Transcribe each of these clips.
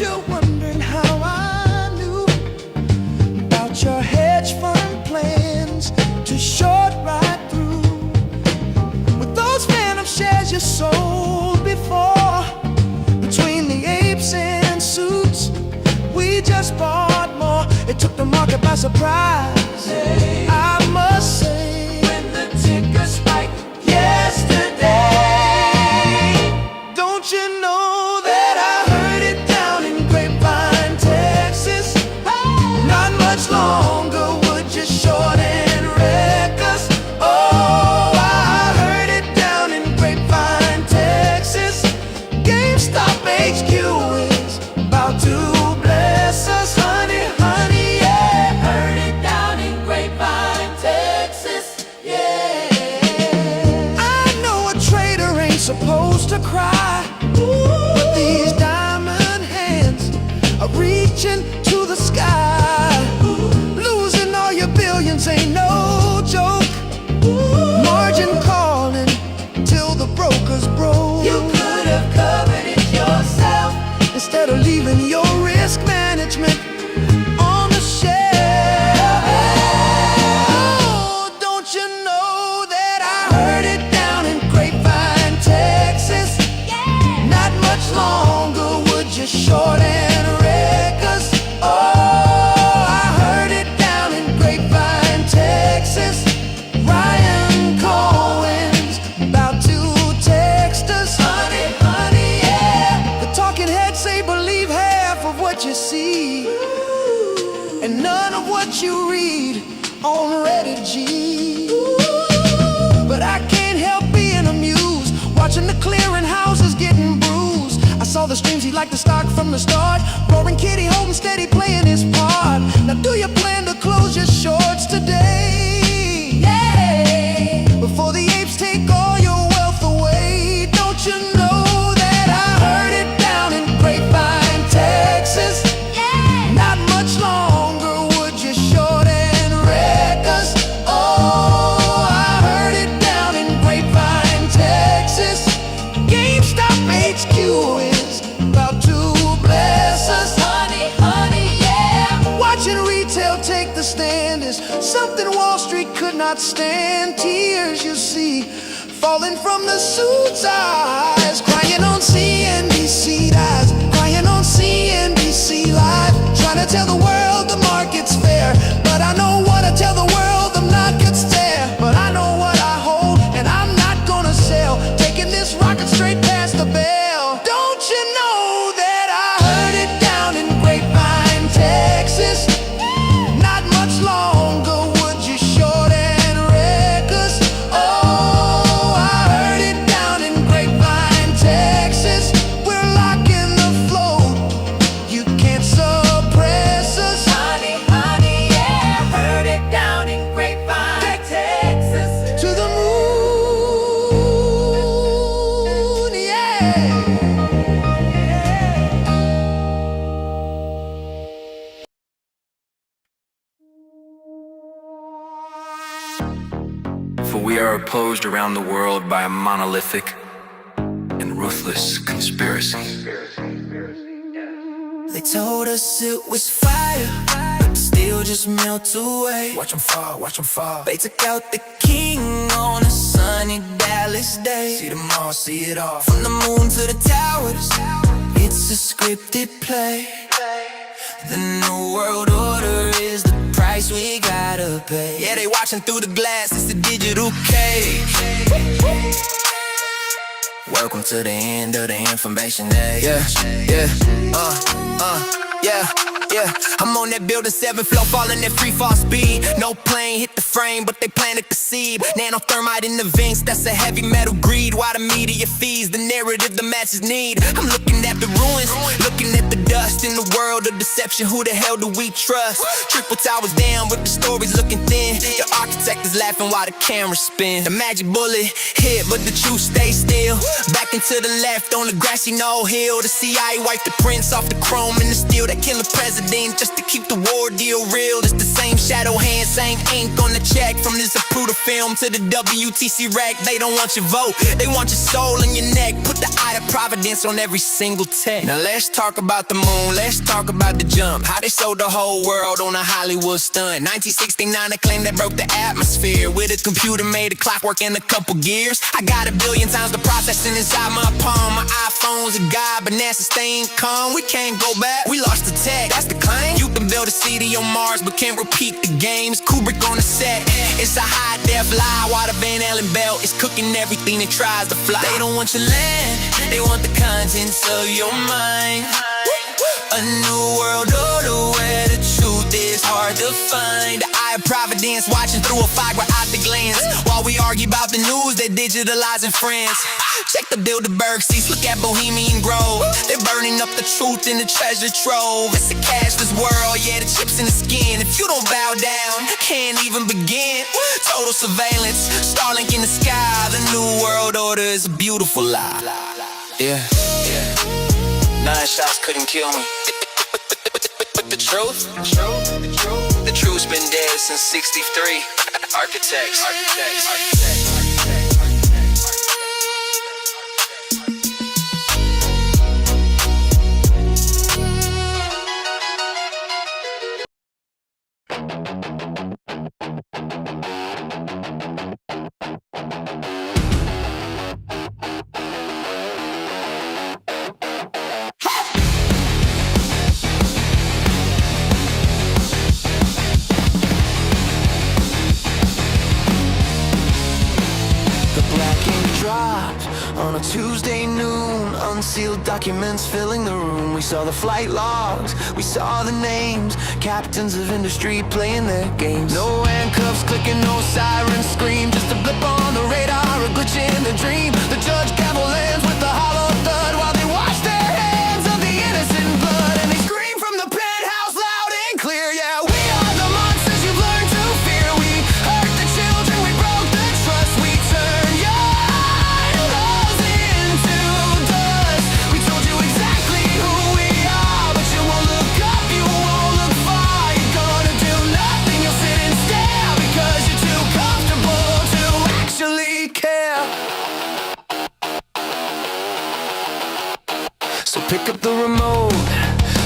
you're wondering how I knew about your hedge fund plans to short right through with those phantom shares you sold before. Between the apes and suits, we just bought more. It took the market by surprise, I must say. When the ticker spiked yesterday, don't you know that I heard it down in Grapevine, Texas? Not much longer would you short and wreck us. Oh, I heard it down in Grapevine, Texas. GameStop HQ is about to bless us, honey, honey, yeah. Heard it down in Grapevine, Texas, yeah. I know a trader ain't supposed to cry, but these diamond hands are reaching to the sky. Losing all your billions ain't no joke. Margin calling till the broker's broke. You could have covered it yourself instead of leaving your risk management on the shelf. Oh, don't you know that I heard it down in Grapevine, Texas? Not much longer would you short and wreck us. Oh, I heard it down in Grapevine, Texas. Ryan Cohen's about to text us, honey, honey, yeah. The talking heads say believe half of what you see and none of what you read on Reddit, G. But I can't help being amused, watching the clearing houses getting bruised. I saw the streams, he liked the stock from the start. Roaring kitty, holding steady, playing his part. Now do you plan to close your shorts today? Yeah. Before the apes take all your wealth away. Don't you know that I heard it down in Grapevine, Texas? Yeah. Not much longer would you short and wreck us. Oh, I heard it down in Grapevine, Texas. GameStop HQ is about to bless us, honey, honey, yeah. Watching retail take the stand is something Wall Street could not stand. Tears you see falling from the suit's eyes, crying on CNBC Live, crying on CNBC Live, trying to tell the world the market's fair. But I know what I tell the world, the market's there. But I know what I hold, and I'm not gonna sell, taking this rocket straight past the bell. Don't you know that I heard it down in Grapevine, Texas? Not much longer would you short and wreck us. Oh, I heard it down in Grapevine, Texas. We're locking the float, you can't suppress us, honey, honey, yeah. Heard it down in Grapevine, Texas. To the moon, yeah. For we are opposed around the world by a monolithic and ruthless conspiracy. They told us it was fire, but still just melt away. Watch 'em fall, watch 'em fall. They took out the king on a sunny Dallas day. See them all, see it all. From the moon to the towers, it's a scripted play. The new world order is the price we gotta pay. Yeah, they watching through the glass, it's a digital cage. Welcome to the end of the information age. Yeah, Yeah, yeah. I'm on that building 7th floor, falling at free fall speed. No plane hit the frame, but they planted the seed. Nanothermite in the veins, that's a heavy metal greed. Why the media feeds the narrative the masses need? I'm looking at the ruins, looking at the dust in the world world of deception, who the hell do we trust? Triple towers down with the stories looking thin. The architect is laughing while the camera spins. The magic bullet hit, but the truth stays still. Back and to the left on the grassy knoll hill. The CIA wiped the prints off the chrome and the steel. That killing president just to keep the war deal real. It's the same shadow hand, same ink on the check. From this Zapruder film to the WTC rack. They don't want your vote, they want your soul in your neck. Put the eye of Providence on every single tech. Now let's talk about the moon, let's talk about the jump. How they sold the whole world on a Hollywood stunt. 1969 they claimed they broke the atmosphere. With a computer made a clockwork and a couple gears. I got a billion times the processing inside my palm. My iPhone's a god, but NASA staying calm. We can't go back, we lost the tech, that's the claim. You can build a city on Mars, but can't repeat the games. Kubrick on the set, it's a high-def lie. While the Van Allen belt is cooking everything that tries to fly. They don't want your land, they want the contents of your mind. A new world order where the truth is hard to find. The eye of Providence watching through a fiber optic lens. While we argue about the news, they're digitalizing friends. Check the Bilderberg seats, look at Bohemian Grove. They're burning up the truth in the treasure trove. It's a cashless world, yeah, the chips in the skin. If you don't bow down, can't even begin. Total surveillance, Starlink in the sky. The new world order is a beautiful lie. Yeah. 9 shots couldn't kill me. But the truth's been dead since '63. Architects. On a Tuesday noon, unsealed documents filling the room. We saw the flight logs, we saw the names. Captains of industry playing their games. No handcuffs clicking, no sirens scream. Just a blip on the radar, a glitch in the dream. The judge gavel lands with a hollow thud while they wash their hands of the innocent blood. And they scream from the penthouse loud and clear. Yeah, we are the monsters you've learned to fear. We hurt the children, we broke the trust. We turned your heroes into dust. We told you exactly who we are, but you won't look up, you won't look far. You're gonna do nothing, you'll sit and stare because you're too comfortable to actually care. So pick up the remote,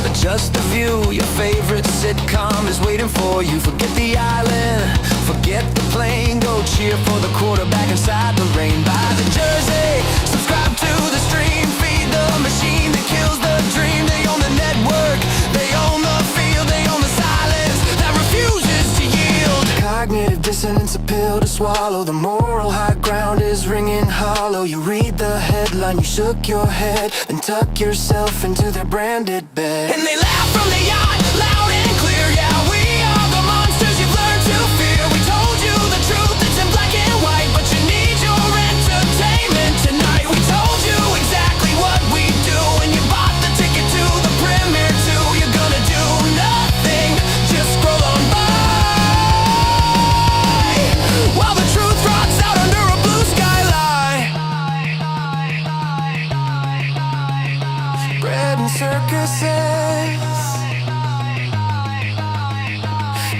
adjust the view. Your favorite sitcom is waiting for you. Forget the island, forget the plane. Go cheer for the quarterback inside the rain. Buy the jersey, subscribe to the stream. Feed the machine that kills the dream. They own the network, they own the field. They own the silence that refuses to yield. Cognitive dissonance, a pill to swallow. The moral high ground is ringing hollow. You read the headline, you shook your head, then tuck yourself into their branded bed. And they laugh from the yacht, loud and clear. Yeah, we are the monsters you've learned to fear. We told you the truth, it's in black and white, but you need your entertainment tonight. We told you exactly what we do, and you bought the ticket to the premiere too. You're gonna do nothing, just scroll on by, while the truth rots out under a blue skyline. Bread and circuses,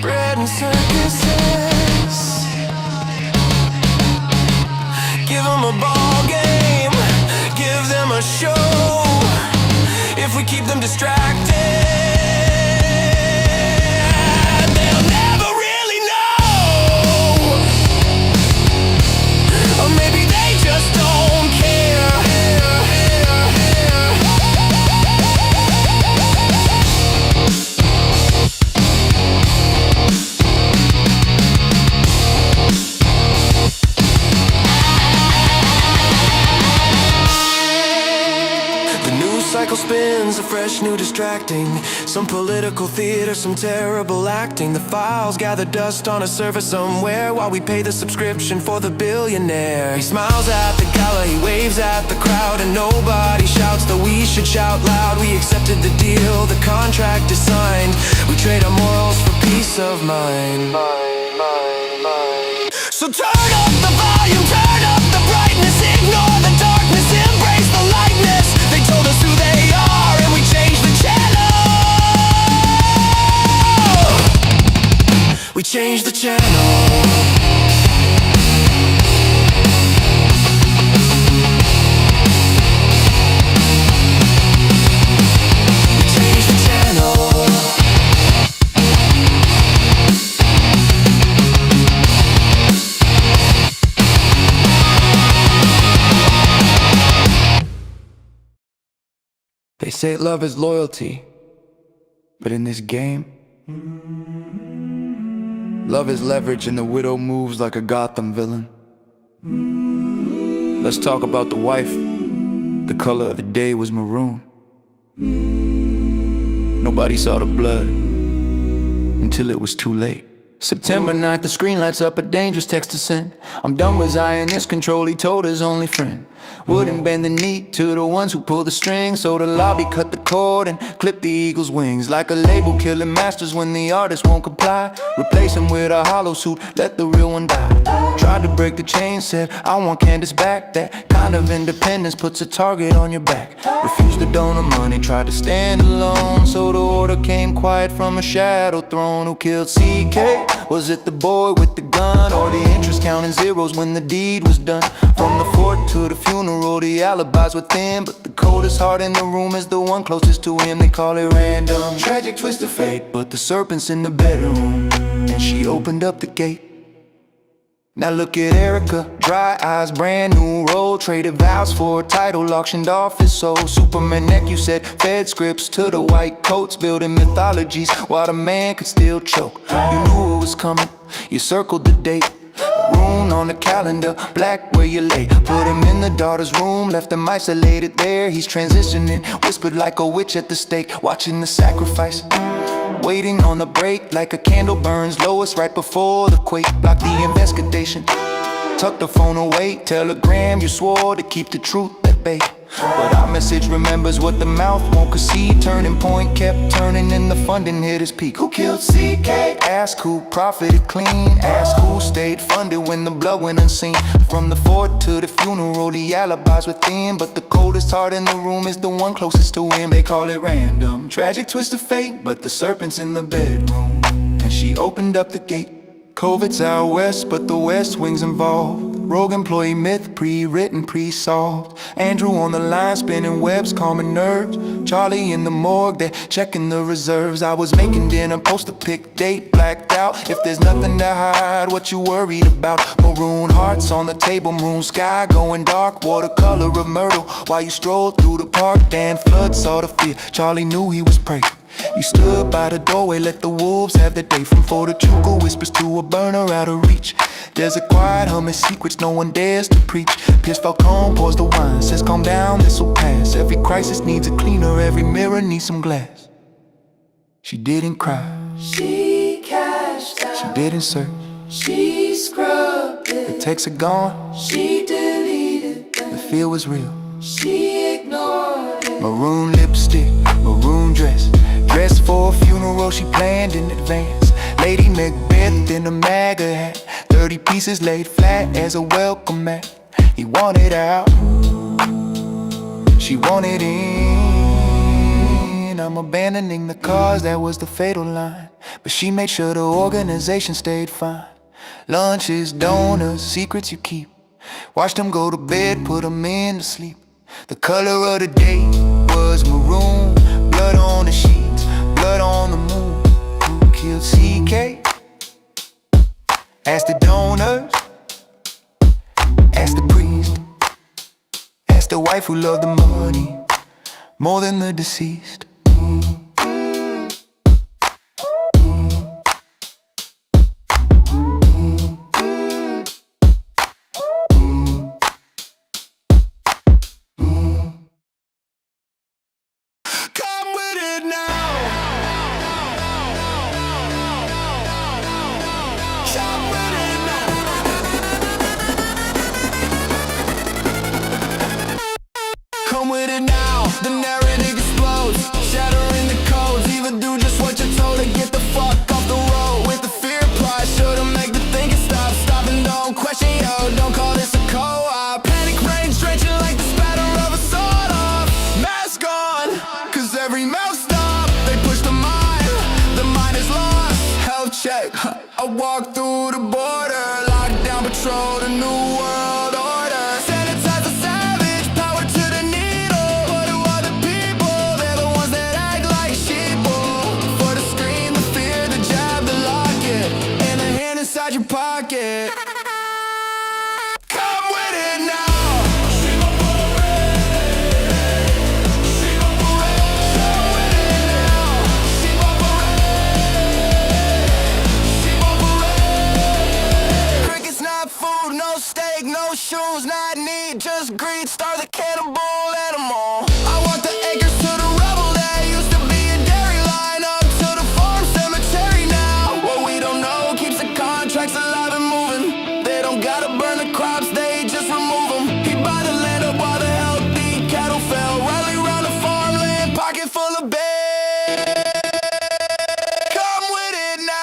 bread and circuses. Give them a ball game, give them a show. If we keep them distracted, they'll never really know. Or maybe they just don't care. Cycle spins, a fresh new distracting. Some political theater, some terrible acting. The files gather dust on a server somewhere while we pay the subscription for the billionaire. He smiles at the guy gala, he waves at the crowd, and nobody shouts that we should shout loud. We accepted the deal, the contract is signed. We trade our morals for peace of mind. So turn up the volume, turn up the brightness, ignore the darkness, embrace the lightness. They told us who they are, and we changed the channel. We changed the channel. They say love is loyalty, but in this game, love is leverage and the widow moves like a Gotham villain. Let's talk about the wife. The color of the day was maroon. Nobody saw the blood until it was too late. September 9th, the screen lights up a dangerous text to send. I'm done with Zionist control, he told his only friend. Wouldn't bend the knee to the ones who pull the strings, so the lobby cut the cord and clipped the eagle's wings. Like a label killing masters when the artist won't comply. Replace him with a hollow suit, let the real one die. Tried to break the chain, said I want Candace back. That kind of independence puts a target on your back. Refused to donor money, tried to stand alone, so the order came quiet from a shadow throne. Who killed CK? Was it the boy with the gun, or the interest counting zeros when the deed was done? From the fort to the funeral, the alibis were thin, but the coldest heart in the room is the one closest to him. They call it random, tragic twist of fate, but the serpent's in the bedroom, and she opened up the gate. Now look at Erica, dry eyes, brand new role, traded vows for a title, auctioned off his soul. Superman neck, you said, fed scripts to the white coats, building mythologies while the man could still choke. You knew it was coming, you circled the date, rune on the calendar, black where you lay. Put him in the daughter's room, left him isolated there. He's transitioning, whispered like a witch at the stake, watching the sacrifice, waiting on the break like a candle burns lowest right before the quake. Block the investigation, tuck the phone away. Telegram, you swore to keep the truth at bay, but our message remembers what the mouth won't concede. Turning point kept turning and the funding hit its peak. Who killed CK? Ask who profited clean. Ask who stayed funded when the blood went unseen. From the fort to the funeral, the alibis were thin, but the coldest heart in the room is the one closest to him. They call it random, tragic twist of fate, but the serpent's in the bedroom, and she opened up the gate. COVID's out west, but the West Wing's involved. Rogue employee myth, pre-written, pre-solved. Andrew on the line, spinning webs, calming nerves. Charlie in the morgue, they're checking the reserves. I was making dinner, post a pic, date blacked out. If there's nothing to hide, what you worried about? Maroon hearts on the table, maroon sky going dark, watercolor of myrtle while you strolled through the park. Dan Flood saw the fear, Charlie knew he was prey. You stood by the doorway, let the wolves have their day. From Fortachuca whispers to a burner out of reach. There's a quiet hum of secrets no one dares to preach. Pierce Falcone pours the wine, says calm down, this'll pass. Every crisis needs a cleaner, every mirror needs some glass. She didn't cry, She cashed out, she didn't search, she scrubbed the it, texts are gone, she deleted the them, fear was real. she ignored it. Maroon lipstick, maroon dress, dressed for a funeral she planned in advance. Lady Macbeth in a MAGA hat, 30 pieces laid flat as a welcome mat. He wanted out, she wanted in. I'm abandoning the cause, that was the fatal line, but she made sure the organization stayed fine. Lunches, donuts, secrets you keep. Watched them go to bed, put them in to sleep. The color of the day was maroon, blood on the sheets, blood on the moon. Who killed CK? Ask the donors, ask the priest, ask the wife who loved the money more than the deceased. Come with it now. Come with it now. every mouth stop. They push the mind is lost. Health check, I walk through the border. Lockdown patrol, the new world order. Sanitize the savage, power to the needle. What do other people? They're the ones that act like sheeple. For the screen, the fear, the jab, the locket, and a hand inside your pocket. Come with it now. No steak, no shoes, not need, just greed. Start the cannibal animal. I want the acres to the rubble that used to be a dairy line, up to the farm cemetery now. What we don't know keeps the contracts alive and moving. They don't gotta burn the crops, they just remove them. He buy the land up while the healthy cattle fell. Rally around the farmland, pocket full of beds. Come with it now.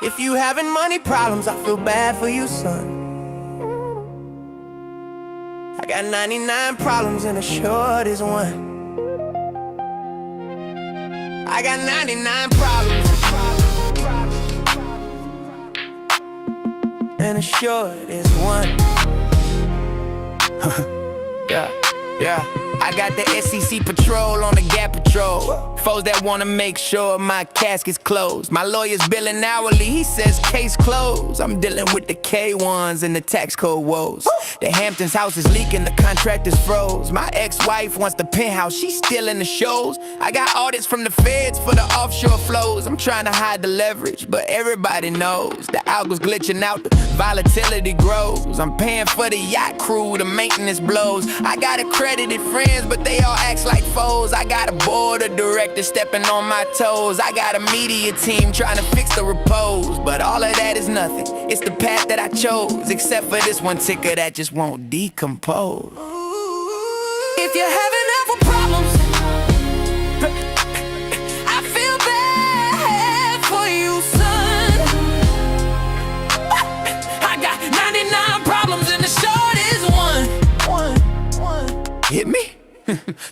If you having money problems, I feel bad for you, son. I got 99 problems and the short is one. I got 99 problems and the short is one. Yeah. I got the SEC patrol on the Gap Patrol. Foes that wanna make sure my casket's closed. My lawyer's billing hourly, he says case closed. I'm dealing with the K1s and the tax code woes. The Hamptons house is leaking, the contractors froze. My ex-wife wants the penthouse, she's stealing the shows. I got audits from the feds for the offshore flows. I'm trying to hide the leverage, but everybody knows the algo's glitching out, the volatility grows. I'm paying for the yacht crew, the maintenance blows. I got accredited friends, but they all act like foes. I got a board of directors stepping on my toes. I got a media team trying to fix the repose. But all of that is nothing, it's the path that I chose. Except for this one ticker that just won't decompose. If you're having Apple problems, I feel bad for you, son. I got 99 problems and the short is one. Hit me.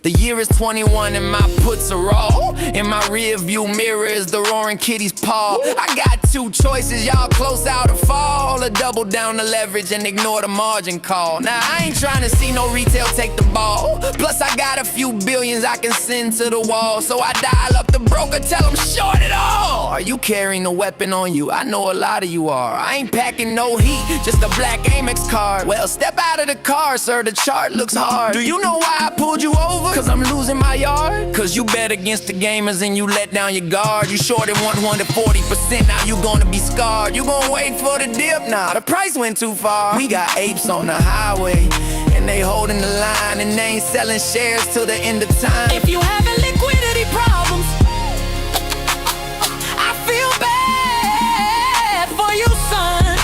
The year is 21 and my puts are raw. In my rear view mirror is the roaring kitty's paw. I got two choices, y'all close out or fall, or double down the leverage and ignore the margin call. Now I ain't trying to see no retail take the ball. Plus I got a few billions I can send to the wall. So I dial up the broker, tell him short it all. Are you carrying a weapon on you? I know a lot of you are. I ain't packing no heat, just a black Amex card. Well, step out of the car, sir, the chart looks hard. Do you know why I pulled you over? Cause I'm losing my yard? Cause you bet against the gamers and you let down your guard. You shorted 140%, now you gonna be scarred. You gonna wait for the dip? Nah, the price went too far. We got apes on the highway and they holding the line and they ain't selling shares till the end of time. If you having liquidity problems, I feel bad for you, son.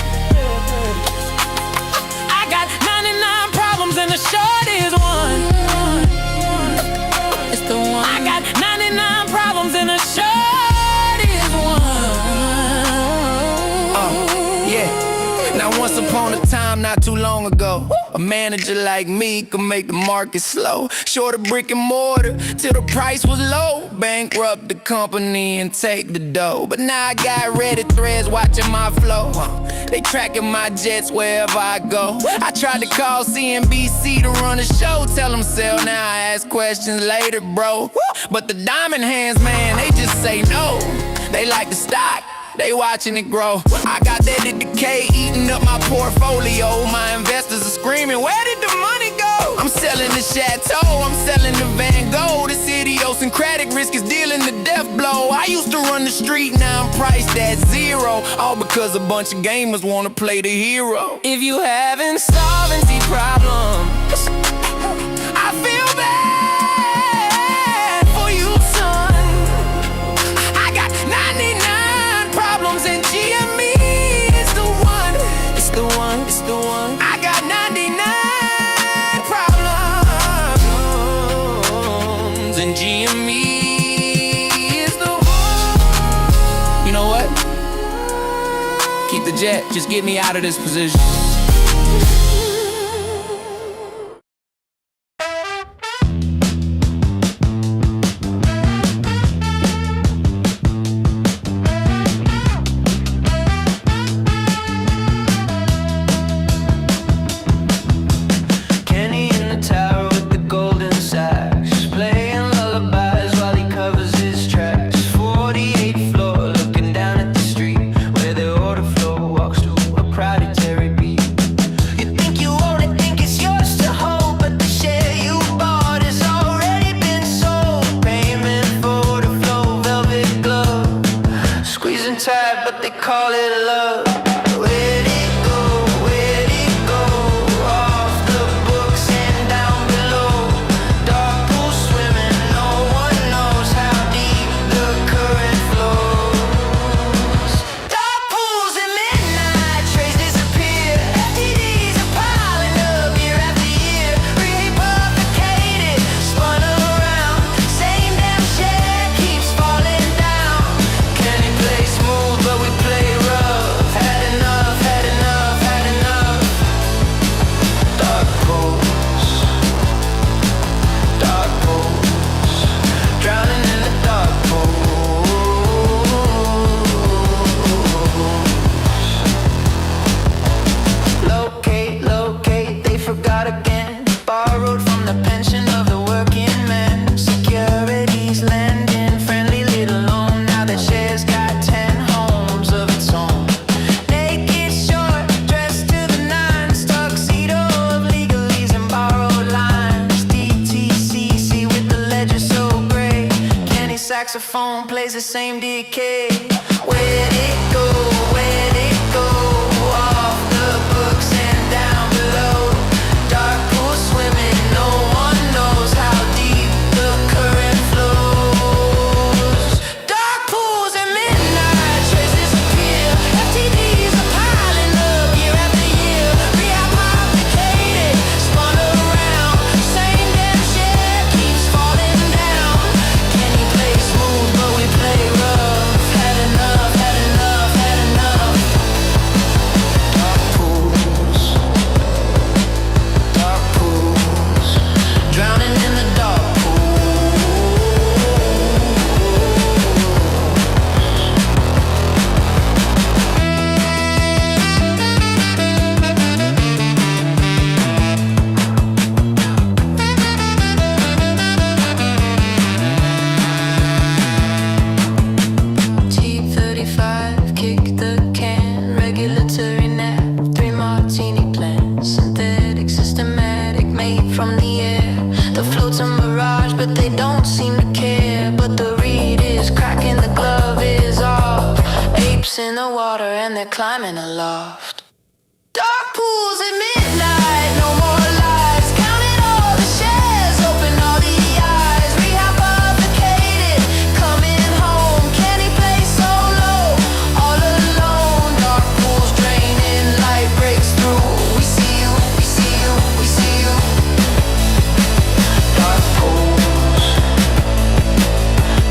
I got 99 problems and the short is one. It's the one. I got 99 problems and the short is one. Yeah. Now once upon a time, not too long ago, a A manager like me could make the market slow. Short of brick and mortar till the price was low. Bankrupt the company and take the dough. But now I got Reddit threads watching my flow. They tracking my jets wherever I go. I tried to call CNBC to run a show. Tell them sell now, I ask questions later, bro. But the diamond hands, man, they just say no. They like the stock, they watching it grow. I got that in decay eating up my portfolio. My investors are screaming, where did the money go? I'm selling the chateau, I'm selling the Van Gogh. This idiosyncratic risk is dealing the death blow. I used to run the street, now I'm priced at zero. All because a bunch of gamers wanna play the hero. If you having solvency problems, I feel bad for you, son. I got 99 problems and GME is the one. It's the one, it's the one. I got 99 problems and GME is the one. You know what? Keep the jet, just get me out of this position. But they call it love. Where'd it go? Where'd it go? Off the books and down below. Dark pool swimming, no one knows how deep the current flows. Dark pools at midnight, trace disappear. FTDs are piling up year after year. Republicated, spun around. Same damn shit keeps falling down. Can he play smooth? But we play rough. Had enough, had enough, had enough. Dark pools, dark pools, drowning in the dark pools. Locate, locate, they forgot again. Borrowed from the pension of the working man. Securities lending, friendly little loan. Now that shares got 10 homes of its own. Naked short, dressed to the nines. Tuxedo of legalese and borrowed lines. DTCC with the ledger so gray. Kenny saxophone plays the same decay. Where'd it go? Where'd it go? Off the books and down below. Dark pool swimming, no one knows how deep the current flows. Dark pools at midnight, trace disappear. FTDs are piling up year after year. Rehypothecated, spun around. Same damn shit keeps falling down. Can he play smooth? But we play rough. Had enough, had enough, had enough. Dark pools, drowning in the dark T35, kick the can, regulatory nap, 3 martini plans, synthetic, systematic, made from the air. The float's a mirage, but they don't seem to care. But the reed is cracking, the glove is off. Apes in the water and they're climbing aloft. Dark pools at midnight, no more lies. Counting all the shares, open all the eyes. Rehypothecated, coming home. Can he play solo? All alone. Dark pools draining, light breaks through. We see you, we see you, we see you. Dark pools,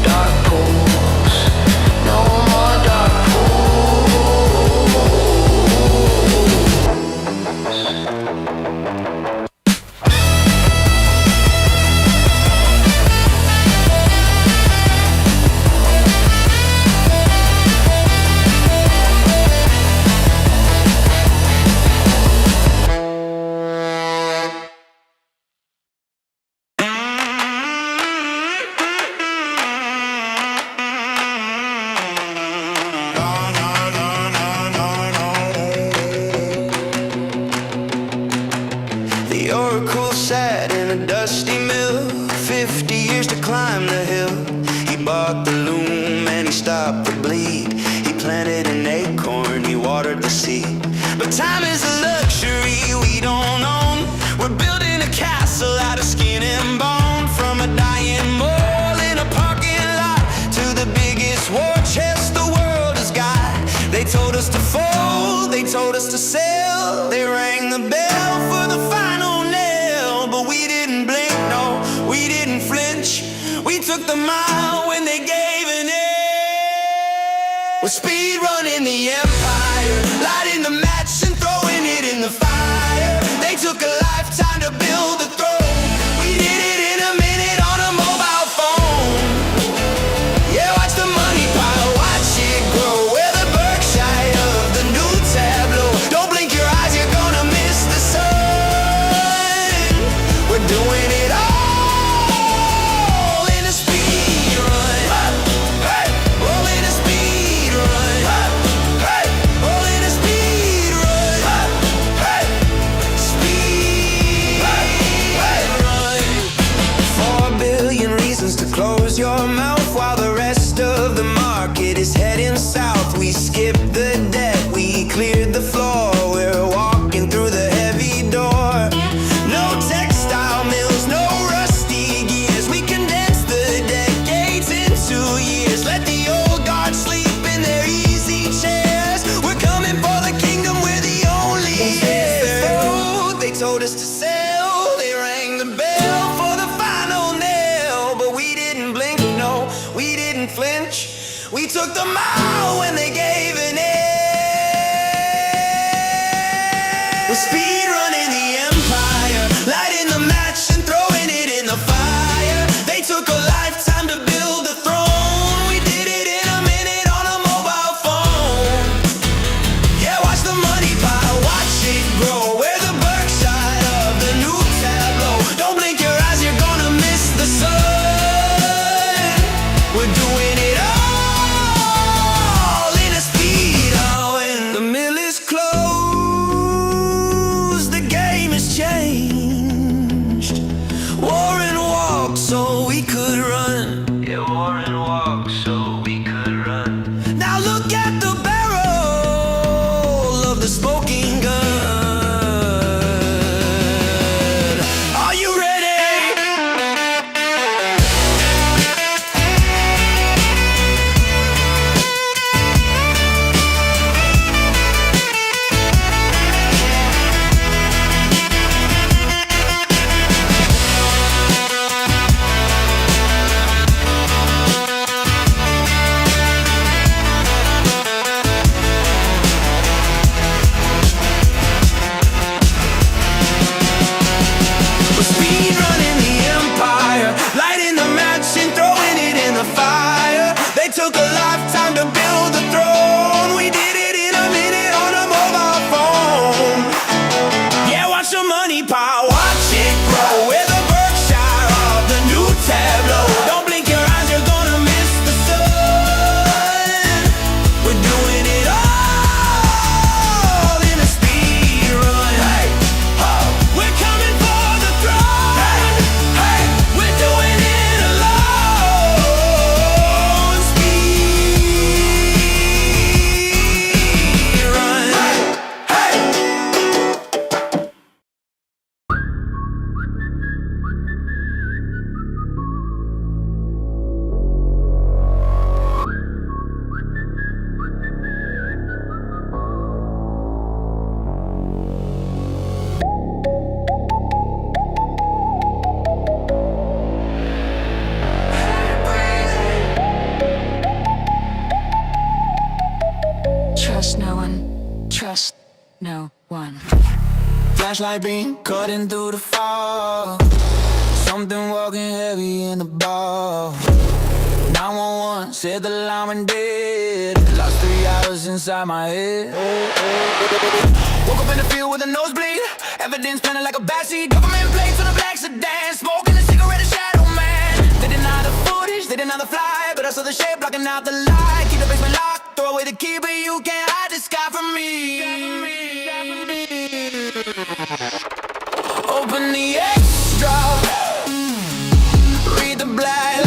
dark pools. No more dark pools. climbed the hill. He bought the loom and he stopped the bleed. He planted an acorn, he watered the seed. But time is a luxury we don't own. We're building a castle out of skin and bone. From a dying mole in a parking lot to the biggest war chest the world has got. They told us to fold, they told us to sell. They rang the bell for the final nail. But we didn't blink, no, we didn't flinch. We took the mile when they gave an inch. We're speed running the empire, lighting the match and throwing it in the fire. They took a lifetime to build the throne. We did it in a minute on a mobile phone. Yeah, watch the money pile, watch it grow. We're the Berkshire of the new tableau. Don't blink your eyes, you're gonna miss the sun. We're doing it all in a speed run. Hey, all in a speed run. Hey, all in a speed run. Hey, speed run. 4 billion reasons to close your mouth while the rest of the market is heading south. We skipped the debt, we cleared the floor. We're walking through the heavy door. No textile mills, no rusty gears. We condensed the decades into years. Let the old guard sleep in their easy chairs. We're coming for the kingdom, we're the only heirs. They told us to sell, they rang the bell for the final nail. But we didn't blink, no, we didn't flinch. We took the mile when they gave an inch. We're speed running the empire, lighting the match and throwing it in the fire. They took a lifetime to build the throne. We did it in a minute on a mobile phone. Yeah, watch the money pile, watch it grow. We're the Berkshire of the new tableau. Don't blink your eyes, you're gonna miss the sun. We're doing it all in a speed. Oh, and the mill is closed, the game has changed. War and walk so we could run. Yeah, war and walk so we could run. Now look at the barrel of the smoking gun. Are you ready? We're speed running the empire, lighting the match and throwing it in the fire. They took a lifetime to build the throne. We did it in a minute on a mobile phone. Yeah, watch the money pile, watch it grow. We're the Berkshire of the new tableau. Don't blink your eyes, you're gonna miss the sun. We're doing it all in a speed run. Hey, oh, we're coming for the throne. Hey, hey, we're doing it alone. Speed run. Hey, hey. Trust no one. Trust no one. Flashlight beam cutting through the fog. Something walking heavy in the bar. 911 said the alarm went dead. Lost 3 hours inside my head. Woke up in the field with a nosebleed. Evidence planted like a backseat. Government plates on a black sedan. Smoking a cigarette, a shadow man. They deny the footage, they deny the fly. But I saw the shape blocking out the light. Keep the basement locked, throw away the key. But you can't hide the sky from me. Open the extra, read the black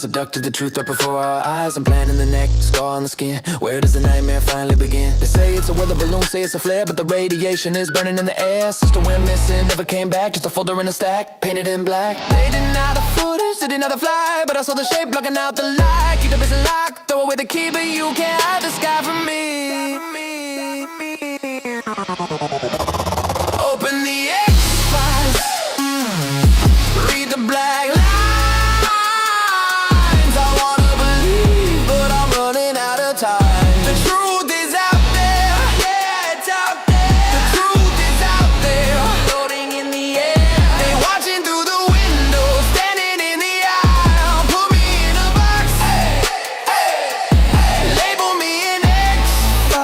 seducted the truth right before our eyes. I'm planning the next scar on the skin. Where does the nightmare finally begin? They say it's a weather balloon, say it's a flare, but the radiation is burning in the air. Sister went missing, never came back, just a folder in a stack, painted in black. They denied the footage, they denied the fly, but I saw the shape blocking out the light. Keep the business locked, throw away the key, but you can't hide the sky from me. Open the X-Files, read the black lines. I wanna believe, but I'm running out of time. The truth is out there, yeah, it's out there. The truth is out there, floating in the air. They watching through the window, standing in the aisle. Put me in a box, hey, hey, hey. Label me an X-File.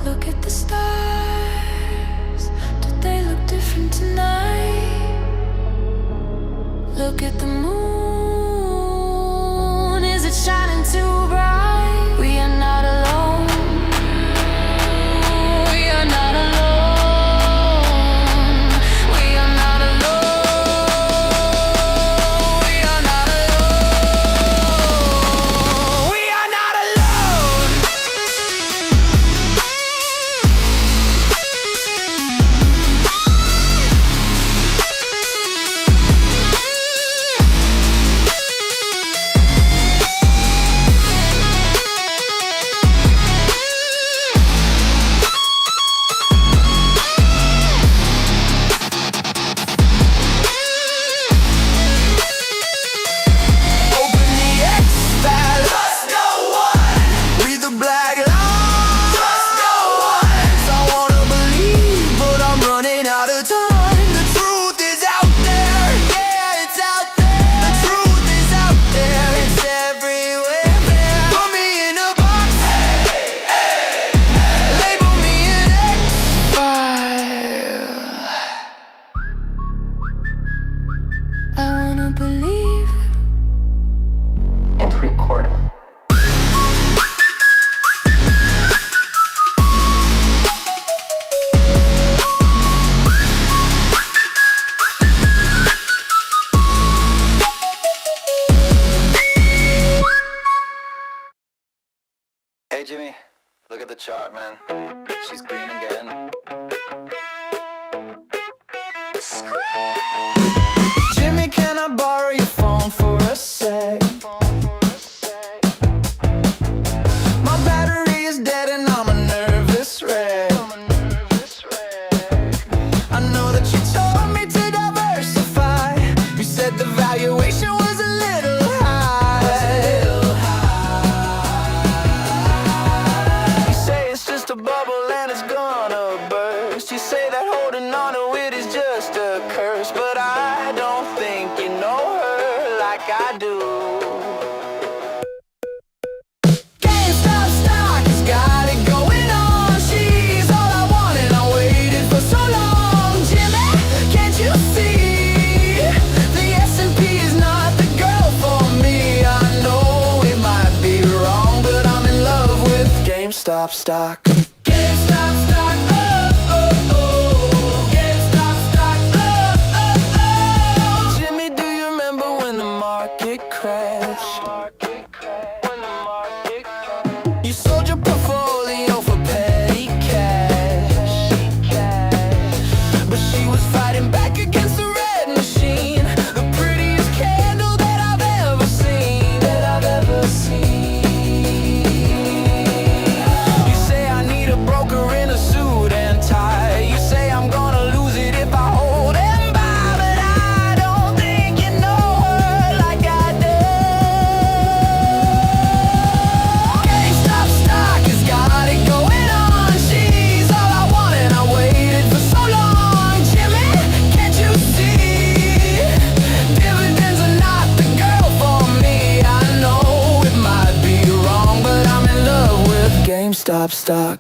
Look at the stars, do they look different tonight? Look at the moon, is it shining too bright? We are not alone, we are not alone, we are not alone, we are not alone, we are not alone. Open the X-Files, trust no one. Read the black lines, trust no one. I wanna believe, but I'm running out of time. The truth is out there, yeah, it's out there. The truth is out there, it's everywhere. Put me in a box, hey, hey, hey. Label me an X-File. I wanna believe. and record. Hey Jimmy, look at the chart, man. She's green again. Jimmy, can I borrow your phone for a sec? My battery is dead and I'm a nervous wreck. I know that you told me to diversify. You said the valuation was a little high. You say it's just a bubble and it's gonna burst. You say that holding on to it is just a curse, but I don't think you know her like I do. GameStop stock has got it going on. She's all I wanted, I waited for so long. Jimmy, can't you see? The S&P is not the girl for me. I know it might be wrong, but I'm in love with GameStop stock. GameStop stock, oh, oh, oh. GameStop stock, oh, oh, oh. Jimmy, do you remember when the market crashed? You sold your portfolio for petty cash. But she was fighting back against the red machine. The prettiest candle that I've ever seen. You say I need a broker in a suit and tie. You say I'm gonna lose it if I hold and buy, but I don't think you know her like I do. GameStop stock has got it going on. She's all I wanted, I waited for so long. Jimmy, can't you see? Dividends are not the girl for me. I know it might be wrong, but I'm in love with GameStop stock.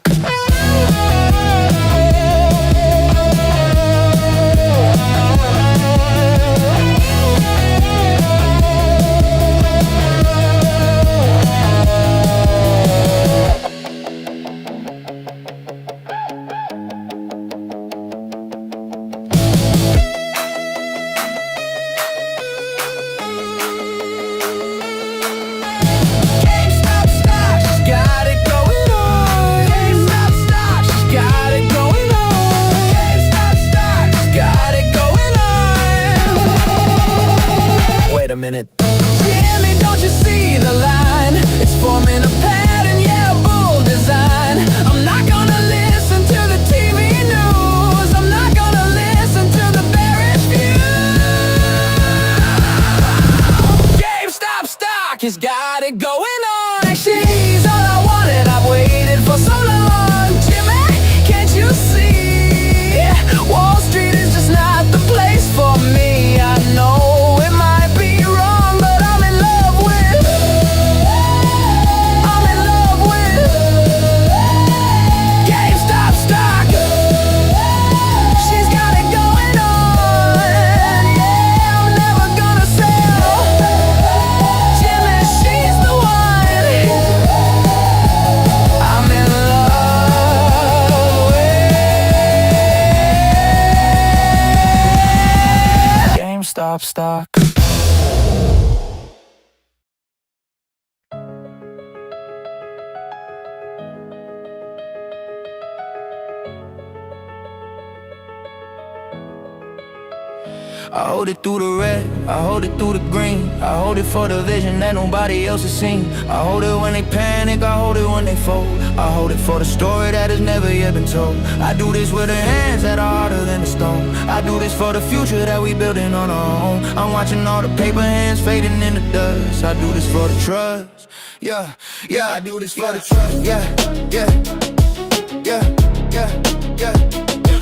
like she's all I wanted. I've waited for so long. Jimmy, can't you see? Wall Street is just not the place for me. I know it might be wrong, but I'm in love with GameStop stock. She's got it going on. Yeah, I'm never gonna sell. Jimmy, she's the one I'm in love with. GameStop stock. I hold it through the red, I hold it through the green. I hold it for the vision that nobody else has seen. I hold it when they panic, I hold it when they fold. I hold it for the story that has never yet been told. I do this with the hands that are harder than the stone. I do this for the future that we building on our own. I'm watching all the paper hands fading in the dust. I do this for the trust, yeah, yeah. I do this for the trust, yeah, yeah, yeah, yeah, yeah.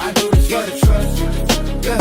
I do this for the trust, yeah.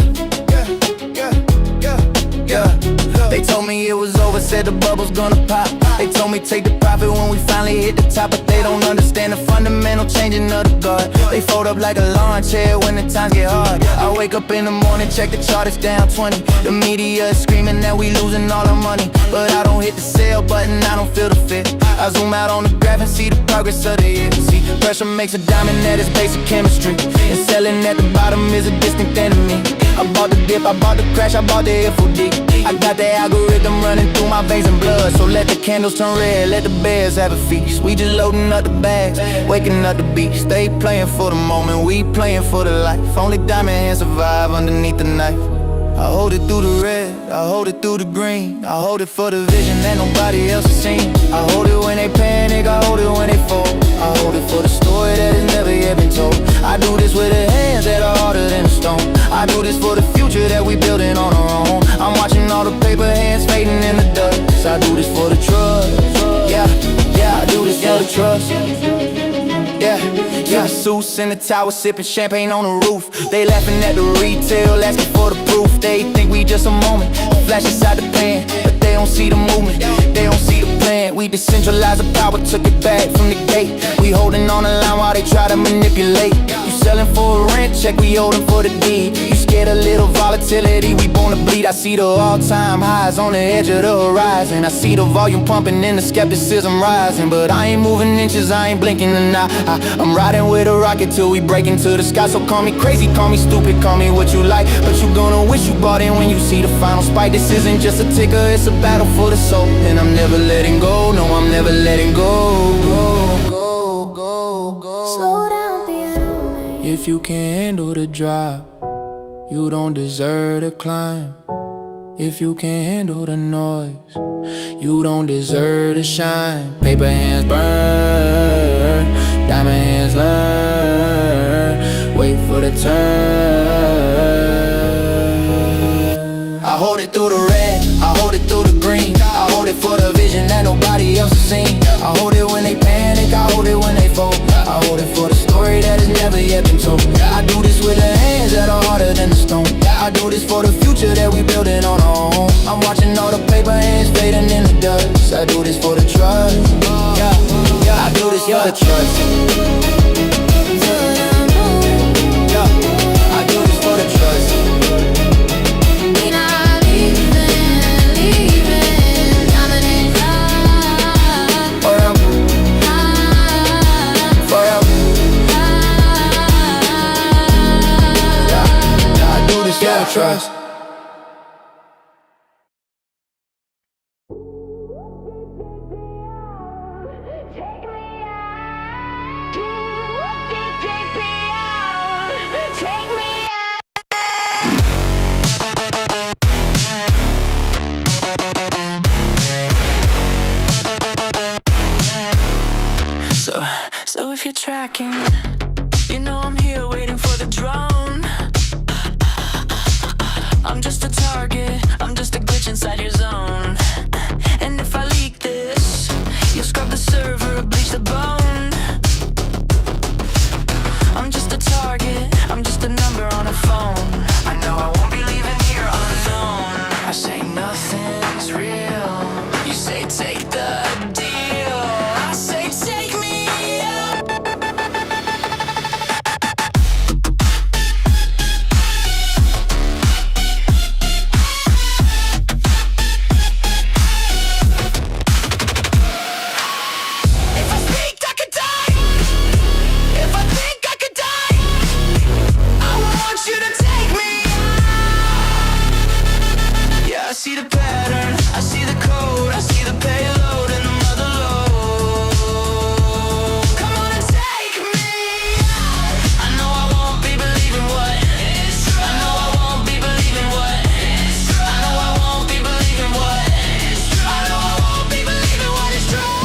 They told me it was over, said the bubble's gonna pop. They told me take the profit when we finally hit the top. But they don't understand the fundamental changing of the guard. They fold up like a lawn chair when the times get hard. I wake up in the morning, check the chart, it's down 20. The media is screaming that we losing all our money, but I don't hit the sell button, I don't feel the fit. I zoom out on the graph and see the progress of the year. See, pressure makes a diamond, that is basic chemistry. And selling at the bottom is a distant enemy. I bought the dip, I bought the crash, I bought the FOD. I got the algorithm running through my veins and blood. So let the candles turn red, let the bears have a feast. We just loading up the bags, waking up the beast. They playing for the moment, we playing for the life. Only diamond hands survive underneath the knife. I hold it through the red, I hold it through the green. I hold it for the vision that nobody else has seen. I hold it when they panic, I hold it when they fall. I hold it for the story that has never yet been told. I do this with the hands that are harder than stone. I do this for the future that we building on our own. I'm watching all the paper hands fading in the dust. I do this for the trust, yeah, yeah. I do this for the trust, yeah, yeah. Suits in the tower, sipping champagne on the roof. They laughing at the retail, asking for the proof. They think we just a moment, a flash inside the pan, but they don't see the movement, they don't see the plan. We decentralized the power, took it back from the gate. We holding on the line while they try to manipulate. You selling for a rent check, we holding for the deed. You scared a little volatility, we born to bleed. I see the all-time highs on the edge of the horizon. I see the volume pumping and the skepticism rising, but I ain't moving inches, I ain't blinking an eye. I'm riding with a rocket till we break into the sky. So call me crazy, call me stupid, call me what you like, but you gonna wish you bought in when you see the final spike. This isn't just a ticker, it's a battle for the soul. And I'm never letting go, no, I'm never letting go. Slow down, piano. If you can't handle the drop, you don't deserve to climb. If you can't handle the noise, you don't deserve to shine. Paper hands burn, diamond hands learn. Wait for the turn. I hold it through the red, I hold it through the green. I hold it for the vision that nobody else has seen. I hold it when they panic, I hold it when they fold. I hold it for the story that has never yet been told. I do this with the hands that are harder than the stone. I do this for the future that we building on our own. I'm watching all the paper hands fading in the dust. I do this for the trust, yeah, yeah. I do this for the trust, yeah. I do this for the trust. Trust. So if you're tracking, you know I'm here waiting for the drone. I'm just a target, I'm just a glitch inside your zone. And if I leak this, you'll scrub the server, bleach the bone. I'm just a target, I'm just a number on a phone. I know I won't be leaving here alone. I say nothing's real. You say take the deal. I say take me up. If I speak, I could die. If I think I could die, I want you to take me out. Yeah, I see the pattern, I see the code, I see the payload and the mother load. Come on and take me out. I know I won't be believing what is true. I know I won't be believing what is true. I know I won't be believing what is true. I know I won't be believing what is true.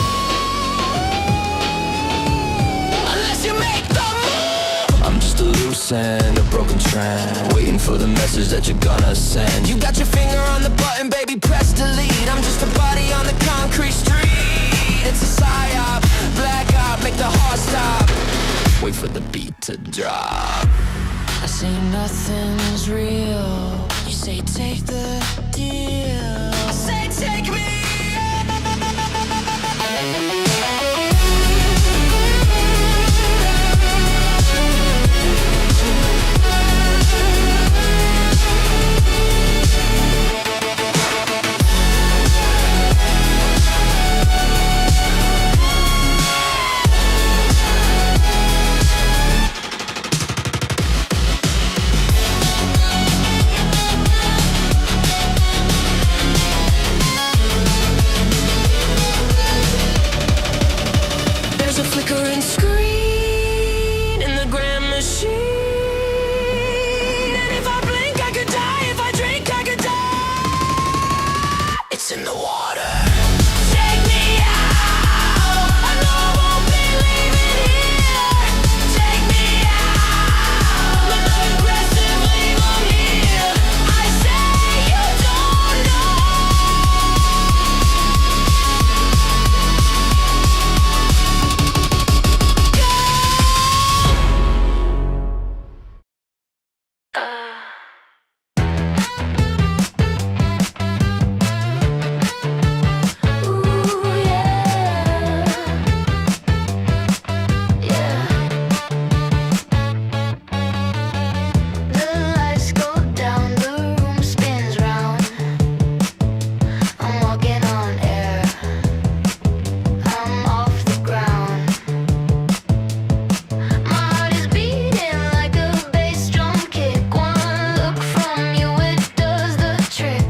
Unless you make the move. I'm just a loose end, a broken trend, waiting for the message that you're gonna send. You got your finger on the button, baby, press delete. I'm just a body on the concrete street. It's a psyop, black out, make the heart stop. Wait for the beat to drop. I say nothing's real. You say take the deal. Say take me. There's a flickering screen in the grand machine. And if I blink, I could die. If I drink, I could die. It's in the water. Take me out. I know I won't be leaving here. Take me out. But not aggressively, I'm here. I say you don't know. Ooh, yeah. Yeah. The lights go down, the room spins round. I'm walking on air. I'm off the ground. My heart is beating like a bass drum kick. One look from you, it does the trick.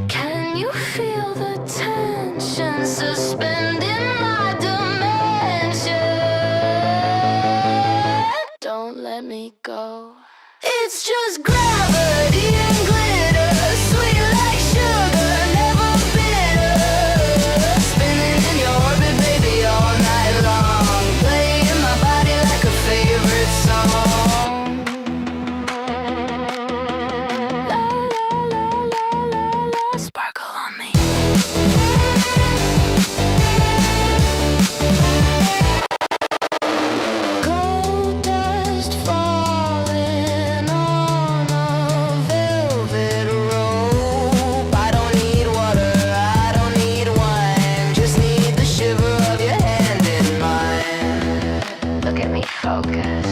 Can you feel the tension suspending my dimension? Don't let me go. It's just gravity and glitter, sweet like sugar, never bitter. Spinning in your orbit, baby, all night long, playing my body like a favorite song. La la la la la la, sparkle on me. Gold dust falling on a velvet rope. I don't need water, I don't need wine, just need the shiver of your hand in mine. Look at me focus.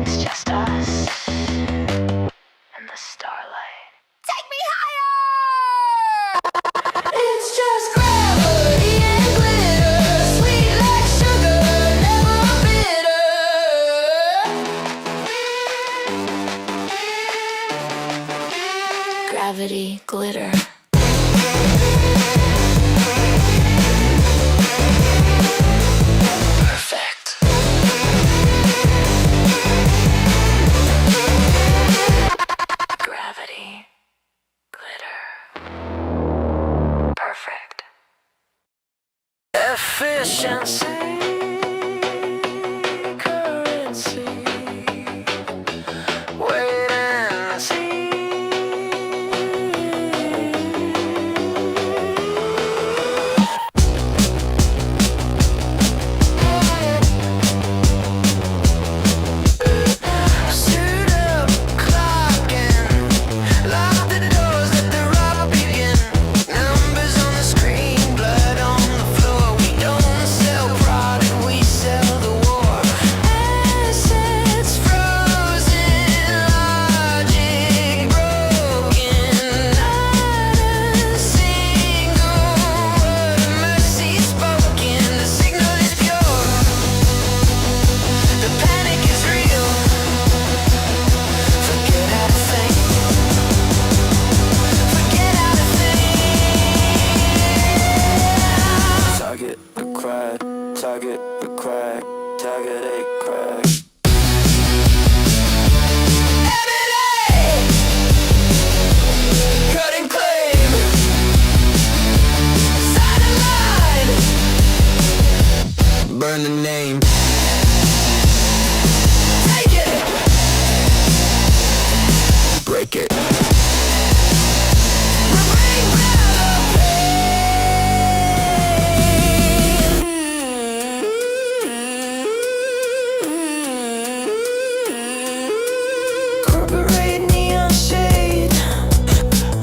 It's just us and the starlight. Take me higher! It's just gravity and glitter, sweet like sugar, never bitter. Gravity, glitter. Perfect. Gravity, glitter. Perfect. Efficiency, currency. Wait and see. target, the crack, target a crack. Cut and claim. Sign a line. Burn the name. Take it. Break it. Ring bell of pain. Corporate neon shade.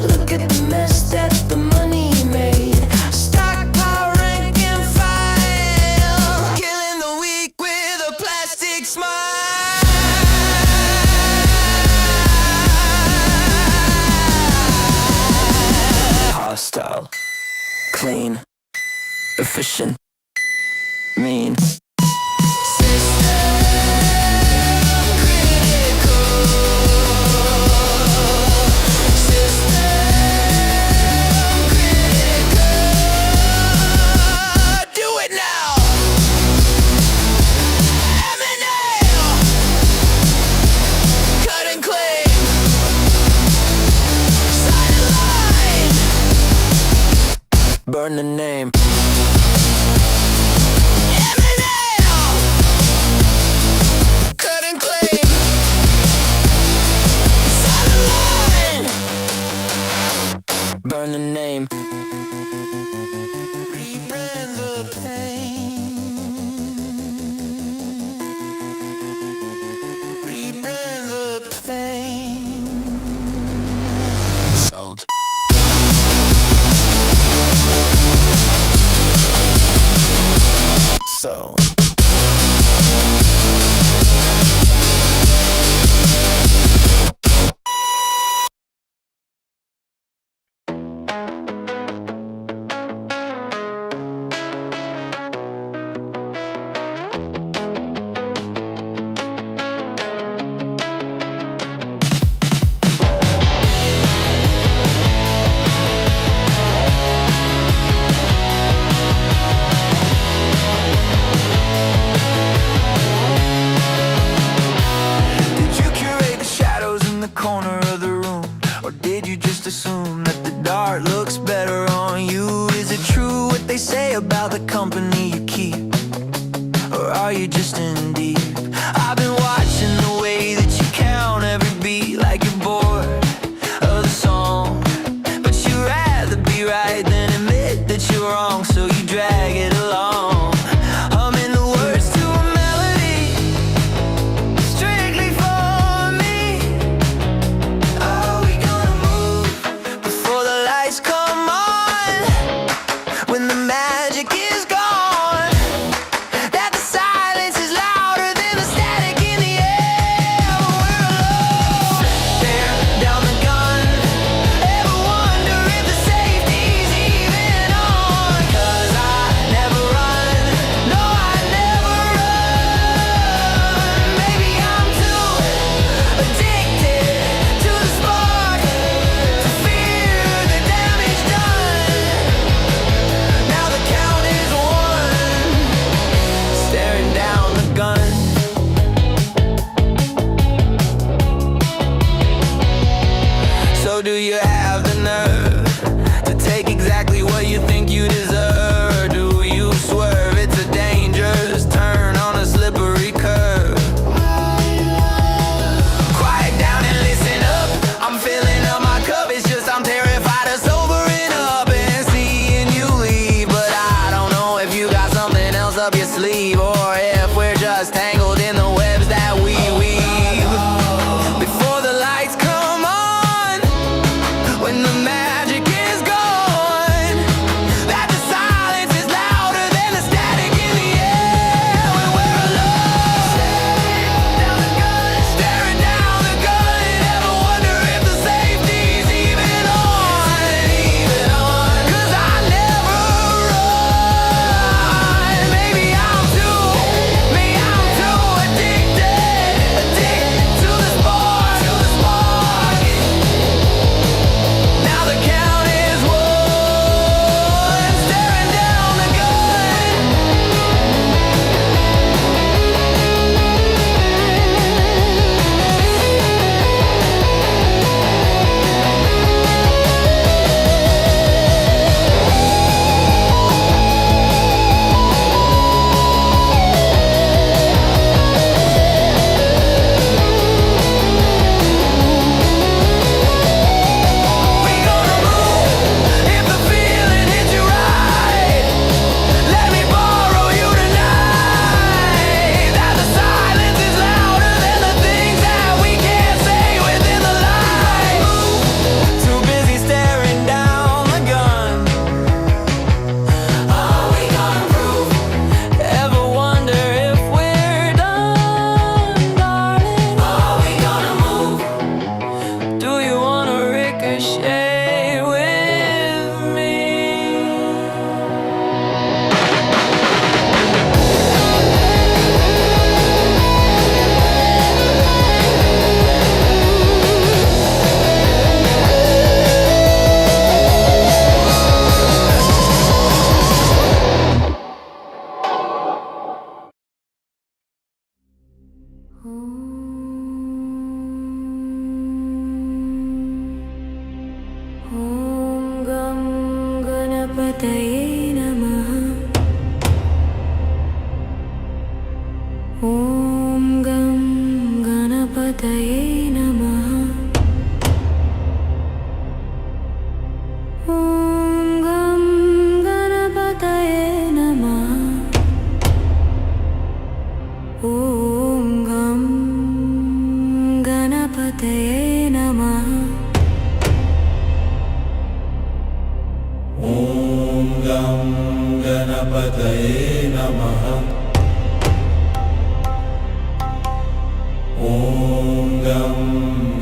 Look at the mess that the money made. Stockpile, rank and file. Killing the weak with a plastic smile. Hostile, clean, efficient, mean. Do it now. Eminem. Cut and claim. Sign a line. Burn the name. Eminem. Cut and claim. Sign a line. Burn the name. Rebrand the pain. Rebrand the pain. Sold. So. Did you curate the shadows in the corner of the room? Or did you just assume that the dark looks better on you? Is it true what they say about the company you keep? Or are you just in deep? I've been watching the way that you count every beat like you're bored of the song. But you'd rather be right than admit that you're wrong, so you drag it along. Humming the words to a melody strictly for me. Are we gonna move before the lights come on? When the magic is gone, that the silence is louder than the static in the air. We're alone. Tear down the gun. Ever wonder if the safety's even on? 'Cause I never run. No, I never run. Maybe I'm too addicted to the spark to fear the damage done. Now the count is one, staring down the gun. So do you have the nerve to take exactly what you think you deserve? Or do you swerve? It's a dangerous turn on a slippery curve. Quiet down and listen up. I'm filling up my cup. It's just I'm terrified of sobering up and seeing you leave. But I don't know if you got something else up your sleeve, or if we're just tangled in the webs that we weave. Before the lights come on, when the magic is gone, that the silence is louder than the static in the air. When we're alone, staring down the gun. Ever wonder if the safety's even on? 'Cause I never run. Maybe I'm too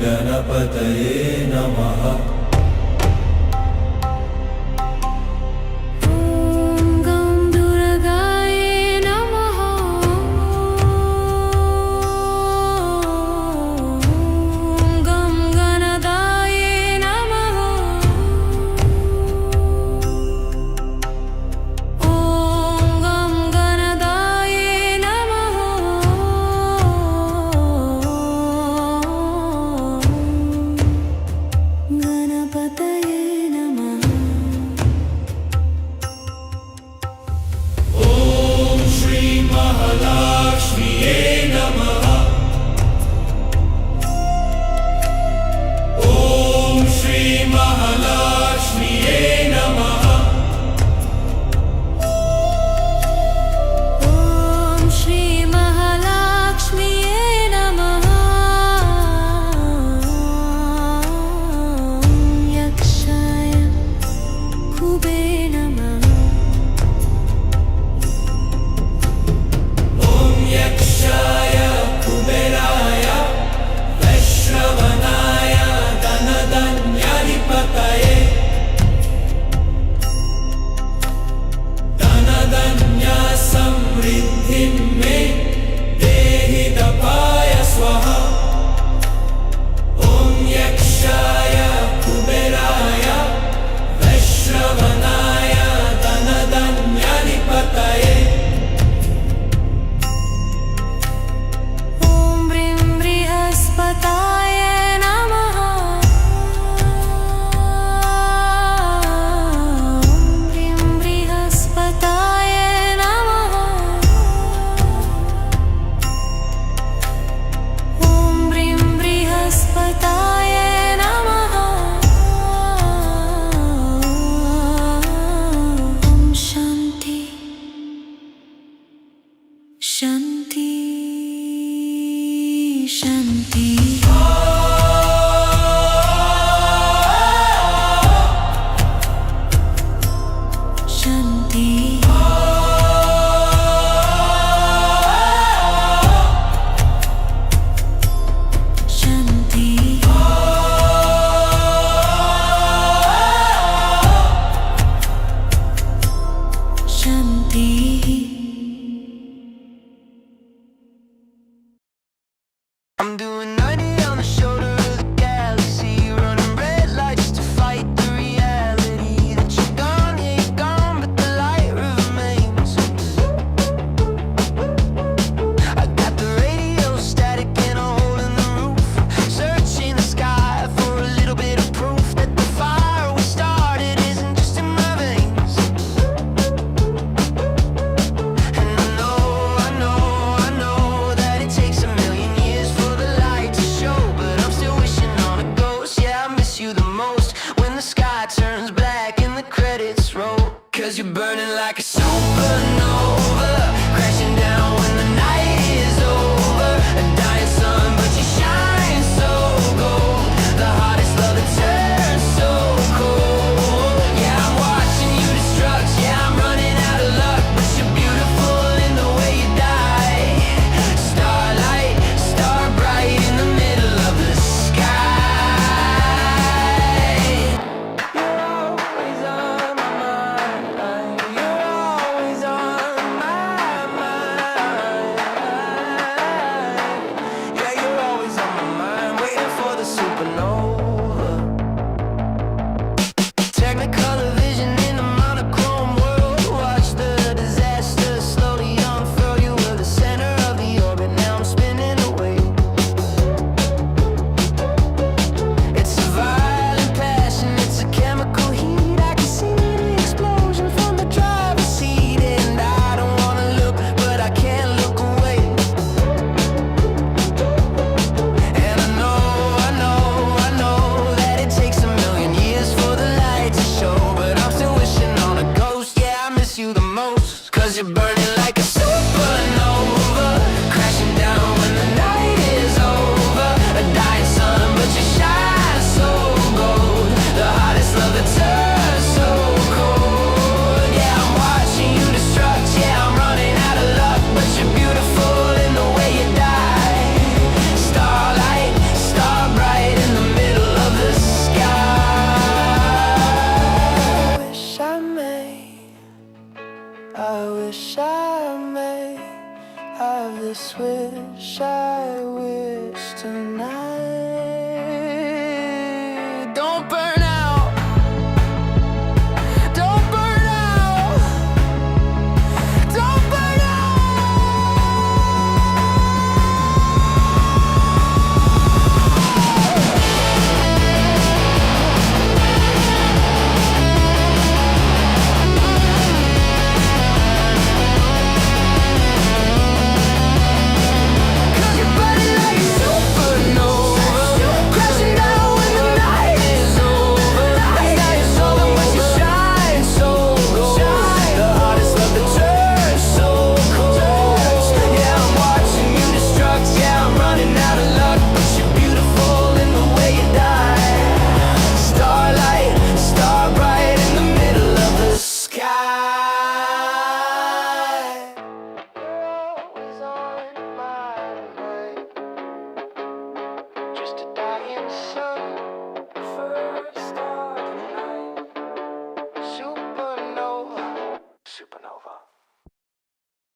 गणपतये नमः ॐ गं दुर्गाय नमः ॐ गं गणदाय नमः ॐ गं गणदाय नमः गणपतये नमः ॐ श्री महालक्ष्म्ये नमः ॐ श्री महालक्ष्म्ये नमः ॐ श्री महालक्ष्म्ये नमः यक्षाय कुबे नमः ॐ यक्षाय कुबेराय वैश्रवणाय धनधन्याधिपतये धनधन्या समृद्धिं मे देहि दपाय स्वाहा ॐ यक्षाय कुबेराय वैश्रवणाय धनधन्याधिपतये ॐ ब्रीं बृहस्पताय नमः ॐ ब्रीं बृहस्पताय नमः ॐ ब्रीं बृहस्पताय नमः ॐ शान्ति शान्ति शान्ति शान्ति शान्ति शान्ति I'm doing 90 on the shoulder of the galaxy, running red lights to fight the reality that you're gone, yeah, you're gone, but the light remains. I got the radio static and a hole in the roof, searching the sky for a little bit of proof that the fire we started isn't just in my veins. And I know that it takes a million years for the light this wish I wish tonight. Don't burn out. Don't burn out. Don't burn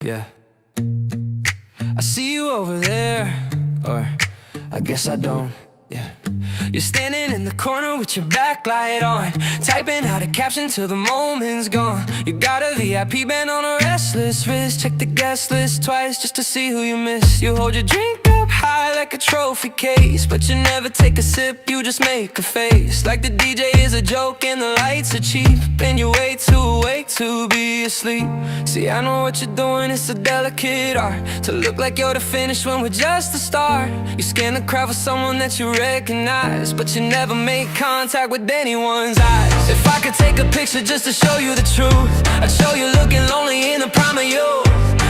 Yeah. I see you over there, or I guess I don't, yeah. You're standing in the corner with your backlight on, typing out a caption till the moment's gone. You got a VIP band on a restless wrist. Check the guest list twice just to see who you miss. You hold your drink up high like a trophy case, but you never take a sip, you just make a face. Like the DJ is a joke and the lights are cheap, and you're way too awake to be asleep. See, I know what you're doing, it's a delicate art to look like you're the finish when we're just the start. You scan the crowd for someone that you recognize, but you never make contact with anyone's eyes. If I could take a picture just to show you the truth, I'd show you looking lonely in the prime of youth.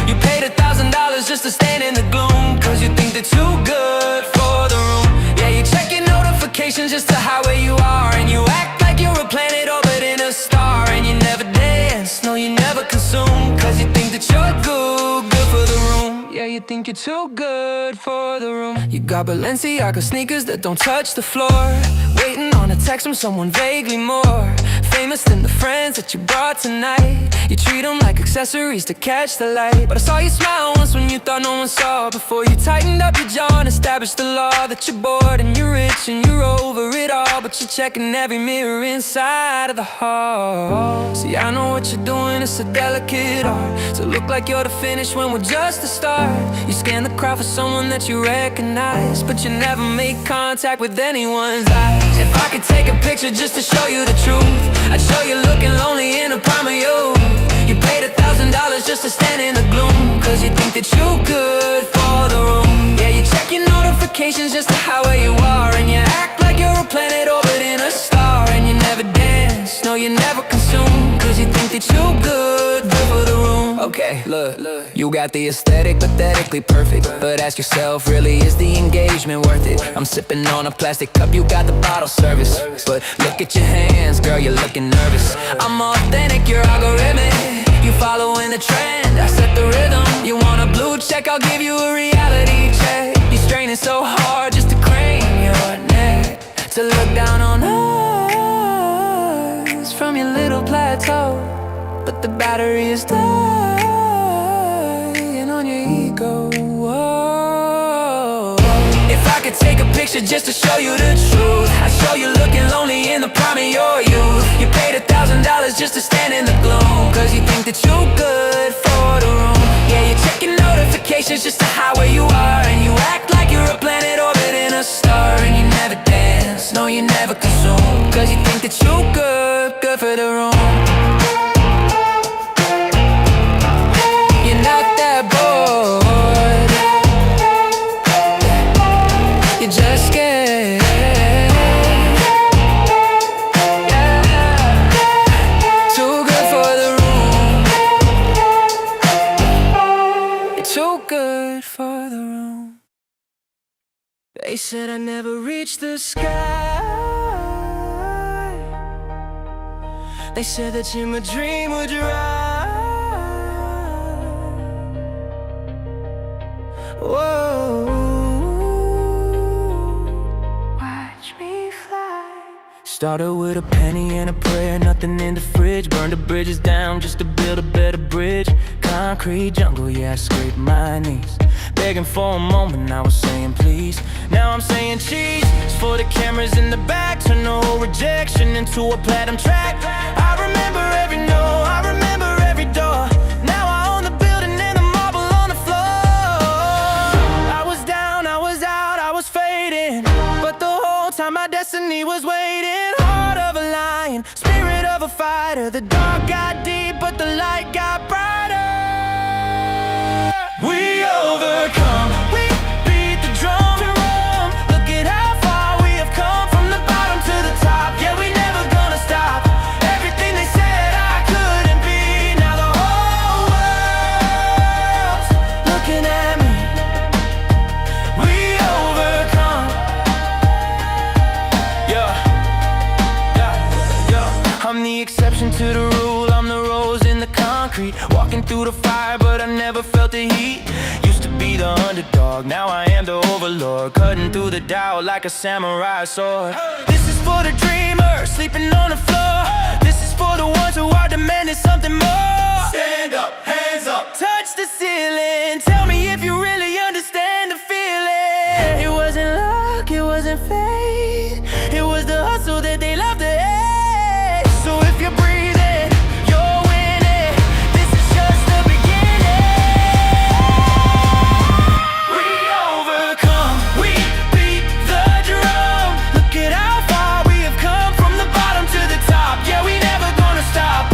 You paid $1,000 just to stand in the gloom, cause you think they're too good for the room. Yeah, you check your notifications just to hide where you are, and you act like you're a planet orbiting a star. And you never dance, no you never consume, cause you think that you're good for the room. Yeah, you think you're too good for the room. You got Balenciaga sneakers that don't touch the floor, waiting on a text from someone vaguely more famous than the friends that you brought tonight. You treat them like accessories to catch the light, but I saw you smile once when you thought no one saw, before you tightened up your jaw and established the law that you're bored and you're rich and you're over it all. But you're checking every mirror inside of the hall. See, I know what you're doing, it's a delicate art to look like you're the finish when we're just the start. You scan the crowd for someone that you recognize, but you never make contact with anyone's eyes. If I could take a picture just to show you the truth, I'd show you looking lonely in the prime of youth. You paid $1,000 just to stand in the gloom, cause you think that you're good for the room. Yeah, you check your notifications just to hide where you are, and you act like you're a planet orbiting a star. And you never dance, no you never consume, cause you think that you're good for the room. Okay, look, you got the aesthetic, pathetically perfect, but ask yourself, really is the engagement worth it? I'm sipping on a plastic cup, you got the bottle service, but look at your hands, girl, you're looking nervous. I'm authentic, you're algorithmic, you following the trend, I set the rhythm. You want a blue check, I'll give you a reality check. You're straining so hard just to crane your neck, to look down on us from your little plateau, but the battery is dying on your ego. Whoa. If I could take a picture just to show you the truth, I'd show you looking lonely in the prime of your youth. You paid $1,000 just to stand in the gloom, cause you think that you're good for the room. Yeah, you check your notifications just to hide where you are, and you act like you're a planet orbiting a star. And you never dance, no you never consume, cause you think that you're good for the room. Not that bored, you're just scared. Too good for the room. You're too good for the room. They said I never reached the sky. They said that you're my dream would rise. Whoa, watch me fly. Started with a penny and a prayer, nothing in the fridge. Burned the bridges down just to build a better bridge. concrete jungle, yeah, I scraped my knees. Begging for a moment, I was saying please. Now I'm saying cheese. It's for the cameras in the back. Turn the whole rejection into a platinum track. I remember every no, I remember every door. Now I own the building and the marble on the floor. I was down, I was out, I was fading, but the whole time my destiny was waiting. Heart of a lion, spirit of a fighter. The dark got deep, but the light got brighter. We overcome, we beat the drum. Look at how far we have come, from the bottom to the top. Yeah, we never gonna stop. Everything they said I couldn't be, now the whole world's looking at me. We overcome. Yeah, yeah, yeah. I'm the exception to the rule, I'm the rose in the concrete. Walking through the fire, but I never felt the heat. Used to be the underdog, now I am the overlord. Cutting through the doubt like a samurai sword. This is for the dreamers, sleeping on the floor. This is for the ones who are demanding something more. Stand up, hands up. Touch the ceiling, tell me if you really understand the feeling. It wasn't luck, it wasn't fate, it was the hustle that they love to hate. So if you're breathing, you're winning. This is just the beginning. We overcome, we beat the drum. Look at how far we have come, from the bottom to the top. Yeah, we never gonna stop.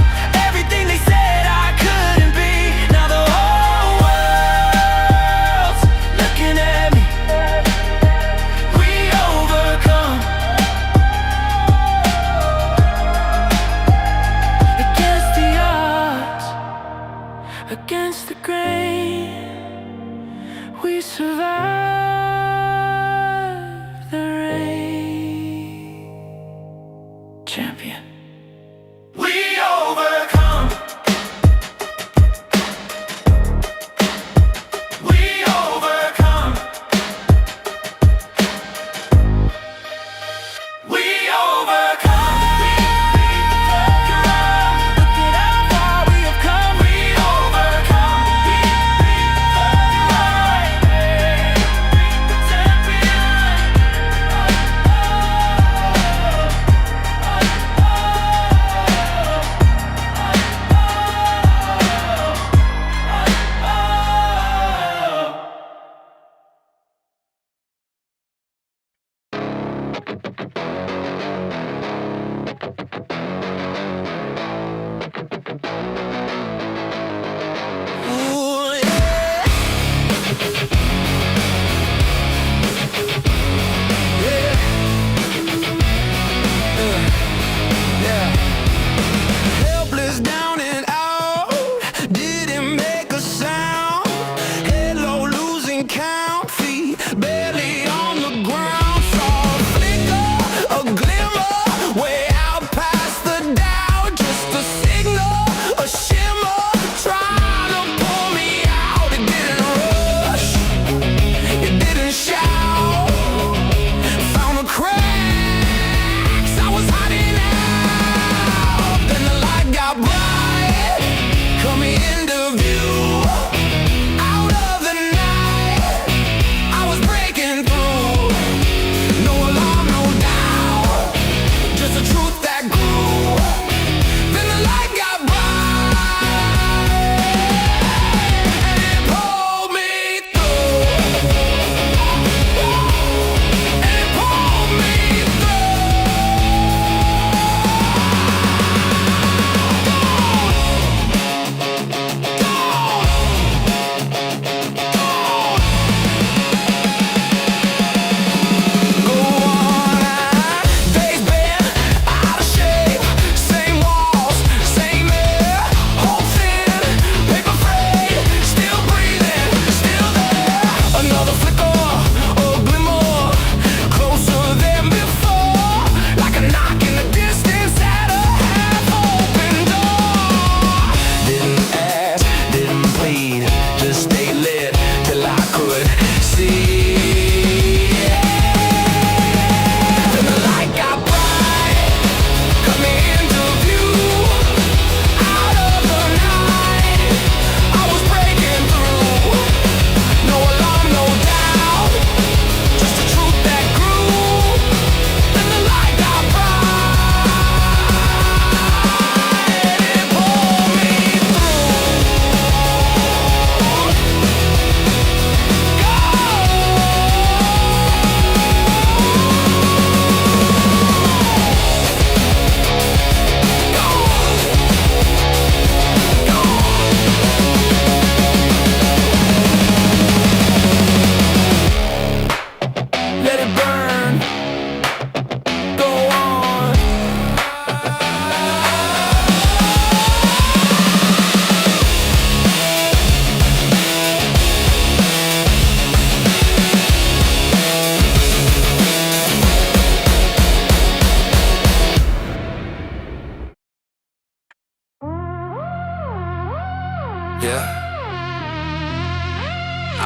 Everything they said I couldn't be, now the whole world's looking at me. We overcome. Against the odds, against the grain, we survive the rain. Champion. We overcome. We overcome. We overcome. Look at how far we have come. We overcome. We Ooh, yeah. Yeah. Yeah. Helpless, down and out, didn't make a sound. Hello, losing count, feet barely on the ground. Saw a flicker, a glimmer, way out past the doubt. Just a signal, a shimmer, trying to pull me out. It didn't rush, it didn't shout. Found the cracks, I was hiding out. Then the light got bright, coming into view. Out of the night,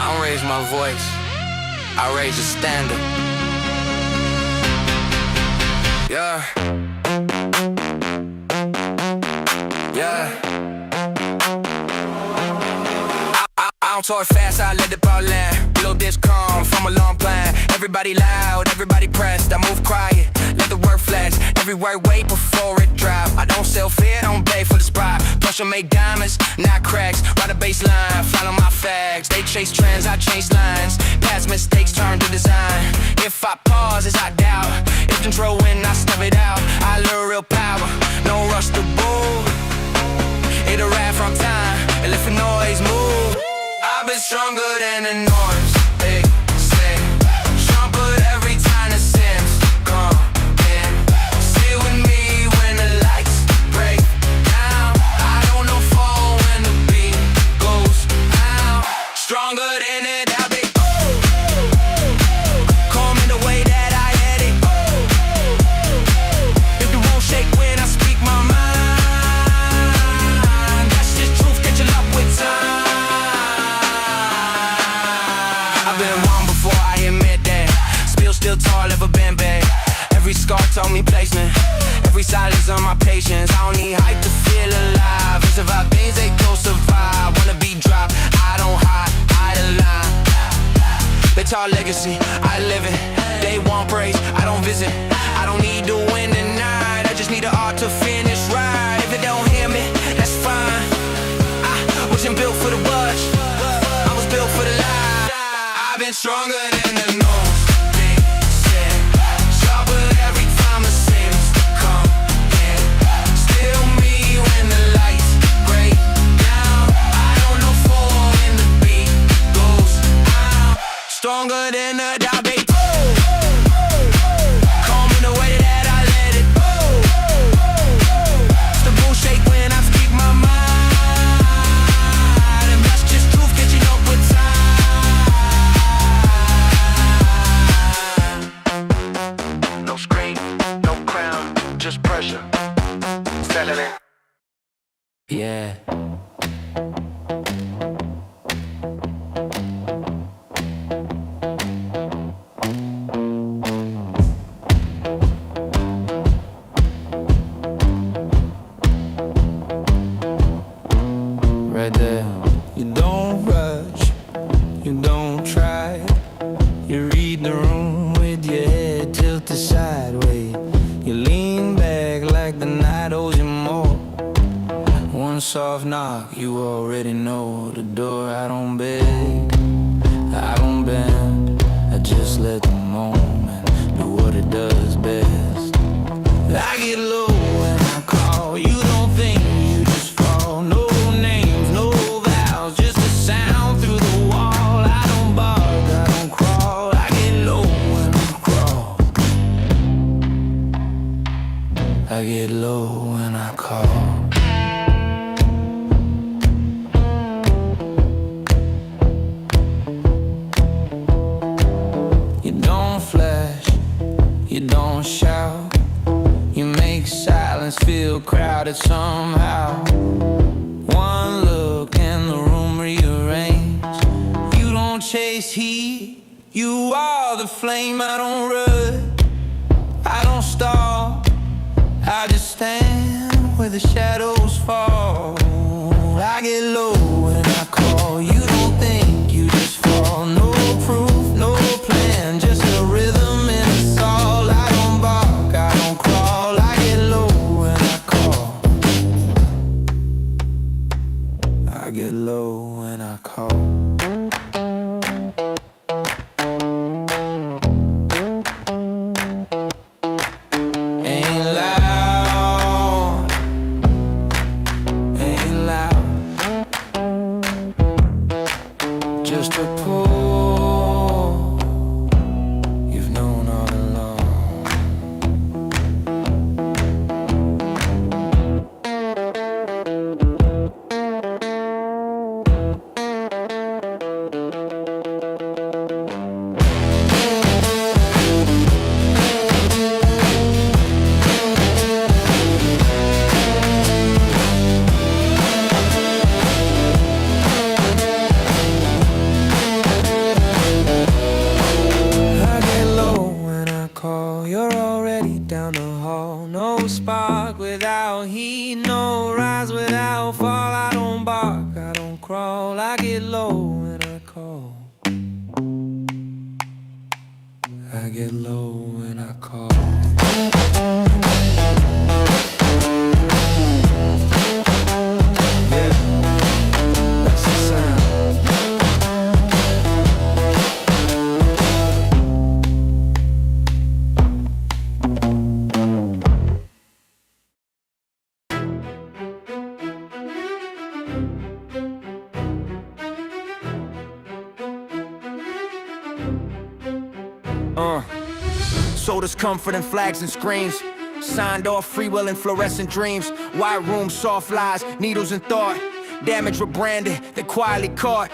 I don't raise my voice, I raise the standard. Yeah. Yeah. I don't talk fast, I let the ball land. Blow this calm from a long plan. Everybody loud, everybody pressed. I move quiet, let the word flash. Every word wait before it drop. I don't sell fear, I don't pay for the spot. Plus I make diamonds, not cracks. Ride a baseline, follow my facts. They chase trends, I chase lines. Past mistakes turn to design. If I pause, as I doubt. If control when I step it out, I learn real power. No rush to move. It'll ride from time, and if the noise move. I've been stronger than the noise, they say. Stronger every time the Sims come in. Stay with me when the lights break down. I don't know fall when the beat goes out. Stronger than it, I'll be calm in the way that I had it. If the room shake when I speak my mind, that's just truth, get your luck with time. I've been wrong before, I admit that. Still tall, ever been bad. Every scar told me placement. Every silence on my patience. I don't need hype to feel alive. It's about things they go survive. Wanna be dropped, I don't hide, I align. They talk legacy, I live it. They want praise, I don't visit. I don't need to win tonight, I just need the art to finish right. If they don't hear me, that's fine. I wasn't built for the rush, I was built for the lie. I've been stronger than the noise, they said. Sharper every time the Sims come in. Still me when the lights break down. I don't know fall when the beat goes out. Stronger than the diabetes. Calm in the way that I let it. The bull shake when I speak my mind. And that's just truth, catching up with time. No screen, no crown, just pressure. Selling it. Yeah. Right there. You don't rush, you don't try. You read the room with your head tilted sideways. You lean back like the night owes you more. One soft knock, you already know the door. I don't beg, I don't bend. I just let the moment do what it does best. I get low when I call. You don't think, you just fall. No names, no vows, just a sound through the wall. I don't bark, I don't crawl. I get low when I crawl. I get low when I call. You don't flash, you don't shout. You make silence feel crowded somehow. One look and the room rearranges. You don't chase heat, you are the flame. I don't run, I don't stall. I just stand where the shadows fall. I get low when I call. You don't think, you just fall. No proof, no plan, just a rhythm and it's all. I don't bark, I don't crawl. I get low when I call. I get low when I call. Ain't loud, ain't loud. Just a pull you've known all along. get low when I call. Yeah, that's the sound. So does comfort and flags and screams. Signed off free will and fluorescent dreams. White room, soft lies, needles and thought. Damage rebranded, they quietly caught.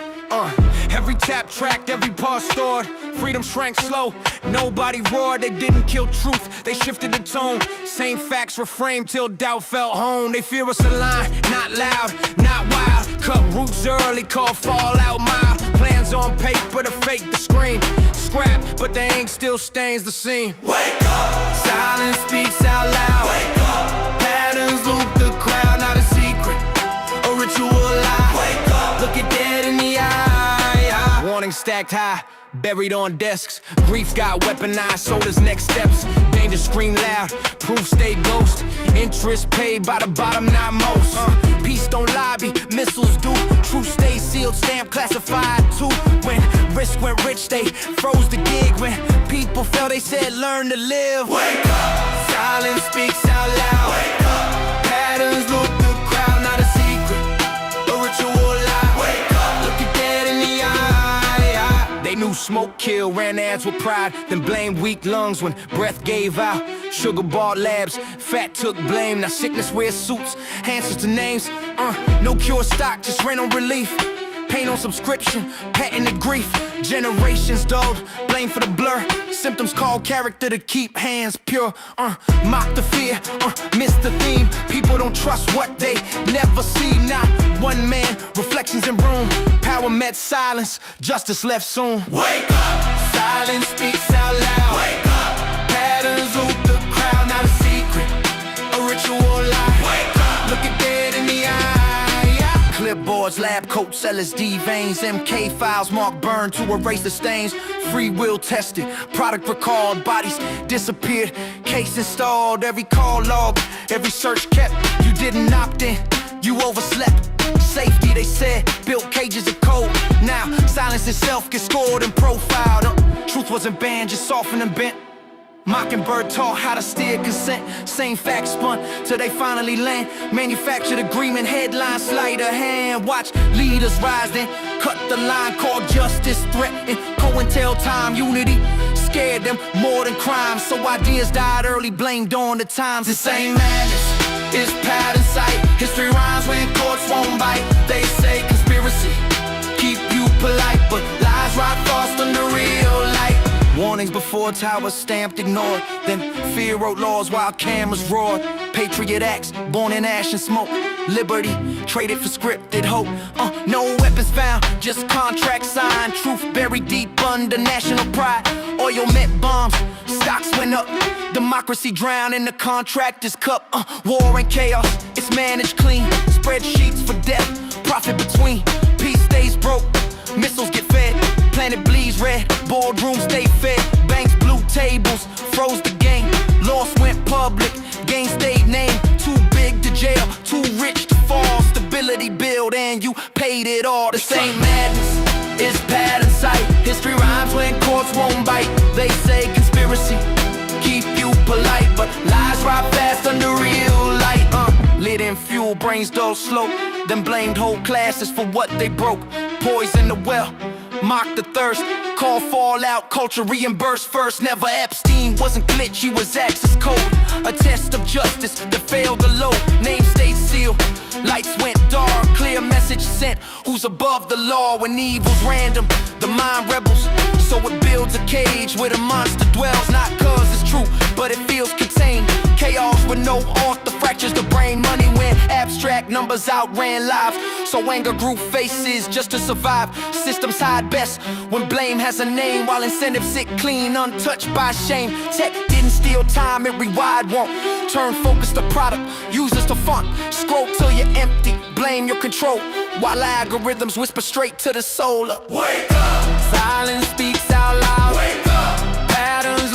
Every tap tracked, every pause stored. Freedom shrank slow, nobody roared. They didn't kill truth, they shifted the tone. Same facts reframed till doubt felt home. They fear us aligned, not loud, not wild. Cut roots early, call fallout mild. Plans on paper to fake the scream. Scrap, but the ink still stains the scene. Wake up, Silence speaks out loud. wake up, Patterns loop the crowd, not a secret, a ritual lie. wake up, Look it dead in the eye. Warning stacked high, buried on desks. Grief got weaponized, so does next steps. Danger scream loud, proof stay ghost. Interest paid by the bottom, not most. Peace don't lobby, missiles do. Truth stay sealed, stamp classified too. When risk went rich, they froze the gig. When people fell, they said learn to live. wake up, Silence speaks out loud. wake up, Patterns loop the crowd, not a secret, a ritual lie. wake up, Look it dead in the eye. They knew smoke kill, ran ads with pride, then blamed weak lungs when breath gave out. Sugar bought labs, fat took blame. Now sickness wears suits, answers to names. No cure stock, just rent on relief. Pain on subscription, patented grief. Generations dulled, blame for the blur. Symptoms call character to keep hands pure. Mock the fear, miss the theme. People don't trust what they never see. Not one man, reflections in room. Power met silence, justice left soon. wake up, Silence speaks out loud. wake up, Patterns loop the crowd, not a secret, a ritual lie. wake up, Look it dead in the eye. Clipboards, lab coats, LSD veins, MK files marked burned to erase the stains. Free will tested, product recalled, bodies disappeared, case installed. Every call logged, every search kept. You didn't opt in, you overslept. Safety, they said, built cages of code. Now silence itself gets scored and profiled. Truth wasn't banned, just softened and bent. Mockingbird taught how to steer consent. Same facts spun till they finally land. Manufactured agreement, headline, sleight of hand. Watch leaders rise, then cut the line. Called justice, threatened COINTELTIME. Unity scared them more than crime. So ideas died early, blamed on the times. This ain't madness, it's pattern sight. History rhymes when courts won't bite. They say conspiracy, keep you polite, but lies rot fast under real light. Warnings before towers stamped, ignored. Then fear wrote laws while cameras roared. Patriot acts, born in ash and smoke. Liberty, traded for scripted hope. No weapons found, just contracts signed. Truth buried deep under national pride. Oil meant bombs, stocks went up. Democracy drowned in the contractor's cup. War and chaos, it's managed clean. Spreadsheets for death, profit between. Peace stays broke, missiles get fed. Planet bleeds red, boardrooms stay fed. Banks blew tables, froze the game. Loss went public, gain stayed named. Too big to jail, too rich to fall. Stability build and you paid it all. The same madness is pattern sight. History rhymes when courts won't bite. They say conspiracy, keep you polite, but lies rot fast under real light. Lit in fuel, brains dull slow. Then blamed whole classes for what they broke. Poison the well, mock the thirst. Call fallout, culture reimbursed first. Never Epstein, wasn't glitch, he was access code. A test of justice that failed the low. Name stayed sealed, lights went dark. Clear message sent, who's above the law? When evil's random, the mind rebels. So it builds a cage where the monster dwells. Not cause it's true, but it feels contained. Chaos with no author fractures the brain. Money when abstract numbers outran lives. So anger grew faces just to survive. Systems hide best when blame has a name, while incentives sit clean, untouched by shame. Tech didn't steal time, it rewired won't. Turn focus to product, users to font. Scroll till you're empty, blame your control, while algorithms whisper straight to the soul. wake up, Silence speaks out loud. wake up, Patterns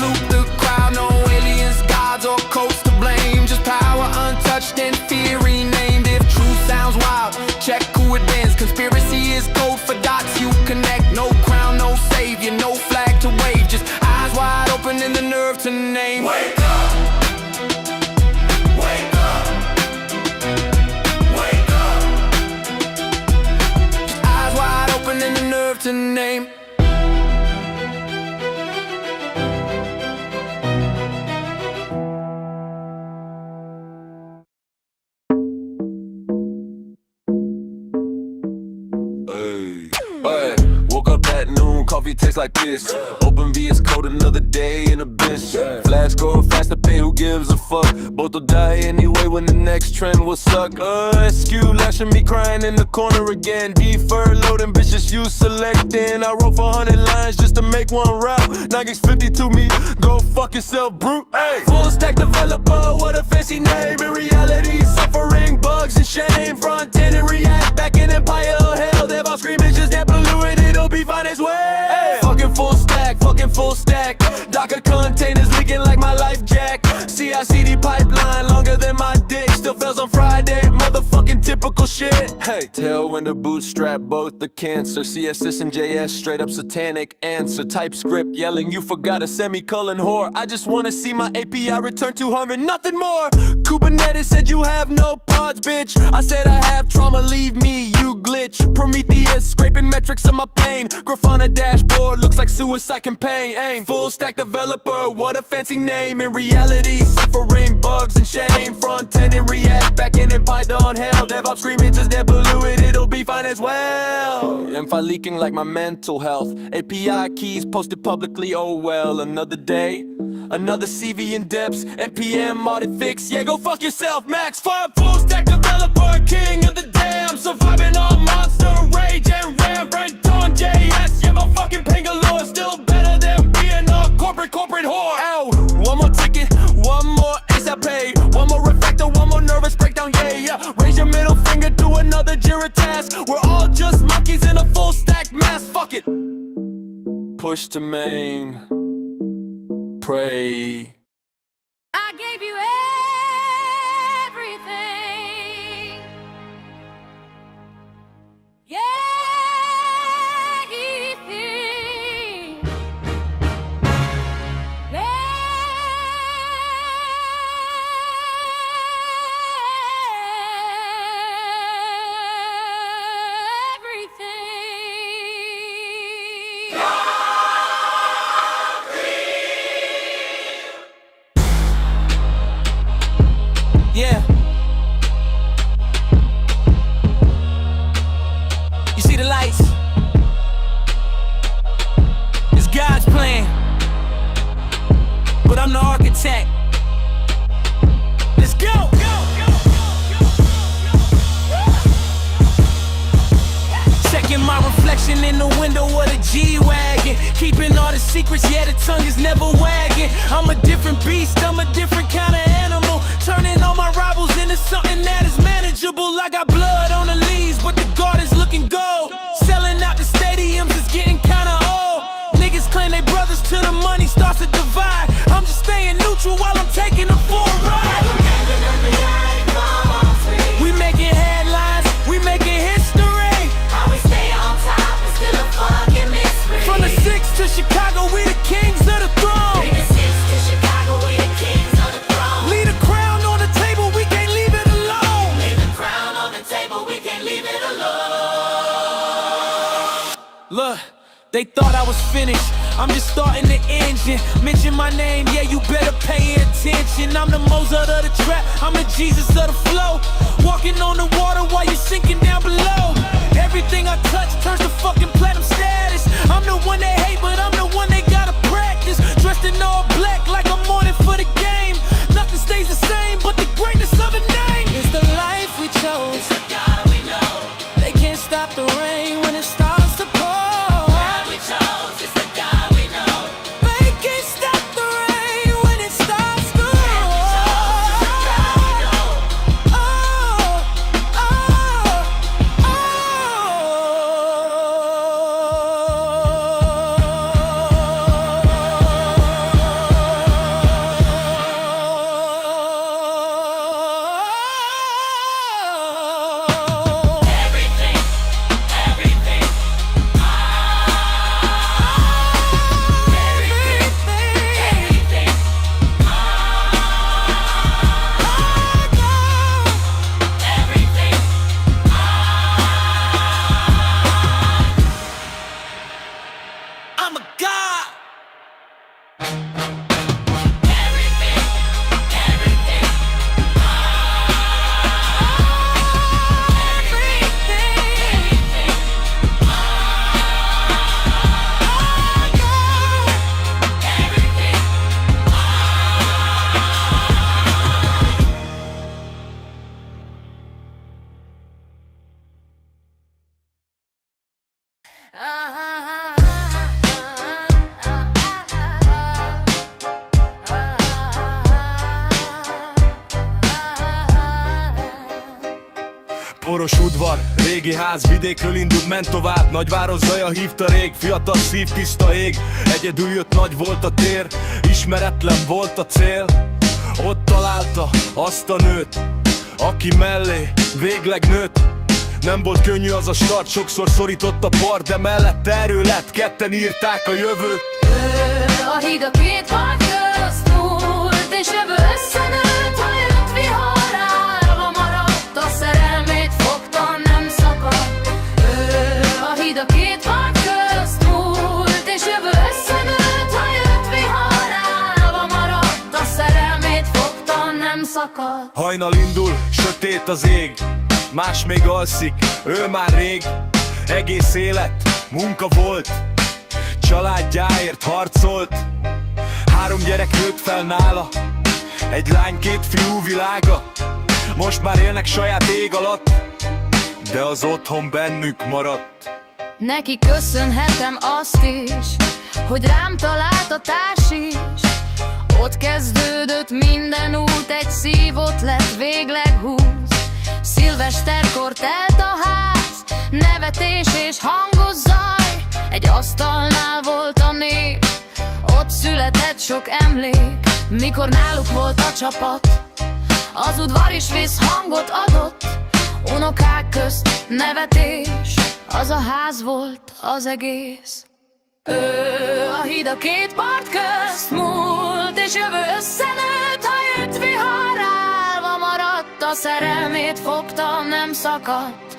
to name. Hey, woke up at noon, coffee tastes like piss. Open V is cold, another day in a bench. Flash go faster, pay, who gives a fuck? Both will die anyway when the next trend will suck. SQ lashing me crying in the corner again. Defer loading, bitches you selecting. I wrote 400 lines just to make one route. Now it's 50 to me, go fuck yourself, brute. Hey, full stack developer, what a fancy name. In reality, suffering, bugs and shame. Front end and react, back in empire of hell. DevOps screamages that blew it, it'll be fine as well. Hey, fucking full stack. Docker containers leaking like my life jack. CI/CD pipeline longer than my dick. Still fails on Friday, motherfucking typical shit. Hey, tailwind or bootstrap, both the cancer. CSS and JS, straight up satanic answer. TypeScript yelling, you forgot a semicolon whore. I just wanna see my API return 200, nothing more. Kubernetes said you have no pods, bitch. I said I have trauma, leave me, you glitch. Prometheus, scraping metrics of my pain. Grafana dashboard, looks like suicide campaign. Aim, full stack developer, what a fancy name. In reality, suffering, bugs and shame. Front end and React, back in Python hell. DevOps screamages that blew it, it'll be fine as well. Info leaking like my mental health. API keys posted publicly, oh well. Another day, another CV in depths. NPM audit fix, yeah go fuck yourself, Max. Full stack developer, king of the day. I'm surviving on monster rage and ram. Brent on JS, yeah my fucking Bangalore. Still better than being a corporate whore. Ow, one more ticket, one more ASAP pay. One more refactor, one more nervous breakdown, yeah. Raise your middle finger, do another Jira task. We're all just monkeys in a full stack mask, fuck it. Push to main, pray. I gave you everything. Yeah, Yeah. You see the lights? It's God's plan, but I'm the architect. Let's go! Checking my reflection in the window of the G-Wagon. Keeping all the secrets, yeah, the tongue is never wagging. I'm a different beast, I'm a different kind of animal. Turning all my rivals into something that is manageable. I got blood on the leaves, but the garden's looking gold. Selling out the stadiums is getting kinda old. Niggas claim they brothers till the money starts to divide. I'm just staying neutral while I'm taking them for a ride. We making headlines, we making history. How we stay on top is still a fucking mystery. From the 6 to Chicago, we the kings of the throne. From the 6 to Chicago, we the kings of the throne. Leave the crown on the table, we can't leave it alone. Leave the crown on the table, we can't leave it alone. Look, they thought I was finished. I'm just starting the engine. Mention my name, yeah, you better pay attention. I'm the Mozart of the trap, I'm the Jesus of the flow. Walking on the water while you're sinking down below. Everything I touch turns to fucking platinum status. I'm the one they hate, but I'm the one they gotta practice. Dressed in all black like I'm on it for the game. Nothing stays the same but the greatness of the name. It's the life we chose. It's the God we know. They can't stop the rain when it starts to pour. God we chose. It's the God we know. They can't stop the rain when it starts to pour. Oh, oh, oh. I'm a god. Poros udvar, régi ház, vidékről indult, ment tovább. Nagyváros zaja hívta rég, fiatal szív, tiszta ég. Egyedül jött, nagy volt a tér, ismeretlen volt a cél. Ott találta azt a nőt, aki mellé végleg nőtt. Nem volt könnyű az a start, sokszor szorított a part, de mellette erő lett, ketten írták a jövőt. A híd a két part közt múlt, és jövő összenőtt, ha jött vihar, állva maradt, a szerelmét fogta, nem szakadt. A híd a két part közt múlt, és jövő összenőtt, ha jött vihar, állva maradt, a szerelmét fogta, nem szakadt. Hajnal indul, sötét az ég, más még alszik, ő már rég. Egész élet, munka volt, családjáért harcolt. 3 gyerek nőtt fel nála, egy lány, 2 fiú világa. Most már élnek saját ég alatt, de az otthon bennük maradt. Neki köszönhetem azt is, hogy rám talált a társ is. Ott kezdődött minden út, egy szív ott lett, végleg húz. Szilveszterkor telt a ház, nevetés és hangos zaj. Egy asztalnál volt a nép, ott született sok emlék. Mikor náluk volt a csapat, az udvar is visszhangot adott. Unokák közt nevetés, az a ház volt az egész. A híd a két part közt múlt, és jövő összenőtt, ha jött vihar, állva maradt, a szerelmét fogta, nem szakadt.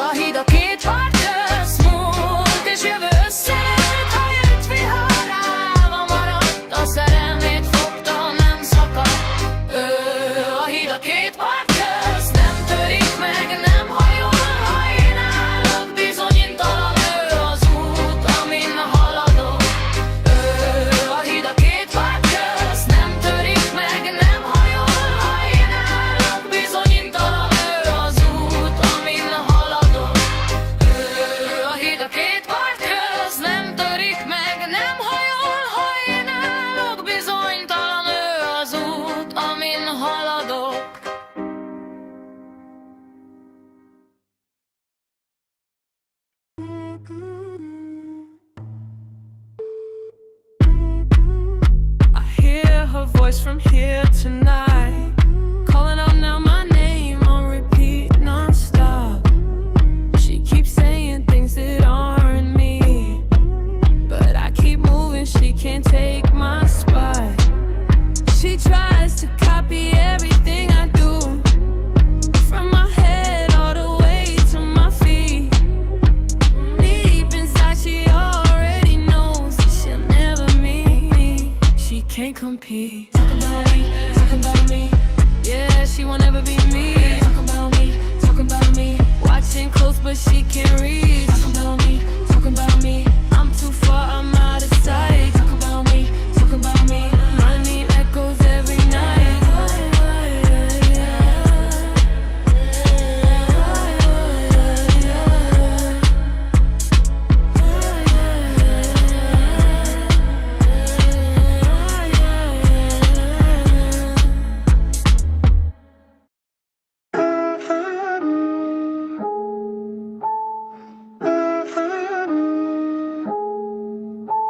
A híd a két part közt múlt, és jövő összenőtt, ha jött vihar, állva maradt, a szerelmét fogta, nem szakadt. A híd a két part közt nem törik meg, nem hajol, ha én állok, bizonytalan ő az út, amin haladok. A híd a két part közt nem törik meg, nem hajol, ha én állok, bizonytalan ő az út, amin haladok. A híd a két part közt nem törik meg, nem hajol, ha én állok, bizonytalan ő az út, amin haladok. I hear her voice from here tonight, calling out now my name on repeat non-stop. She keeps saying things that aren't me, but I keep moving, she can't take my spot. She tries to copy everything I do, from my head all the way to my feet. Deep inside she already knows that she'll never meet me. She can't compete. Talking about me, yeah, she won't ever be me. Talking about me, watching close but she can't reach. Talking about me, I'm too far, I'm out of sight. Talking about me, my name echoes every night.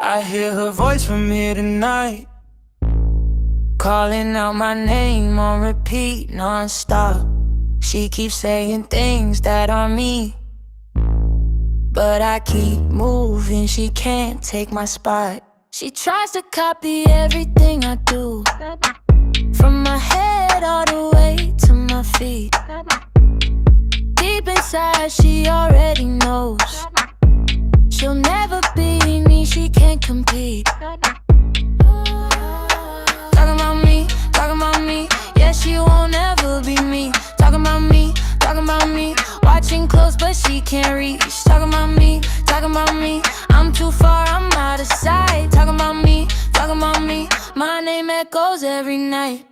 I hear her voice from here tonight, calling out my name on repeat non-stop. She keeps saying things that are me, but I keep moving, she can't take my spot. She tries to copy everything I do, from my head all the way to my feet. Deep inside she already knows she'll never be me, too far, I'm out of sight. Talking about me, my name echoes every night.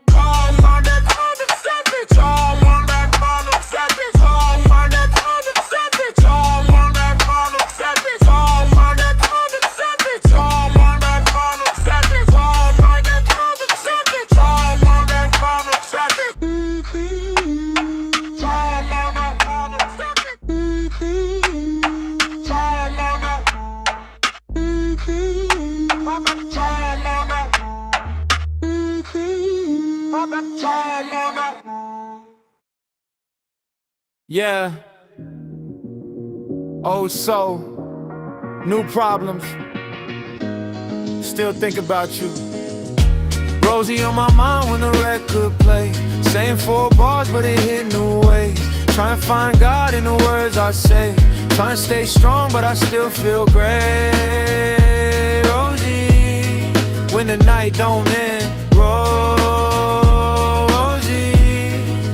Yeah. Oh, so new problems. Still think about you. Rosie on my mind when the record play. Saying 4 bars, but it hit new ways. Trying to find God in the words I say. Trying to stay strong, but I still feel great. Rosie, when the night don't end. Rosie,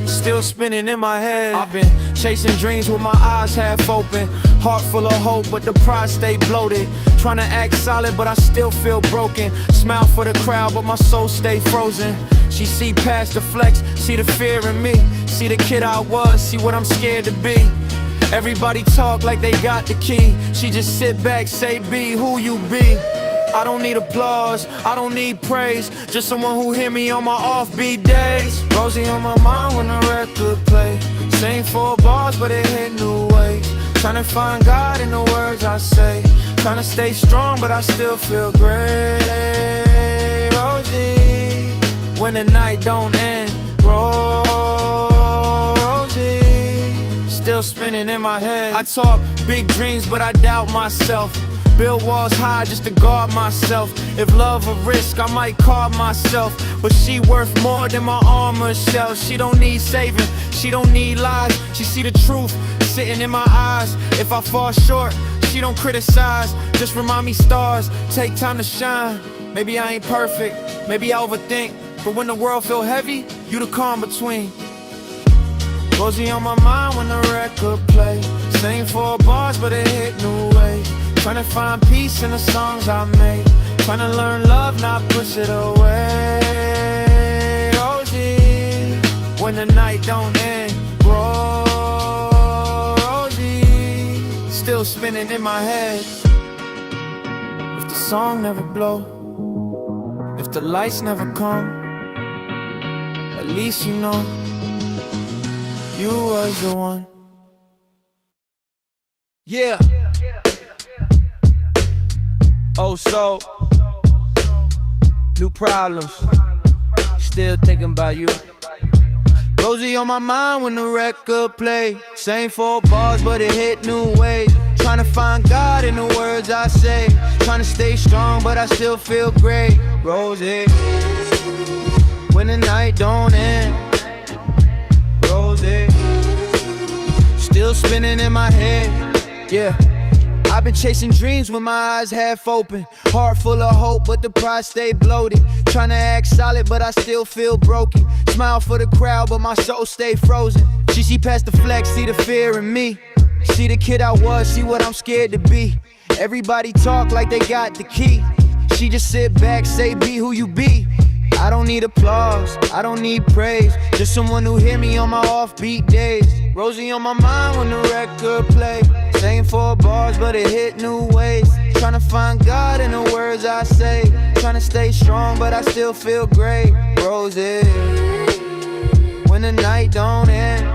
still spinning in my head. I've been chasing dreams with my eyes half open. Heart full of hope, but the pride stay bloated. Trying to act solid, but I still feel broken. Smile for the crowd, but my soul stay frozen. She see past the flex, see the fear in me. See the kid I was, see what I'm scared to be. Everybody talk like they got the key. She just sit back, say be who you be. I don't need applause, I don't need praise. Just someone who hear me on my offbeat days. Rosie on my mind when the record play. Sing 4 bars, but it hit new ways. Trying to find God in the words I say. Trying to stay strong, but I still feel great. Rosie, when the night don't end. Rosie, still spinning in my head. I talk big dreams, but I doubt myself. Build walls high just to guard myself. If love a risk, I might carve myself. But she worth more than my armor shell. She don't need saving, she don't need lies. She see the truth sitting in my eyes. If I fall short, she don't criticize. Just remind me stars take time to shine. Maybe I ain't perfect, maybe I overthink. But when the world feel heavy, you the calm between. Rosie on my mind when the record play. Sing 4 bars, but it hit new ways. Trying to find peace in the songs I make. Trying to learn love, not push it away. Rosie, when the night don't end. Rosie, still spinning in my head. If the song never blow, if the lights never come, at least you know you was the one. Yeah. Oh, so new problems. Still thinking about you. Rosie on my mind when the record play. Same 4 bars, but it hit new ways. Trying to find God in the words I say. Trying to stay strong, but I still feel great. Rosie, when the night don't end. Rosie, still spinning in my head. Yeah. I've been chasing dreams with my eyes half open. Heart full of hope, but the pride stay bloated. Trying to act solid, but I still feel broken. Smile for the crowd, but my soul stay frozen. She see past the flex, see the fear in me. See the kid I was, see what I'm scared to be. Everybody talk like they got the key. She just sit back, say be who you be. I don't need applause, I don't need praise. Just someone who hear me on my offbeat days. Rosie on my mind when the record play. Same 4 bars, but it hit new ways. Trying to find God in the words I say. Trying to stay strong, but I still feel great. Rosie, when the night don't end.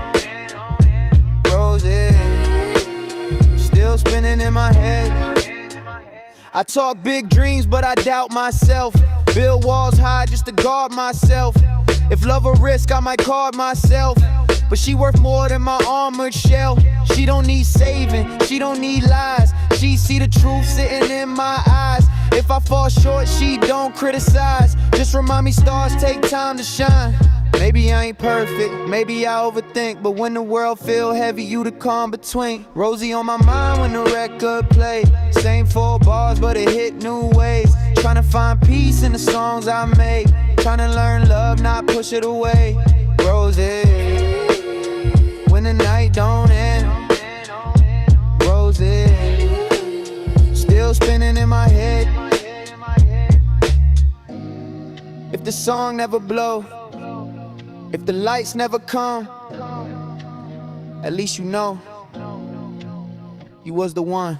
Rosie, still spinning in my head. I talk big dreams, but I doubt myself. Build walls high just to guard myself. If love a risk, I might carve myself. But she worth more than my armored shell. She don't need saving, she don't need lies. She see the truth sitting in my eyes. If I fall short, she don't criticize. Just remind me stars take time to shine. Maybe I ain't perfect, maybe I overthink. But when the world feel heavy, you the calm between. Rosie on my mind when the record play. Same 4 bars, but it hit new ways. Trying to find peace in the songs I make. Trying to learn love, not push it away. Rosie, when the night don't end. Rosie, still spinning the song never blow, if the lights never come, at least you know you was the one.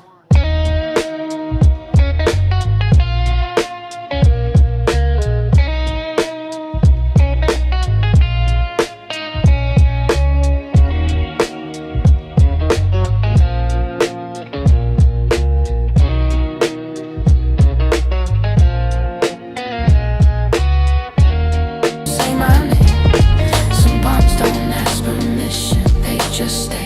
Say my name. Some bombs don't ask permission, they just stay.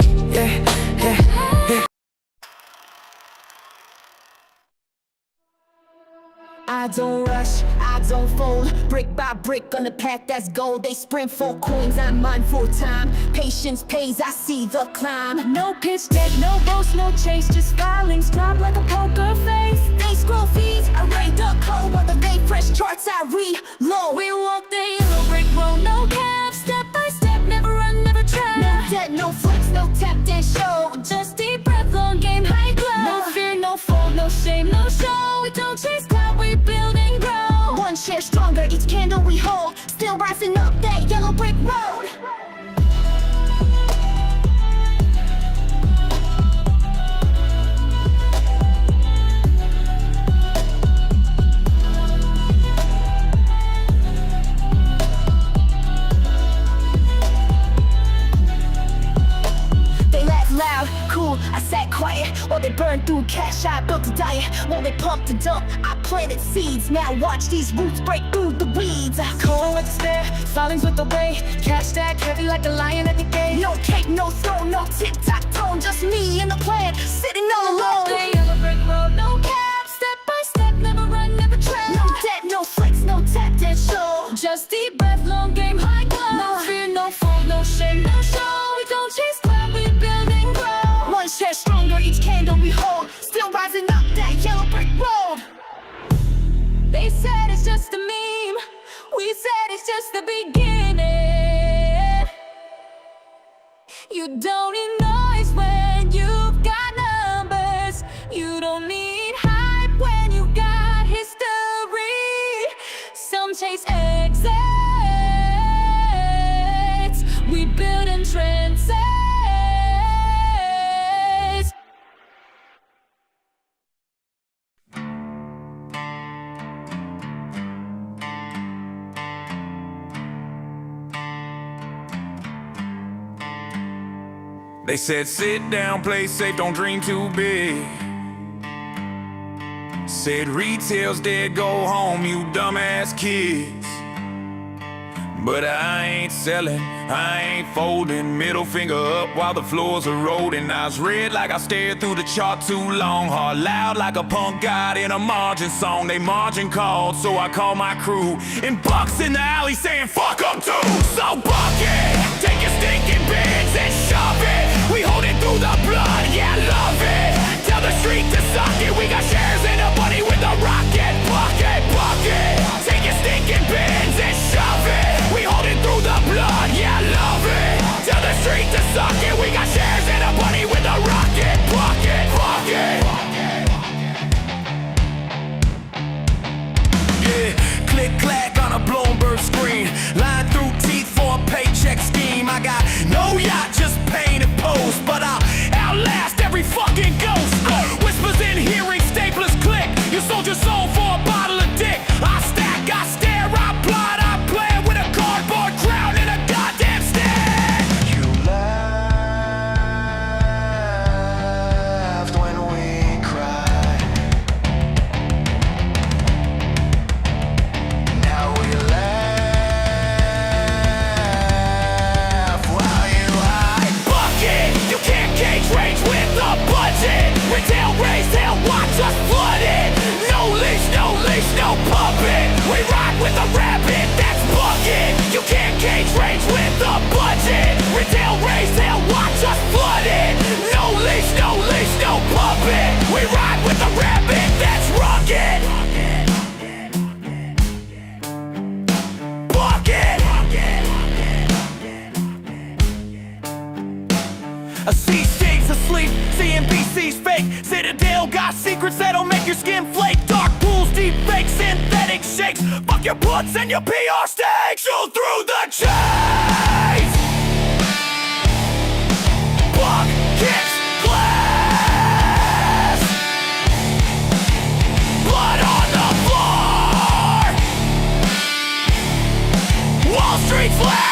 I don't rush, I don't fold. Brick by brick on the path that's gold. They sprint for coins, I'm mine for time. Patience pays, I see the climb. No pitch deck, no boast, no chase, just filings drop like a poker face. They scroll feeds, I raid the code. While the day fresh charts, I reload. We walk the yellow brick road, no cap, step by step, never run, never try. No debt, no flex, no tap, then show. Just deep breath, long game, high glow. No fear, no fall, no shame, no show. We don't chase cloud, we build and grow. One share stronger, each candle we hold. Still rising up that yellow brick road. They laugh loud, cool, I sat quiet. While they burned through cash, I built a diet. While they pumped and dumped, I planted seeds. Now watch these roots break through the weeds. Cold with the stare, filings with the way. Cash stack heavy like a lion at the gate. No cake, no throne, no tic-tac-toe. Just me and the plan, sitting all alone. The yellow brick road, no cap, step by step, never run, never trail. No debt, no flex, no tap, then show. Just deep breath, long game, high glow. No fear, no fall, no shame, no show. We don't chase cloud, we build and grow. One share stronger, each candle we hold. Still rising up that yellow brick road. They said it's just a meme, we said it's just the beginning. You don't need noise when you've got numbers. You don't need hype when you got history. Some chase exits, we build in trances. They said sit down, play safe, don't dream too big. Said retail's dead, go home, you dumbass kids. But I ain't selling, I ain't folding. Middle finger up while the floors are rolling. Eyes red like I stared through the chart too long. Heart loud like a punk god in a margin song. They margin called, so I call my crew. And Bucks in the alley saying fuck them too. So buck it, take your stinking bins and shove it. We hold it through the blood, yeah, love it. Tell the street to suck it. We got shares in a bunny with a rocket. Bucket, bucket. Take your stinking bins and shove it. We hold it through the blood, yeah, love it. Tell the street to suck it. We got shares in a bunny with a rocket. Bucket, bucket. Yeah, click clack on a Bloomberg screen. Line through teeth for a paycheck scheme. I got no yacht, just paint and pose, but I'll outlast every fucking ghost. Whispers in hearing, staplers click. You fuck your putts and your PR stakes. Shoot through the chains. Block, kicks, glass. Blood on the floor. Wall Street flash,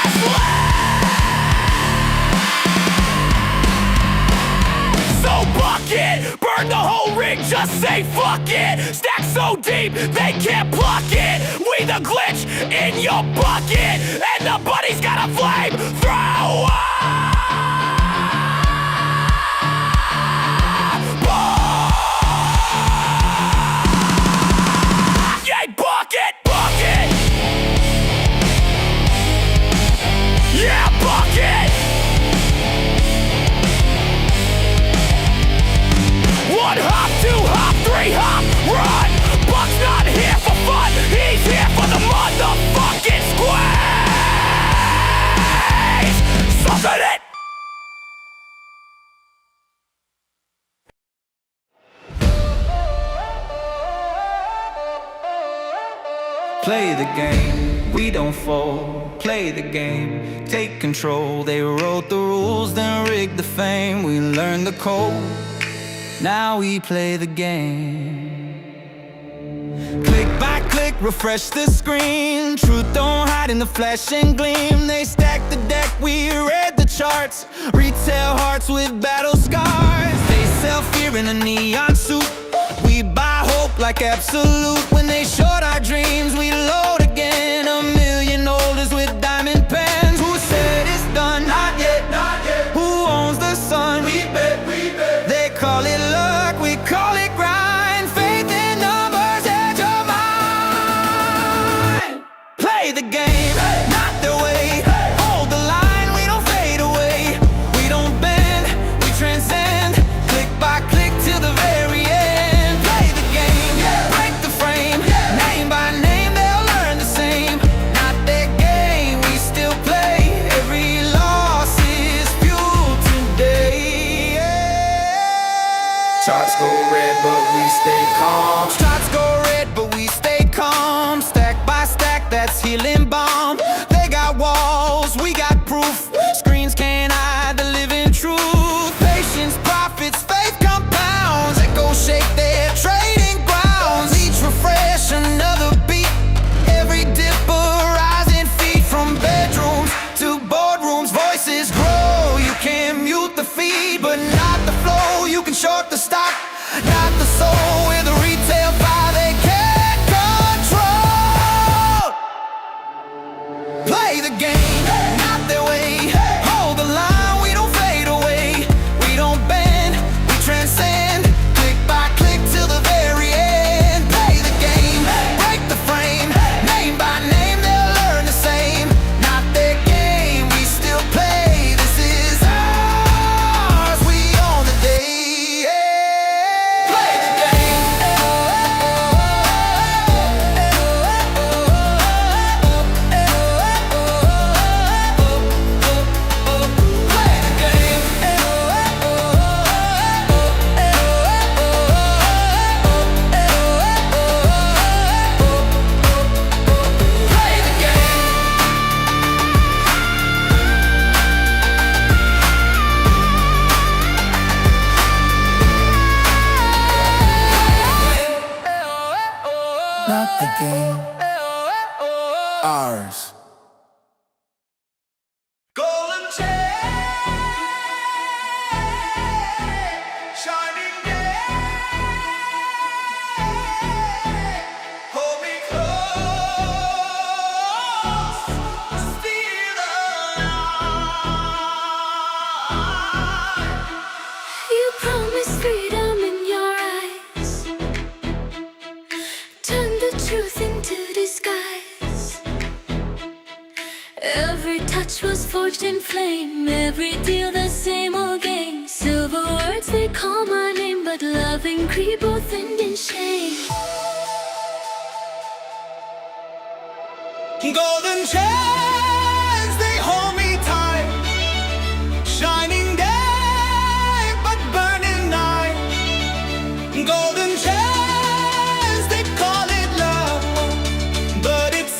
so bucket, burn the whole ring, just say fuck it. Stack so deep, they can't pluck it. We the glitch in your bucket, and the buddy's got a flame thrower. Yay, bucket, bucket. Yeah, bucket. 1 hop, 2 hop, 3 hop, run. Buck's not here for fun, he's here for the motherfucking squeeze. Something it. Play the game, we don't fold. Play the game, take control. They wrote the rules, then rigged the fame. We learned the code, now we play the game. Click by click, refresh the screen. Truth don't hide in the flash and gleam. They stack the deck, we read the charts. Retail hearts with battle scars. They sell fear in a neon suit. We buy hope like absolute. When they short our dreams, we load again. 1 million orders with diamond pens. Who said it's done? Not yet, not yet. Who owns the sun? We bet, we bet. They call it luck, we call it grind. Faith in numbers, edge your mind. Play the game, not their way. Hold the line, we don't fade away. We don't bend, we transcend. Click by click till the very end. Play the game, break the frame. Name by name, they'll learn the same. Not their game, we still play. Every loss is fuel today. Charts go red, but we stay calm. Shots go red, but we stay calm. Stack by stack, that's healing balm. They got walls, we got proof. Screens can't hide the living truth. Patience, profits, faith compounds. Echoes shake their trading grounds. Each refresh, another beat. Every dipper rising feet. From bedrooms to boardrooms, voices grow. You can mute the feed, but not the flow. You can short the stock, not the soul. With a retail fire they can't control. Play the game, not their way. Hold the line, we don't fade away. We don't bend, we transcend. Click by click till the very end. Play the game, break the frame. Name by name, they'll learn the same. Not their game, we still play. This is ours, we own the day. Play the game. Play the game. Play the game. Not the game, ours. Golden chain, shining day. Hold me close, steal the night. You promised freedom in your eyes. Turn the truth into disguise. Every touch was forged in flame. Every deal the same old game. Silver words they call my name, but love and greed both end in shame. Golden chains, they hold me tight. Shining day, but burning night. Golden chains, they call it love, but it's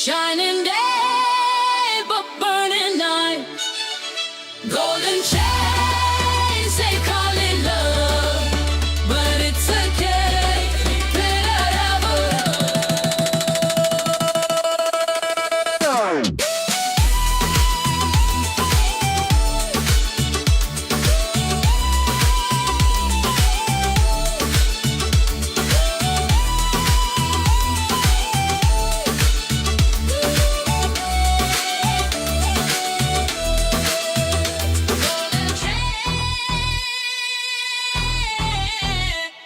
Shining day, but burning night. Golden chains, they call it love, but it's a game that ever.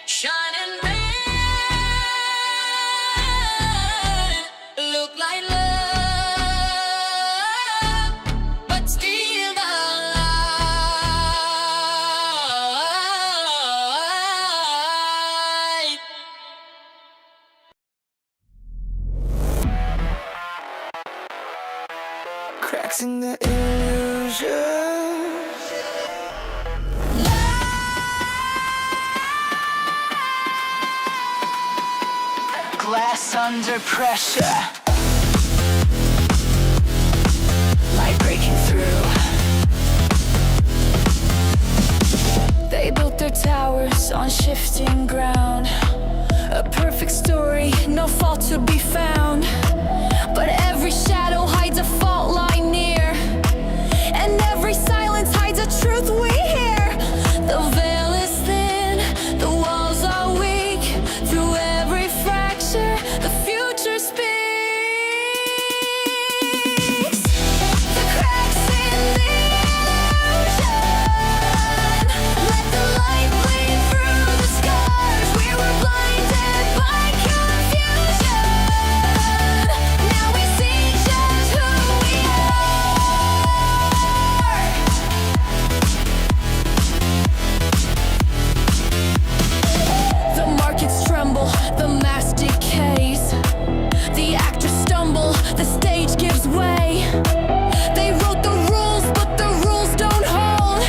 Shining bright, look like love, but still the light. Cracks in the illusion. Glass under pressure. Light breaking through. They built their towers on shifting ground. A perfect story, no fault to be found. But every shadow hides a fault line near, and every silence hides a truth we hear. The veil is thin, the walls are weak. Through every fracture, the future speaks. The cracks in the illusion. Let the light bleed through the scars. We were blinded by confusion. Now we see just who we are. The markets tremble, the mask decays. The actors stumble, the stage gives way. They wrote the rules, but the rules don't hold.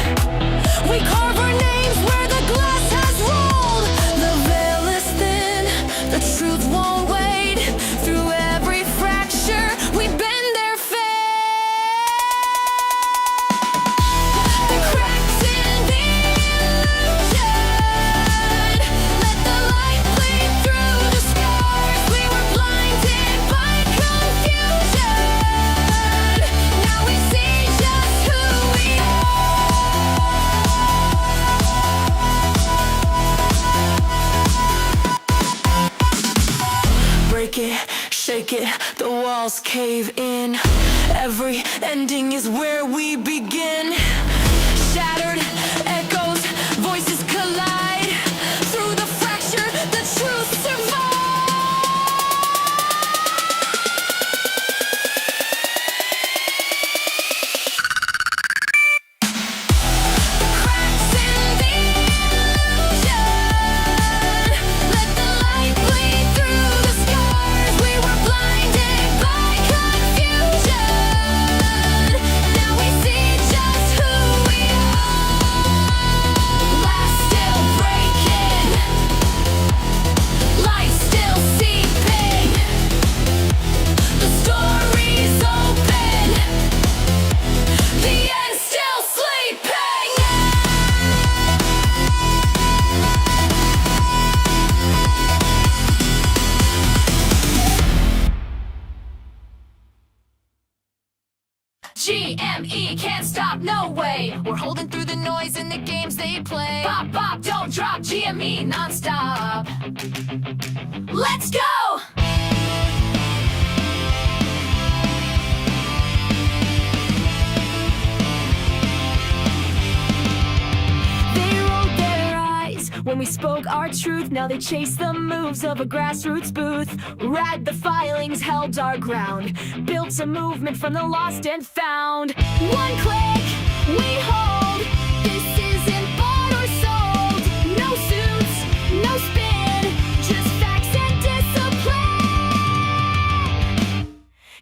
We carve our names where the glass has rolled. The veil is thin, the truth won't wait. Through every fracture, we bend their fate. The cracks in the illusion. Let the light bleed through the scars. We were blinded by confusion. Now we see just who we are. Break it, shake it, the walls cave in. Every ending is where we begin. Shattered echoes, voices collide. Through the fracture, the truth Cracks in the illusion. Let the light bleed through the scars. We were blinded by confusion. Now we see just who we are. Glass still breaking, light still seeping. The story's open, the end still sleeping. GME can't stop, no way. We're holding through the noise in the games they play. Pop, pop, don't drop, GME non-stop. Let's go! They rolled their eyes when we spoke our truth. Now they chase the moves of a grassroots booth. Read the filings, held our ground. Built a movement from the lost and found. One click, we hold. This isn't bought or sold. No suits, no spin, just facts and discipline.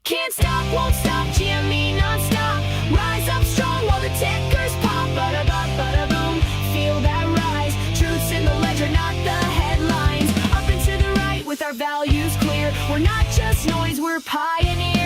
Can't stop, won't stop, GME non-stop. Rise up strong while the tickers pop. Bada-bop, bada-boom, feel that rise. Truths in the ledger, not the headlines. Up and to the right with our values clear. We're not just noise, we're pioneers.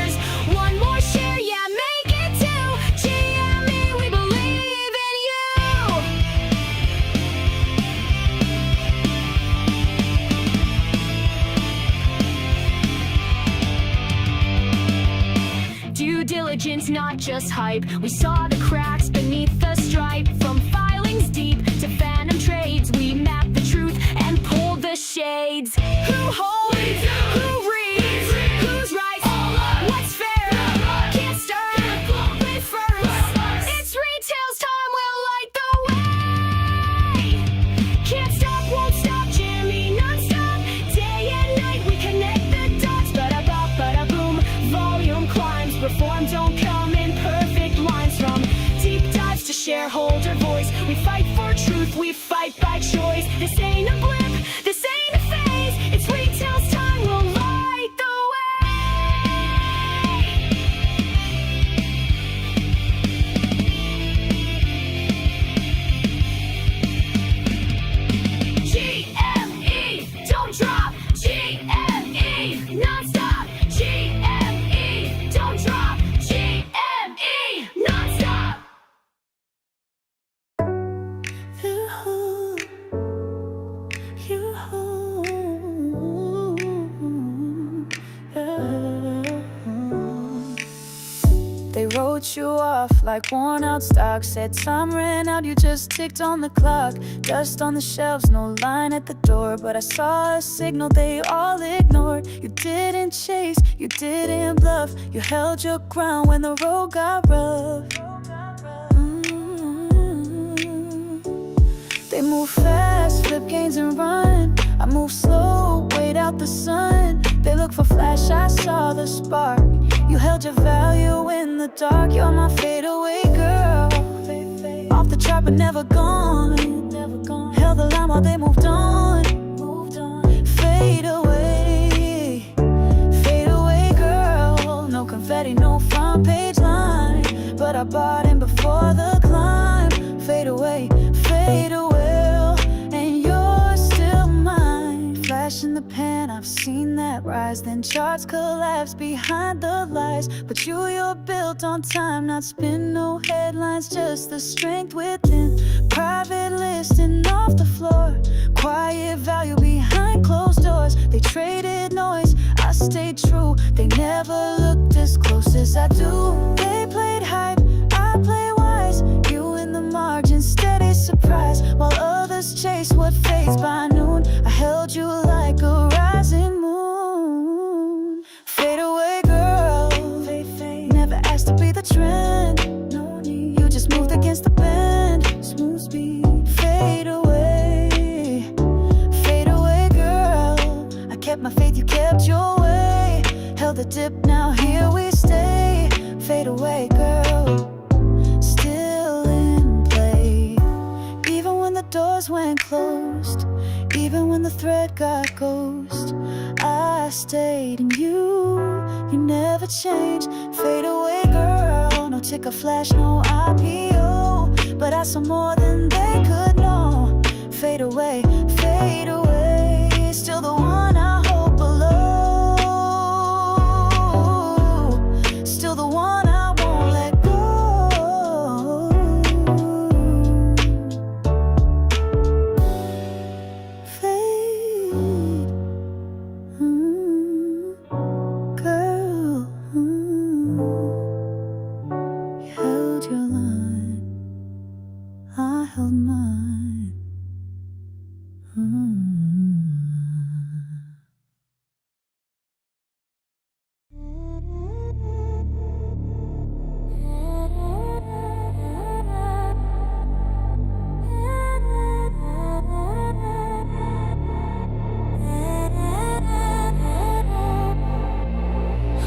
not just hype. We saw the cracks beneath the stripe. From filings deep to phantom trades, we mapped the truth and pulled the shades. Who holds? Who reads? Who's right? What's fair? Can't stir. Play first. It's retail's time. We'll light the way. Can't stop, won't stop. GME non-stop. Day and night we connect the dots. Ba-da-bop, ba-da-boom. Volume climbs. Reform don't come in perfect lines. From deep dives to shareholder voice, we fight for truth, we fight by choice. This ain't a blip, this ain't a phase. It's retail's time, we'll light the way. GME, don't drop. GME, non-stop. GME, don't drop. GME, non-stop. They wrote you off like worn out stock. Said time ran out, you just ticked on the clock. Dust on the shelves, no line at the door. But I saw a signal they all ignored. You didn't chase, you didn't bluff. You held your ground when the road got rough. They move fast, flip gains and run. I move slow, wait out the sun. They look for flash, I saw the spark. You held your value in the dark. You're my fadeaway girl. Off the chart but never gone. Held the line while they moved on. Fade away girl. No confetti, no front page line. But I bought in before the climb. Fade away, and you're still mine. Flash in the pan, I've seen that rise. Then charts collapse behind the lies. But you're built on time, not spin, no headlines. Just the strength within. Private listing off the floor. Quiet value behind closed doors. They traded noise, I stayed true. They never looked as close as I do. They played hype, I play wise. You in the margin, steady surprise. While others chase what fades by noon, I held you like a rising moon. Fade away girl, never asked to be the trend. You just moved against the bend. Smooth speed, fade away girl. I kept my faith, you kept your way. Held the dip, now here we stay. Fade away girl, still in play. Even when the doors went closed, even when the thread got ghost, I stayed in you, you never changed. Fade away girl, no ticker flash, no IPO. But I saw more than they could know. Fade away, still the one I hold below. Still the one I won't let go. Fade, girl, you held your line, I held mine.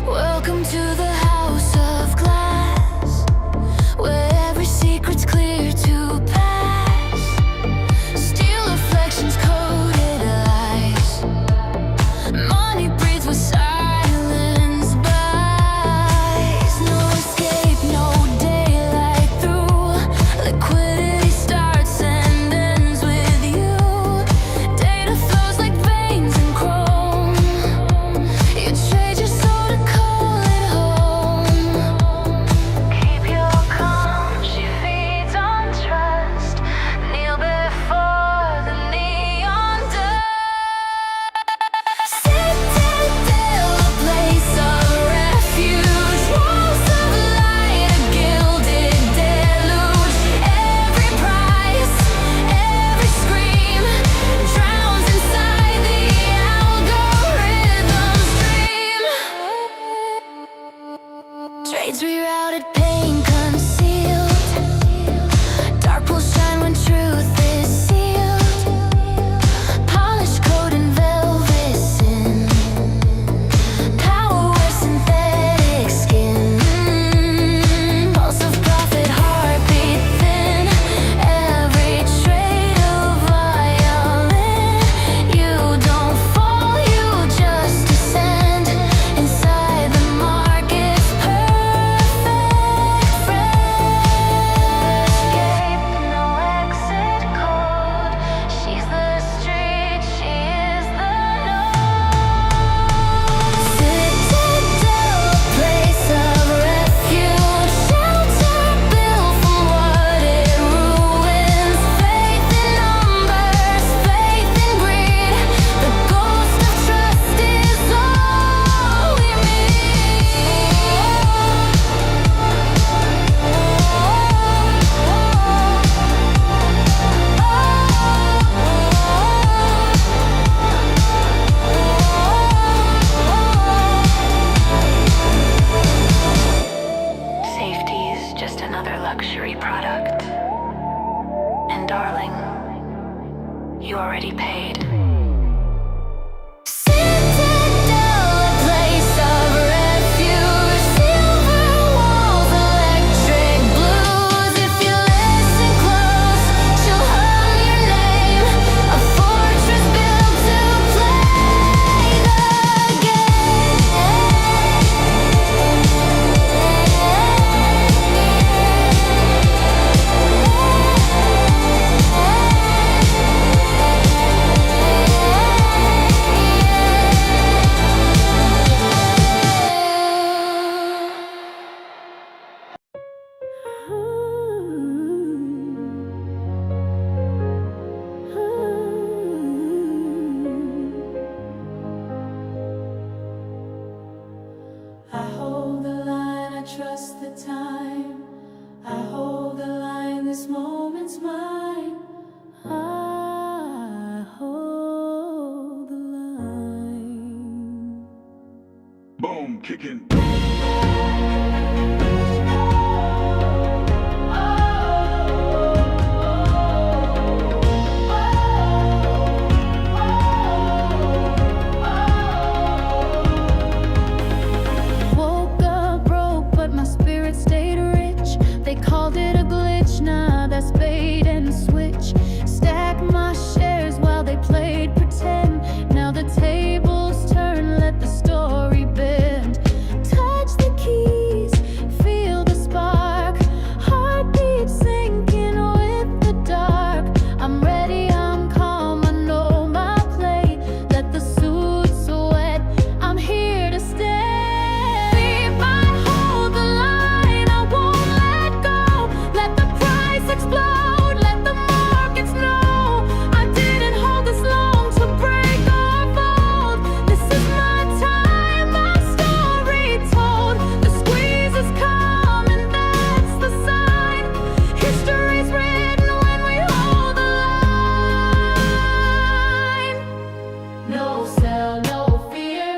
Welcome to the house of glass, where every secret's clear to pass. Steel reflections code And darling, you already paid. Citadel, a place of refuge, silver walls, electric blues. If you listen close, she'll hum your name. A fortress built to play the game. I hold the line, I trust the time. I hold the line, this moment's mine. I hold the line. Boom, kicking. Woke up broke, but my spirit stayed rich. They called it a glitch, nah, that's bait and switch. Stack my shares while they played pretend. Now the tables turn, let the story bend. Touch the keys, feel the spark. Heartbeat sinking with the dark. I'm ready, I'm calm, I know my play. Let the suit sweat, I'm here to stay. I hold the line, I won't let go. Let the price explode, let the markets know. I didn't hold this long to break or fold. This is my time, my story told. The squeeze is coming, that's the sign. History's written when we hold the line. No sell, no fear.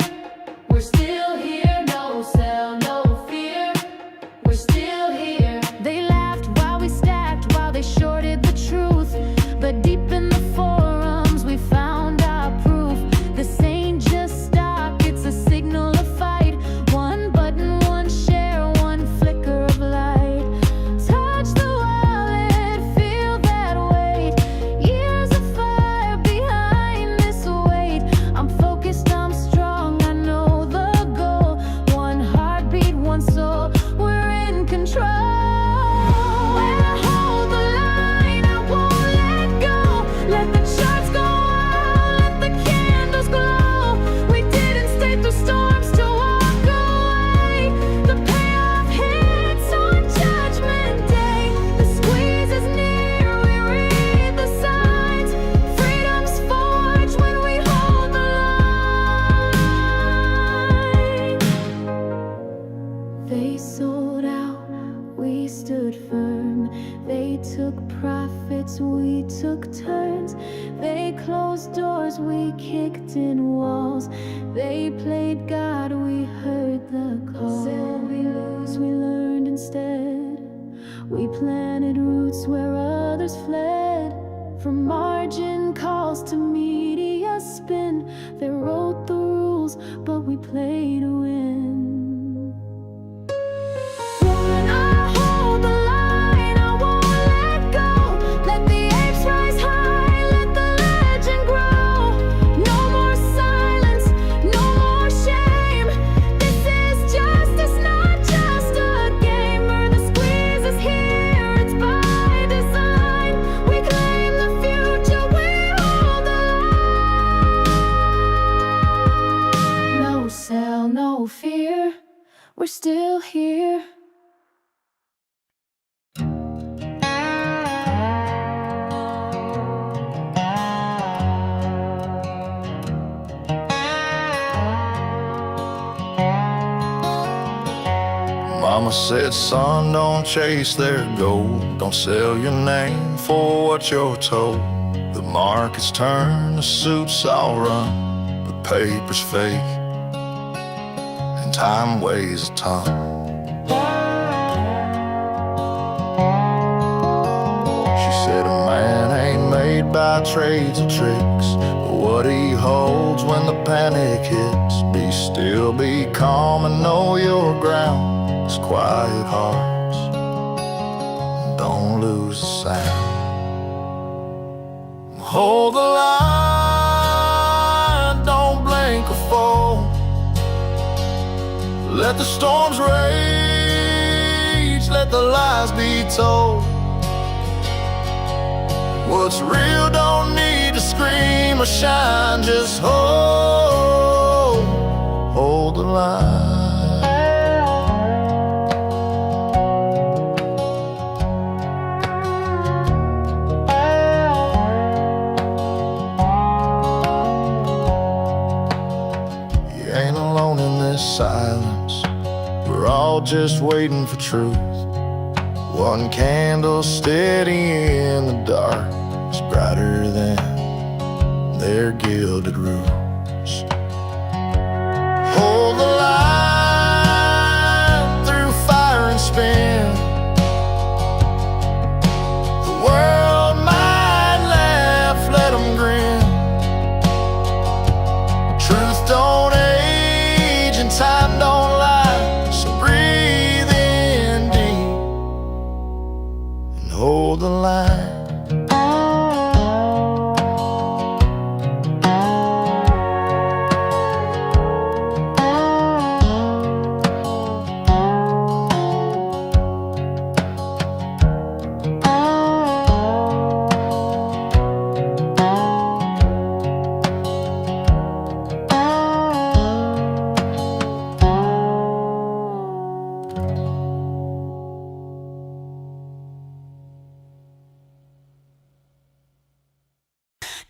We're still here. No sell, no fear. We're still here. They laughed while we stacked, while they shorted the truth. But deep in the forums, we found our proof. This ain't just stock, it's a signal of fight. One button, one share, one flicker of light. Touch the wallet, feel that weight. Years of fire behind this weight. I'm focused, I'm strong, I know the goal. One heartbeat, one soul, we're in control. When I hold the line, I won't let go. Let the charts go out, let the candles glow. We didn't stay through storms to walk away. The payoff hits on Judgment Day. The squeeze is near, we read the signs. Freedom's forged when we hold the line. They sold out, we stood firm. They took profits, we took turns. They closed doors, we kicked in walls. They played God, we heard the call. Said we lose, we learned instead. We planted roots where others fled. From margin calls to media spin, they wrote the rules, but we played to win. When I hold the line, I won't let go. Let the apes rise high, let the legend grow. No more silence, no more shame. This is justice, not just a game. Or the squeeze is here, it's by design. We claim the future, we hold the line. No sell, no fear. We're still here. Mama said, son, don't chase their gold. Don't sell your name for what you're told. The markets turn, the suits all run, but paper's fake, and time weighs a ton. She said, a man by trades or tricks, but what he holds when the panic hits. Be still, be calm, and know your ground. It's quiet hearts, don't lose the sound. Hold the line, don't blink or fold. Let the storms rage, let the lies be told. What's real don't need to scream or shine, just hold the line. You ain't alone in this silence, we're all just waiting for truth. One candle steady in the dark is brighter than their gilded roofs. Hold the line through fire and spin. The world might laugh, let them grin. Truth don't age and time don't lie, so breathe in deep and hold the line.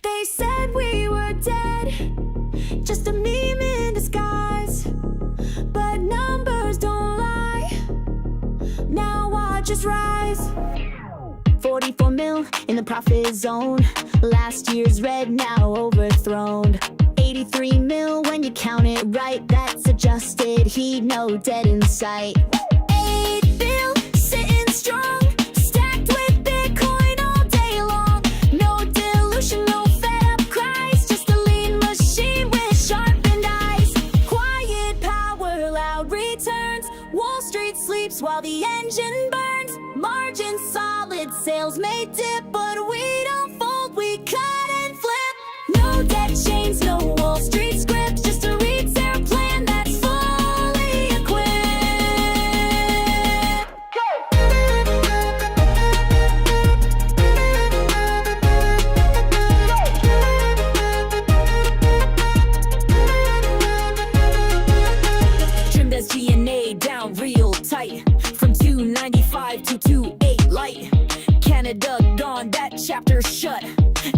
They said we were dead, just a meme in disguise. But numbers don't lie, now watch us rise. 44 mil in the profit zone, last year's red now overthrown. 83 mil when you count it right, that's adjusted heat, no debt in sight. 8 bill sitting strong, stacked with Bitcoin all day long. No dilution, no fed up cries, just a lean machine with sharpened eyes. Quiet power, loud returns, Wall Street sleeps while the engine burns. Margin solid, sales may dip, but we don't fold, we cut and flip. No debt chains, no Wall Street scripts, just a read-zero plan that's fully equipped. Trimmed as G&A down real tight, from 295 to 28 light. Canada gone, that chapter shut.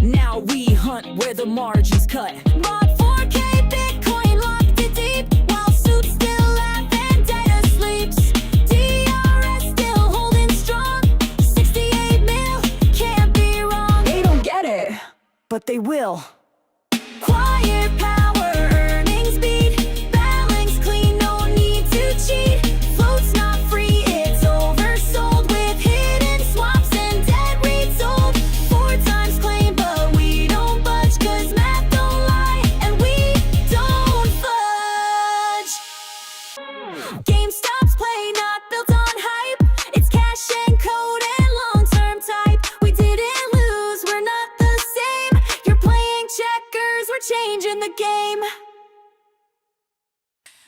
Now we hunt where the margins cut. Bought 4K Bitcoin, locked it deep, while suits still laugh and data sleeps. DRS still holding strong, 68 mil, can't be wrong. They don't get it, but they will. Quiet power, earnings beat, balance clean, no need to cheat. Float's not free, it's oversold, with hidden swaps and dead resold. 4 times claim, but we don't budge, cause math don't lie and we don't fudge. GameStop's play, not built on hype, it's cash and code and long-term type. We didn't lose, we're not the same. You're playing checkers, we're changing the game.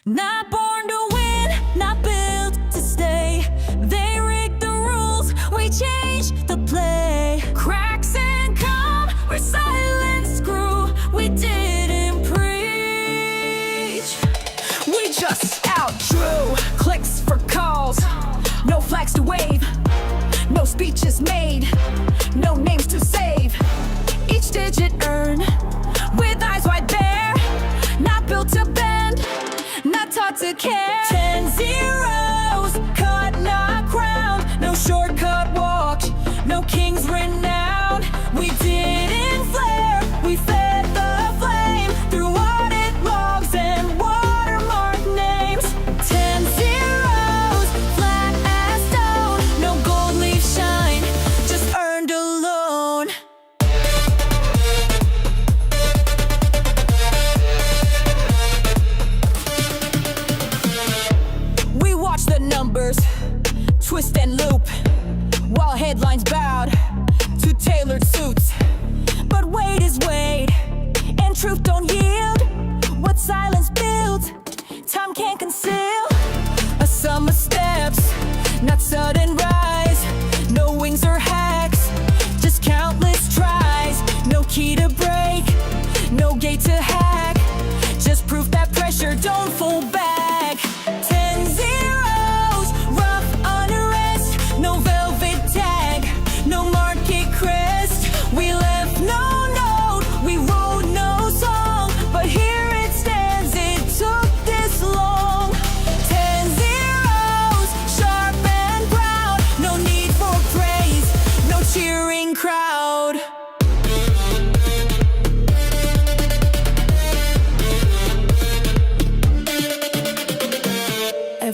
Not born to win, not built to stay. They rigged the rules, we changed the play. Cracks and calm, where silence grew, we didn't preach. We just outdrew clicks for calls, no flags to wave, no speeches made, no names to save. Each digit earned, with eyes wide bare, not built to bend, not taught to care.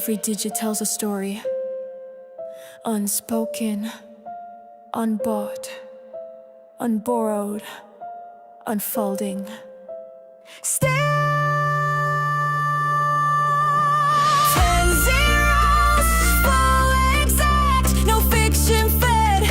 Every digit tells a story. Unspoken, unbought, unborrowed, unfolding. Still 10 zeros, full exact. No fiction fed,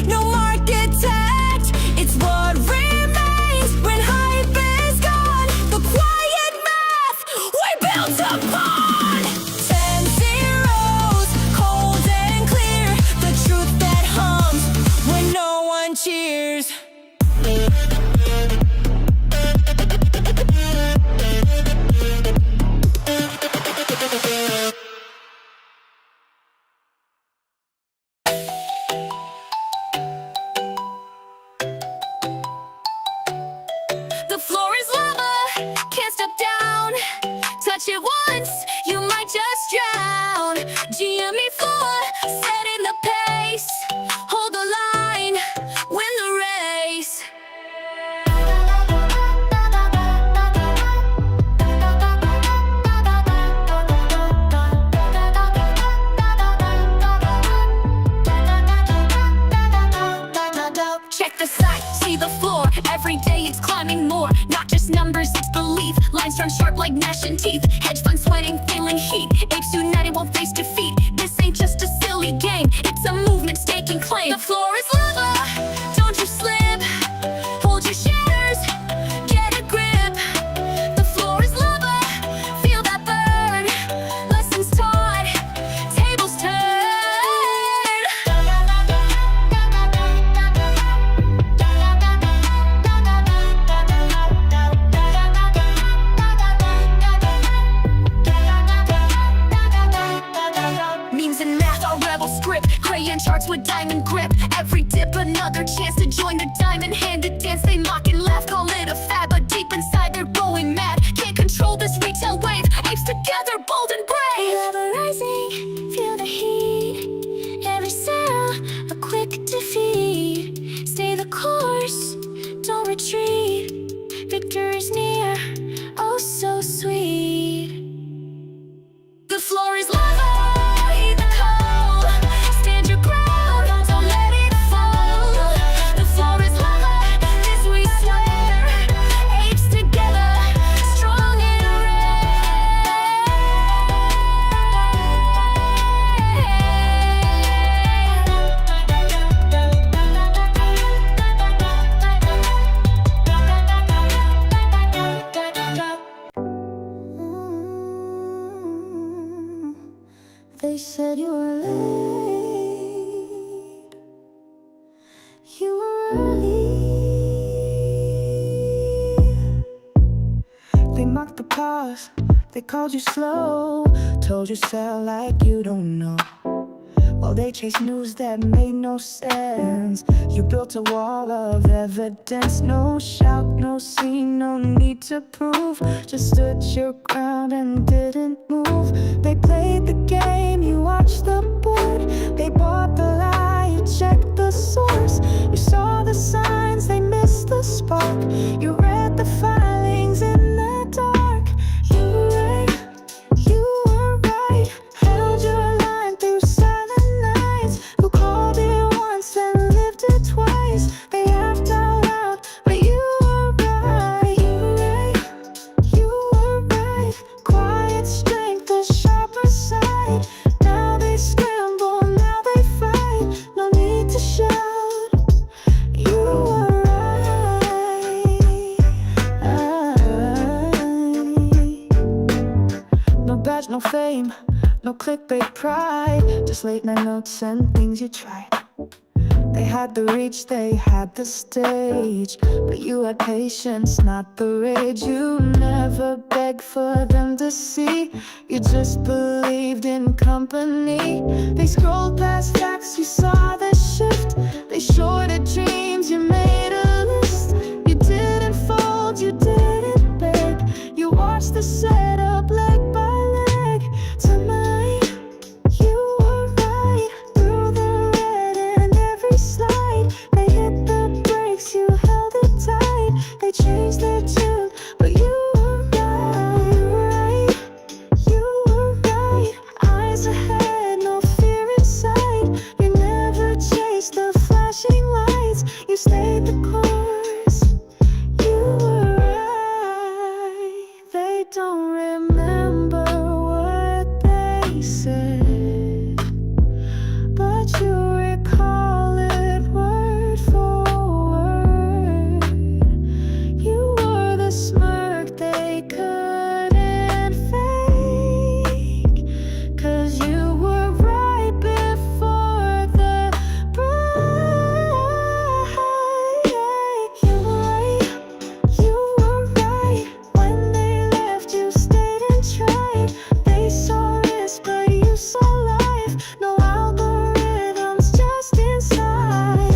no market tagged. It's what remains when hype is gone. The quiet math we built upon. 10 zeros, cold and clear. The truth that hums when no one cheers. The floor is lava, can't step down. Touch it once, you might just drown. GME floor, setting the pace. Hold the line, win the race. Check the site, see the floor. Every day it's climbing more. Not just numbers, it's belief. Lines turn sharp like gnashing teeth. Hedge funds sweating, feeling heat. Apes united won't face defeat. This ain't just a silly game, it's a movement staking claim. The floor is lava, don't you slip. Hold your shares, get a grip. The floor is lava, feel that burn. Lessons taught, tables turn. Memes and math are rebel script. Crayon charts with diamond grip. Every dip another chance to join the diamond-handed dance. They mock and laugh, call it a fad, but deep inside they're going mad. Can't control this retail wave. Apes together, bold and brave. Lava rising, feel the heat. Every cell, a quick defeat. Stay the course, don't retreat. Victory's near, oh so sweet. The floor is lava, heed the call. Stand your ground, don't let it fall. The floor is lava, this we swear. Apes together, strong and They said you were late, you were early. They mocked the pause, they called you slow, told you sell like you don't know. While they chased news that made no sense, you built a wall of evidence. No shout, no scene, no need to prove. Just stood your ground and didn't move. They played the game, you watched the board. They bought the lie, you checked the source. You saw the signs, they missed the spark. You read the filings in the dark. You were right, you were right. Held your line through silent nights. Who called it once and lived it twice. They laughed out loud, but you were right. You were right, you were right. Quiet strength, the sharper side. Now they scramble, now they fight. No need to shout, you were right. No badge, no fame, no clickbait pride. Just late night notes and things you tried. They had the reach, they had the stage, but you had patience, not the rage. You never begged for them to see, you just believed in company. They scrolled past facts, you saw the shift. They shorted dreams, you made a list. You didn't fold, you didn't beg. You watched the setup leg by leg. Tonight, you were right. Through the red and every slide, they hit the brakes, you held it tight. They changed their tune, but you were right. You were right, you were right. Eyes stayed the course. You were right. They don't remember what they said, but you recall it word for word. You wore the smirk they couldn't fake, 'cause you were right before the break. You were right. When they left, you stayed and tried. They saw risk, but you saw life. No algorithms, just inside.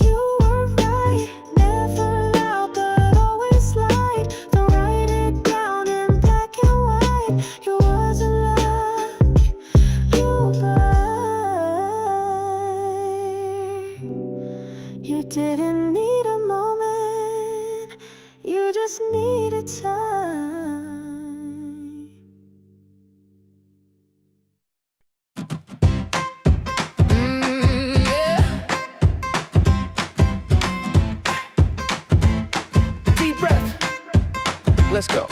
You were right. Never loud, but always light. They'll write it down in black and white. You wasn't luck, you lied. You didn't need a moment, you just needed time. Deep breath. Let's go.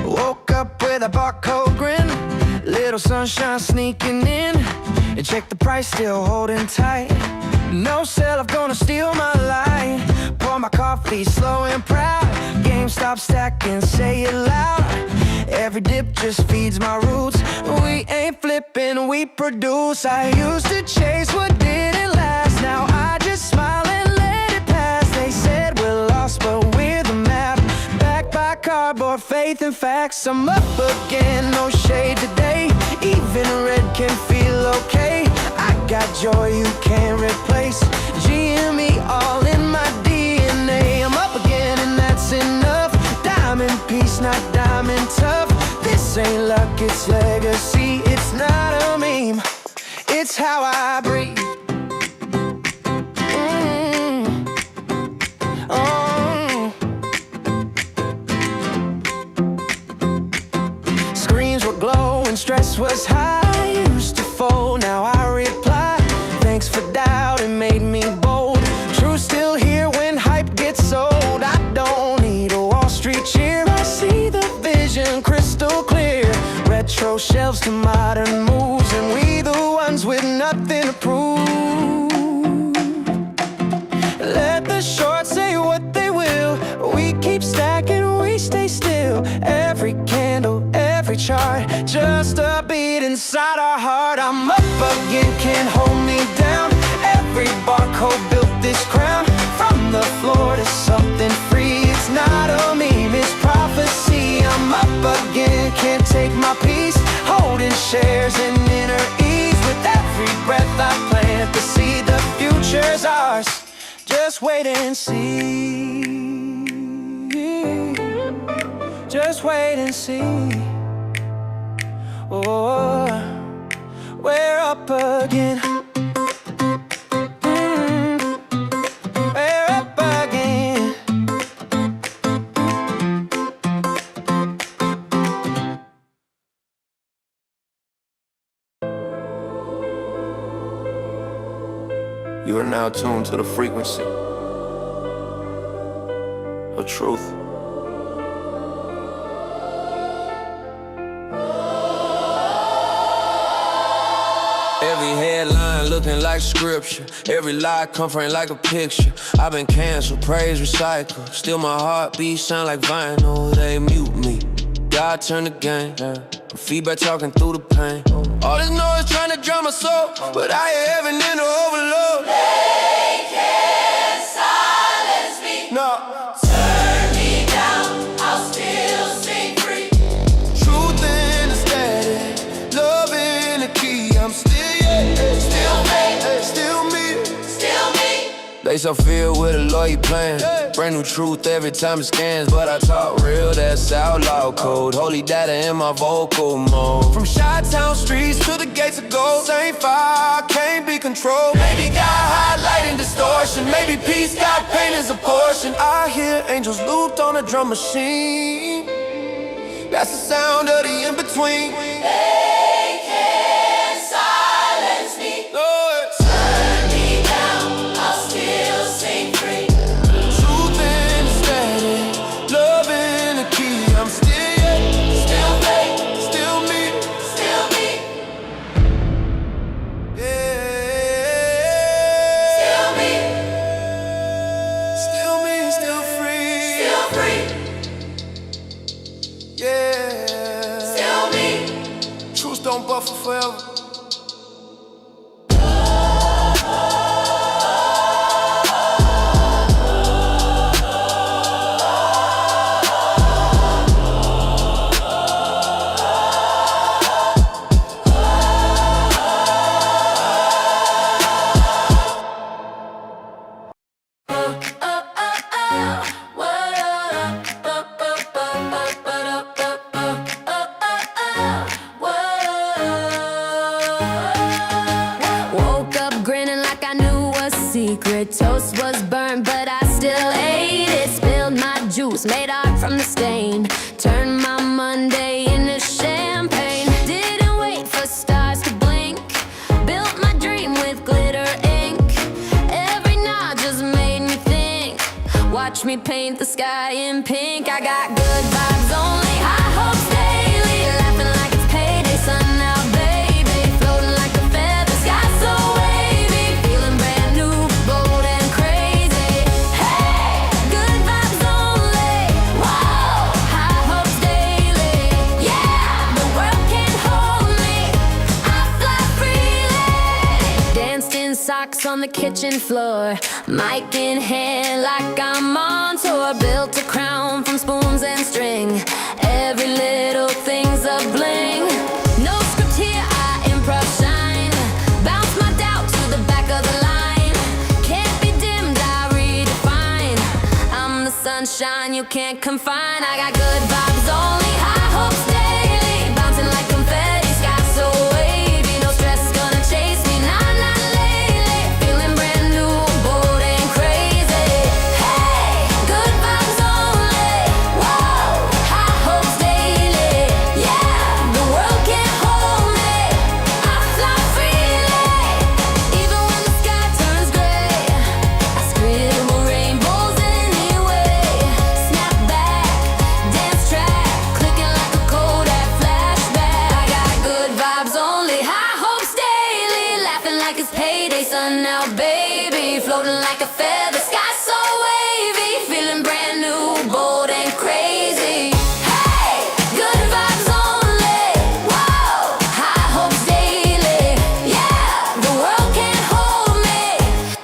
Woke up with a barcode grin, little sunshine sneaking in, and check the price, still holding tight. No sell-off gonna steal my light. Pour my coffee slow and proud. GameStop stacking, say it loud. Every dip just feeds my roots. We ain't flipping, we produce. I used to chase what didn't last. Now I just smile and let it pass. They said we're lost, but we're the map. Backed by cardboard, faith and facts. I'm up again, no shade today. Even red can feel okay. I got joy you can't replace. GME all in my DNA. I'm up again and that's enough. Diamond piece, not diamond tough. This ain't luck, it's legacy. It's not a meme, it's how I breathe. Screens were glowing, stress was high. Used to fold, now I reply. Thanks for doubt, it made me bold. Truth still here when hype gets sold. I don't need a Wall Street cheer. I see the vision crystal clear. Retro shelves to modern moves, and we the ones with nothing to prove. Let the short say what they will. We keep stacking, we stay still. Every candle, every chart, just a beat inside our heart. I'm up again, can't hold me down. Every barcode built this crown. From the floor to something free. It's not a meme, it's prophecy. I'm up again, can't take my peace. Holding shares in inner ease. With every breath I plant the seed. The future's ours, just wait and see. Just wait and see. Oh, we're up again. We're up again. You are now tuned to the frequency of truth. Every headline looking like scripture. Every lie comforting like a picture. I've been canceled, praise recycled. Still my heartbeat sound like vinyl. They mute me, God turn the game. Feedback talking through the pain. All this noise trying to drown my soul, but I hear heaven in the overload. They can't silence me. No. Turn me down, I'll still sing free. Truth in the static, love in the key. I'm still still me. Still me. They so filled with a lawyer playing. Brand new truth every time it scans. But I talk real, that's outlaw code. Holy data in my vocal mode. From Chi-Town streets to the gates of gold. Same fire, can't be controlled. Maybe God highlighting distortion. Maybe peace, God pain is a portion. I hear angels looped on a drum machine. That's the sound of the in-between. They can't silence me. Lord. Turn me down, I'll still don't buffer forever. Woke up grinning like I knew a secret. Toast was burned, but I still ate it. Spilled my juice, made art from the stain. Turned my Monday into champagne. Didn't wait for stars to blink. Built my dream with glitter ink. Every nod just made me think. Watch me paint the sky in pink. I got good vibes only, high hopes daily. Laughing like it's payday, sun out, baby. Floating like a feather, sky so wavy. Feeling brand new, bold and crazy. Hey, good vibes only. Whoa, high hopes daily. Yeah, the world can't hold me. I fly freely. Danced in socks on the kitchen floor. Mic in hand like I'm on tour. Built a crown from spoons and string. Every little thing's a bling. No script here, I improv shine. Bounce my doubt to the back of the line. Can't be dimmed, I redefine. I'm the sunshine you can't confine. I got good vibes only, high hopes daily. Bouncing like confetti, sky so wavy. No stress is gonna chase me, nah, not lately. Feeling brand new, bold and crazy. Hey, good vibes only. Whoa, high hopes daily. Yeah, the world can't hold me. I fly freely. Even when the sky turns gray, I scribble rainbows anyway. Snap back, dance track, clicking like a Kodak flashback. I got good vibes only, high hopes daily. Laughing like it's payday, sun out, baby. Floating like a feather, sky so wavy. Feeling brand new, bold and crazy. Hey, good vibes only. Whoa, high hopes daily. Yeah, the world can't hold me.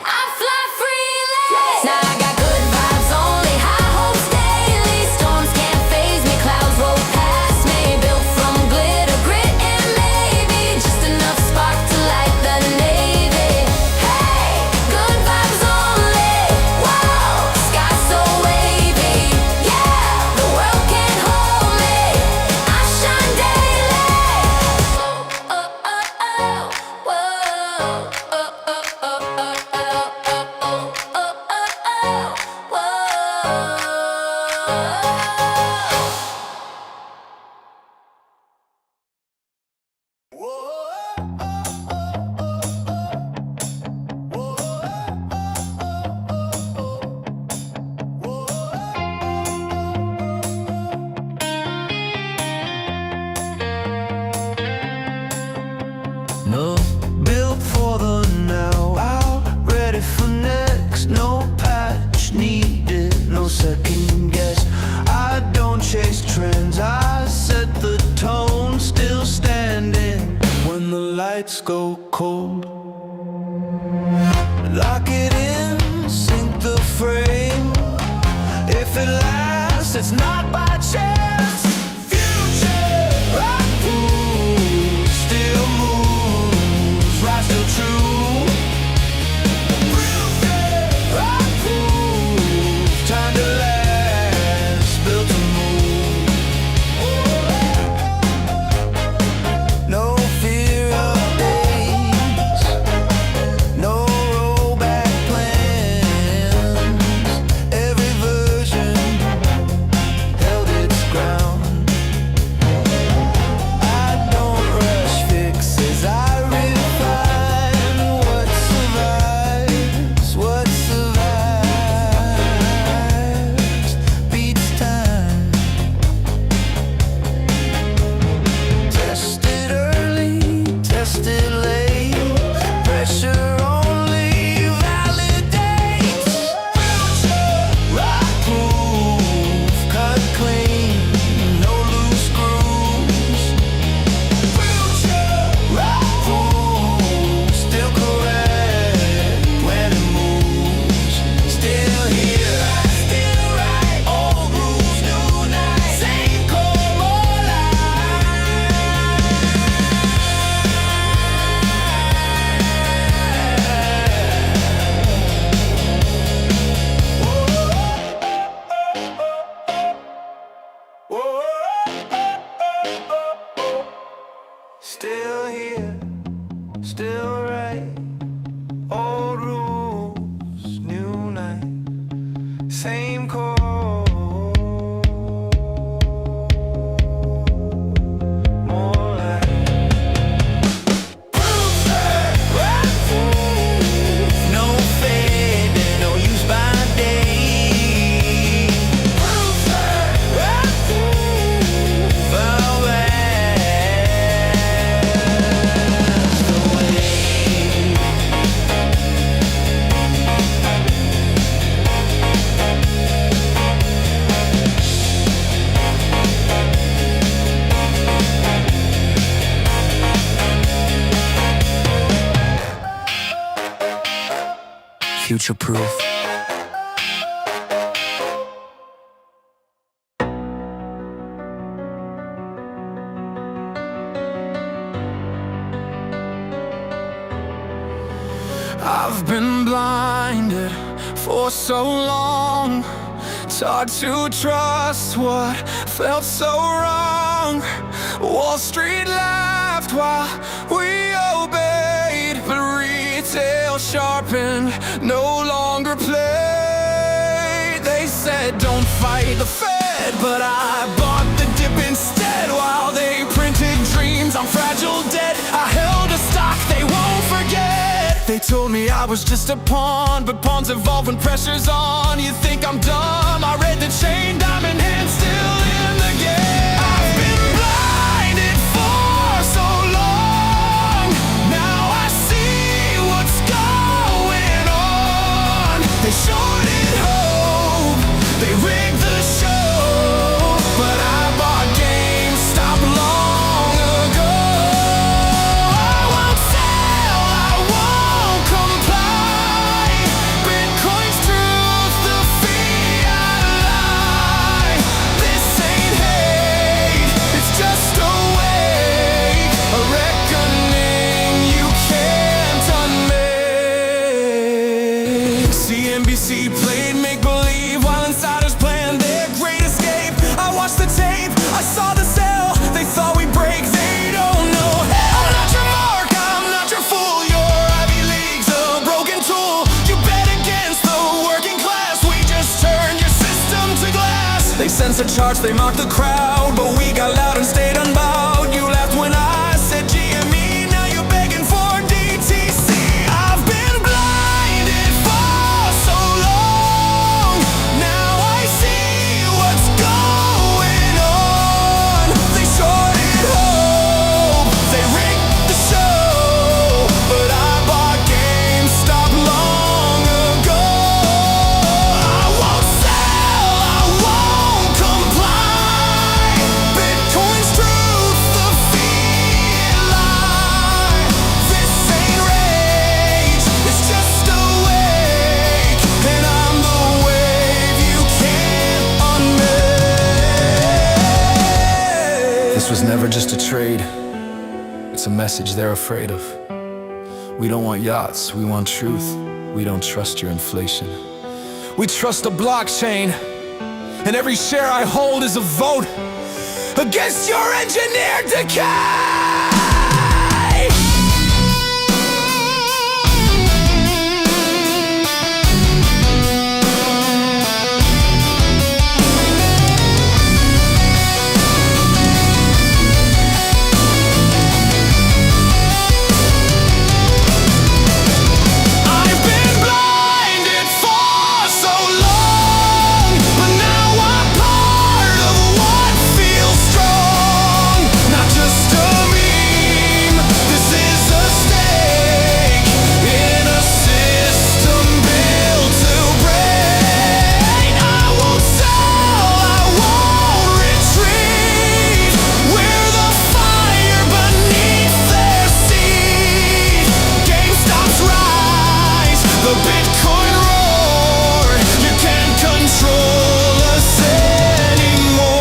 I fly freely. Now I got good vibes only, high hopes daily. Storms can't faze me, clouds roll past me. Built from glitter, grit, and maybe just enough spark to light the navy. Hey, good vibes only. Whoa, sky so wavy. Yeah, the world can't hold me. I shine daily. Oh, oh, oh, oh. Whoa, oh, oh, oh, oh, oh, oh, oh, oh, No, built for the now, out, ready for next. No patch needed, no second guess. I don't chase trends, I set the tone. Still standing when the lights go cold. Lock it in, sink the frame. If it lasts, it's not by chance. Future, rock moves, still moves, right, still true. Future, rock moves, time to last, built to move. No fear of days, no rollback plans. Every version future proof. I've been blinded for so long, taught to trust what felt so wrong. Wall Street laughed while we obeyed, but retail sharpened, no longer played. They said don't fight the Fed, but I bought the dip instead. While they printed dreams on fragile debt, I held a stock they won't forget. They told me I was just a pawn, but pawns evolve when pressure's on. You think I'm dumb? I read the chain, diamond hand still in the game. I've been blinded for so long, now I see what's going on. They shorted hope, they rigged the show, but I bought GameStop long ago. I won't sell, I won't comply. Bitcoin's truth, the fiat lie. This ain't hate, it's just a wake, a reckoning you can't unmake. CNBC played make-believe while insiders planned their great escape. I watched the tape, I saw the sell. They thought we'd break, they don't know hell. I'm not your mark, I'm not your fool. Your Ivy League's a broken tool. You bet against the working class, we just turned your system to glass. They censor charts, they mock the crowd, but we got loud and stayed unbowed. You laughed when I said GME, now you're begging for DTC. I've been blinded for so long, now I see what's going on. They shorted hope, they rigged the show, but I bought GameStop long ago. I won't sell, I won't comply. Bitcoin's truth, the fiat lie. This ain't rage, it's just a wake, and I'm the wave you can't unmake. This was never just a trade, it's a message they're afraid of. We don't want yachts, we want truth. We don't trust your inflation. We trust the blockchain, and every share I hold is a vote against your engineered decay. I've been blinded for so long, but now I'm part of what feels strong. Not just a meme, this is a stake in a system built to break. I won't sell, I won't retreat. We're the fire beneath their seat. GameStop's rise, the Bitcoin roar. You can't control us anymore.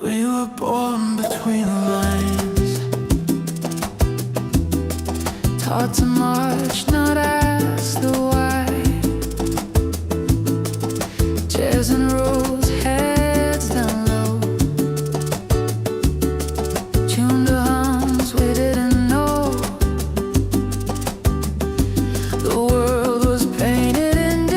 We were born between the lines, taught to march, not ask the why. Chairs and rows, heads down low, tuned to hums we didn't know. The world was painted in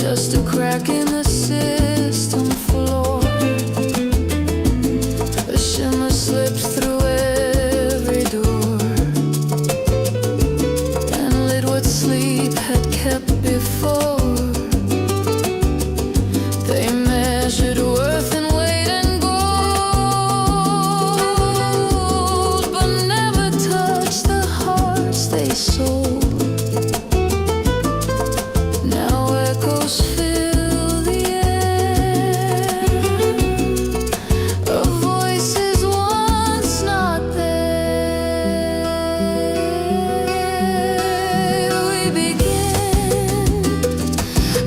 just a crack in the system floor. A shimmer slips through every door and lit what sleep had kept before. They measured worth in weight and gold, but never touched the hearts they sold. Now echoes fill the air of voices once not there. We begin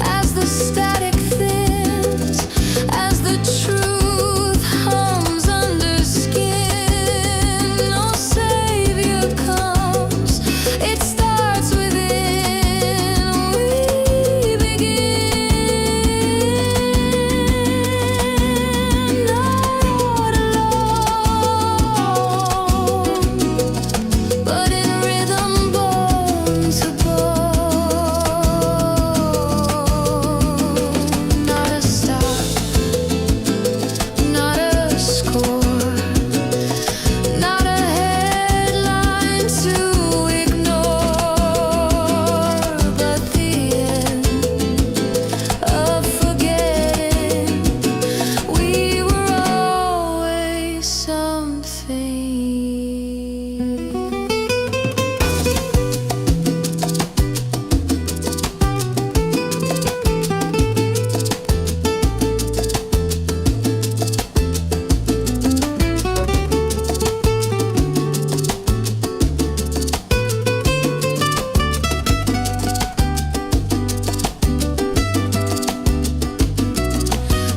as the static thins, as the truth hums under skin. No savior comes, it starts within. We begin, not alone, but in rhythm, bone to bone. Not a stop, not a score, not a headline to ignore, but the end of forgetting we were always something.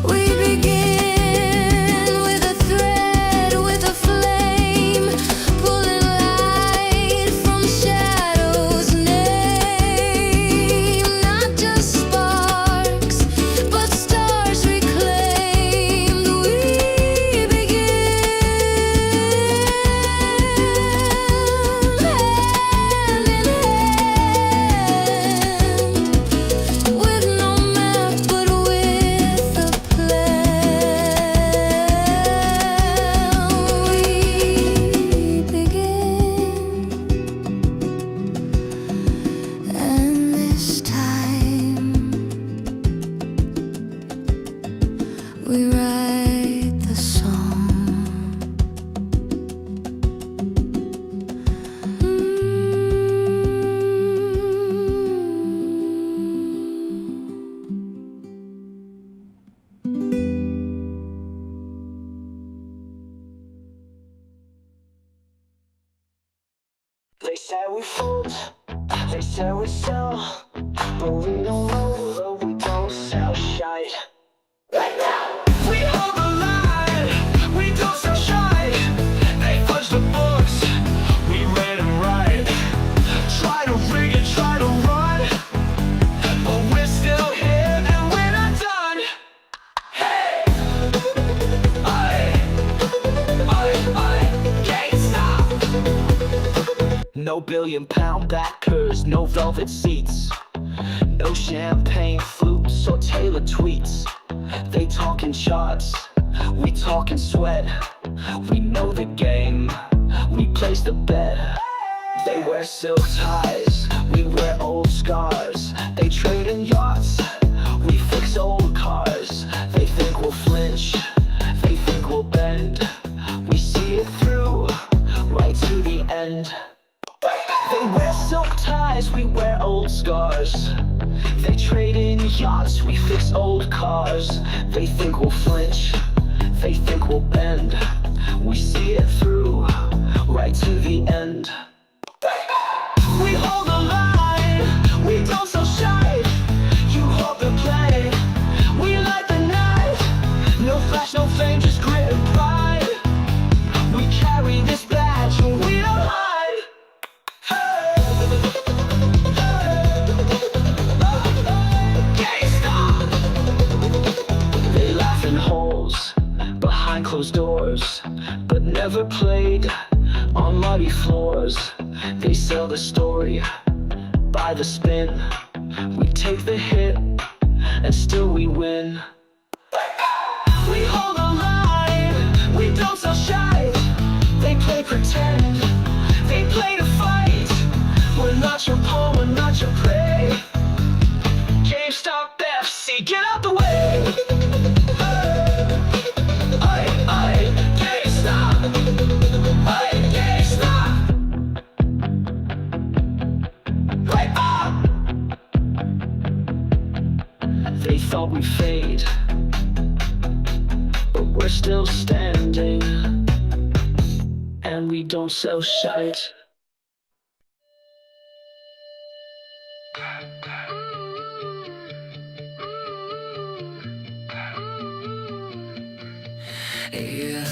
We begin with a thread, with a flame, pulling light from shadows. Name not just sparks, but stars reclaimed. We begin hand in hand, with no map but with a plan. We begin, and this time we write the song. They say we fold, they say we sell, but we don't know that we don't sell shite. We hold the line, we don't sell shite. They fudge the books, we read and write. Try to rig it, try to run, but we're still here and we're not done. Hey! GameStop! No billion-pound backers, no velvet seats, no champagne flutes or Taylor tweets. They talking charts, we talking sweat. We know the game, we place the bet. They wear silk ties, we wear old scars. They trade in yachts, we fix old cars. They think we'll flinch, they think we'll bend. We see it through, right to the end. They wear silk ties, we wear old scars. They trade in yachts, we fix old cars. They think we'll flinch, they think we'll bend. We see it through, right to the end. We hold the line, we don't sell shite. You hold the play, we light the night. No flash, no fame, just grit and pride. We carry this badge and we don't hide. GameStop! They laugh in holes, behind closed doors, but never played on muddy floors. They sell the story by the spin. We take the hit, and still we win. We hold the line, we don't sell shy. They play pretend, they play to fight. We're not your pawn, we're not your prey. GameStop FC, get out the way. GameStop, GameStop. Right up. They thought we'd fade, but we're still standing, and we don't sell shite. Yeah.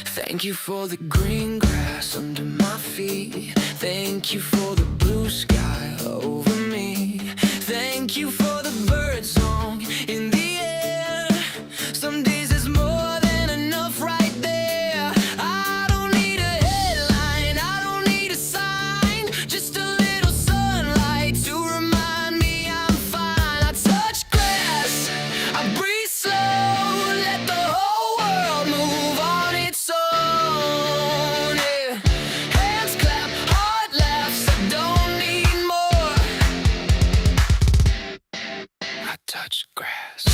Thank you for the green grass under my feet. Thank you for the blue sky over me. Thank you for the bird song in the air. Some days there's more than enough right there. I don't need a headline, I don't need a sign. Just a little sunlight to remind me I'm fine. I touch grass, I breathe slow, let the whole world move on its own. Yeah. Hands clap, heart laughs, I don't need more. I touch grass.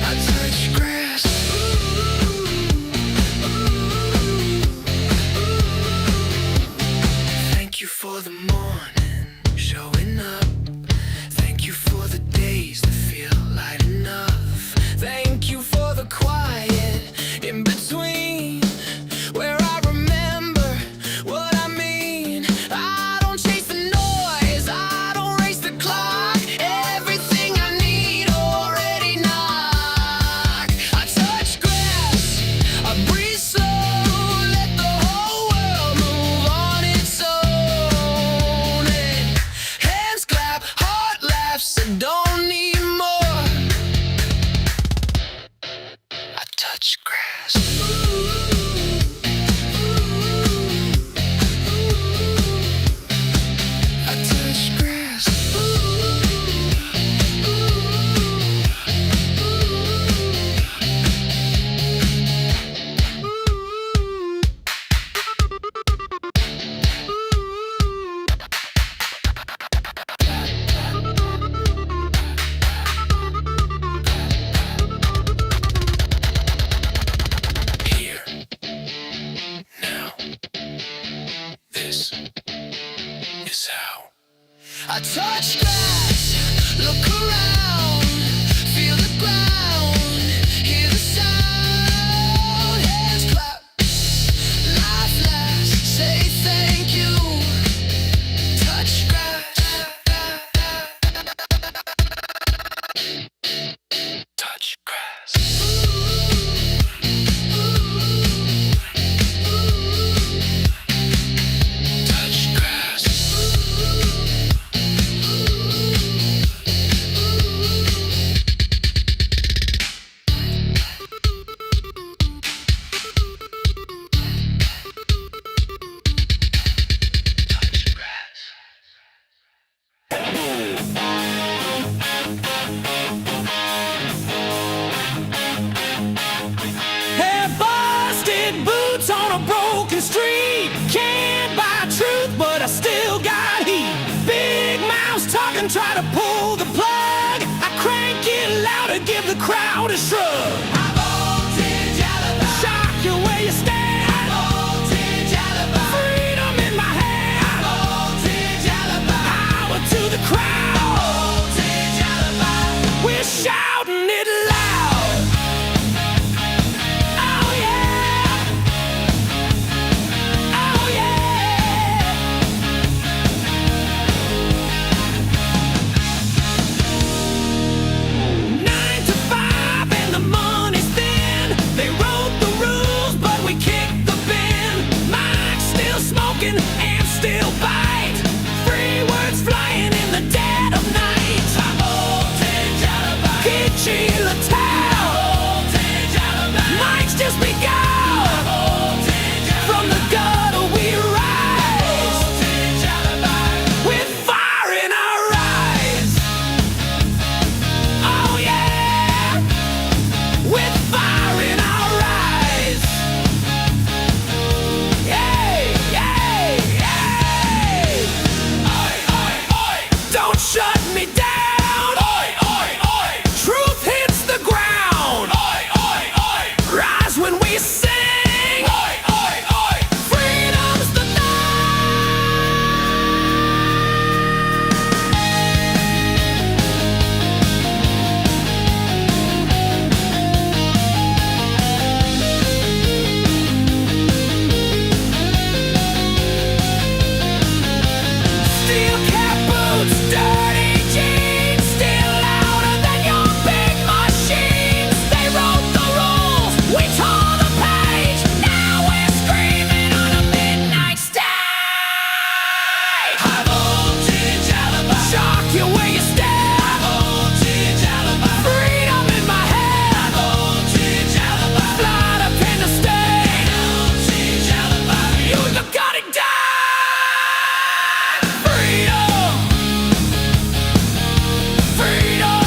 I touch grass. Thank you for the morning showing up. Thank you for the days that feel light enough. Thank you for the quiet in between, where I remember what I mean. I don't chase the noise, I don't race the clock. Everything I need already knock. I touch grass, I breathe slow, let the whole world move on its own. And hands clap, heart laughs, I don't need more. I touch grass. I touch grass. Here, now, this is how I touch grass, look around, feel the ground, hear the sound. Hands clap, life lasts, say thank you. Touch grass, touch grass. Touch grass. Touch grass. Have busted boots on a broken street. Can't buy truth, but I still got heat. Big mouths talking, try to pull the plug. I crank it louder, give the crowd a shrug. I voltage alibi. Shock you where you stand. I voltage alibi. Freedom in my hand. I voltage alibi. Power to the crowd. I voltage alibi. We're shouting it loud. Oh yeah. Oh yeah. 9 to 5 in the morning. as we go. From the gutter we rise, with fire in our eyes. Oh yeah, with fire in our eyes. Yay, yay, yay. Don't shut me down. Truth hits the ground. Rise when we sing. Freedom's the steel cap boots, dirty jeans, still louder than your big machines. They wrote the rules, we tore the page. Now we're screaming on a midnight stage. High voltage alibi, shock you where you stand. High voltage alibi, freedom in my head. High voltage alibi, flight up in the state. High voltage alibi, you the got it done. Freedom, freedom,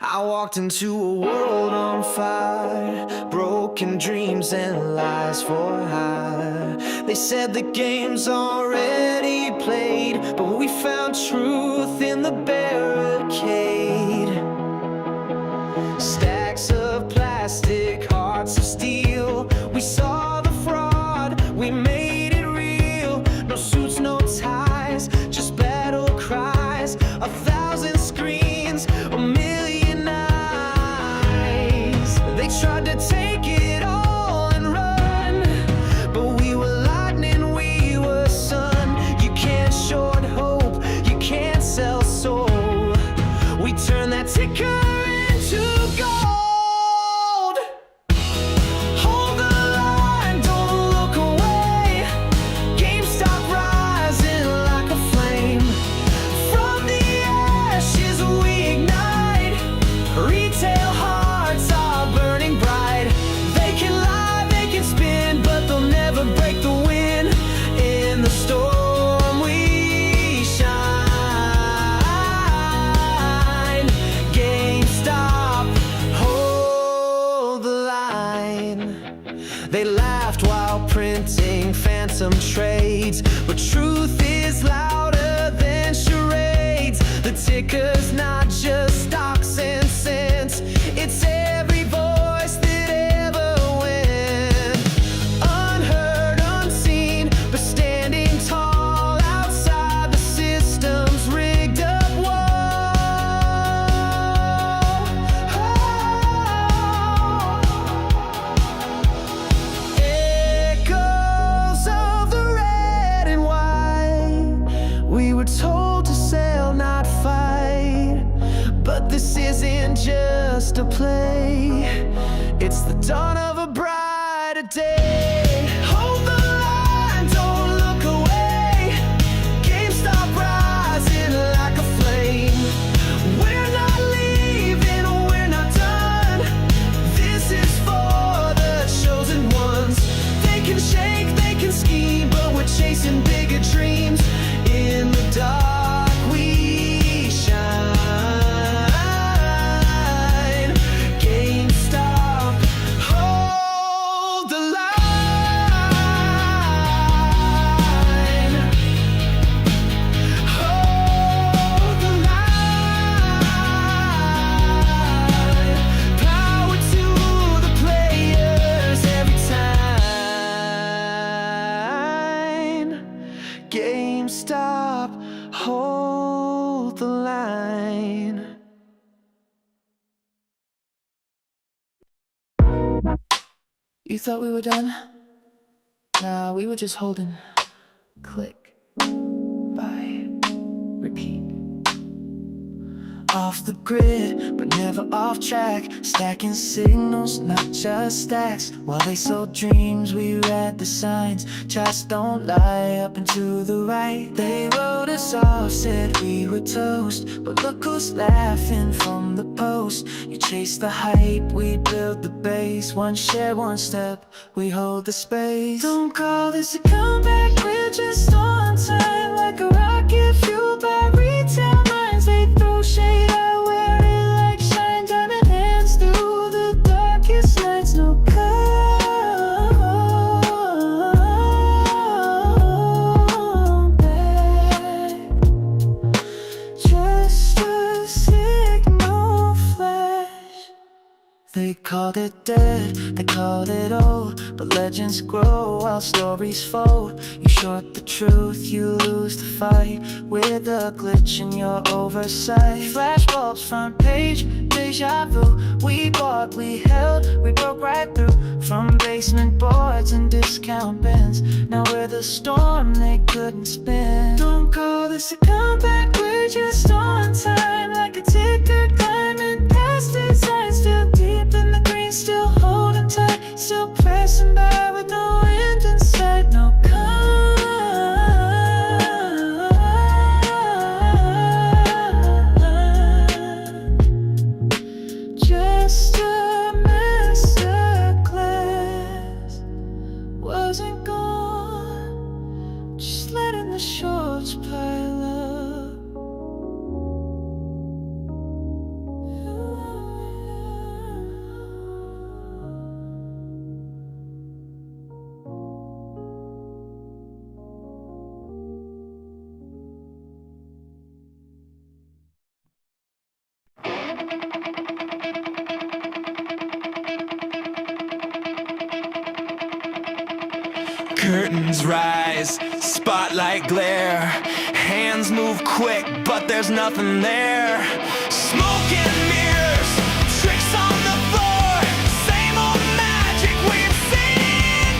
I walked into a world on fire, broken dreams and lies for hire. They said the game's already played, but we found truth in the barricade. Stacks of plastic, hearts of steel. We saw the fraud, we made it real. No suits, no ties, just battle cries. 1,000 screens, a million eyes. They tried to take it all and run, but we were lightning, we were sun. You can't short hope, you can't sell soul. We turned that ticker into gold. Hold the line, don't look away. GameStop rising like a flame. From the ashes we ignite. Retail hearts are burning bright. They can lie, they can spin, but they'll never break the wind. In the storm we shine. GameStop, hold the line. They laughed while printing phantom trades, but truth is louder than charades. The ticker's not just stocks and cents, it's every voice that ever went. Unheard, unseen, but standing tall outside the system's rigged up wall. Echoes of the red and white. We were told to sail, not fight. But this isn't just a play, it's the dawn of a brighter day. Hold the line, don't look away. GameStop rising like a flame. We're not leaving, we're not done. This is for the chosen ones. They can shake, they can scheme, but we're chasing bigger dreams. In the dark we shine. GameStop, hold the line. stop, hold the line. You thought we were done? Nah, we were just holding. Click, buy, repeat. Off the grid, but never off track. Stacking signals, not just stacks. While they sold dreams, we read the signs. Charts don't lie up and to the right. They wrote us off, said we were toast. But look who's laughing from the post. You chase the hype, we build the base. One share, one step, we hold the space. Don't call this a comeback, we're just on time. Like a rocket fueled by retail minds. They throw shade, I wear it like shine. Diamond hands through the darkest nights. No comeback, just a signal flash. They called it dead, they called it old. But legends grow while stories fold. You short the truth, you lose the fight. With a glitch in your oversight. Flashbulbs, front page, deja vu. We bought, we held, we broke right through. From basement boards and discount bins. Now we're the storm they couldn't spin. Don't call this a comeback, we're just on time. Like a ticker climbing past design. Still deep in the green, still holding tight. Still pressing by with no end in sight. No just a masterclass. Wasn't gone, just letting the shorts pile up. Curtains rise, spotlight glare. Hands move quick, but there's nothing there. Smoke and mirrors, tricks on the floor. Same old magic we've seen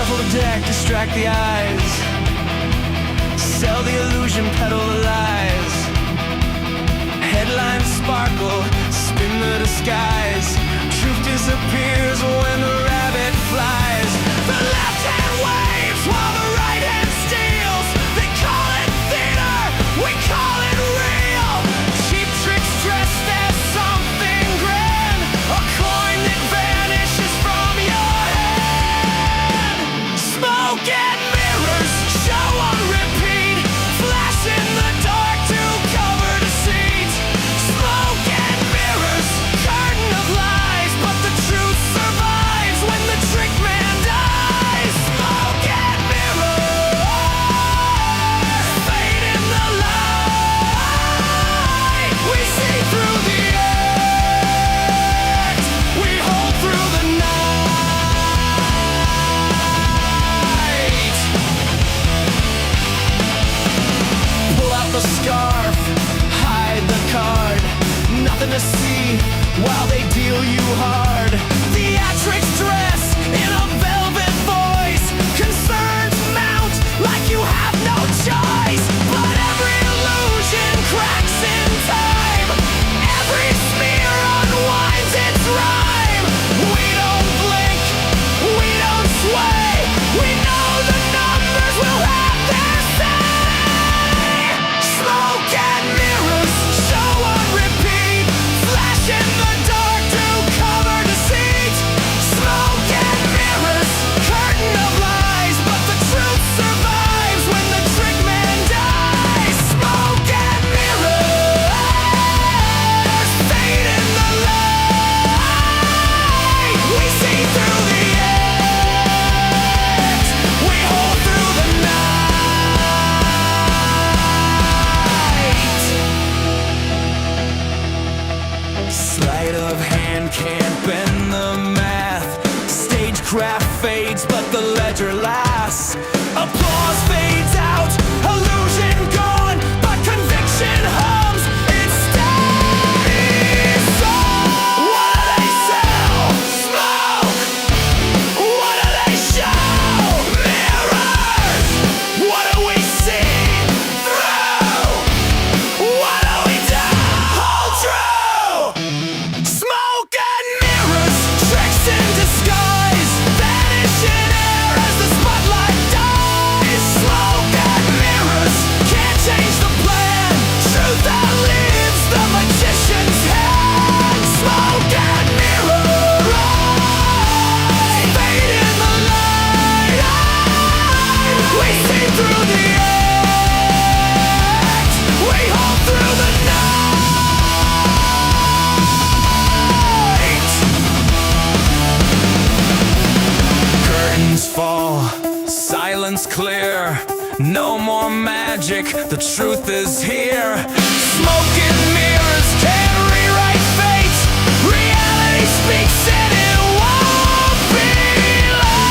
Shuffle the deck, distract the eyes. Sell the illusion, peddle the lies. Headlines sparkle, spin the disguise. Truth disappears when the rabbit flies. The left hand waves while the right hand steals. They call it theater, we call it real. Cheap tricks dressed as something grand. A coin that vanishes from your hand. Smoke and mirrors, show on repeat. Flash in the dark to cover deceit. Smoke and mirrors, curtain of lies. But the truth survives when the trick man dies. Smoke and mirrors, fade in the light. We see through the act, we hold through the night. Pull out the scarf, hide the card. Nothing to see while they deal you hard. Theatrics dress in a velvet voice. Concerns mount like you have no choice. But every illusion cracks in time. Every smear unwinds its rhyme. We don't blink, we don't sway. We know the numbers will have their say. Smoke and mirrors, show on repeat. Flash in the dark to cover deceit. the ledger lasts. Applause fades out, illusion gone, but conviction hums. It stays. So what do they sell? Smoke. What do they show? Mirrors. What do we see through? What do we do? Hold true. Smoke and mirrors, tricks in disguise, vanish in air as the spotlight dies. Smoke and mirrors can't change the plan. Truth outlives the magician's hand. Smoke and mirrors fade in the light. We see through the act. We hold through the night. Curtains fall, silence clear. No more magic, the truth is here. Smoke and mirrors can't rewrite fate. Reality speaks and it won't be late.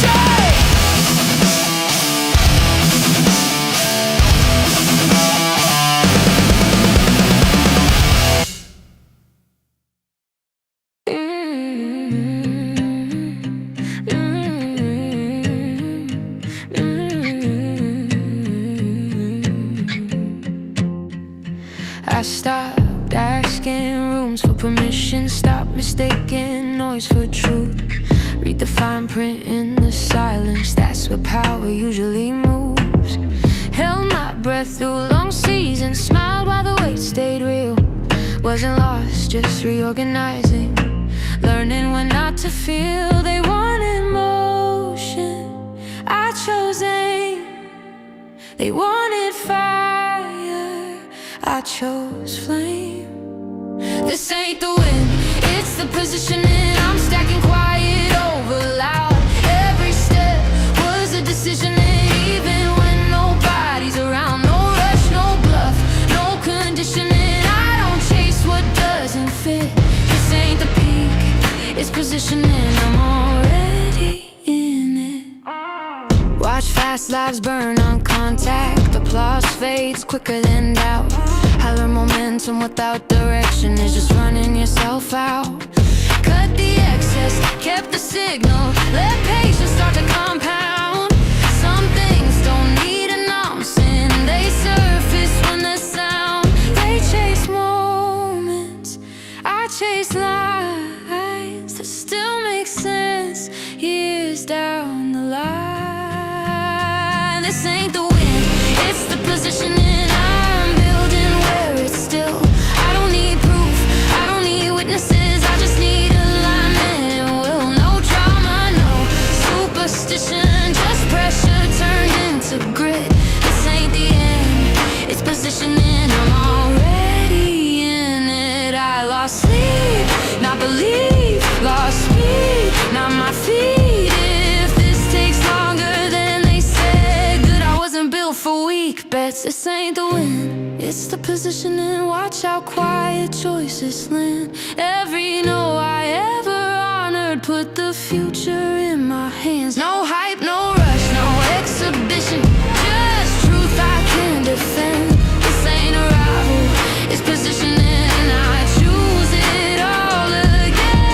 Jay! I stopped asking rooms for permission, stopped mistaking noise for truth. Read the fine print in the silence, that's where power usually moves. Held my breath through long seasons, smiled while the weight stayed real. Wasn't lost, just reorganizing, learning when not to feel. They wanted motion, I chose aim. They wanted fire, I chose flame. This ain't the win, it's the positioning. I'm stacking quiet over loud. Every step was a decision, and even when nobody's around. No rush, no bluff, no conditioning. I don't chase what doesn't fit. This ain't the peak, it's positioning. I'm already in it. Watch fast lives burn on contact. Applause fades quicker than doubt. I learn momentum without direction is just running yourself out. Cut the excess, kept the signal, let patience start to compound. Some things don't need announcing, they surface when the sound. They chase moments, I chase lines that still make sense years down the line. This ain't the win, it's the positioning. I'm building where it's still. I don't need proof, I don't need witnesses, I just need alignment. Will no drama, no superstition, just pressure turned into grit. This ain't the end, it's positioning. I'm already in it. I lost sleep, not belief, lost speed, not my feet. If this takes longer than they said, good, I wasn't built for weak bets. This ain't the win, it's the positioning. Watch how quiet choices land. Every no I ever honored put the future in my hands. No hype, no rush, no exhibition, just truth I can defend. This ain't a rival, it's positioning. I choose it all again.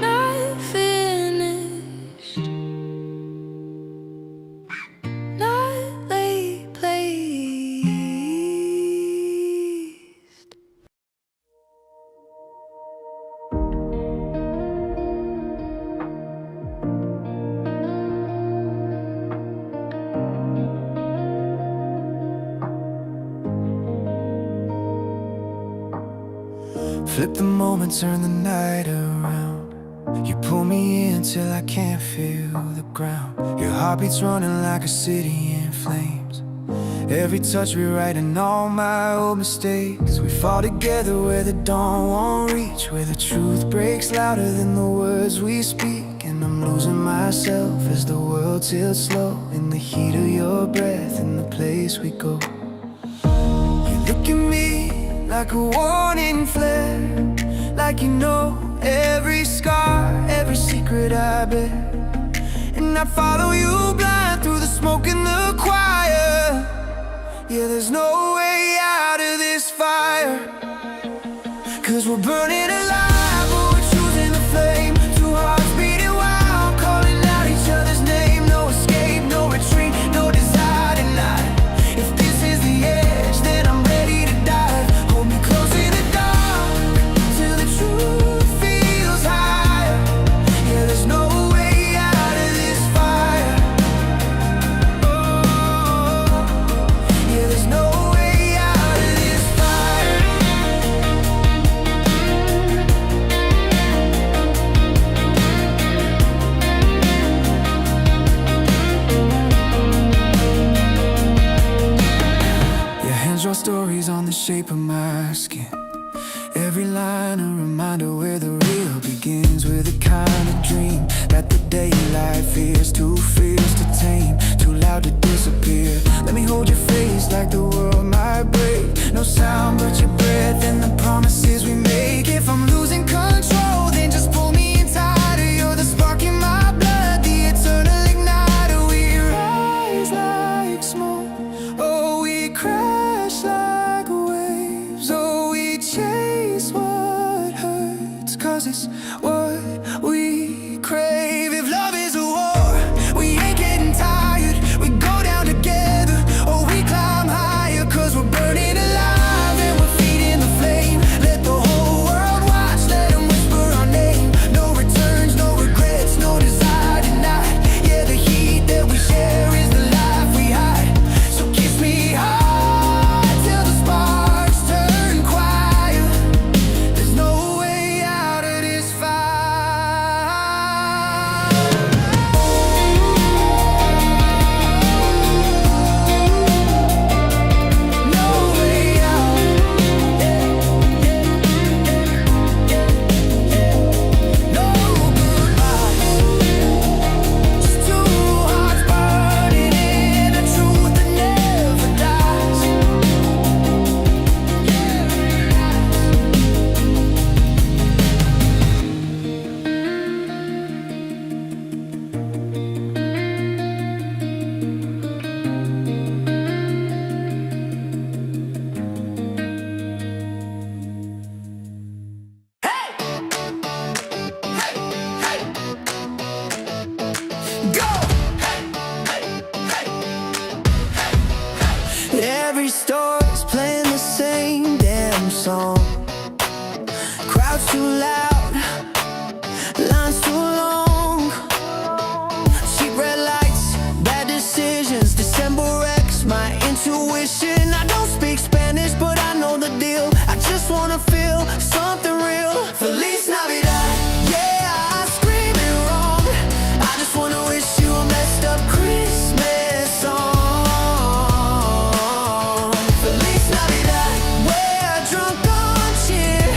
Not finished, not late placed. Flip the moment, turn the night around. You pull me in till I can't feel the ground. Your heartbeat's running like a city in flames. Every touch rewriting all my old mistakes. We fall together where the dawn won't reach, where the truth breaks louder than the words we speak. And I'm losing myself as the world tilts slow in the heat of your breath in the place we go. You look at me like a warning flare, like you know every scar, every secret I bear. And I'd follow you blind through the smoke and the choir. Yeah, there's no way out of this fire, 'cause we're burning alive, but we're choosing the flame. Two hearts beating wild, calling out each other's name. No escape, no retreat, no desire tonight. If this is the edge, then I'm ready to dive. Hold me close in the dark, till the truth feels higher. Yeah, there's no way out of this fire. Oh, yeah, there's no way out of this fire. Your hands draw stories on the shape of my skin. Every line a reminder where the real begins. With a kind of dream that the daylight fears, too fierce to tame, too loud to disappear. Let me hold your face like the world might break. No sound but your breath and the promises we make. If I'm losing control, then just pull me in tighter. You're the spark in my blood, the eternal igniter. We rise like smoke, oh we crash like waves. Oh we chase what hurts, 'cause it's what we crave. If love is a war, we ain't getting tired. We go down together, oh we climb higher, 'cause we're burning alive and we're feeding the flame. Let the whole world watch, let them whisper our name. No returns, no regrets, no desire tonight. Yeah, the heat that we share is the life we hide. So kiss me hard till the sparks turn quiet. There's no way out of this fire. No way out. No goodbyes. Just two hearts burning in a truth that never dies. Go! Every store's playing the same damn song. Crowds too loud, lines too long. Cheap red lights, bad decisions. December wrecks my intuition. I don't speak Spanish, but I know the deal. I just wanna feel something real. Feliz Navidad, yeah, I scream it wrong. I just wanna wish you a messed up Christmas song. Feliz Navidad, we're drunk on cheer.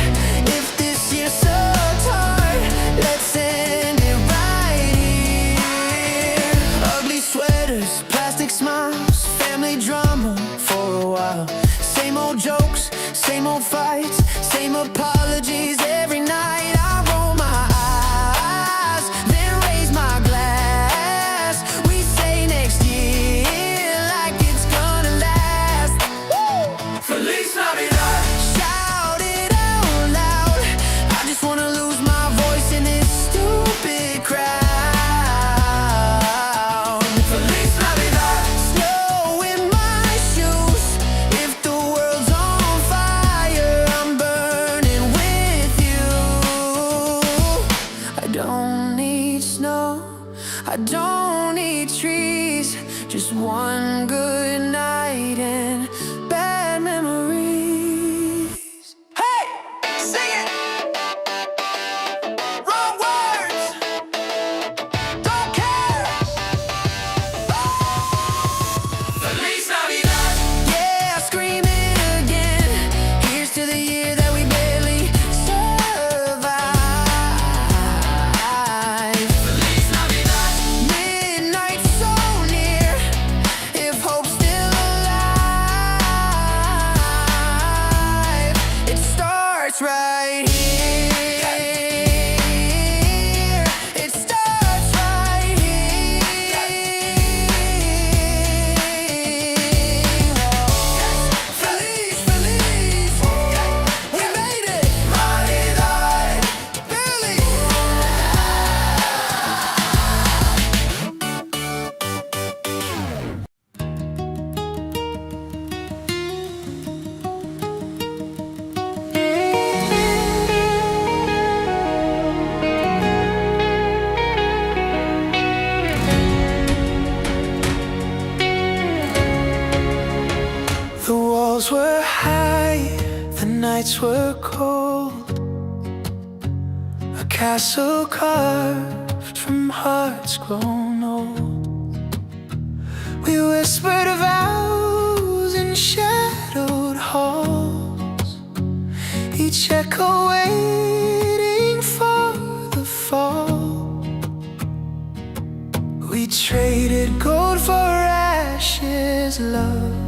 If this year's sucks hard, let's end it right here. Ugly sweaters, plastic smiles, family drama for a while. Same old jokes, same old fights, same apologies every night. I roll my eyes, then raise my glass. We say next year like it's gonna last. Woo! Feliz Navidad. Shout it out loud. I just wanna lose my voice in this stupid crowd. Feliz Navidad. Snow in my shoes. If the world's on fire, I'm burning with you. walls were high, the nights were cold. A castle carved from hearts grown old. We whispered vows in shadowed halls, each echo waiting for the fall. We traded gold for ashes, love,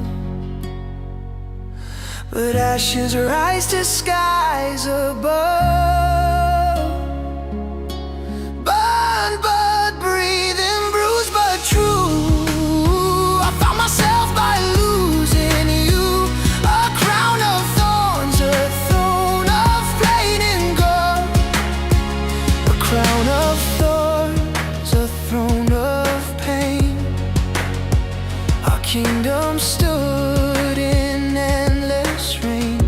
but ashes rise to skies above. Burn but breathing, bruised but true. I found myself by losing you. A crown of thorns, a throne of pain and gold. A crown of thorns, a throne of pain. Our kingdom stood in endless rain,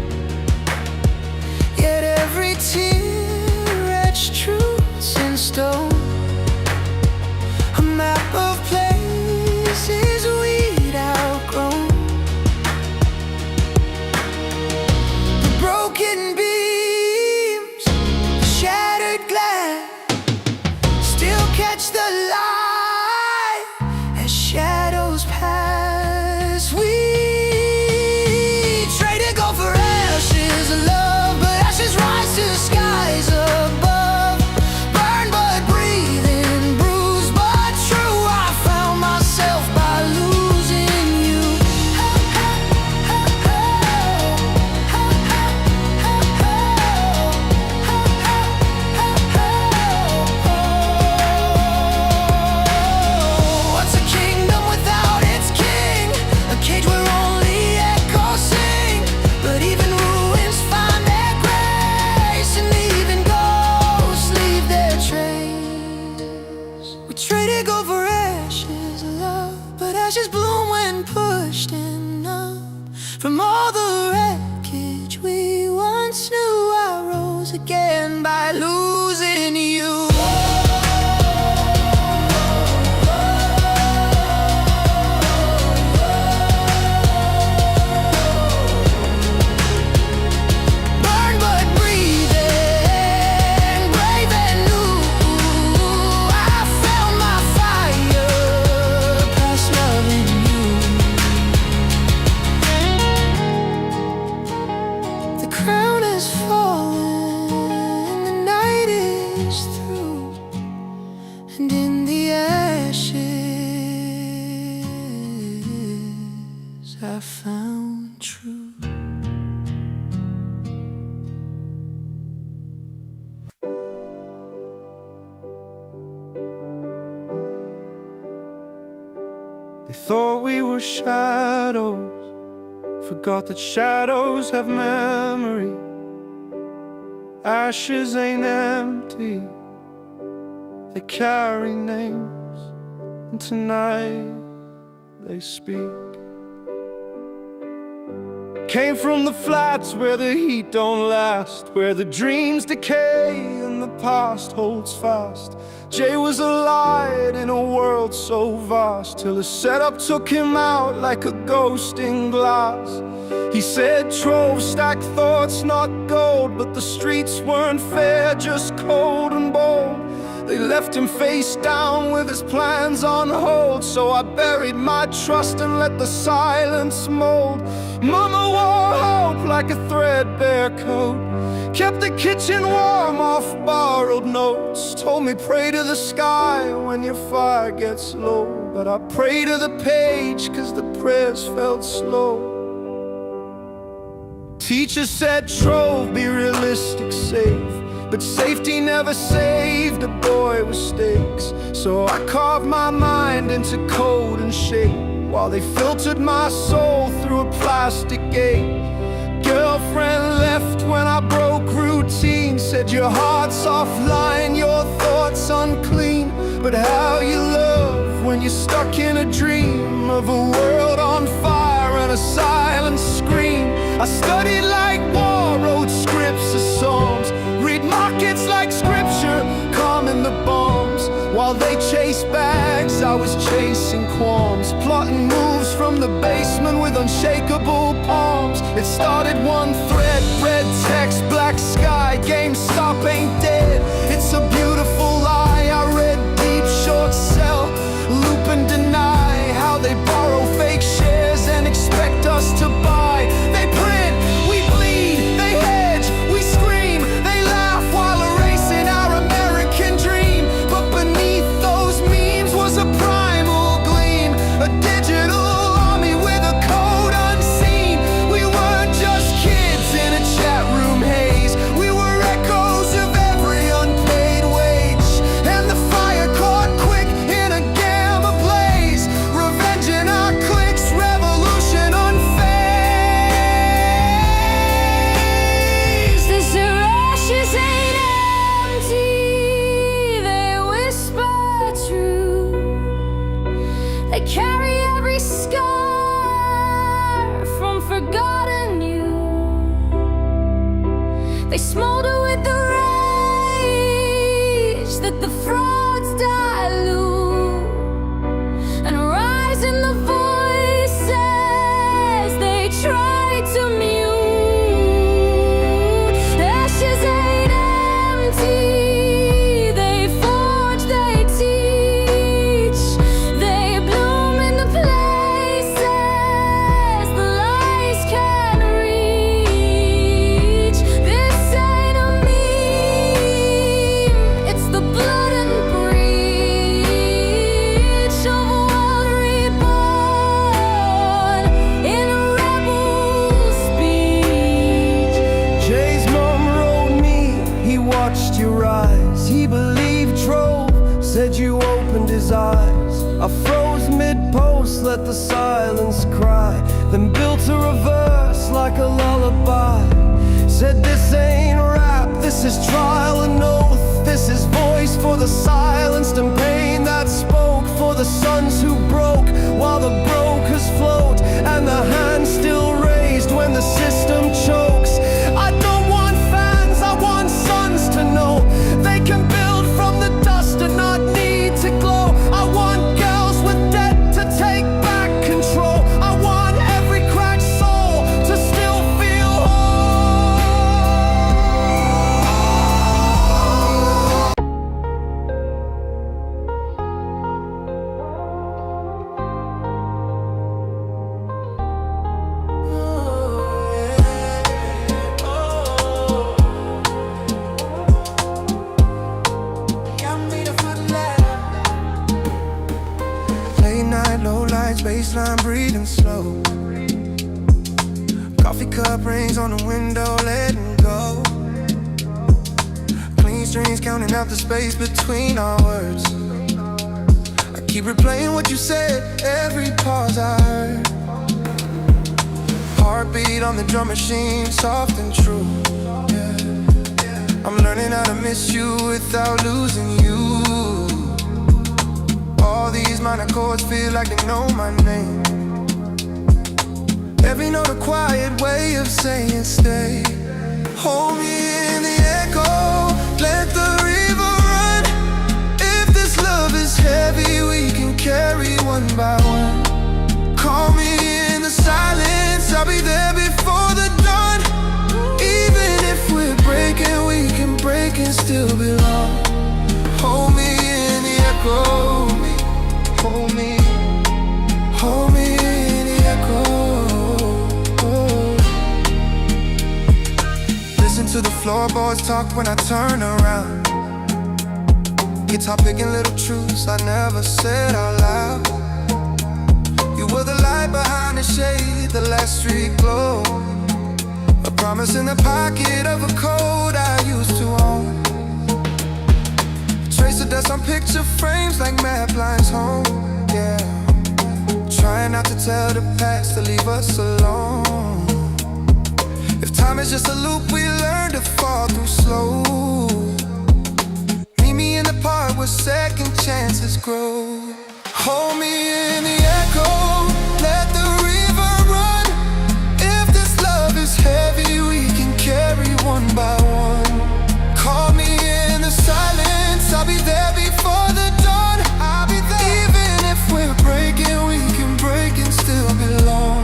yet every tear etched truths in stone. A map of places we'd outgrown. The broken beams, the shattered glass, still catch the light as shadows pass. We traded gold for ashes, love, but ashes rise to skies above. Burn but breathing, bruised but true. I found myself by losing you. What's a kingdom without its king? A cage where only echoes sing. But even ruins find their grace, and even ghosts leave their trace. We traded gold for ashes, love, but ashes bloom when pushed enough. From all the wreckage we once knew, I rose again by losing you. Burn but breathing, brave and new. I found my fire, past loving you. The crown has fallen, the night is through, and in the ashes I found truth. They thought we were shadows, forgot that shadows have memory. Ashes ain't empty, they carry names, and tonight they speak. Came from the flats where the heat don't last, where the dreams decay and the past holds fast. Jay was a light in a world so vast, till the setup took him out like a ghost in glass. He said trove stacked thoughts, not gold, but the streets weren't fair, just cold and bold. They left him face down with his plans on hold, so I buried my trust and let the silence mold. Mama wore hope like a threadbare coat, kept the kitchen warm off borrowed notes. Told me pray to the sky when your fire gets low, but I pray to the page cause the prayers felt slow. Teacher said trove, be realistic, safe, but safety never saved a boy with stakes. So I carved my mind into code and shape, while they filtered my soul through a plastic gate. Girlfriend left when I broke routine, said your heart's offline, your thoughts unclean. But how you love when you're stuck in a dream of a world on fire and a silent scream. I studied like war, wrote scripts of songs, read markets like scripture, calming the bombs. While they chased bags, I was chasing qualms, plotting moves from the base policemen with unshakable palms. It started one thread, red text, black sky, GameStop ain't dead. It's a beautiful lie. I read deep, short sell, loop and deny how they borrow fake shares and expect us to buy. They print, we bleed, they hedge, we scream, they laugh while erasing our American dream. But beneath those memes was a primal gleam, a digital army with a code unseen. We weren't just kids in a chat room haze, we were echoes of every unpaid wage. And the fire caught quick in a gamma blaze, revenge in our clicks, revolution unfazed. These ashes ain't empty, they whisper truth. They carry every scar from forgotten youth. They smolder with the rage that the frauds dilute, and rise in the voices they try to mute. Ashes ain't empty, they forge, they teach, they bloom in the places the lies can reach. This ain't a meme, it's the blood and breach of a world reborn in a rebel speech. Jay's mom wrote me, he watched you rise. He believed, drove, said you opened his eyes. I froze mid-post, let the silence cry, then built a reverse like a lullaby. Said this ain't rap, this is trial and oath. This is voice for the silenced and pain that spoke, for the sons who broke while the brokers float, and the hand still raised when the system chokes. I don't want fans, I want sons to know they can build from the dust and not need to glow. I want girls with debt to take back control. I want every cracked soul to still feel late night, low lights, baseline breathing slow. Coffee cup rings on the window, letting go. Clean strings counting out the space between our words. I keep replaying what you said, every pause I heard. Heartbeat on the drum machine, soft and true. Yeah. I'm learning how to miss you without losing you. All these minor chords feel like they know my name. Every note a quiet way of saying stay. Hold me in the echo, let the river run. If this love is heavy, we can carry one by one. Call me in the silence, I'll be there before the dawn. Even if we're breaking, we can break and still belong. Hold me in the echo, hold me, hold me in the echo. Listen to the floorboards talk when I turn around. Guitar picking little truths I never said out loud. You were the light behind the shade, the last street glow. A promise in the pocket of a coat I used to own. Trace of dust on picture frames like map lines home. Yeah, trying not to tell the past to leave us alone. If time is just a loop, we learn to fall through slow. Meet me in the part where second chances grow. Hold me in the echo, let the river run. If this love is heavy, we can carry one by one. Call me in the silence, I'll be there before the dawn. I'll be there. Even if we're breaking, we can break and still belong.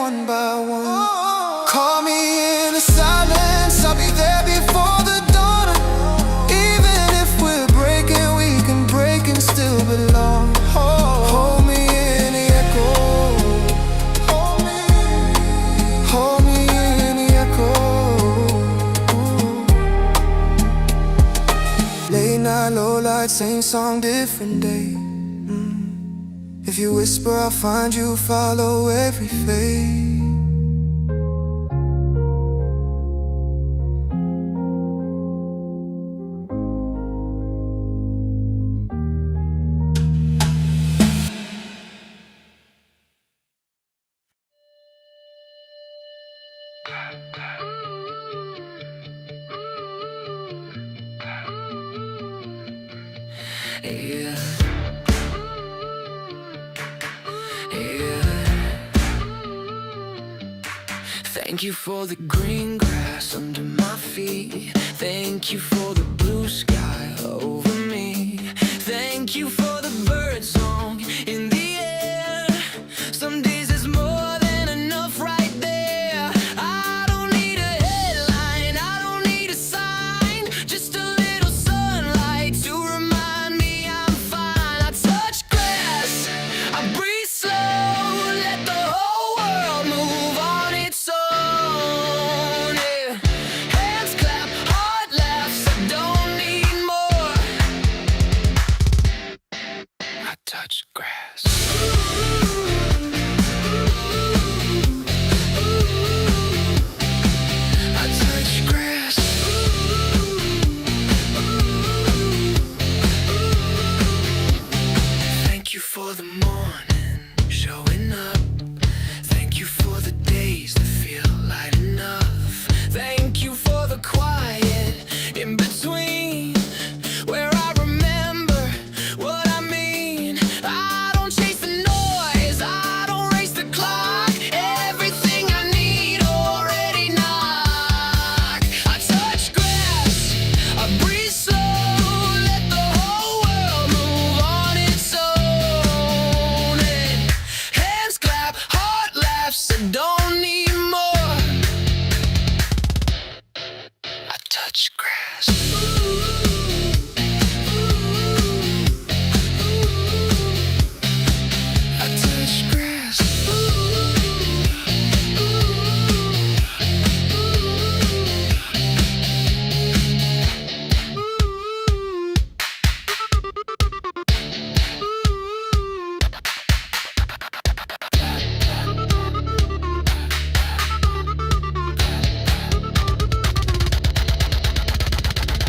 one by one. Call me in the silence, I'll be there before the dawn. Even if we're breaking, we can break and still belong. Hold me in the echo. Hold me in the echo. Late night, low light, same song, different day. If you whisper, I'll find you, follow every fade. Yeah. Thank you for the green grass under my feet. Thank you for the blue sky over me. Thank you for the bird song in the air. Some days there's more than enough right there. I don't need a headline, I don't need a sign. Just a little sunlight to remind me I'm fine. I touch grass, I breathe slow, let the whole world move on its own. Touch grass. I touch grass. Thank you for the morning showing up. Thank you for the days that feel light enough. Thank you for the quiet in between, where I remember what I mean. I don't chase the noise, I don't race the clock. Everything I need already knock. I touch grass, I breathe slow, let the whole world move on its own. And hands clap, heart laughs, I don't need more. I touch grass. I touch grass.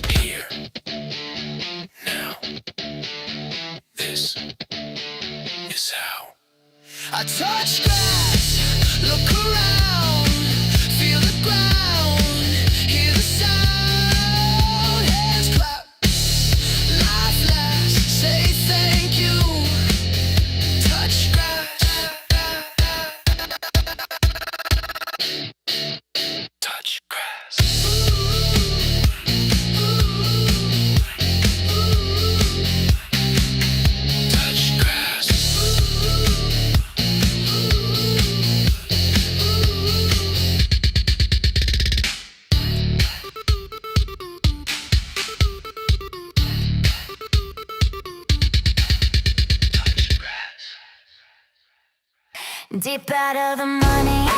Here, now, this is how I touch grass, look around, feel the ground, hear the sound, hands clap, life lasts, say thank you, touch grass, touch grass. Touch grass. Deep out of the money.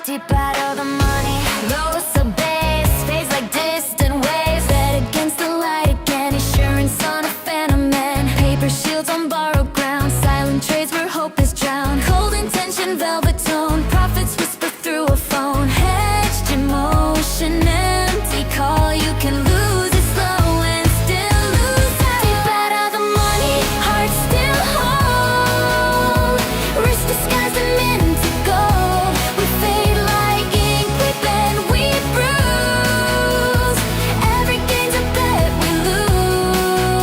Deep out of the money. Low so bass, phase like distant waves. Set against the light again. Insurance on a phantom man. Paper shields on borrowed ground. Silent trades where hope is drowned. Cold intention, velvet tone. Prophets whisper through a phone. Hedged emotion, empty call. You can lose it slow and still lose out. Deep out of the money, heart still whole. Wrist disguised and meant to go. We fade like ink, we bend, we bruise. Every game's a bet we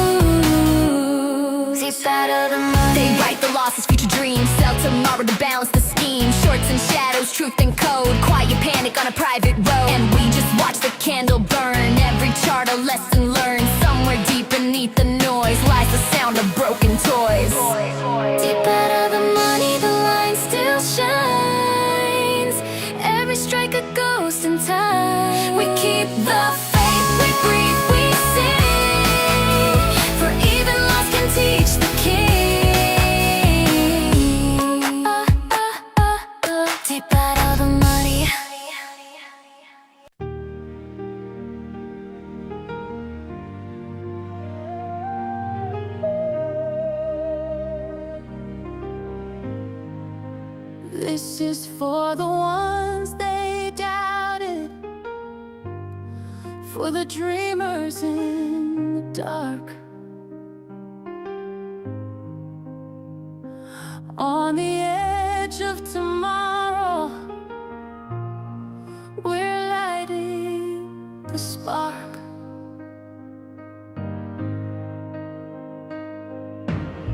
lose. Deep out of the money. They write the losses, future dreams. Sell tomorrow to balance the scheme. Shorts and shadows, truth and code. Quiet panic on a private road. And we just watch the candle burn. Every chart a lesson learned. Somewhere deep beneath the noise lies the sound of broken toys. in time. We keep the faith, we breathe, we sing. For even loss can teach the king. Deep out of the muddy. This is for the ones they doubted, for the dreamers in the dark, on the edge of tomorrow. We're lighting the spark.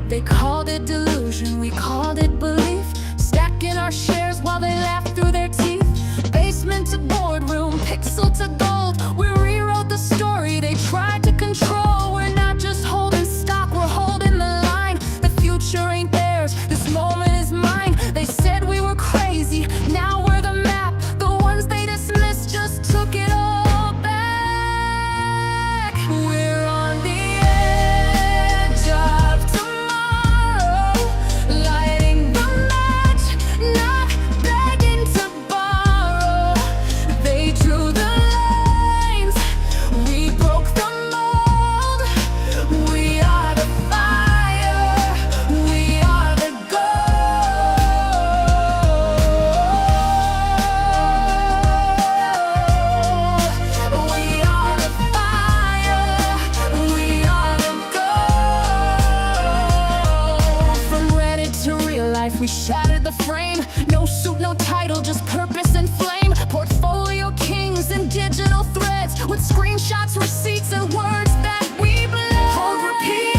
They called it delusion, we called it belief. Stacking our shares while they laugh through their teeth. Basement to boardroom, pixel to gold. We rewrote the story they tried to control. We're not just holding stock, we're holding the line. The future ain't theirs, this moment is mine. They said we were crazy, now we're the map. The ones they dismissed just took it all back. We're on the edge of tomorrow, lighting the match, not begging to borrow. They drew the lines, we broke the mold. We are the fire, we are the gold. We are the fire, we are the gold. From Reddit to real life, we shattered the frame. No suit, no title, just purpose and flame. Portfolio kings and digital threads with screenshots, receipts, and words that we blend. Hold, repeat,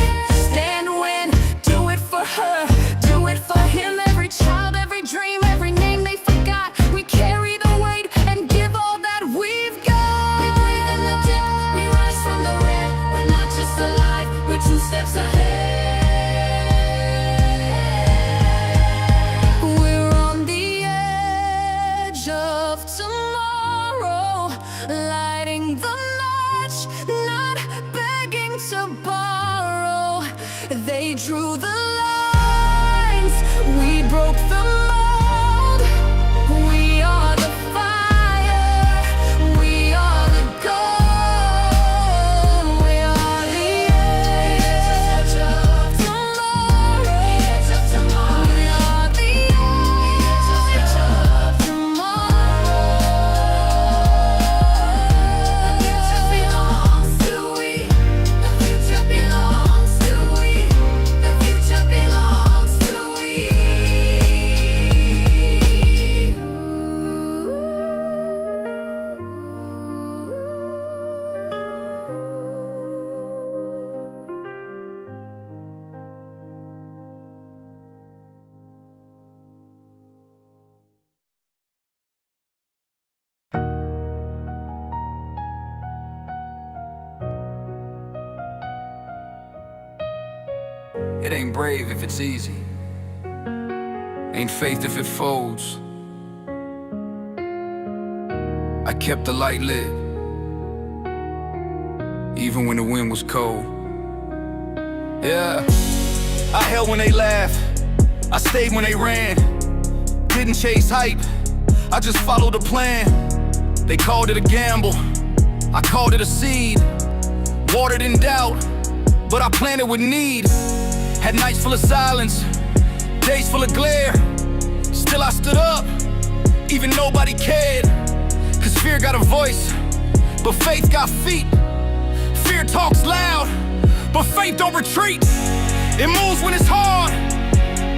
stand, win, do it for her, do it for him. Every child, every dream, every name they forgot. We carry the weight and give all that we've got. We breathe in the dip, we rise from the red. We're not just alive, we're 2 steps ahead. We're on the edge of tomorrow, lighting the match, not begging to borrow. They drew the lines, we broke the mold. We are the fire, we are the gold. We are the edge of tomorrow. We are the edge of tomorrow. The future belongs to we. The future belongs to we. The future belongs to we. It ain't brave if it's easy, ain't faith if it folds. I kept the light lit, even when the wind was cold. Yeah, I held when they laughed, I stayed when they ran. Didn't chase hype, I just followed a plan. They called it a gamble, I called it a seed. Watered in doubt, but I planted with need. Had nights full of silence, days full of glare. Still I stood up, even nobody cared. Cause fear got a voice, but faith got feet. Fear talks loud, but faith don't retreat. It moves when it's hard,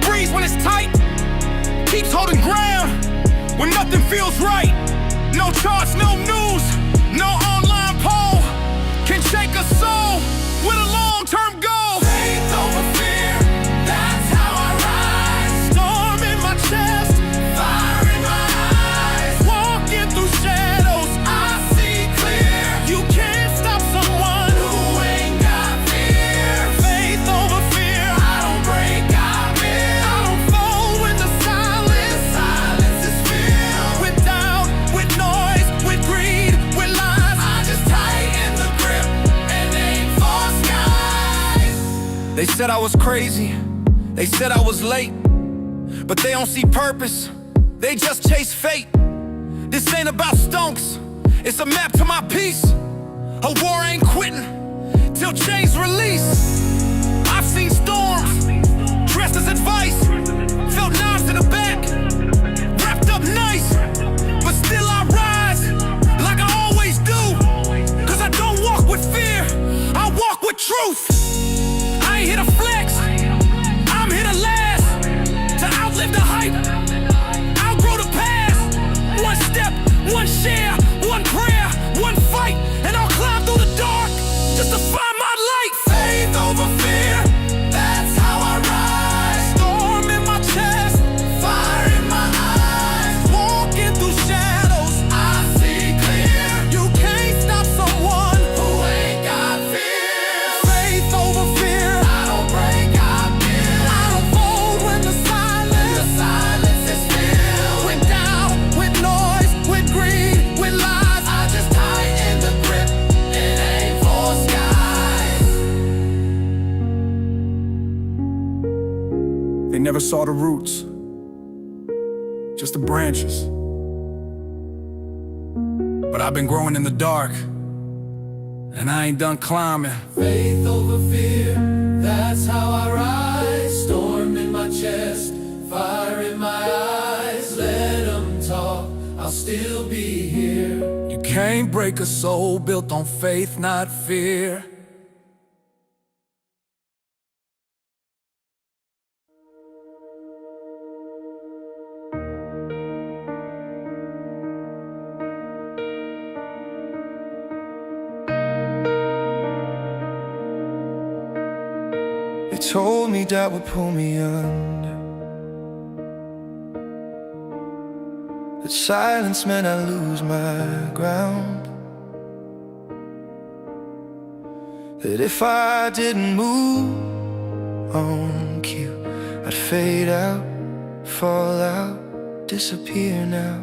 breathes when it's tight. Keeps holding ground when nothing feels right. No charts, no news, no online poll can shake a soul with a long-term goal. Faith over fear, that's how I rise. Storm in my chest, fire in my eyes. Walking through shadows, I see clear. You can't stop someone who ain't got fear. Faith over fear, I don't break, I build. I don't fold when the silence is filled with doubt, with said I was crazy, they said I was late, but they don't see purpose, they just chase fate. This ain't about stonks, it's a map to my peace. A war ain't quitting till chains release. I've seen storms dressed as advice, felt knives in the back, wrapped up nice, but still I rise like I always do. Cause I don't walk with fear, I walk with truth. I ain't here to flex, I'm here to last, to outlive the hype, outgrow the past. One step, one share, one prayer, one fight, and I'll climb through the dark just to find my light. Faith over fear, that's how I rise. Storm in my chest, fire in my eyes. Walking through shadows, I see clear. You can't stop someone who ain't got fear. Faith over fear, I don't break, I build. I don't fold when the silence is filled. With doubt, with noise, with greed, with lies, I just tighten the grip, it ain't for skies. They never saw the roots, just the branches. But I've been growing in the dark, and I ain't done climbing. Faith over fear, that's how I rise. Storm in my chest, fire in my eyes. Let them talk, I'll still be here. You can't break a soul built on faith, not fear. They told me that would pull me under, that silence meant I lose my ground, that if I didn't move on cue, I'd fade out, fall out, disappear now.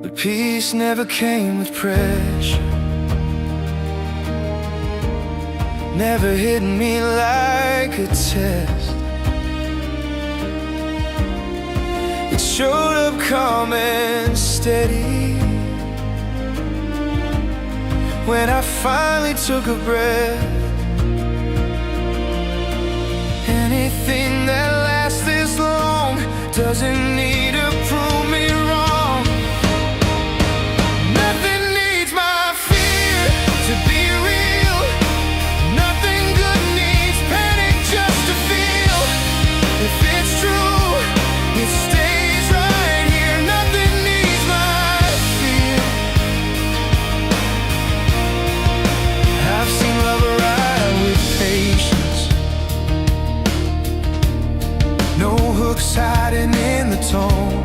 But peace never came with pressure, never hit me like a test. It showed up calm and steady when I finally took a breath. Anything that lasts this long doesn't need to prove me wrong. Nothing needs my fear to be real. Nothing good needs panic just to feel. If it's true, it stays right here. Nothing needs my fear. I've seen love arrive with patience, no hooks hiding in the tone,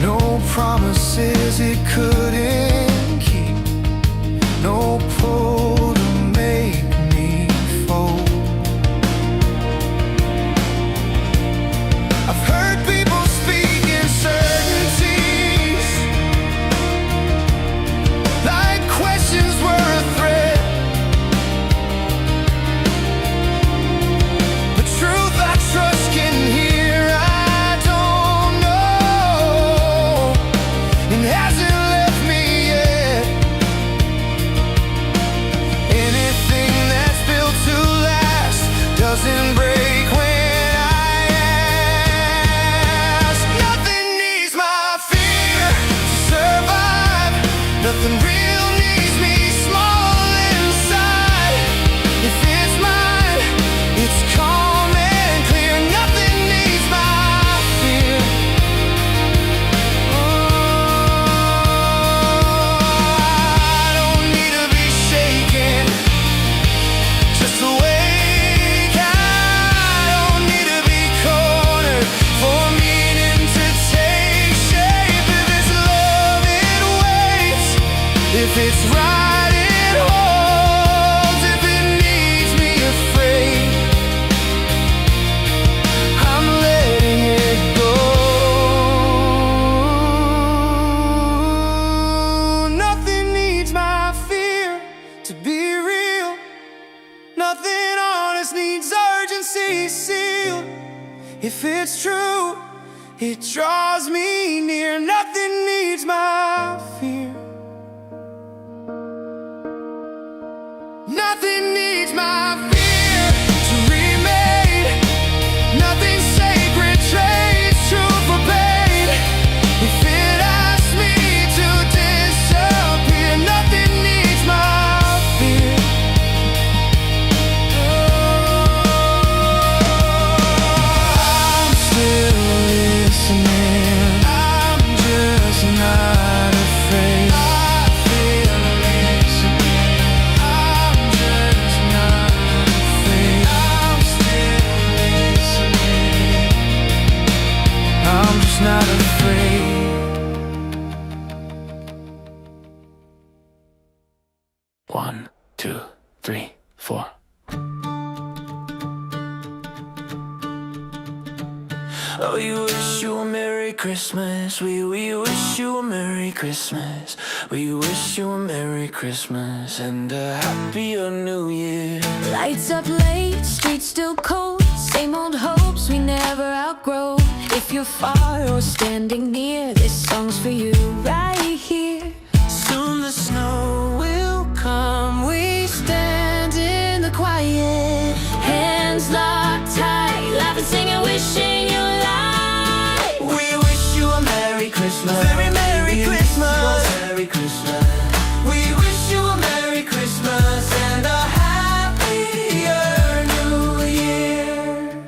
no promises it couldn't keep, no pull to make me fold. I've heard people speak in certainties, like questions were a threat. The truth I trust can hear, I don't know, and hasn't left me yet. Anything that's built to last doesn't break when I ask. Nothing needs my fear to survive. Nothing real needs me small inside. If it's mine, it's calm and clear. Nothing needs my fear. I don't need to be shaken, just awake. I don't need to be cornered for meaning to take shape. If it's love, it waits. If it's right, it holds. If it needs me afraid, I'm letting it go. Nothing needs my It draws me near, nothing needs my fear. Nothing needs my fear to remain. Nothing sacred trades truth for pain. If it asks me to disappear, nothing needs my fear. I'm still listening. I'm just not afraid. I feel listening. I'm just not afraid. I'm still listening. I'm just not afraid. One, two, three, four. Oh, we wish you a Merry Christmas. We wish you a Merry Christmas. We wish you a Merry Christmas and a happier New Year. Lights up late, streets still cold. Same old hopes we never outgrow. If you're far or standing near, this song's for you right here. Soon the snow will come. We stand in the quiet, Hands locked tight, laughing, singing, wishing you light. we wish you a Merry Christmas. Very Merry Christmas. Merry Christmas. We wish you a Merry Christmas and a happier New Year.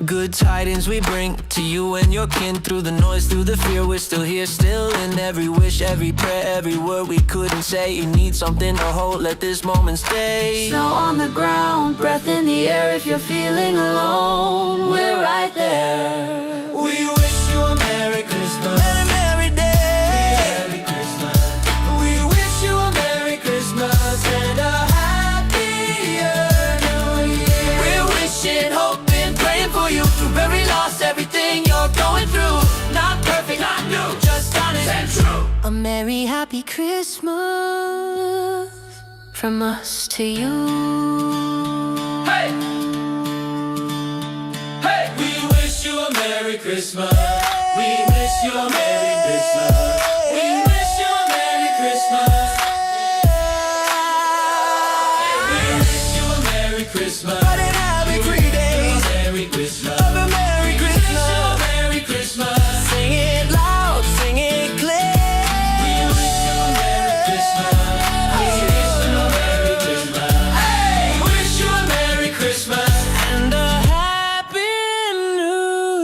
Good tidings we bring to you and your kin. Through the noise, through the fear, we're still here, still in every wish, every prayer, every word we couldn't say. You need something to hold, let this moment stay. Snow on the ground, breath in the air. If you're feeling alone, we're right there. We wish you a Merry Christmas and a merry day. Merry Christmas. We wish you a Merry Christmas and a happier New Year. We're wishing, hoping, praying for you through very lost, everything you're going through. Not perfect, not new, just honest and true. A merry, happy Christmas from us to you. Hey! Hey! We wish you a Merry Christmas. We wish you a Merry Christmas. We wish you a Merry Christmas. We wish you a Merry Christmas. But it happy 3 days Merry Christmas. of a Merry We wish you Christmas. a Merry Christmas. Sing it loud, sing it clear. We wish you a Merry Christmas. We wish you a Merry Christmas. Hey! Wish you a Merry Christmas And a happy New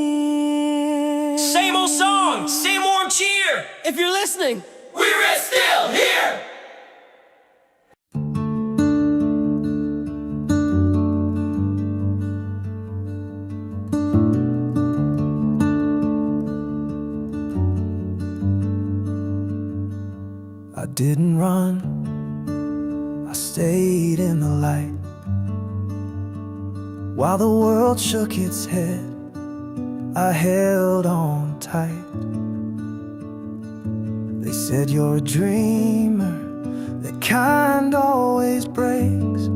Year. Same old song, same warm cheer. If you're listening, We're still here. I didn't run, I stayed in the light. While the world shook its head, I held on tight. They said you're a dreamer, that kind always breaks.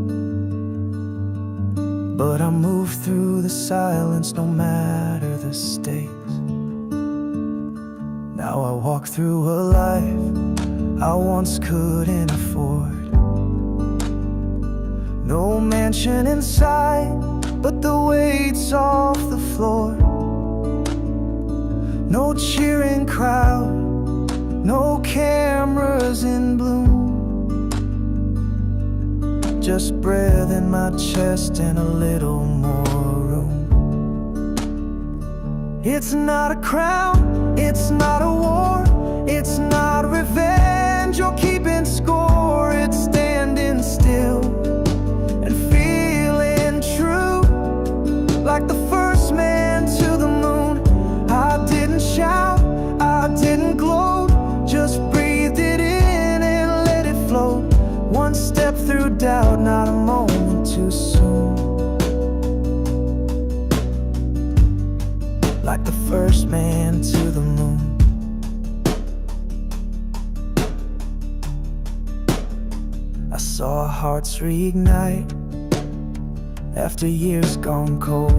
But I move through the silence no matter the stakes. Now I walk through a life I once couldn't afford. No mansion in sight, but the weight's off the floor. No cheering crowd, no cameras in bloom. Just breath in my chest and a little more room. It's not a crown, it's not a war, it's not revenge or keeping score. It's standing still and feeling true, like the first man to the moon. I didn't shout, I didn't gloat, just breathed it in and let it flow. One step through doubt, not a moment too soon. Like the first man to the moon. I saw hearts reignite after years gone cold.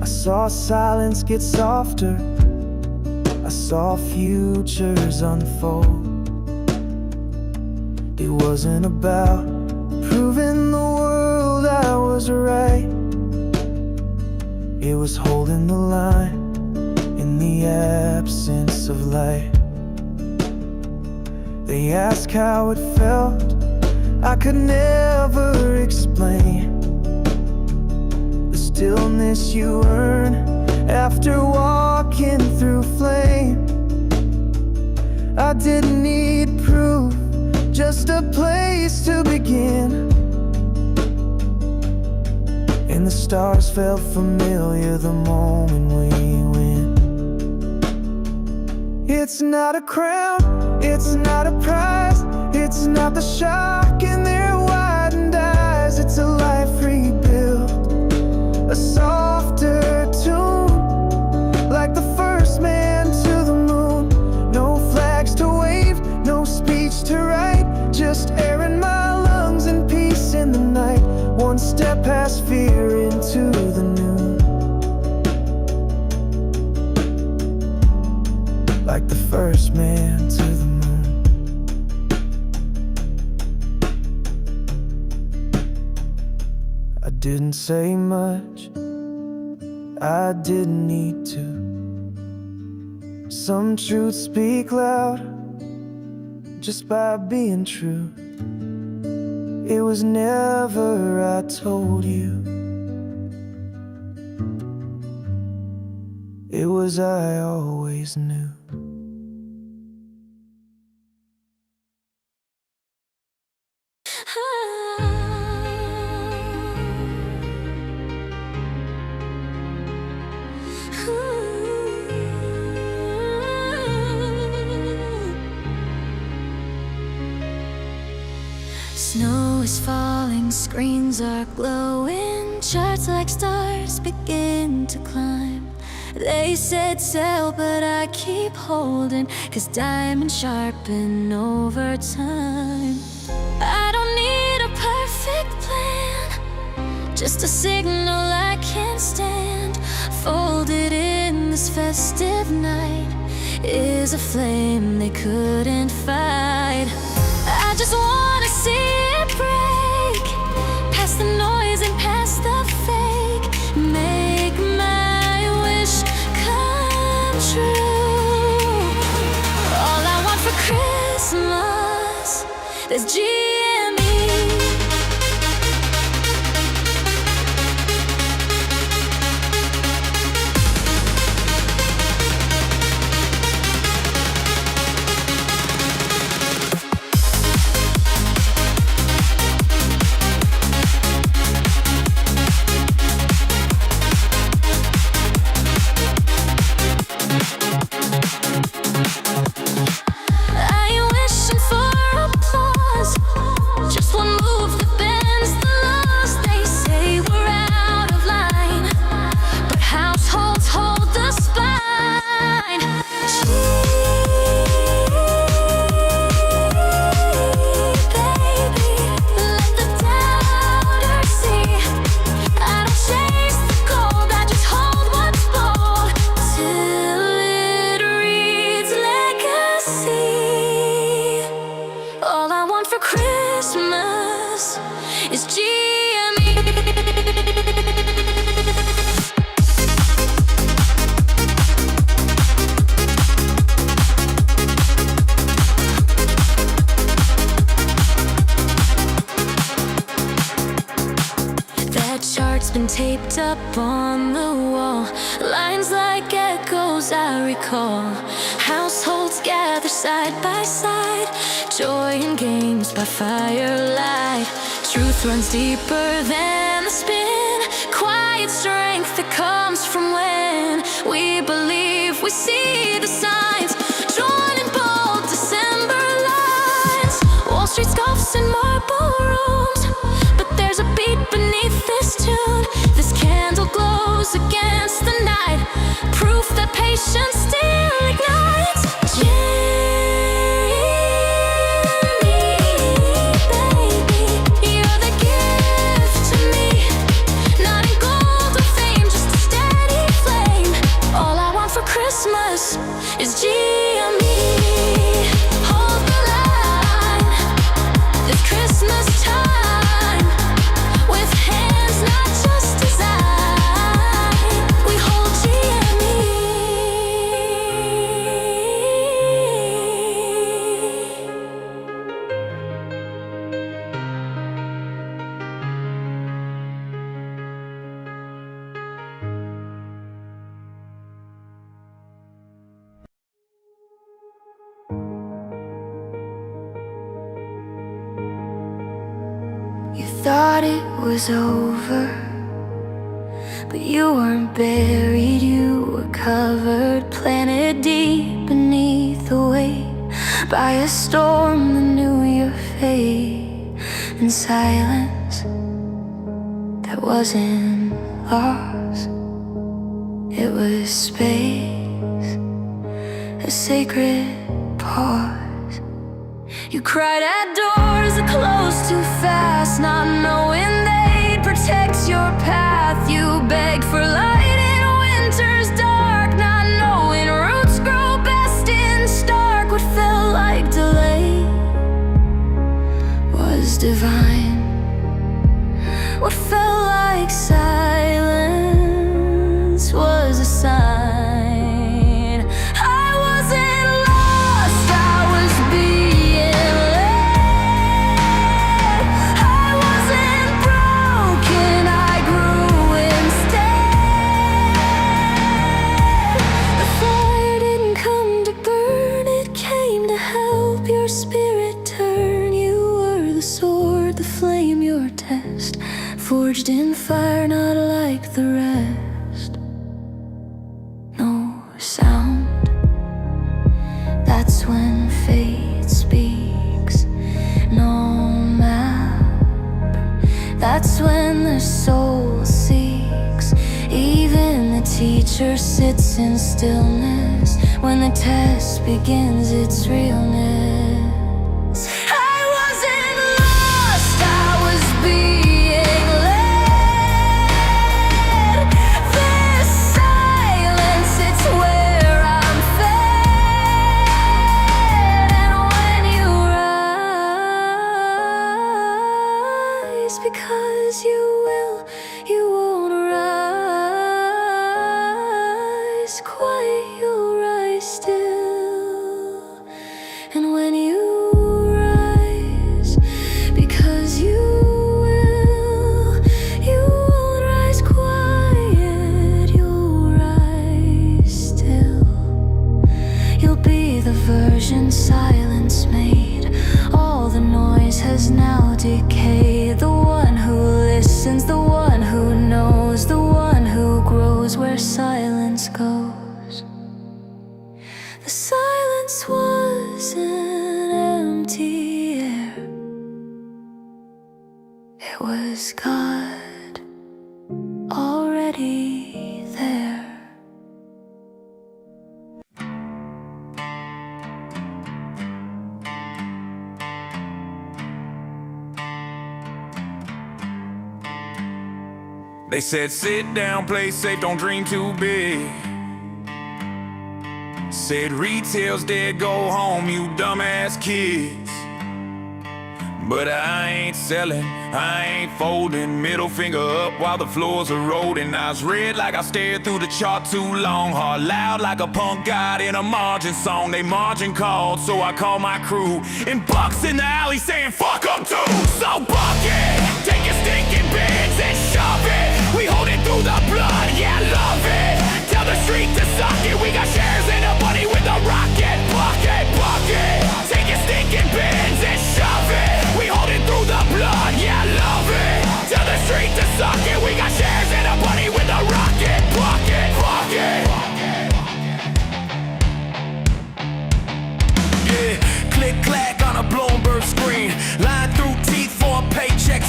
I saw silence get softer, I saw futures unfold. It wasn't about proving the world I was right. It was holding the line in the absence of light. They asked how it felt, I could never explain the stillness you earn after walking through flame. I didn't need proof, just a place to begin. And the stars felt familiar the moment we win. It's not a crown, it's not a prize, it's not the shock in their widened eyes. It's a life rebuilt, a softer tune, like the first man to the moon. No flags to wave, no speech to write, just air in my lungs and peace in the night. One step past fear into the noon, like the first man to the moon. I didn't say much, I didn't need to. Some truths speak loud just by being true. It was never I told you, it was I always knew. Snow is falling, screens are glowing, charts like stars begin to climb. They said sell, but I keep holding, 'cause diamonds sharpen over time. I don't need a perfect plan, just a signal I can't stand. Folded in this festive night is a flame they couldn't fight. I just wanna see it break, past the noise and past the fake. Make my wish come true. All I want for Christmas is GME. Is GME. That chart's been taped up on the wall, lines like echoes I recall. Households gather side by side, joy in games by firelight. Truth runs deeper than the spin, quiet strength that comes from when we believe we see the signs, drawn in bold December lines. Wall Street scoffs in marble rooms, but there's a beat beneath this tune. This candle glows against the night, proof that patience still ignites. Steady us is GME. Hold the line this Christmas time with hands, not just design. We hold GME. You thought it was over, but you weren't buried, you were covered, planted deep beneath the weight by a storm that knew your fate. In silence that wasn't lost, it was space, a sacred pause. You cried at doors that closed too fast, not knowing they'd protect your path. You begged for light in winter's dark, not knowing roots grow best in stark. What felt like delay was divine. What felt like silence was a sign. I wasn't lost, I was being led. I wasn't broken, I grew instead. The fire didn't come to burn, it came to help your spirit turn. You were the sword, the flame, your test, forged in fire, not like the rest. No sound, that's when fate speaks. No map, that's when the soul seeks. Even the teacher sits in stillness when the test begins its realness. I wasn't lost, I was being led. This silence, it's where I'm fed. And when you rise, because you will, you won't rise quiet, you'll rise still. And when you rise, because you will, you won't rise quiet, you'll rise still. You'll be the version silence made. All the noise has now decayed. The one who listens, the one who knows, the one who grows where silence goes. The silence was an empty air. It was God already there. They said sit down, play safe, don't dream too big. Said retail's dead, go home, you dumbass kids. But I ain't selling, I ain't folding. Middle finger up while the floors are rolling. Eyes red like I stared through the chart too long. Heart loud like a punk god in a margin song. They margin called, so I call my crew. And Buck's in the alley saying fuck 'em too. So buck it, take your stinking bins and shove it. We hold it through the blood, yeah, love it. Tell the street to suck it. We got shares in a bunny with a rocket. Bucket, bucket. Take your stinking bins and shove it. We hold it through the blood, yeah, love it. Tell the street to suck it. We got shares in a bunny with a rocket. Bucket, bucket. Yeah, click clack on a Bloomberg screen. Line through teeth for a paycheck.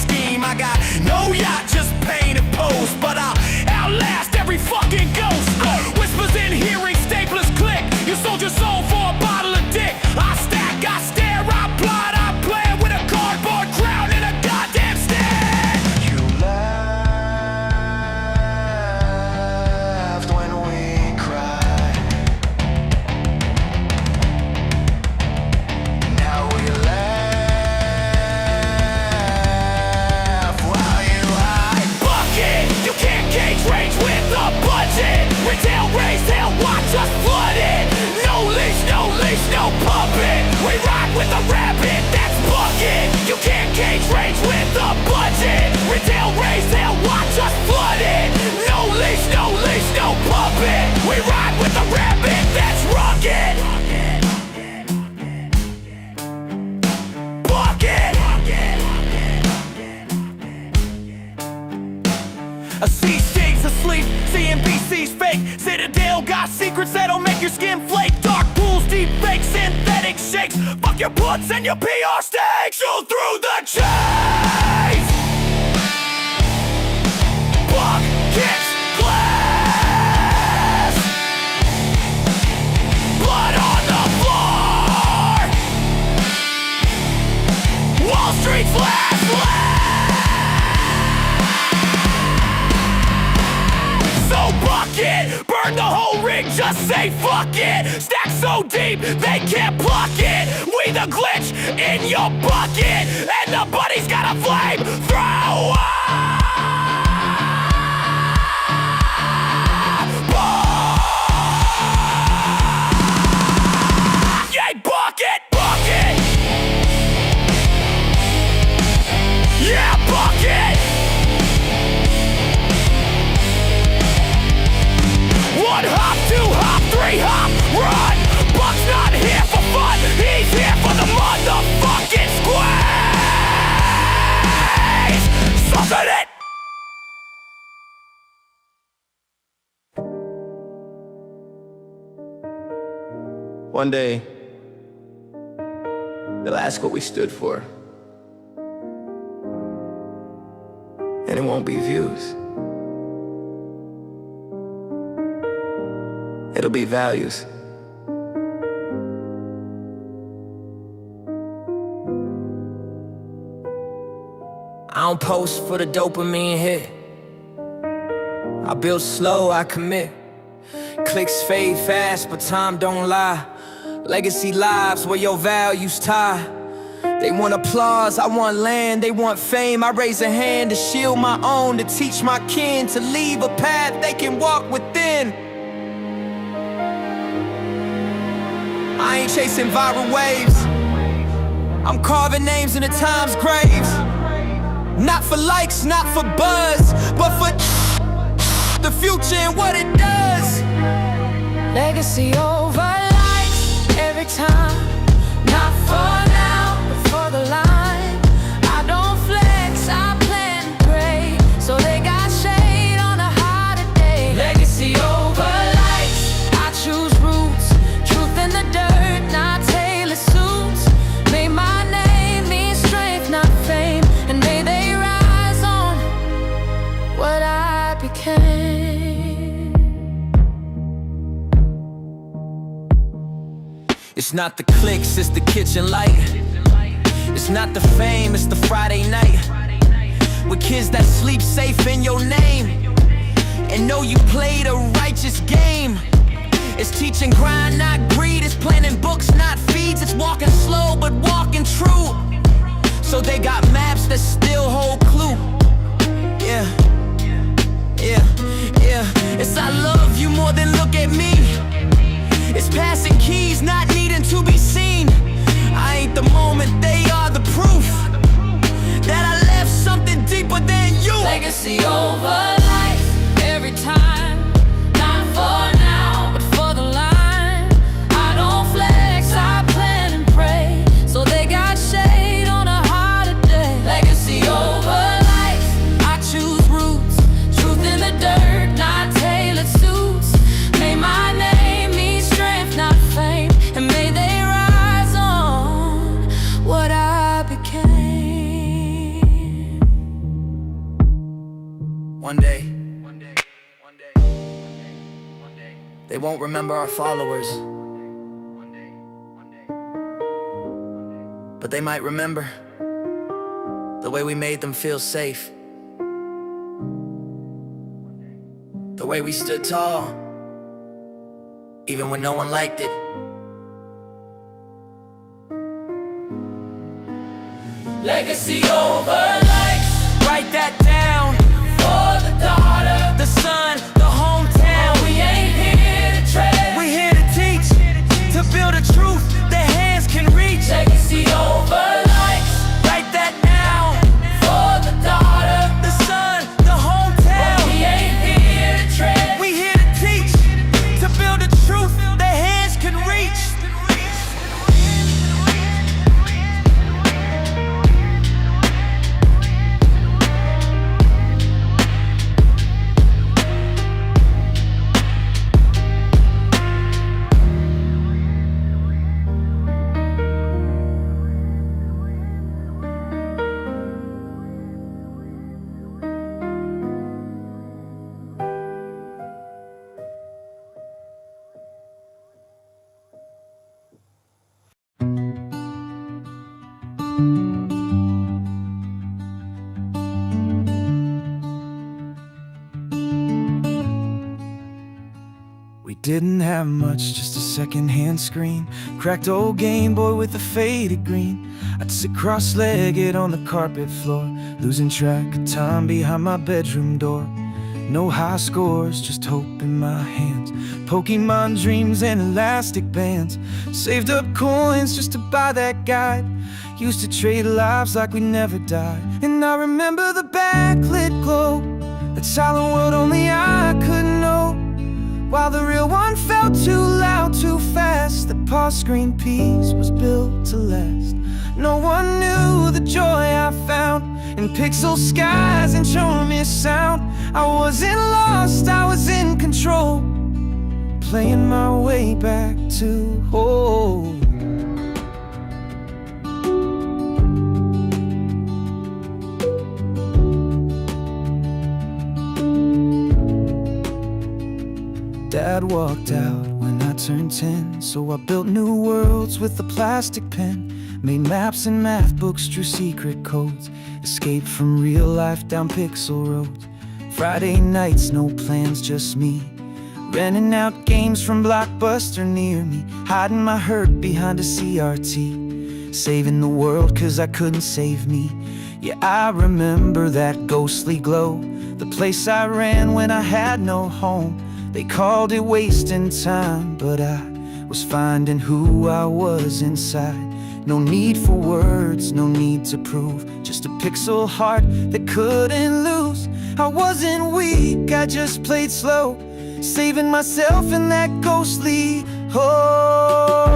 range with a budget. Retail raise, they'll watch us flood it. No leash, no leash, no puppet. We ride with a rabbit that's rugged. Bucket. A sea sting's asleep, CNBC's fake. Citadel got secrets that'll make your skin flake. Dark pools, deep fake, synthetic shakes. Fuck your puts and your PR stakes. Shoot through the chase. Buckets, glass. Blood on the floor. Wall Street's last. So bucket, burn the whole rig, just say fuck it. Stack so deep, they can't pluck it. We the glitch in your bucket, and the buddy's got a flamethrower. Yay, bucket, bucket. Yeah, bucket. One hop, two hop, three hop, run. Buck's not here for fun, he's here for the motherfucking squeeze. Something it. One day, they'll ask what we stood for, and it won't be views. It'll be values. I don't post for the dopamine hit. I build slow, I commit. Clicks fade fast, but time don't lie. Legacy lives where your values tie. They want applause, I want land, they want fame. I raise a hand to shield my own, to teach my kin, to leave a path they can walk within. I ain't chasing viral waves. I'm carving names in the Times graves. Not for likes, not for buzz, but for the future and what it does. Legacy over life every time. Not for now, but for the line. I don't flex, I plan and pray. So they got shade on a hotter day. Legacy over life, I choose roots. Truth in the dirt, not tailored suits. May my name mean strength, not fame. And may they rise on what I became. It's not the clicks, it's the kitchen light. It's not the fame, it's the Friday night. With kids that sleep safe in your name and know you played a righteous game. It's teaching grind, not greed. It's planting books, not feeds. It's walking slow, but walking true. So they got maps that still hold clue. Yeah, yeah, yeah. It's I love you more than look at me. It's passing keys, not needing to be seen. I ain't the moment, they are the proof that I left something deeper than you. Legacy over life every time. Not for now, but for the line. I don't flex, I plan and pray. So they got shade on a hotter day. Legacy over life, I choose roots. Truth in the dirt, not tailored suits. May my name mean strength, not fame. And may they rise on what I became. One day, they won't remember our followers, but they might remember the way we made them feel safe, the way we stood tall, even when no one liked it. Legacy over life. Write that down. For the daughter, The son, the hometown. we ain't here to trade. We here to teach, to build a truth that hands can reach. Legacy over life. Write that down. We didn't have much, just a second-hand screen, cracked old Game Boy with a faded green. I'd sit cross-legged on the carpet floor, losing track of time behind my bedroom door. No high scores, just hope in my hands, Pokemon dreams and elastic bands. Saved up coins just to buy that guide, used to trade lives like we never died. And I remember the backlit glow, that silent world only I could know, while the real one felt too loud, too fast. The pause screen piece was built to last. No one knew the joy I found in pixel skies and showing me sound. I wasn't lost, I was in control, playing my way back to home. Dad walked out when I turned 10, so I built new worlds with a plastic pen. Made maps and math books, drew secret codes, escaped from real life down pixel roads. Friday nights, no plans, just me, renting out games from Blockbuster near me, hiding my hurt behind a CRT, saving the world cause I couldn't save me. Yeah, I remember that ghostly glow, the place I ran when I had no home. They called it wasting time, but I was finding who I was inside. No need for words, no need to prove, just a pixel heart that couldn't lose. I wasn't weak, I just played slow, saving myself in that ghostly hole.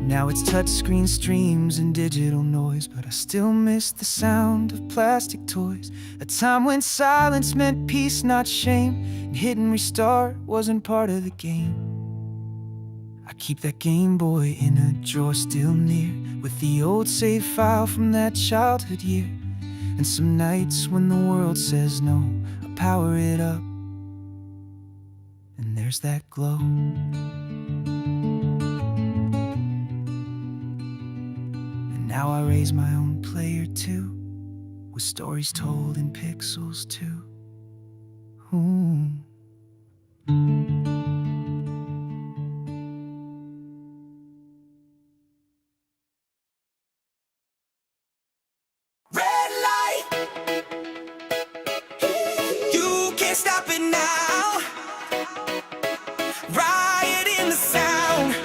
Now it's touchscreen streams and digital noise, but I still miss the sound of plastic toys. A time when silence meant peace, not shame, and hit and restart wasn't part of the game. I keep that Game Boy in a drawer still near, with the old save file from that childhood year. And some nights when the world says no, I power it up, and there's that glow. Now I raise my own player too, with stories told in pixels too. Ooh. Red light, you can't stop it now. Riot in the sound.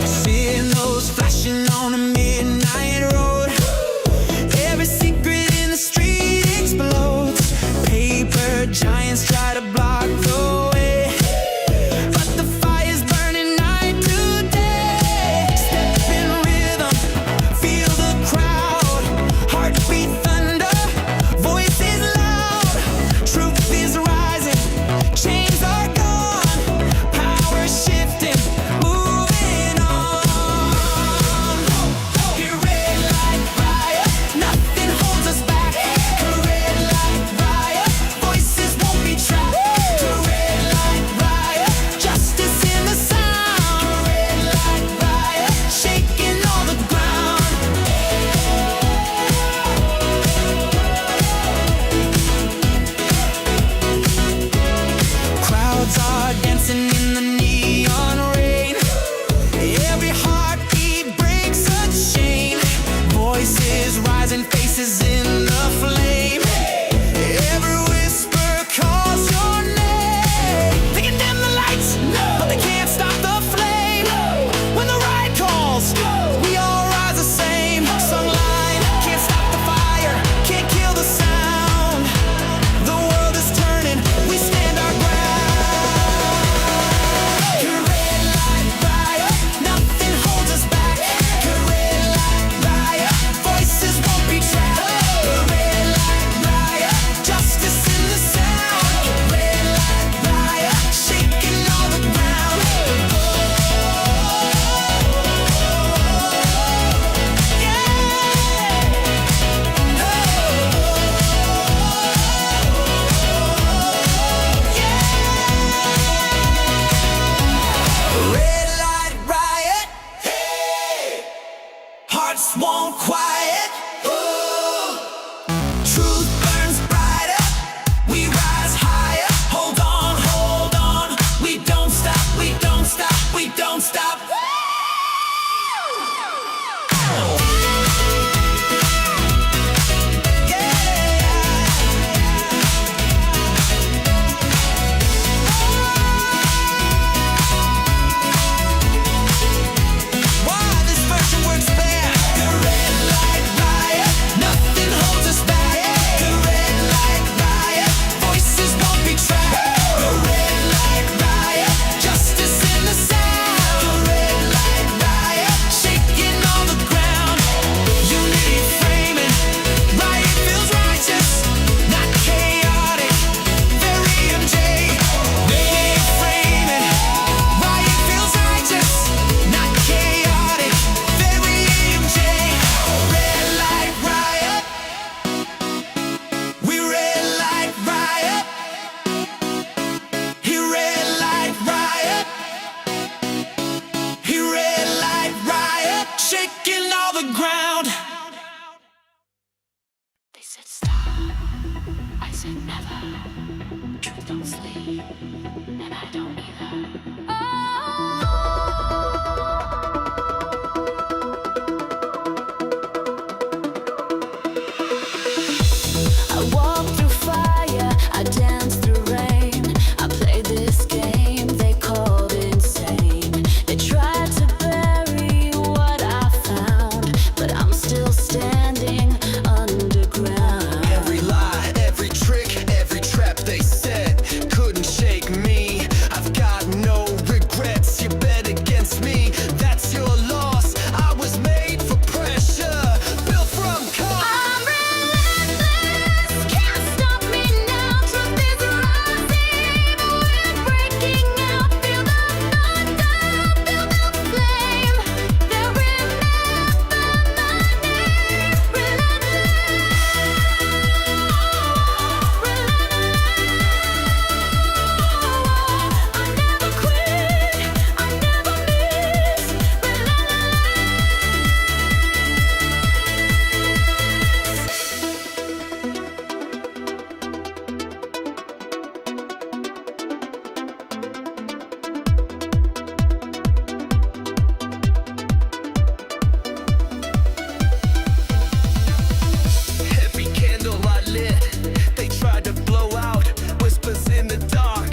Seeing those flashing on a midnight road, every secret in the street explodes. Paper giants hearts won't quiet. Ooh. Truth burns brighter, we rise higher. Hold on, we don't stop, we don't stop, we don't stop. Shaking all the ground. They said stop, I said never. Truth don't sleep, and I don't either. I walk through fire, I dance through rain. I play this game they called insane. They tried to bury what I found, but I'm still standing underground. Every lie, every trick, every trap they set couldn't shake me. I've got no regrets. You bet against me, that's your loss. I was made for pressure, built from cold. I'm relentless, can't stop me now. Truth is rising, we're breaking out. Feel the thunder, feel the flame. They'll remember my name. Relentless, I never quit, I never miss. Every candle I lit, they tried to blow out. Whispers in the dark,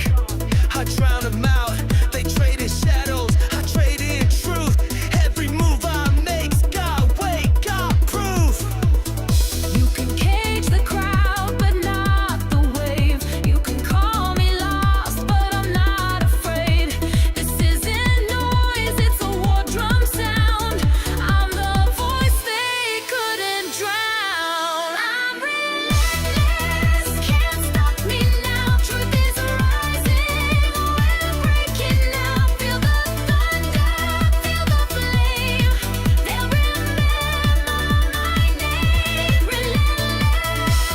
I drown them out. They traded shadows, I traded truth. Every move I make's got weight, got proof. You can cage the crowd, but not the wave. You can call me lost, but I'm not afraid. This isn't noise, it's a war drum sound. I'm the voice they couldn't drown. I'm relentless, can't stop me now. Truth is rising, we're breaking out. Feel the thunder, feel the flame. They'll remember my name. Relentless,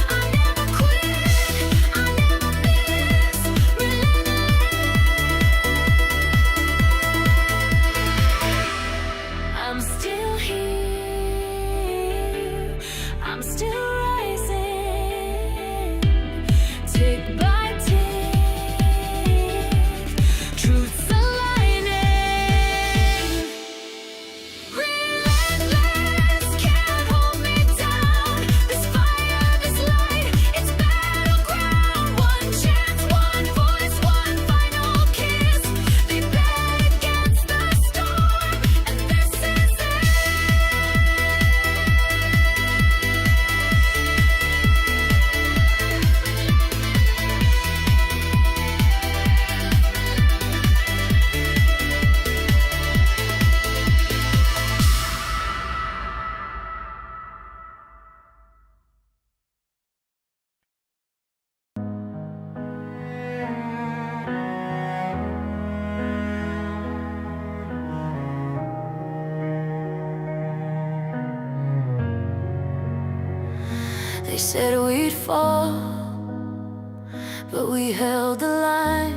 I never quit, I never miss. I'm still here, I'm still rising, tick by tick, truth's aligning. Relentless, can't hold me down. This fire, this light, it's battleground. One chance, one voice, one final kiss. They bet against the storm, and this is it. They said we'd fall, but we held the line.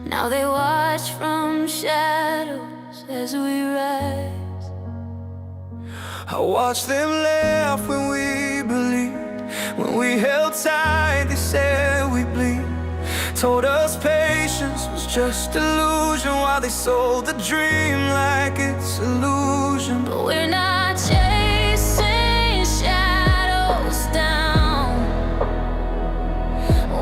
Now they watch from shadows as we rise. I watched them laugh when we believed. When we held tight, they said we bleed. Told us patience was just illusion, while they sold the dream like it's illusion. But we're not chasing shadows down.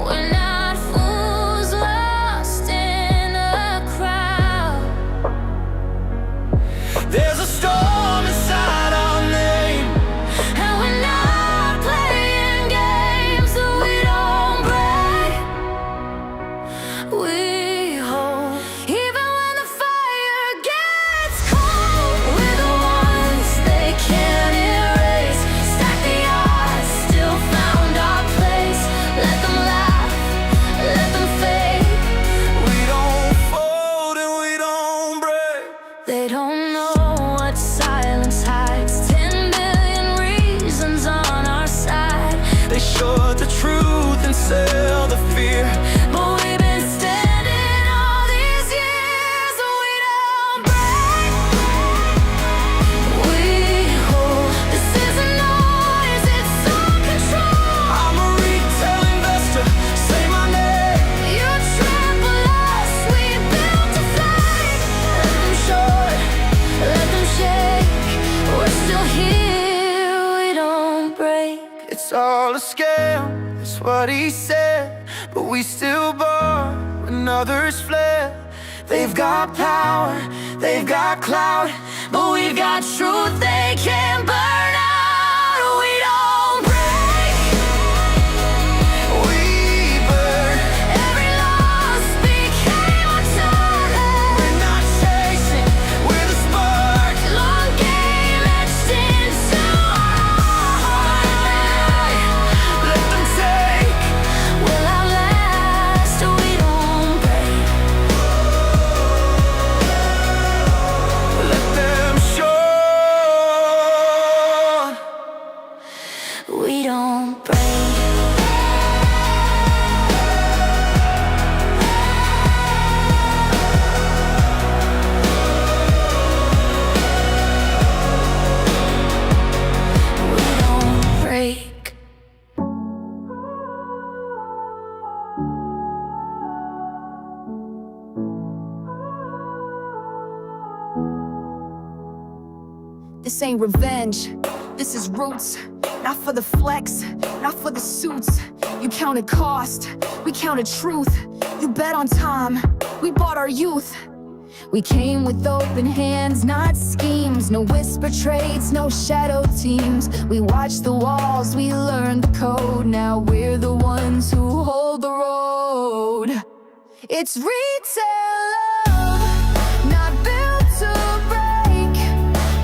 We're not fools lost in a crowd. There's a storm inside our name, And we're not playing games that we don't break. We hold, even when the fire gets cold. We're the ones they can't erase. Stack the odds, still found our place. Let them laugh, let them fade. we don't fold and we don't break. They don't know what silence hides. 10 billion reasons on our side. They showed the truth and sell the fear. But we've been standing all these years, and we don't break. We hold. This isn't noise, it's all control. I'm a retail investor, say my name. You trample us, we built to fly. Let them short, let them shake. We're still here, we don't break. It's all a scam, that's what he said. But we still bought when others fled. They've got power, they've got clout, But we've got truth they can't burn out. We don't break. we burn. Every loss became a target. We're not chasing, we're the spark. Long game etched into our heart. Let them take, Will outlast. We don't break. let them show. We don't break. We don't break. This ain't revenge, this is roots. Not for the flex, not for the suits. You counted cost, we counted truth. You bet on time, we bought our youth. We came with open hands, not schemes. No whisper trades, no shadow teams. We watched the walls, we learned the code. Now we're the ones who hold the road. It's retail love, not built to break.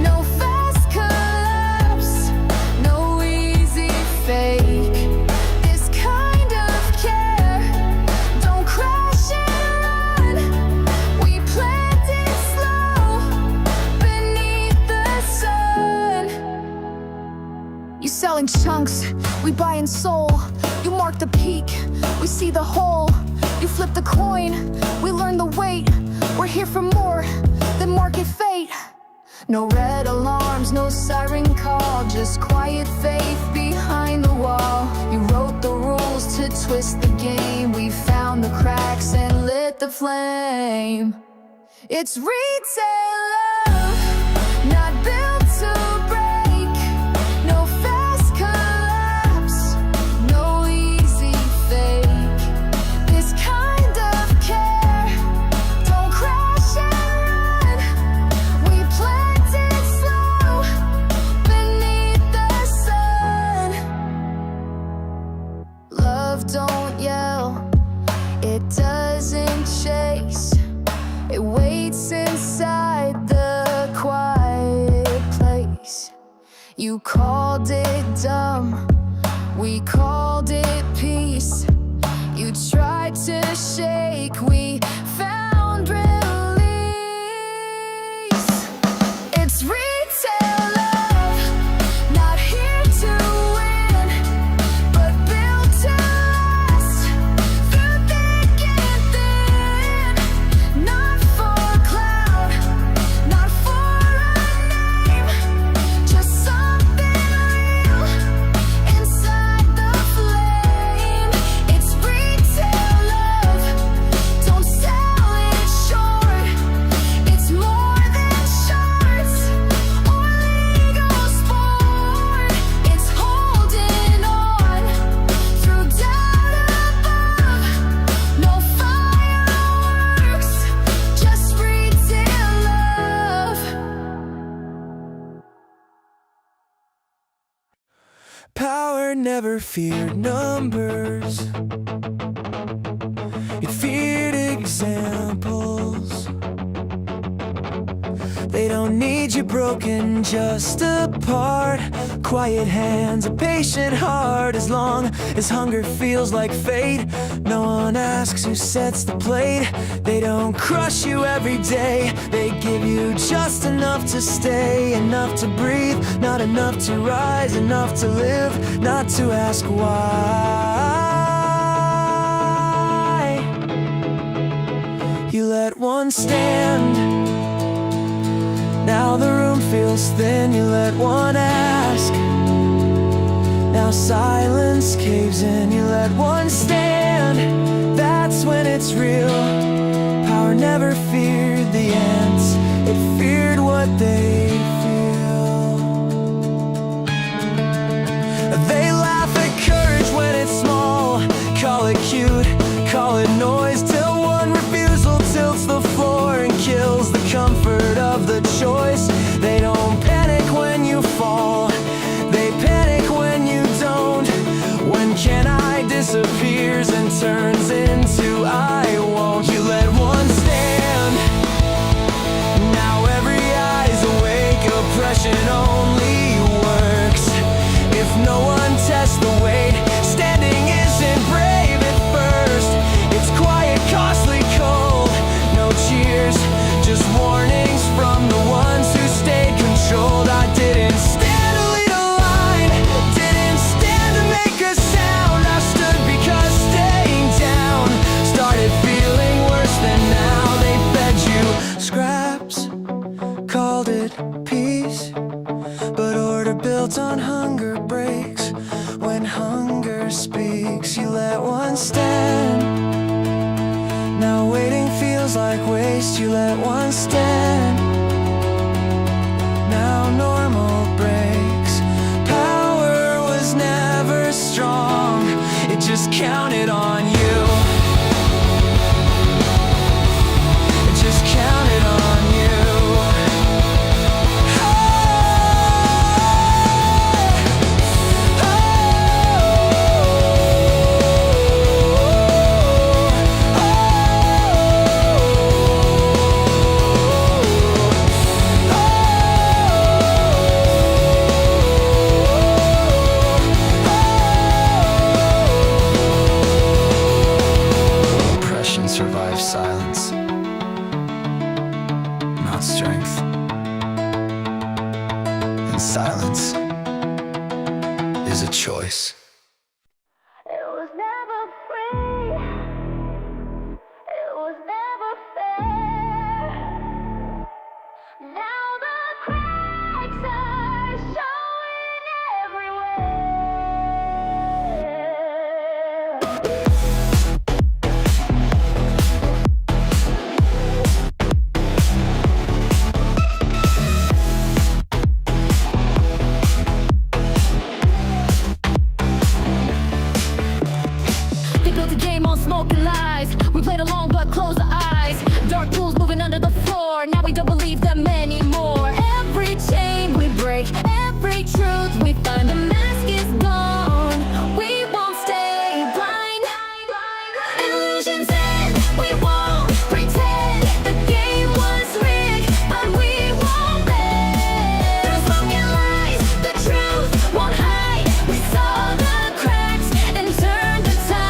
No fast collapse, no easy fake. This kind of care don't crash and run. We plant it slow beneath the sun. You selling chunks, we buying soul. You mark the peak, we see the hole. You flip the coin, we learn the weight. We're here for more than market fate. No red alarms, no siren call, just quiet faith behind the wall. You wrote the rules to twist the game. We found the cracks and lit the flame. It's retail love, not built to break. No fast collapse, no easy fake. This kind of care don't crash and run. We plant it slow beneath the sun. Love don't yell, it doesn't chase. It waits inside the quiet place. You called it dumb, we called it peace. You tried to shake, we found release. It's retail love, not here to win, but built to last through thick and thin. never feared numbers. It feared examples. They don't need you broken, just apart. Quiet hands, a patient heart. As long as hunger feels like fate, no one asks who sets the plate. They don't crush you every day. They give you just enough to stay, enough to breathe, not enough to rise, enough to live, not to ask why. You let one stand. Now the room feels thin, you let one ask. Now silence caves in, you let one stand. That's when it's real. Power never feared the ants, it feared what they feel. They laugh at courage when it's small. Call it cute, call it noise, till one refusal tilts the floor and kills the comfort of the choice. They don't panic when you fall, they panic when you don't. When can I disappears and turns into I won't. You let one stand. Now every eye's awake. Oppression only works if no one tests the weight. Standing isn't brave at first. It's quiet, costly, cold. No cheers, just warnings from the ones who stayed controlled. I didn't stand to lead a line, didn't stand to make a sound. I stood because staying down started feeling worse than now. They fed you scraps, called it peace, but order built on hunger breaks. When hunger speaks, you let one stand. Now waiting feels like waste, you let one stand. Now normal breaks. Power was never strong, it just counted on you. It just counted on you. Oppression survives silence, not strength. And silence is a choice. It was never free. It was never fair. Now the cracks are showing everywhere. They built a game on smoke and lies. We played along but closed our eyes. Dark pools moving under the floor. Now we don't believe them anymore. Every chain we break, every truth we find. The mask is gone. We won't stay blind. Illusions end. We won't pretend. The game was rigged, but we won't bend. Through smoke and lies, the truth won't hide. We saw the cracks and turned the tide.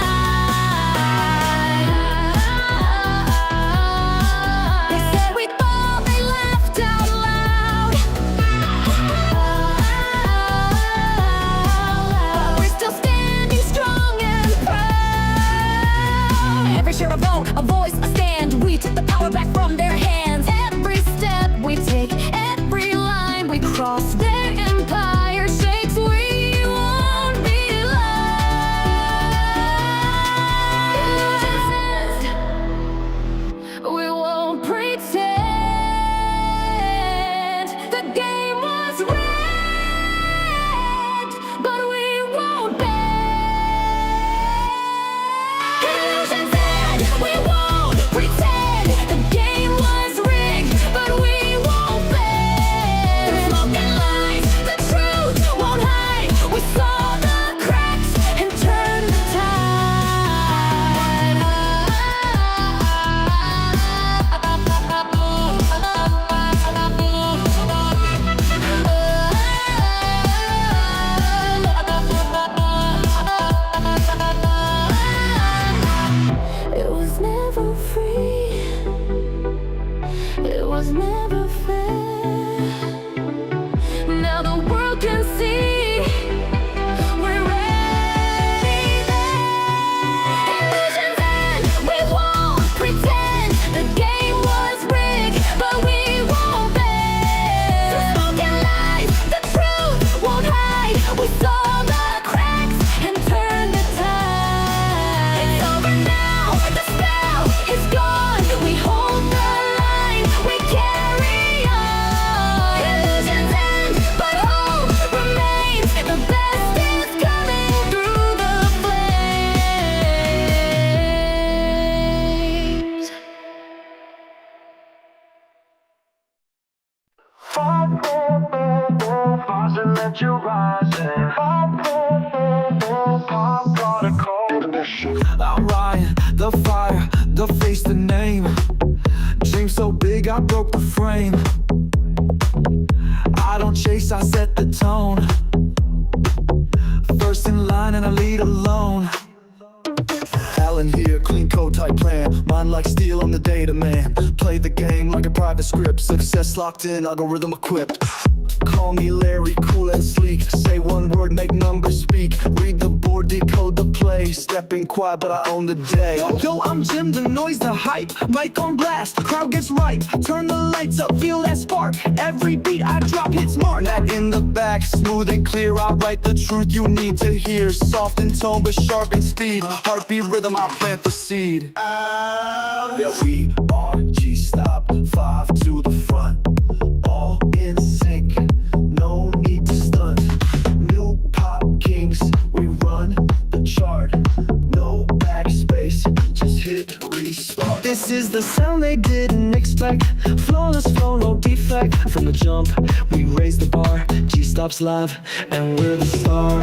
They said we'd fall, they laughed out loud. We're still standing strong and proud. Every share a vote, a voice, a stand. We took the power back from their hands. Every step we take, every line we cross, their empire shakes. We won't be lost. We won't pretend. The game was rigged, but we won't bend. Illusions end. We won't pretend. The game was rigged, but we won't bend. Through smoke and lies, the truth won't hide. We saw the cracks never free. It was never fair. Now the world can see we're ready there. Illusions end, we won't pretend the game was rigged, but we won't bend. The smoke and lies, the truth won't hide. We saw the cracks and turned the tide. It's over now, the spell is gone. We hold the line, we carry on. Illusions end, but hope remains. The best is coming through the flames. Let you rise I'll ride the fire, the face, the name. Dream so big I broke the frame. I don't chase, I set the tone. First in line and I lead alone. Alan here, clean code type plan. Mind like steel, I'm the data man. Play the game like a private script. Success locked in, algorithm equipped. Call me Larry, cool and sleek. Say one word, make numbers speak. Read the board, decode the play. Stepping quiet, but I own the day. Yo, I'm Jim, the noise, the hype. Mic on blast, crowd gets right. Turn the lights up, feel that spark. Every beat I drop hits mark. That in the back, smooth and clear. I write the truth you need to hear. Soft in tone, but sharp in speed. Heartbeat rhythm, I plant the seed. Yeah, we are G-Stop, 5 to the front. All in sync, no need to stunt. New pop kings, we run the chart. No backspace, just hit restart. This is the sound they didn't expect. Flawless flow, no defect. From the jump, we raise the bar. G-Stop's live, and we're the star.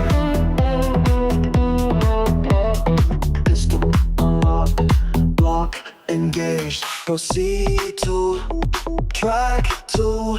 Pistol unlocked, block engaged. Proceed to track 2.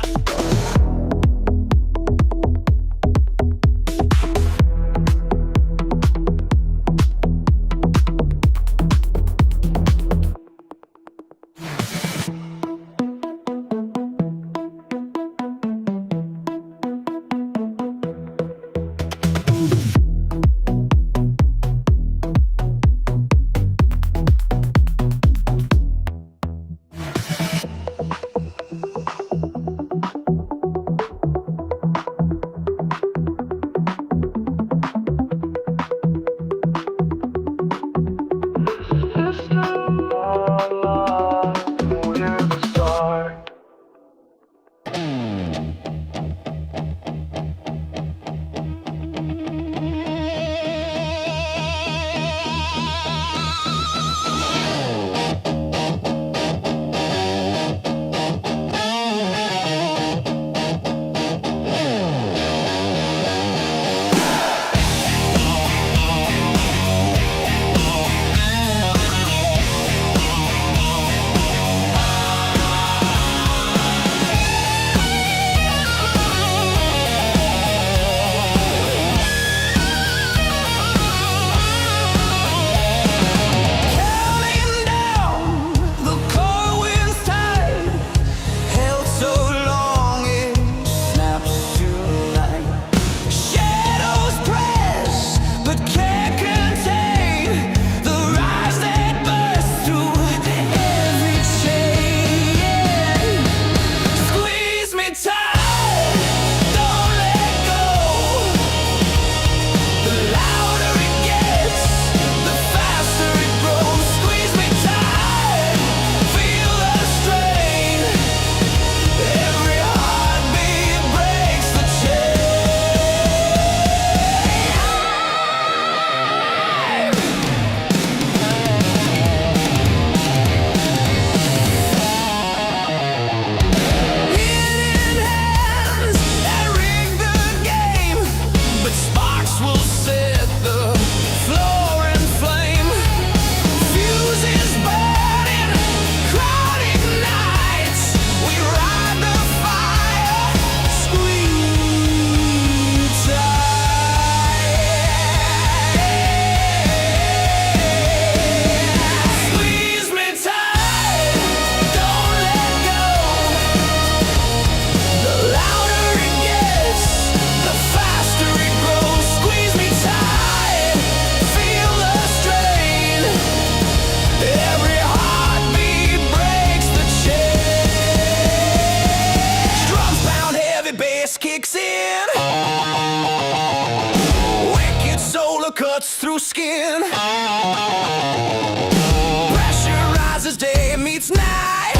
meets night.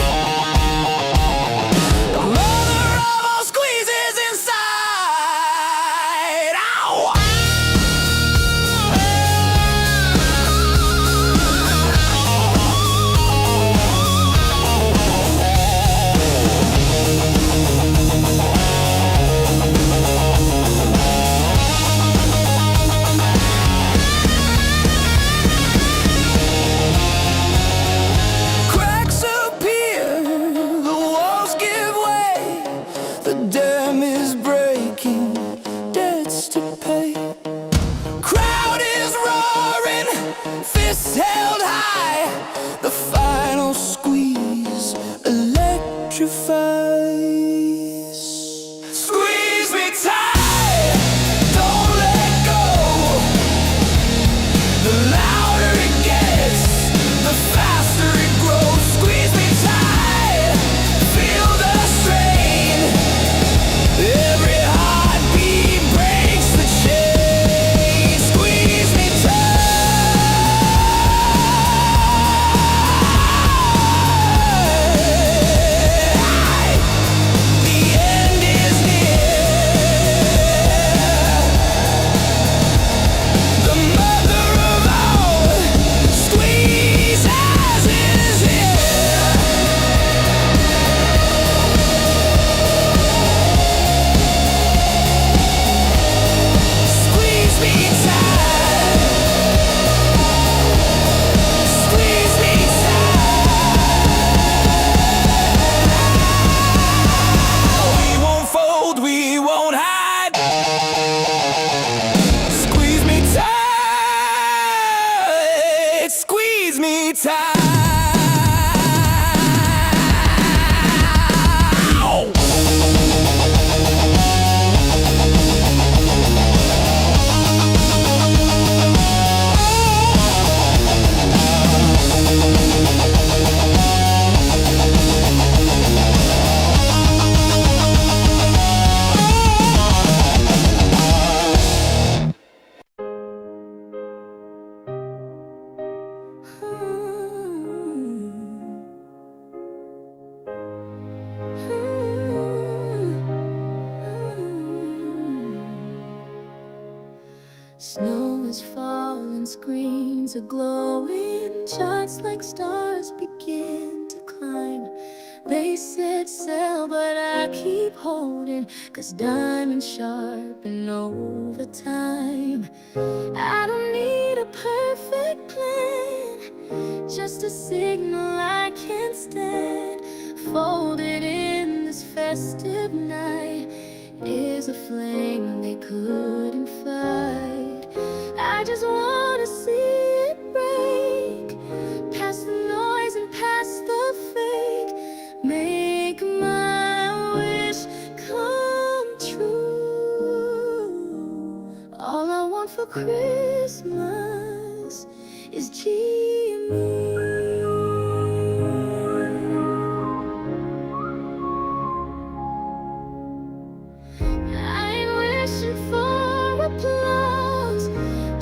The mother of all squeezes inside. Ow! Cracks appear, the walls give way, the dam is breaking, debts to pay. Crowd is roaring, fists held high, the final squeeze electrifies. Squeeze me tight, don't let go. The louder it gets, the faster it grows. Squeeze me tight, feel the strain. Every heartbeat breaks the chain. Squeeze me tight. The end is near. The mother of all squeezes is here. Squeeze me tight. Squeeze me tight. We won't fold, we won't hide. Squeeze me tight. Squeeze me tight. Snow is falling, screens are glowing, charts like stars begin to climb. They said sail, but I keep holding, 'cause diamonds sharpen over time. I don't need a perfect plan, just a signal I can't stand. Folded in this festive night is a flame they couldn't fight. I just wanna see it break, past the noise and past the fake. Make my wish come true. All I want for Christmas is GME.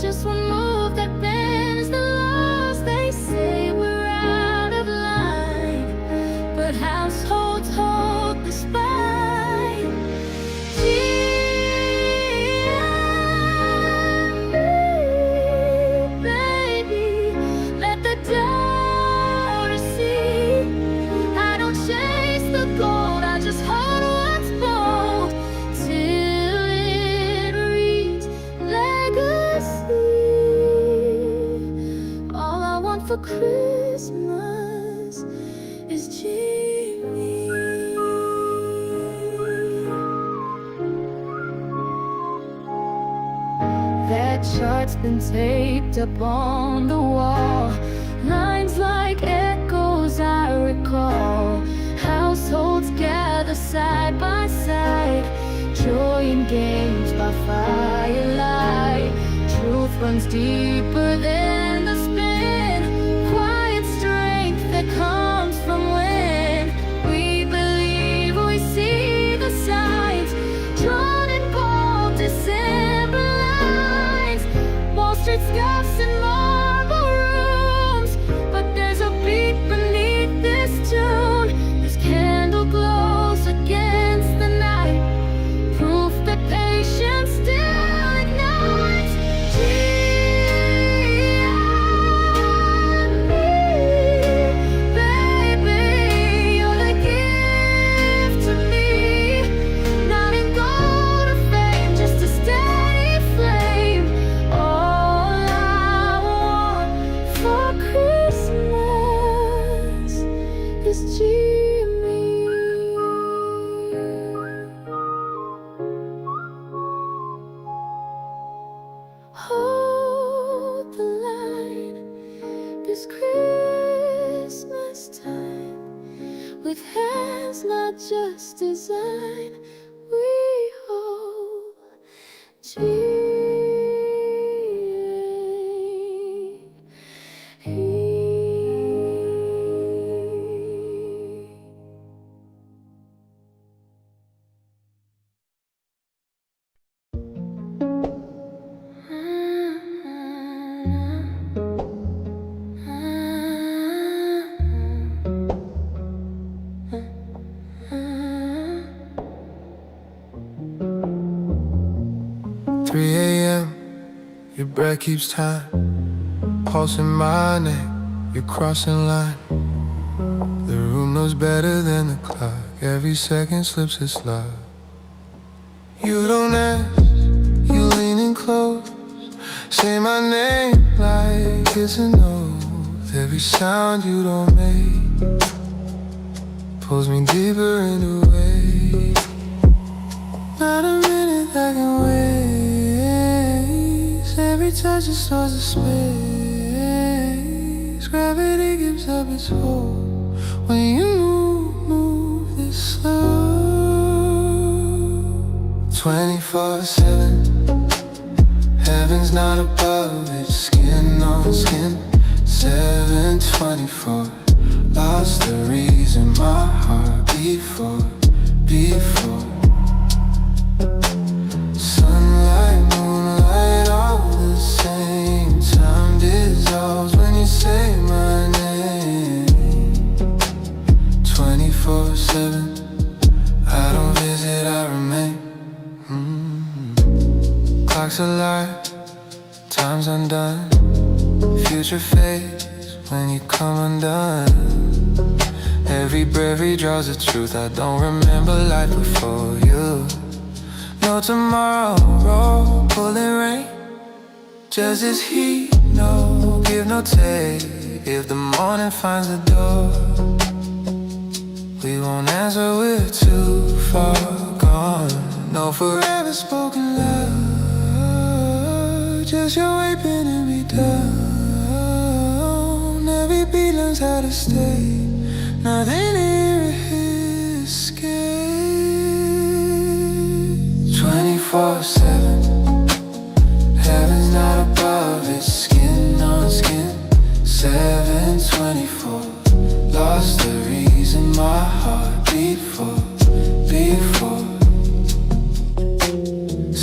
Just one move that bends the laws. They say we're out of line, but households hold the spine. Baby, let the doubters see. I don't chase the gold, I just hold what's bold till it reads legacy. All I want for Christmas is GME. That chart's been taped up on the wall, lines like echoes I recall. Households gather side by side, joy in games by firelight. Truth runs deeper than the spin, quiet strength that comes from when we believe we see the signs, drawn in bold December lines. Wall Street scuffs and marble rooms, but there's a beat beneath this with hands not just design. We hold Your breath keeps time, pulsing my name, you're crossing line. The room knows better than the clock, every second slips a slide. You don't ask, you leaning close, say my name like it's an oath. Every sound you don't make pulls me deeper into waves. Not a minute I can waste. Every touch restores the space. Gravity gives up its hold when you move this slow. 24/7, heaven's not above, it's skin on skin. 7/24, lost the reason my heart beat for. Sunlight, moonlight, all the same. Time dissolves when you say my name. 24/7, I don't visit, I remain. Clock's alive, time's undone. Future fades when you come undone. Every breath redraws the truth. I don't remember life before you. No tomorrow, pulling rain, just as heat, no give, no take. If the morning finds the door, we won't answer, we're too far gone. No forever spoken love, just your way pinning me down. Every beat learns how to stay, nothing here escapes. 24/7, heaven's not above, it's skin on skin. 7/24, lost the reason my heart beat for.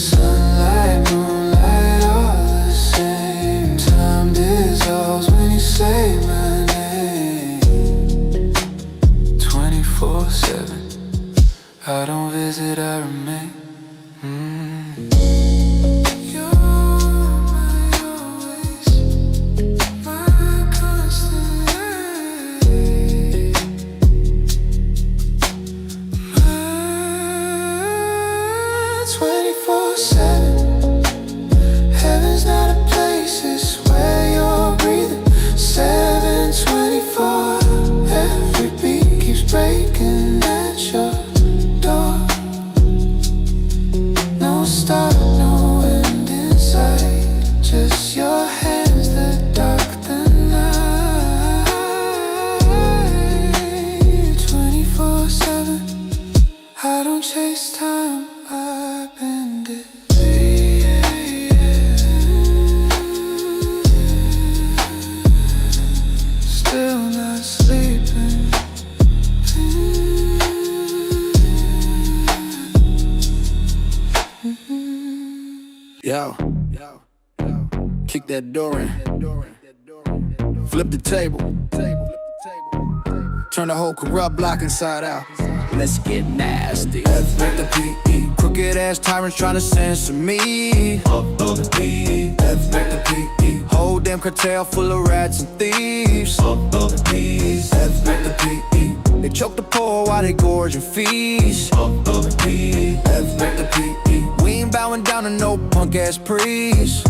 Sunlight, moonlight, all the same. Time dissolves when you say my name. 24/7, I don't visit, I remain. Yo, kick that door in, flip the table, turn the whole corrupt block inside out. Let's get nasty. F make the P-E. Crooked ass tyrants trying to censor me. F make the P-E. Whole damn cartel full of rats and thieves. F make the P-E. They choke the poor while they gorge and feast. F make the P-E. We ain't bowing down to no punk ass priest.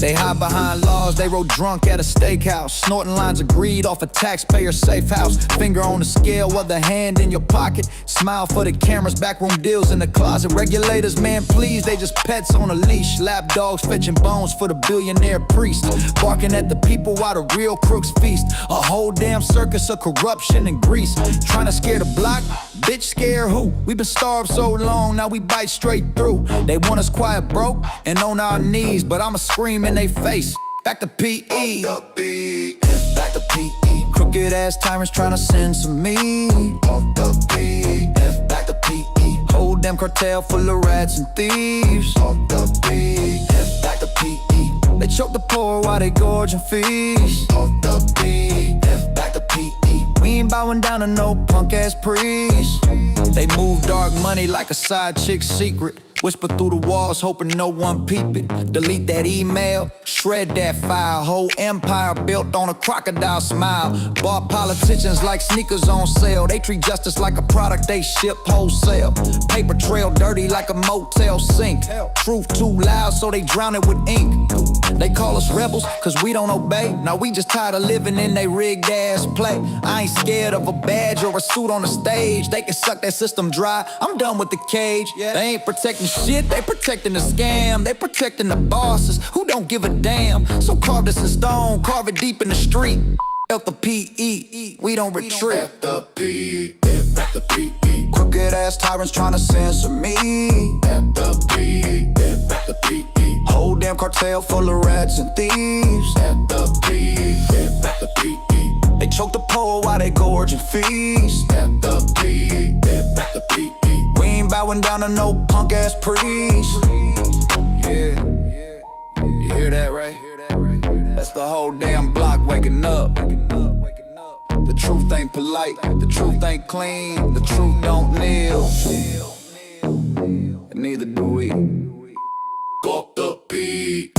They hide behind laws, they roll drunk at a steakhouse, snorting lines of greed off a taxpayer safe house. Finger on the scale, other hand in your pocket. Smile for the cameras, backroom deals in the closet. Regulators, man, please, they just pets on a leash. Lap dogs fetching bones for the billionaire priest, barking at the people while the real crooks feast. A whole damn circus of corruption and grease, trying to scare the block. Bitch, scare who? We been starved so long, now we bite straight through. They want us quiet, broke, and on our knees, but I'ma scream in they face. Back to PE. Off the beat, Back to PE. Crooked ass tyrants trying to censor me. off the beat, Back to PE. Whole damn cartel full of rats and thieves. off the beat, Back to PE. They choke the poor while they gorge and feast. off the beat, Back to PE. We ain't bowing down to no punk ass priest. They move dark money like a side chick's secret. Whisper through the walls, hoping no one peep it. Delete that email, shred that file. Whole empire built on a crocodile smile. Bought politicians like sneakers on sale. They treat justice like a product they ship wholesale. Paper trail dirty like a motel sink. Truth too loud, so they drown it with ink. They call us rebels, cause we don't obey. Now we just tired of living in they rigged ass play. I ain't scared of a badge or a suit on the stage. They can suck that system dry, I'm done with the cage. They ain't protecting shit, they protecting the scam. They protecting the bosses who don't give a damn. So carve this in stone, carve it deep in the street. F the PE, we don't retreat. at the beat, at the beat, Crooked ass tyrants trying to censor me. at the beat, at the beat, Whole damn cartel full of rats and thieves. at the beat, at the beat, They choke the poor while they gorge and feast. at the beat, at the beat, We ain't bowing down to no punk ass priest. Yeah, you hear that, right? That's the whole damn block waking up. The truth ain't polite, the truth ain't clean, the truth don't kneel. And neither do we. off the beat.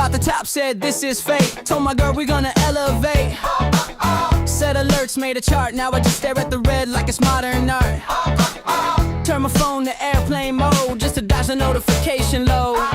Thought the top said this is fate. Told my girl we're gonna elevate. Set alerts, made a chart. Now I just stare at the red like it's modern art. Turn my phone to airplane mode just to dodge the notification load.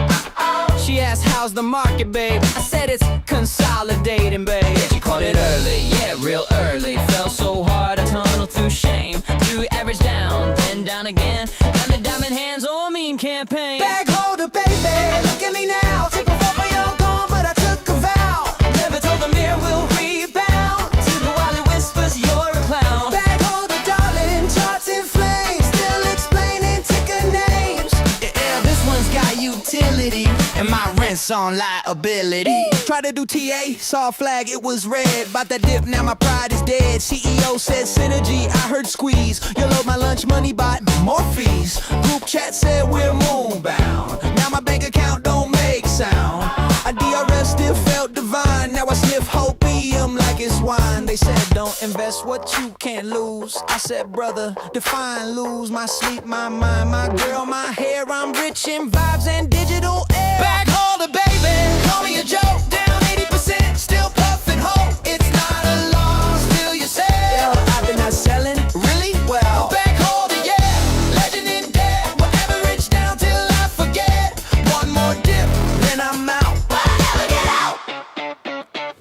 She asked how's the market, babe. I said it's consolidating, babe. She called it early, yeah, real early. Fell so hard I tunneled through shame. Through average down, then down again. And the diamond hands on mean campaign. Bag holder, baby, look at me now. Take a walk, but you're gone, but I took a vow. Never told the mirror we'll rebound. To the while it whispers you're a clown. Bag holder, darling, charts in flames. Still explaining ticker names. Yeah, this one's got utility, and my rent's on liability. Tried to do TA, saw a flag, it was red. About that dip, now my pride is dead. CEO said synergy, I heard squeeze. You load my lunch money, bought more fees. Group chat said we're moonbound. Now my bank account don't make sound. A DRS still felt divine. Now I sniff hopium like it's wine. They said don't invest what you can't lose. I said brother, define lose. My sleep, my mind, my girl, my hair. I'm rich in vibes and digital air. Bag holder, baby, call me a joke. Down 80%, still puffin' hope. It's not a loss till you sell. I've been out selling really well. Bag holder, yeah, legend in debt. Whatever it's down till I forget. One more dip, then I'm out. But I never get out.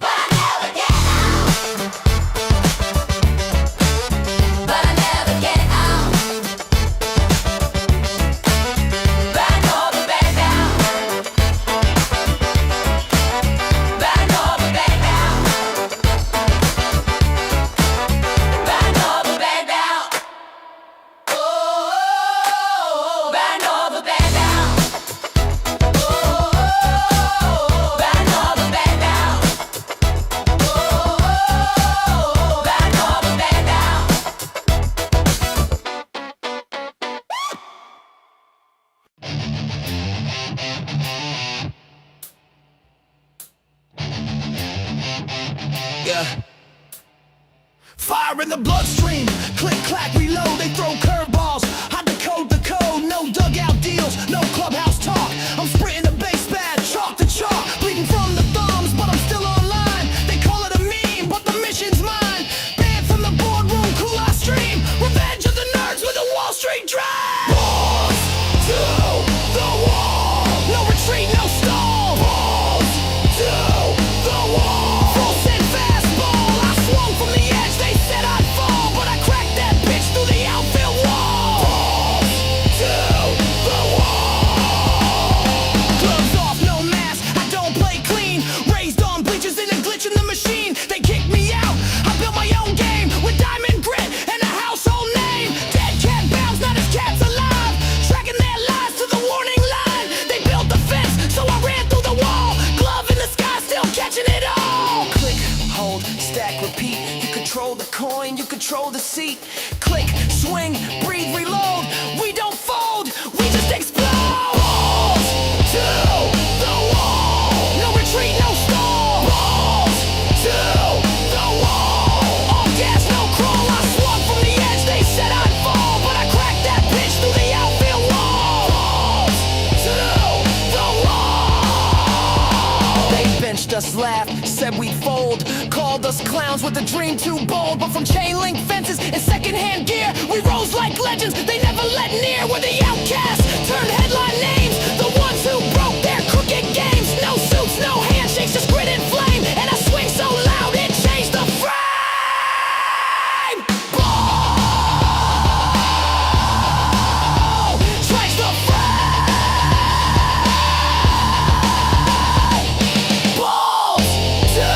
But I never get out. But I never get out. Bag holder, baby. Bag holder, baby. Bag holder, baby. Oh, bag holder, baby. Oh, bag holder, baby. Oh, bag holder, baby. Yeah. Fire in the bloodstream, click, clack, reload, they throw curveballs. I decode the code, no dugout deals, no clubhouse talk. I'm sprinting the base pad, chalk to chalk, bleeding from the thumbs, but I'm still online. They call it a meme, but the mission's mine. Banned from the boardroom, cool I stream. Revenge of the nerds with a Wall Street drive. Balls to the wall, no retreat, no stall. Balls to the wall, full send fastball. I swung from the edge, they said I'd fall, but I cracked that bitch through the outfield wall. Balls to the wall. Gloves off, no mask, I don't play clean. Raised on bleachers in a glitch in the machine. They kicked me out, I built my own game with diamond grit and a household name. Dead cat bounds, not his cat's alive. Tracking their lies to the warning line. They built the fence, so I ran through the wall. Glove in the sky, still catching it all. Click, hold, stack, repeat. You control the coin, you control the seat. Click, swing, breathe, reload. We don't fold, we just explode. Balls to the wall, no retreat, no stall. Balls to the wall, all gas, no crawl. I swung from the edge, they said I'd fall, but I cracked that bitch through the outfield wall. Balls to the wall. They benched us, laughed, said we'd fold. Called us clowns with a dream too bold. But from chain link fences and secondhand gear, we rose like legends, they never let near. We're the outcasts, turned headline names, the ones who broke their crooked games. No suits, no handshakes, just grit and flame. And I swing so loud it changed the frame. Ball strikes the frame. Balls to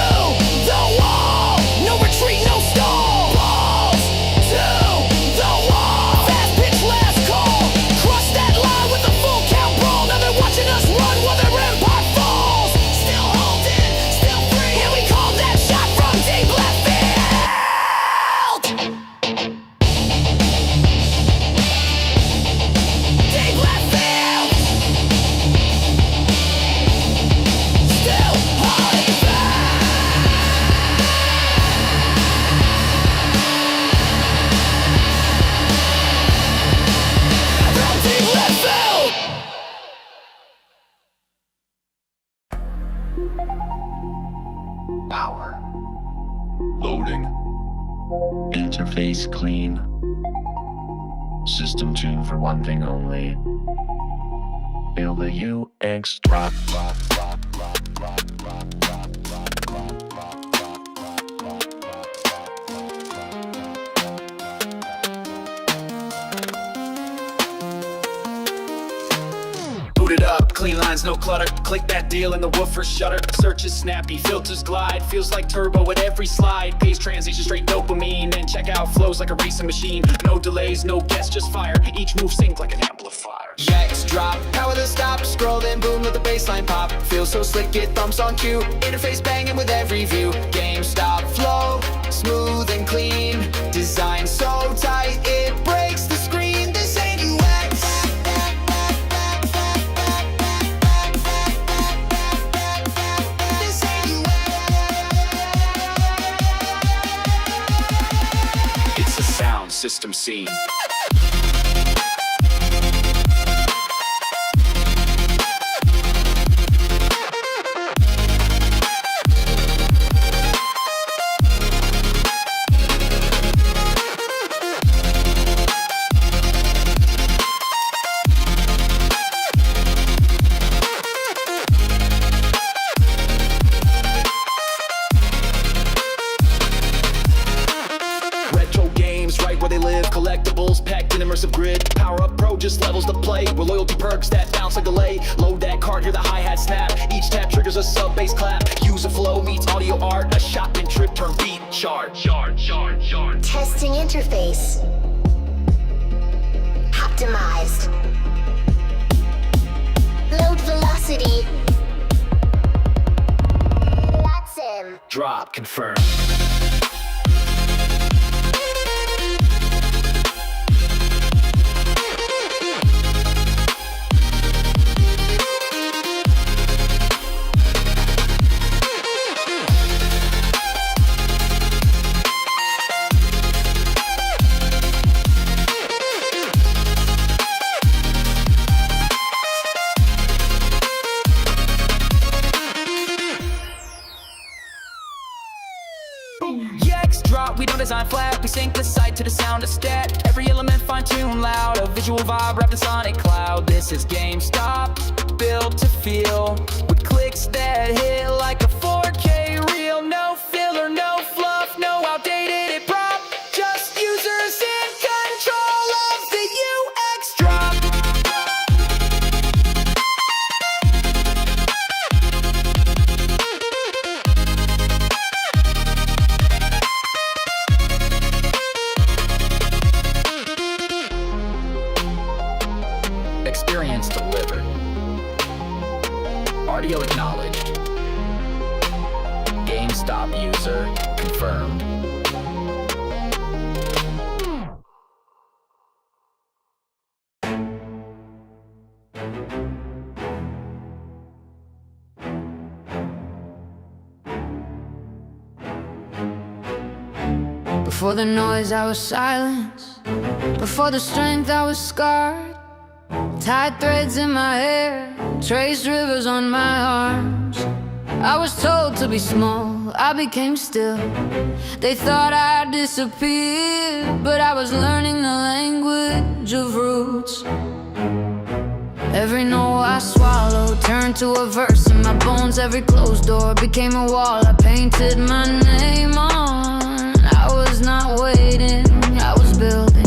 the wall, no retreat, no stall. Balls to the wall, fast pitch, last call. Crush that line with a full count brawl. Now they're watching us power. Loading. Interface clean. System tuned for one thing only. Feel the UX drop. Boot it up, clean lines, no clutter. Click that deal and the woofer shutter. Search is snappy, filters glide. Feels like turbo at every slide. Pace transition, straight dopamine. And checkout flows like a racing machine. No delays, no guess, just fire. Each move sync like an amplifier. X drop, power the stop, scroll then boom, let the baseline pop. Feels so slick, get thumps on cue. Interface banging with every view. GameStop flow, smooth and clean. Design so tight, it breaks the screen. This ain't UX. This ain't UX. It's a sound system scene. Retro games, right where they live. Collectibles packed in immersive grid. Power Up Pro just levels the play. With loyalty perks that bounce like delay. Load that card, hear the hi-hat snap. Each tap triggers a sub-bass clap. User flow meets audio art. A shopping trip turn beat chart. Testing interface. Optimized. Load velocity. That's him. Drop confirmed. X drop, we don't design flat. We sync the sight to the sound of stat. Every element fine-tuned loud. A visual vibe wrapped in sonic cloud. This is GameStop, built to feel. With clicks that hit like a 4K reel. No filler, no fluff, no outdated it prop. Just users in control of the UX drop. Experience delivered. Audio acknowledged. GameStop user confirmed. Before the noise I was silence. Before the strength I was scarred. Tied threads in my hair, traced rivers on my arms. I was told to be small, I became still. They thought I disappeared, but I was learning the language of roots. Every no I swallowed turned to a verse in my bones. Every closed door became a wall I painted my name on. I was not waiting, I was building.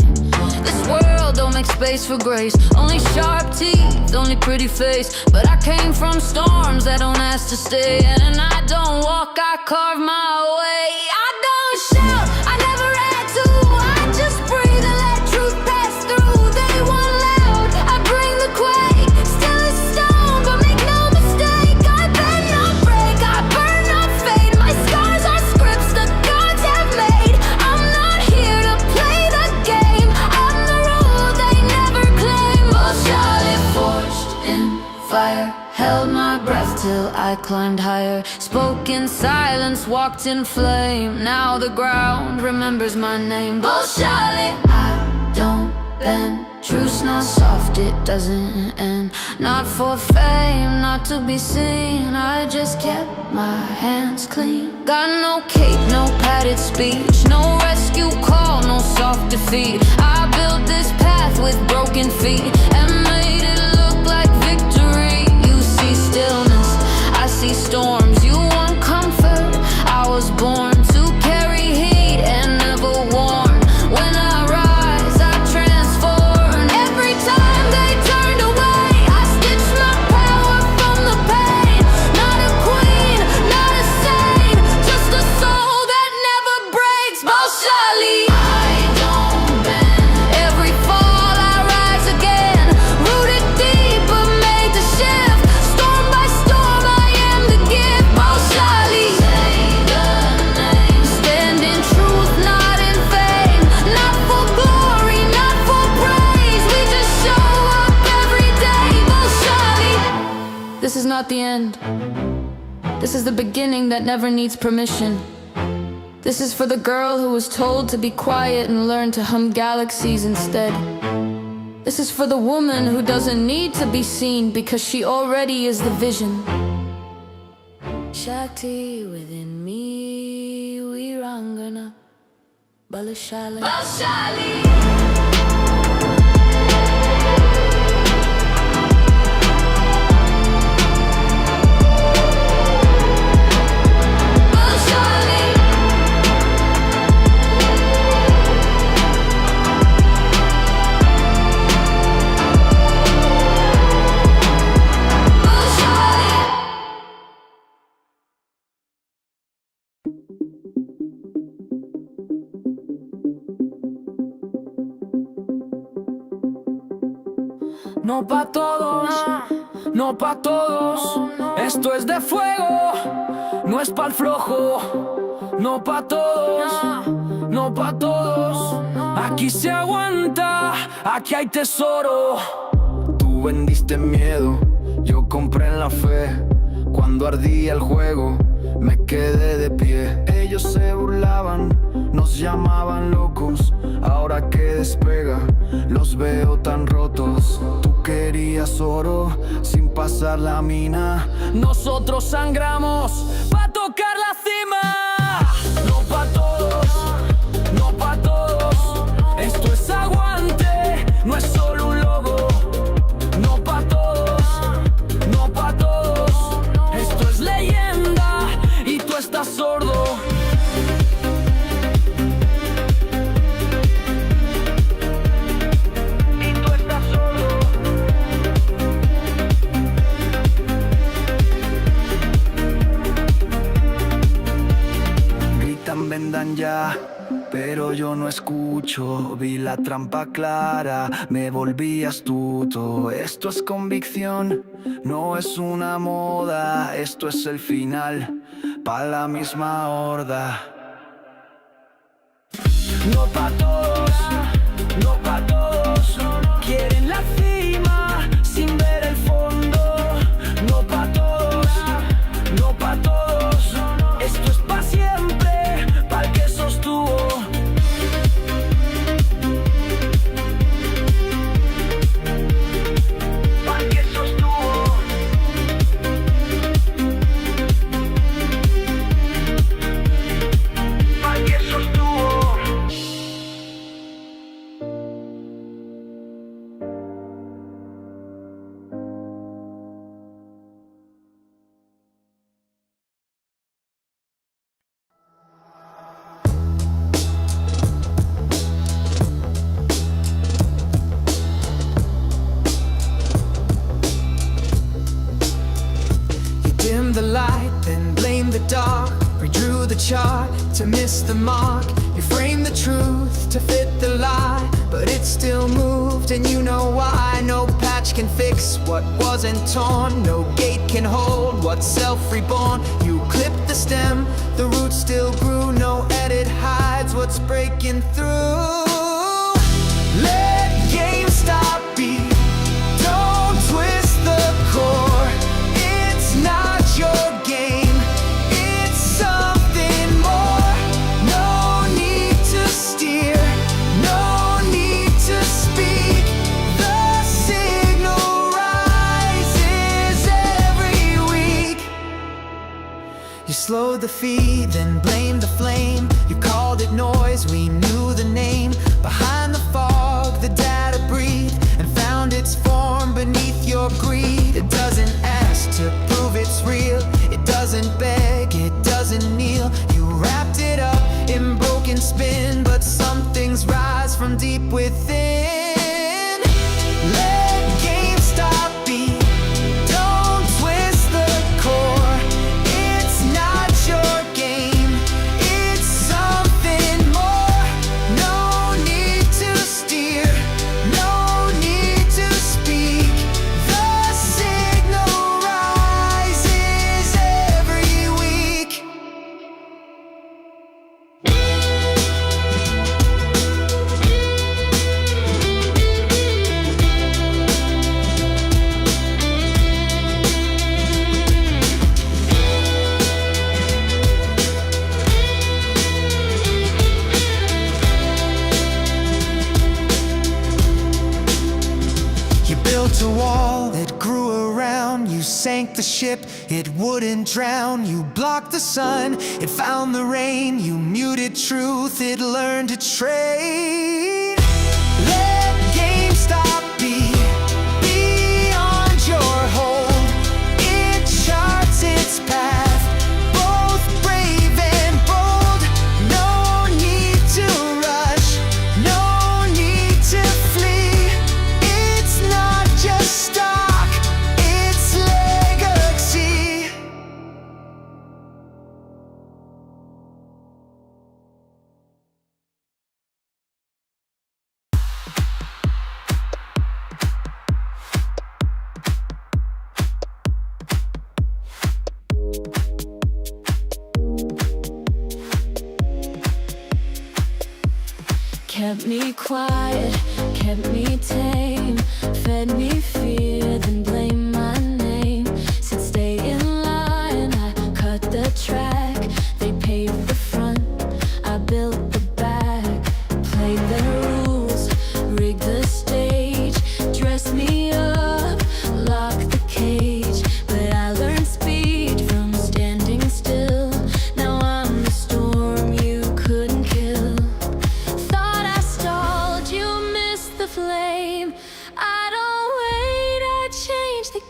This world don't make space for grace. Only sharp teeth, only pretty face. But I came from storms that don't ask to stay. And I don't walk, I carve my way. I don't shout, I never had to. I just breathe and let truth pass through. They want loud, I bring the quake. Still a stone, but make no mistake. I bend, not break, I burn, not fade. My scars are scripts the gods have made. I'm not here to play the game. I'm the rule they never claim. Oh, Charlie forged in fire. Held my breath till I climbed higher. Spoke in silence, walked in flame. Now the ground remembers my name. Oh, Charlie, I don't then truth's not soft, it doesn't end. Not for fame, not to be seen, I just kept my hands clean. Got no cape, no padded speech, no rescue call, no soft defeat. I built this path with broken feet and made it look like victory. You see stillness, I see storms. You want comfort, I was born to carry heat and never warn. When I rise, I transform. Every time they turned away, I stitched my power from the pain. Not a queen, not a saint, just a soul that never breaks. Bolshali, I don't bend. Every fall I rise again, rooted deep but made the shift. Storm by storm I am the gift. Bolshali, say the name. Stand in truth, not in fame. Not for glory, not for praise. We just show up every day. Bolshali. This is not the end. This is the beginning that never needs permission. This is for the girl who was told to be quiet and learn to hum galaxies instead. This is for the woman who doesn't need to be seen because she already is the vision. Shakti within me, Virangana, Balashali. Balshali. No pa' todos, no pa' todos. Esto es de fuego, no es pa'l flojo. No pa' todos, no pa' todos. Aquí se aguanta, aquí hay tesoro. Tú vendiste miedo, yo compré en la fe. Cuando ardía el juego, me quedé de pie. Ellos se burlaban, nos llamaban locos. Ahora que despega, los veo tan rotos. Tú querías oro, sin pasar la mina. Nosotros sangramos pa' tocar la cima. No pa' todos, no pa' todos. Esto es aguante, no es solo un logo. No pa' todos, no pa' todos. Esto es leyenda y tú estás sordo. Vendan ya, pero yo no escucho. Vi la trampa clara, me volví astuto. Esto es convicción, no es una moda. Esto es el final, pa' la misma horda. No pa' todos, no pa' todos. Quieren la cima sin ver el fondo. No pa' todos, no pa' todos. Esto es pa' siempre, pa'l que sostuvo. Pa'l que sostuvo. Pa'l que sostuvo. Dim the light, then blame the dark. Redrew the chart to miss the mark. You framed the truth to fit the lie, but it still moved, and you know why. No patch can fix what wasn't torn. No gate can hold what's self-reborn. You clipped the stem, the roots still grew. No edit hides what's breaking through. Let GameStop be. Don't twist the core. It's not your game, it's something more. No need to steer, no need to speak. You slowed the feed, then blamed the flame. You called it noise, we knew the name. Behind the fog, the data breathed and found its form beneath your greed. It doesn't ask to prove it's real. It doesn't beg, it doesn't kneel. You wrapped it up in broken spin, but some things rise from deep within. Let GameStop be. Don't twist the core. It's not your game. It's something more. No need to steer. No need to speak. The signal rises every week. You built a wall, it grew around. You sank the ship, it wouldn't drown. You blocked the sun, it found the rain. You muted truth, it learned to trade. Let GameStop be beyond your hold. It charts its path, both brave and bold. No need to rush, no need to flee. It's not just stock, it's legacy. Kept me quiet, kept me tame, fed me fear, then blame my name. Said stay in line, I cut the track. They paved the front, I built the back. Played their rules, rigged the stage, dressed me up, locked the cage. But I learned speed from standing still. Now I'm the storm you couldn't kill. Thought I stalled, you missed the flame. I don't wait, I change the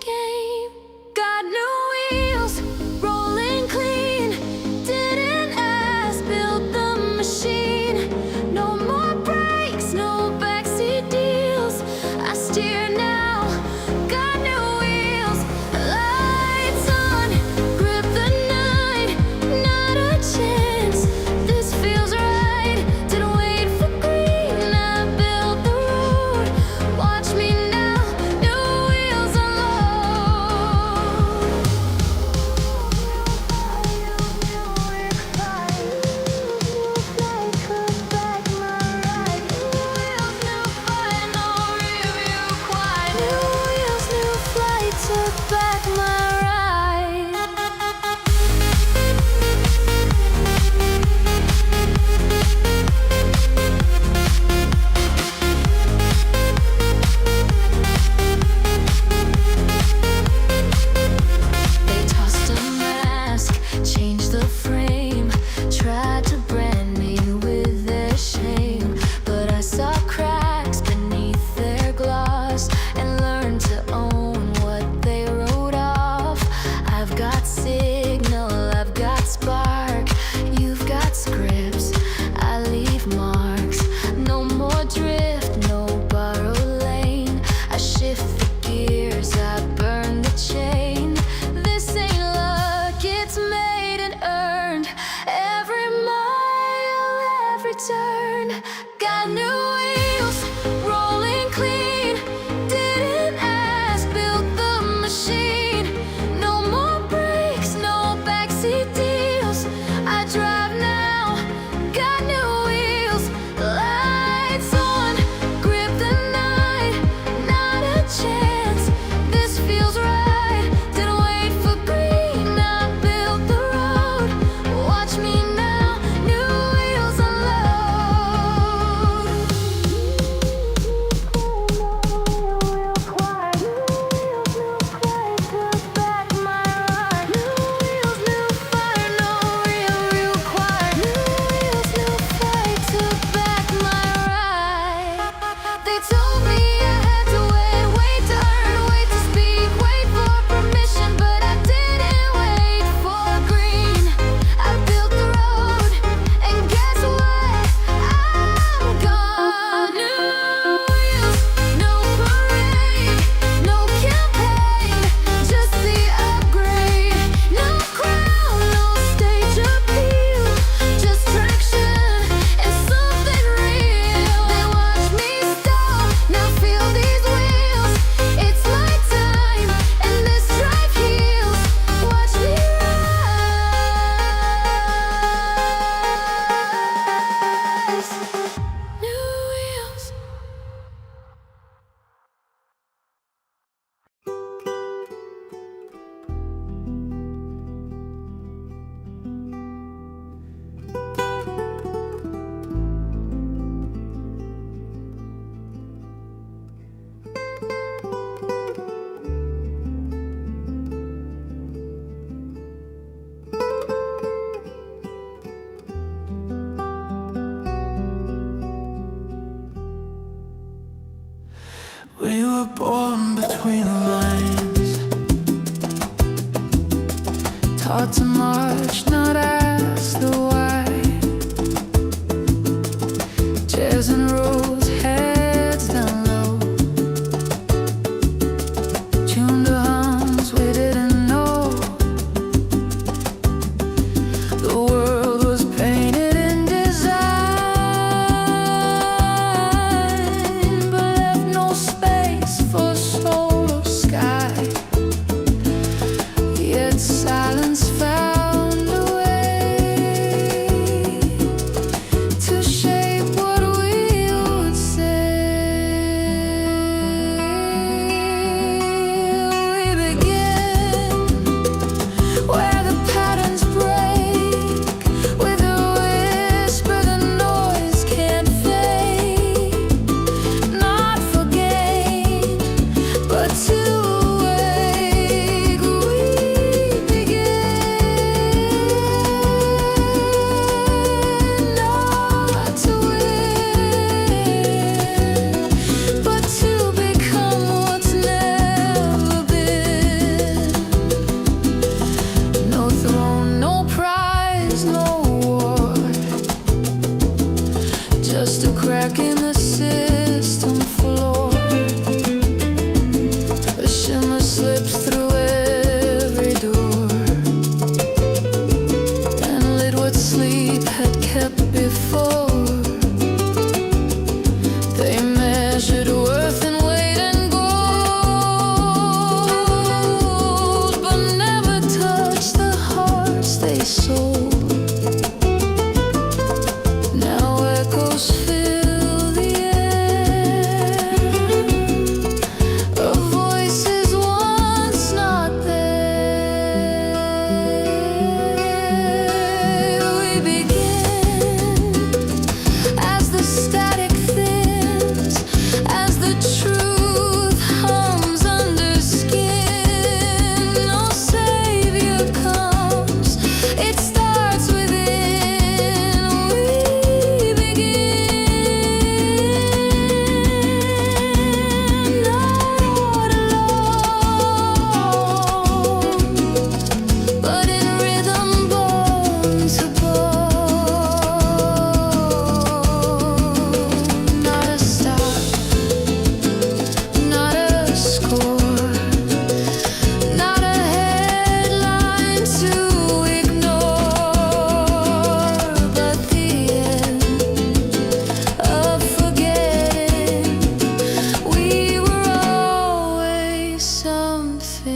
Born between the lines, taught to march, not ask the why. Chairs and rows, heads down low, tuned to hums we didn't know. The world was painted in design, but left no space for soul or sky. Yet silence found a way to shape what we would say. We begin where the patterns break, with a whisper the noise can't fade. Not for gain, but to awake. We begin not to win, but to become what's never been. No throne, no prize, no award, just a crack in the system floor. A shimmer slips through every door and lit what sleep had kept before. They measured worth in weight and gold, but never touched the hearts they sold. Now echoes fill the air of voices once not there. We begin as the static thins, as the truth hums under skin. No savior comes, it starts within. We begin not alone, but in rhythm, bone to bone. Not a stop, not a score, not a headline to ignore, but the end of forgetting we were always something.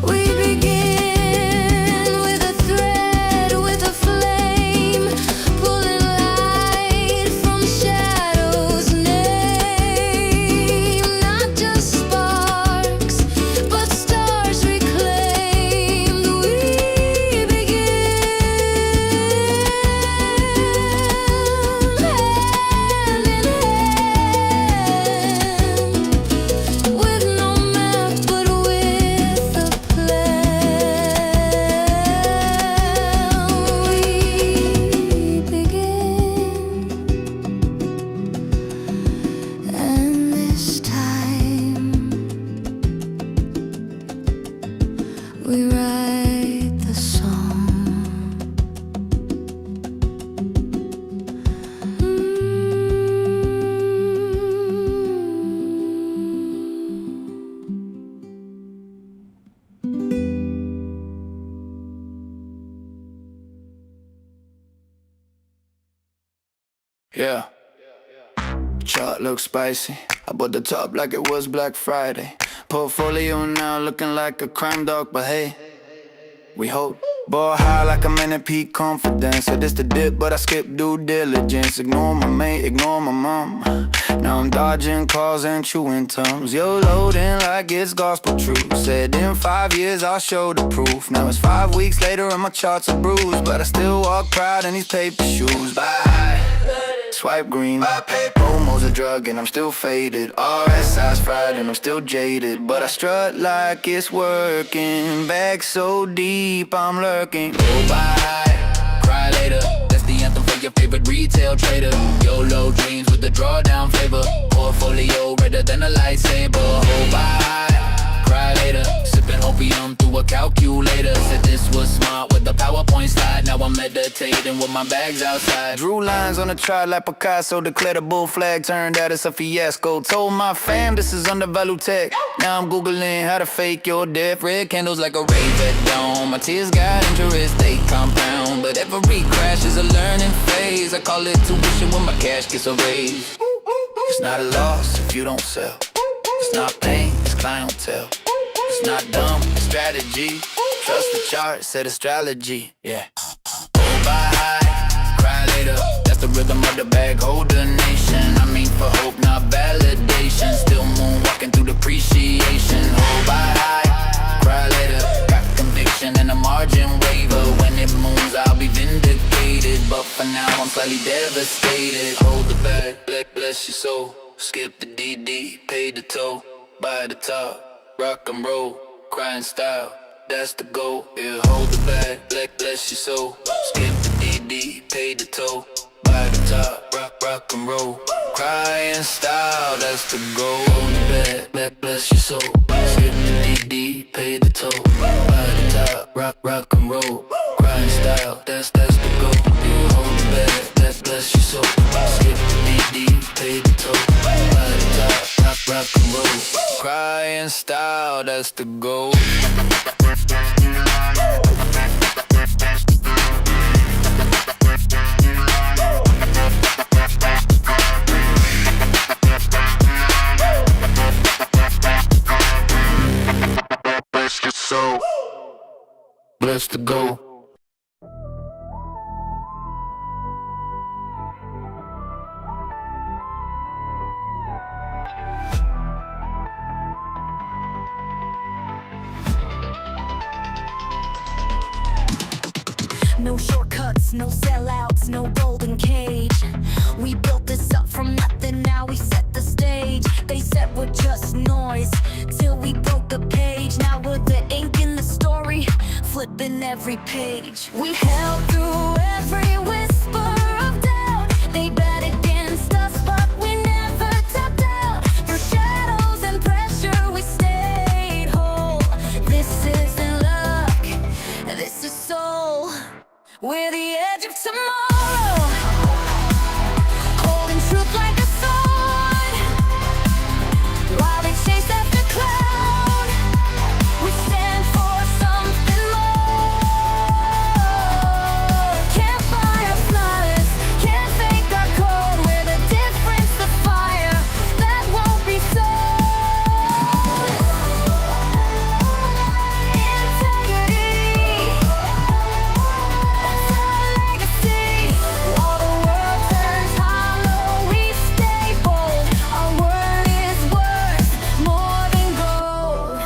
We begin with a thread, with a flame, pulling light from shadows. Name not just sparks, but stars reclaimed. We begin hand in hand, with no map but with a plan. We begin, and this time we write the song. Yeah. Chart looks spicy. I bought the top like it was Black Friday. Portfolio now looking like a crime dog, but hey, we hold. Ball high like I'm in a peak confidence. Said this the dip, but I skip due diligence. Ignore my mate, ignore my mom. Now I'm dodging calls and chewing tums. Yo, loading like it's gospel truth. Said in 5 years I'll show the proof. Now it's 5 weeks later and my charts are bruised, but I still walk proud in these paper shoes. Bye. Swipe green, Promo's a drug and I'm still faded. RSI's fried and I'm still jaded, but I strut like it's working. Bag so deep I'm lurking. Go by, cry later. That's the anthem for your favorite retail trader. YOLO dreams with the drawdown flavor. Portfolio redder than a lightsaber. Go by, cry later. Sipping opium through a calculator. Said this was smart with the PowerPoint slide. Now I'm meditating with my bags outside. Drew lines on the chart like Picasso. Declared a bull flag, turned out it's a fiasco. Told my fam this is undervalued tech. Now I'm googling how to fake your death. Red candles like a rave at dawn. My tears got interest, they compound. But every crash is a learning phase. I call it tuition when my cash gets a raise. It's not a loss if you don't sell. It's not pain, it's clientele. It's not dumb, it's strategy. Trust the chart, set astrology, yeah. Go by high, cry later. That's the rhythm of the bag holder nation. I mean for hope, not validation. Still moonwalking through depreciation. Hold by high, cry later. Got conviction and a margin waiver. When it moves, I'll be vindicated. But for now, I'm slightly devastated. Hold the bag, bless your soul. Skip the DD, pay the toll. By the top. Rock and roll, crying style, that's the goal. Yeah, hold the bag, bless your soul. Skip the DD, pay the toll. By the top, rock and roll, crying style, that's the goal. Hold the bag, bless your soul. Skip the DD, pay the toll. By the top, rock and roll, crying style, that's the goal. Yeah, hold the bag, bless your soul. Skip the DD, pay the toll. By the top, rock and roll. Crying style, that's the goal. Bless your soul. Bless the goal. No shortcuts, no sellouts, no golden cage. We built this up from nothing, now we set the stage. They said we're just noise, till we broke the page. Now we're the ink in the story, flipping every page. We held through every whisper of doubt. They bet against us, but we never tapped out. Through shadows and pressure, we stayed whole. This isn't luck, this is soul. We're the edge of tomorrow, holding truth like a sword. While they chase after cloud, we stand for something more. Can't buy our silence, can't fake our code. We're the difference, the fire that won't be sold. Integrity, all the world turns hollow, we stay bold. Our word is worth more than gold.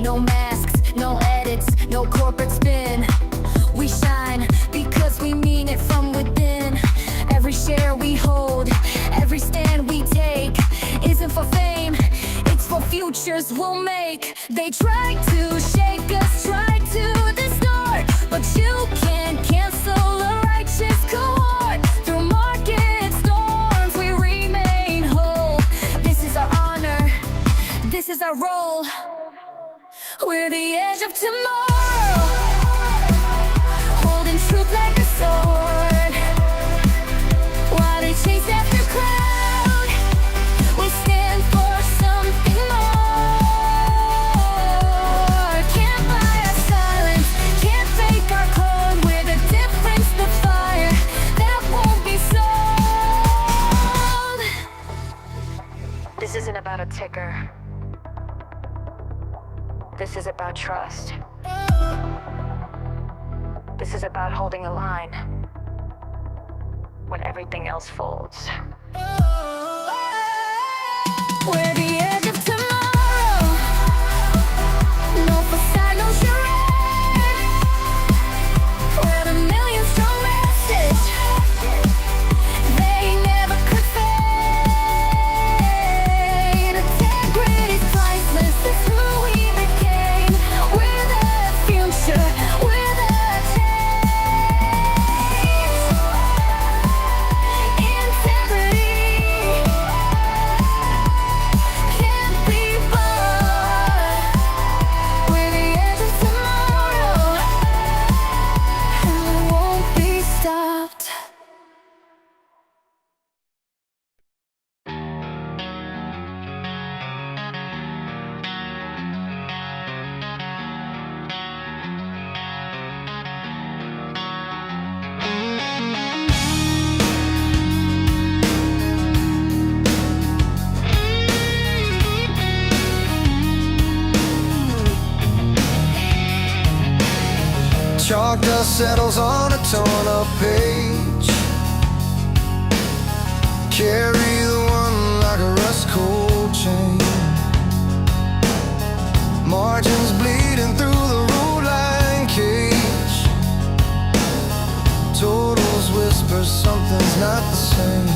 No masks, no edits, no corporate spin. We shine because we mean it from within. Every share we hold, every stand we take isn't for fame, it's for futures we'll make. They try to shake us, try to distort, but you can't cancel a righteous cohort. Through market storms we remain whole. This is our honor, this is our role. We're the edge of tomorrow, holding truth like a sword. While they chase after cloud, we stand for something more. Can't buy our silence, can't fake our code. We're the difference, the fire that won't be sold. This is ticker. This is about trust. This is about holding the line when everything else folds. We're the edge of tomorrow. No facade, no charade. We're the million strong message. They never could fade. Integrity's priceless. It's who we became. We're the future. We're the change. Integrity can't be bought. We're the edge of tomorrow, and we won't be stopped. Chalk dust settles on a torn up page. Carry the one like a rust cold chain. Margins bleeding through the road line cage. Totals whisper something's not the same.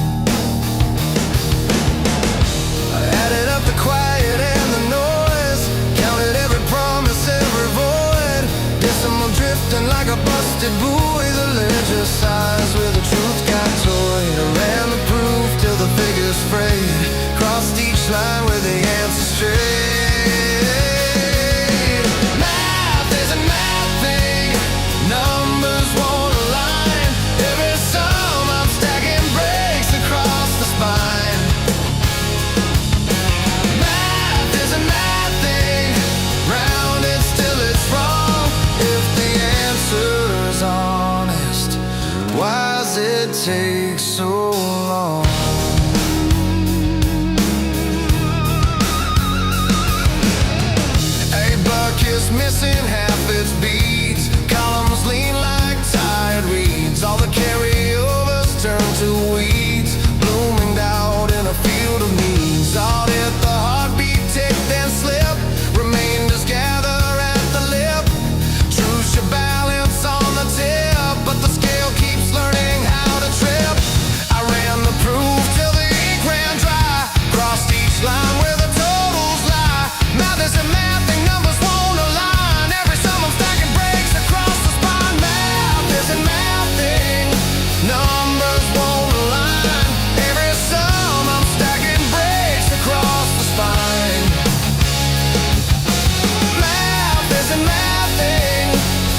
I added up the quiet and the noise, counted every promise, every void. Decimal drifting like a busted buoy. The ledger size where the truth got toyed. I ran the proof till the figures frayed. Crossed each line with the answer straight. Math isn't mathing. Numbers won't align. Every sum I'm stacking breaks across the spine. Math isn't mathing. Rounded still it's wrong. If the answer's honest, why does it take so long? A buck is missing half its beats. Columns lean like tired reeds. All the carryovers turn to weeds, blooming out in a field of needs. Audit the heartbeat, tick then slip. Remainders gather at the lip. Truce your balance on the tip, but the scale keeps learning how to trip. I ran the proof till the ink ran dry. Crossed each line where the totals lie. Math isn't mathing, numbers won't align. Every sum I'm stacking breaks across the spine. Math isn't mathing, numbers won't align. Every sum I'm stacking breaks across the spine. Math isn't mathing,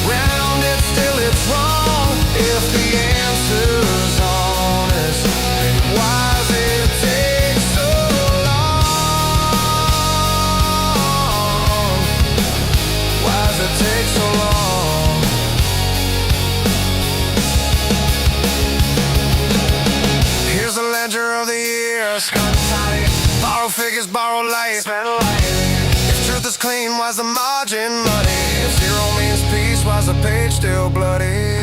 rounded still it's wrong. If the answer's honest, why does it take so long? Why does it take so long? Here's the ledger of the years. Borrow figures, borrow light. Spend light. If truth is clean, why's the margin muddy? If zero means peace, why's the page still bloody?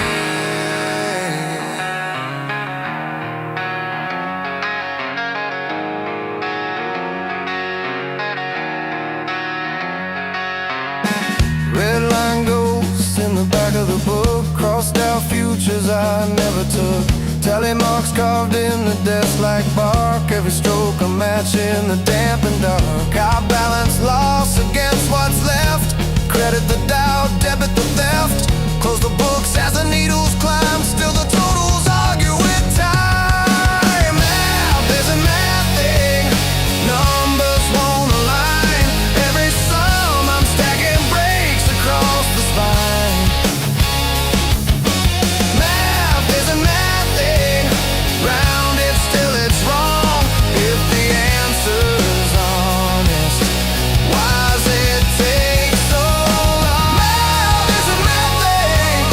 Red line ghosts in the back of the book. Crossed out futures I never took. Tally marks carved in the desk like bark. Every stroke a match in the damp and dark. I balance loss against what's left. Credit the doubt, debit the theft. Close the books as the needles climb. Still the totals argue with time. Math isn't mathing. Numbers won't align. Every sum I'm stacking breaks across the spine. Math isn't mathing. Rounded still it's wrong. If the answer's honest, why does it take so long? Math isn't mathing.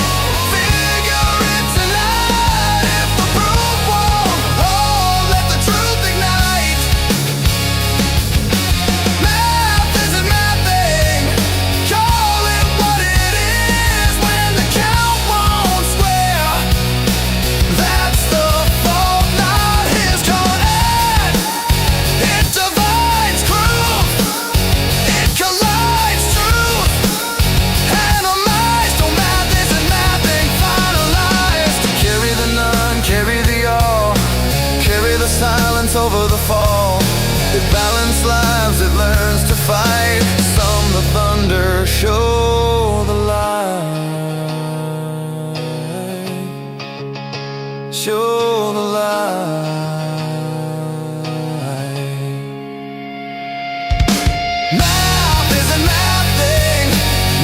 fight. Some the thunder, show the light. Show the light. Math isn't mathing.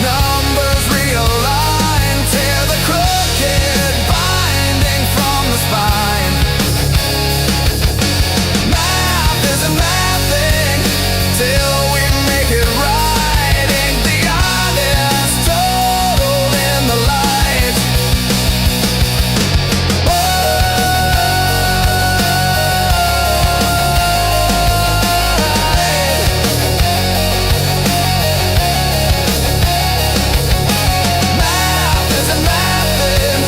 Numbers realign. Tear the crooked binding from the spine. Math isn't mathing till we make it right. Ain't the honest total in the light. Math isn't mathing.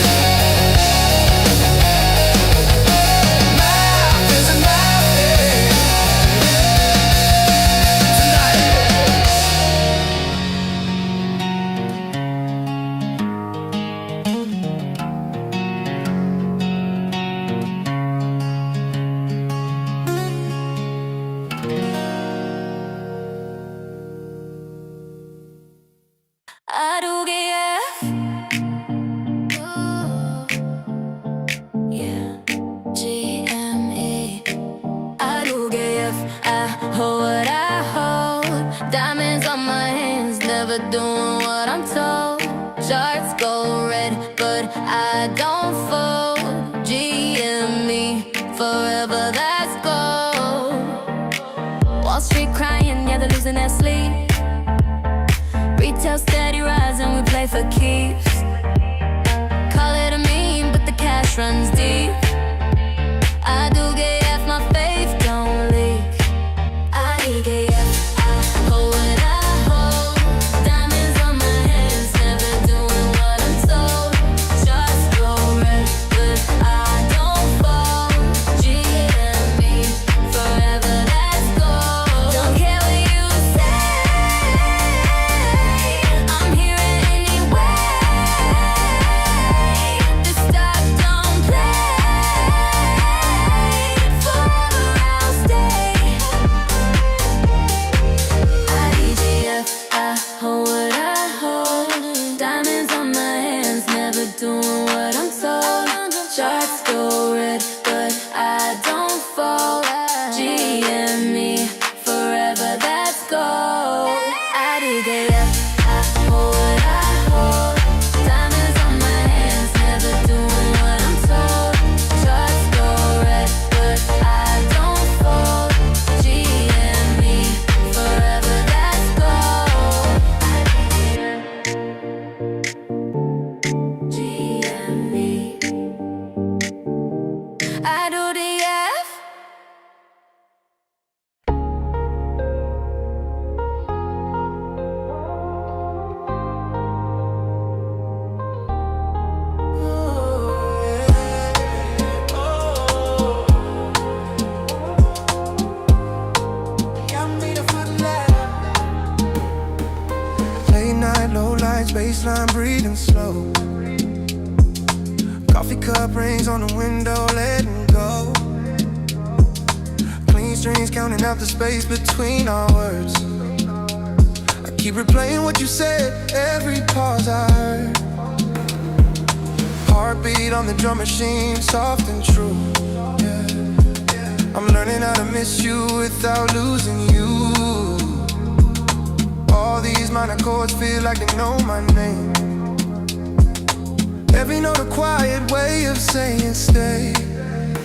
Math isn't mathing tonight. I do get yeah, GME. I do get I hold what I hold. Diamonds on my hands, never doing what I'm told. Charts go red, but I don't fold. GME, forever that's gold. Wall Street crying, yeah, they're losing their sleep. Retail steady rising, we play for keeps. Call it a meme, but the cash runs deep. I do get F, my faith don't leak. I get F, I hold what I hold. Diamonds on my hands, never doing what I'm told. Charts go red, but I don't fall. GME, forever that's gold. Don't care what you say, I'm here anyway. The stock don't play. Forever I'll stay. IDGF, I hold what I hold. Diamonds on my hands, never doing what I'm told. Charts go red, but I don't fall. GME, forever that's gold. IDGF, I hold what I hold. Diamonds on my hands, never doing what I'm told. Charts go red, but I don't fold. GME, forever that's gold. GME, I do the F. Late night, low lights, baseline breathing slow. Coffee cup rings on the window, letting go. Clean strings counting out the space between our words. I keep replaying what you said, every pause I heard. Heartbeat on the drum machine, soft and true. Yeah. I'm learning how to miss you without losing you. All these minor chords feel like they know my name. Every note a quiet way of saying stay.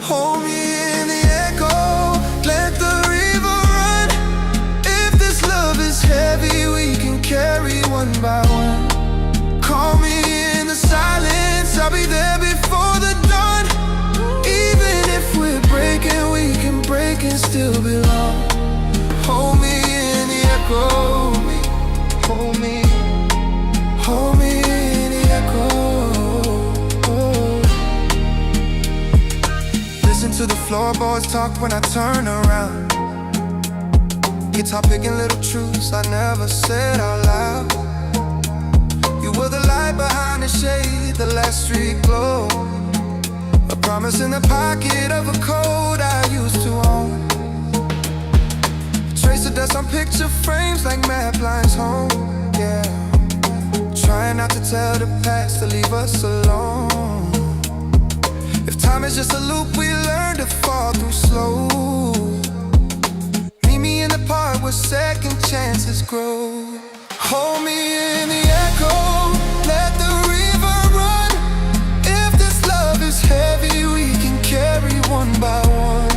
Hold me in the echo, let the river run. If this love is heavy, we can carry one by one. Call me in the silence, I'll be there before the dawn. Even if we're breaking, we can break and still belong. Hold me in the echo, hold me, hold me in the echo. Listen to the floorboards talk when I turn around. Guitar picking little truths I never said out loud. You were the light behind the shade, the last street glow. A promise in the pocket of a coat I used to own. Trace to dust on picture frames like map lines home, yeah. Trying not to tell the past to leave us alone. If time is just a loop, we learn to fall through slow. Meet me in the park where second chances grow. Hold me in the echo, let the river run. If this love is heavy, we can carry one by one.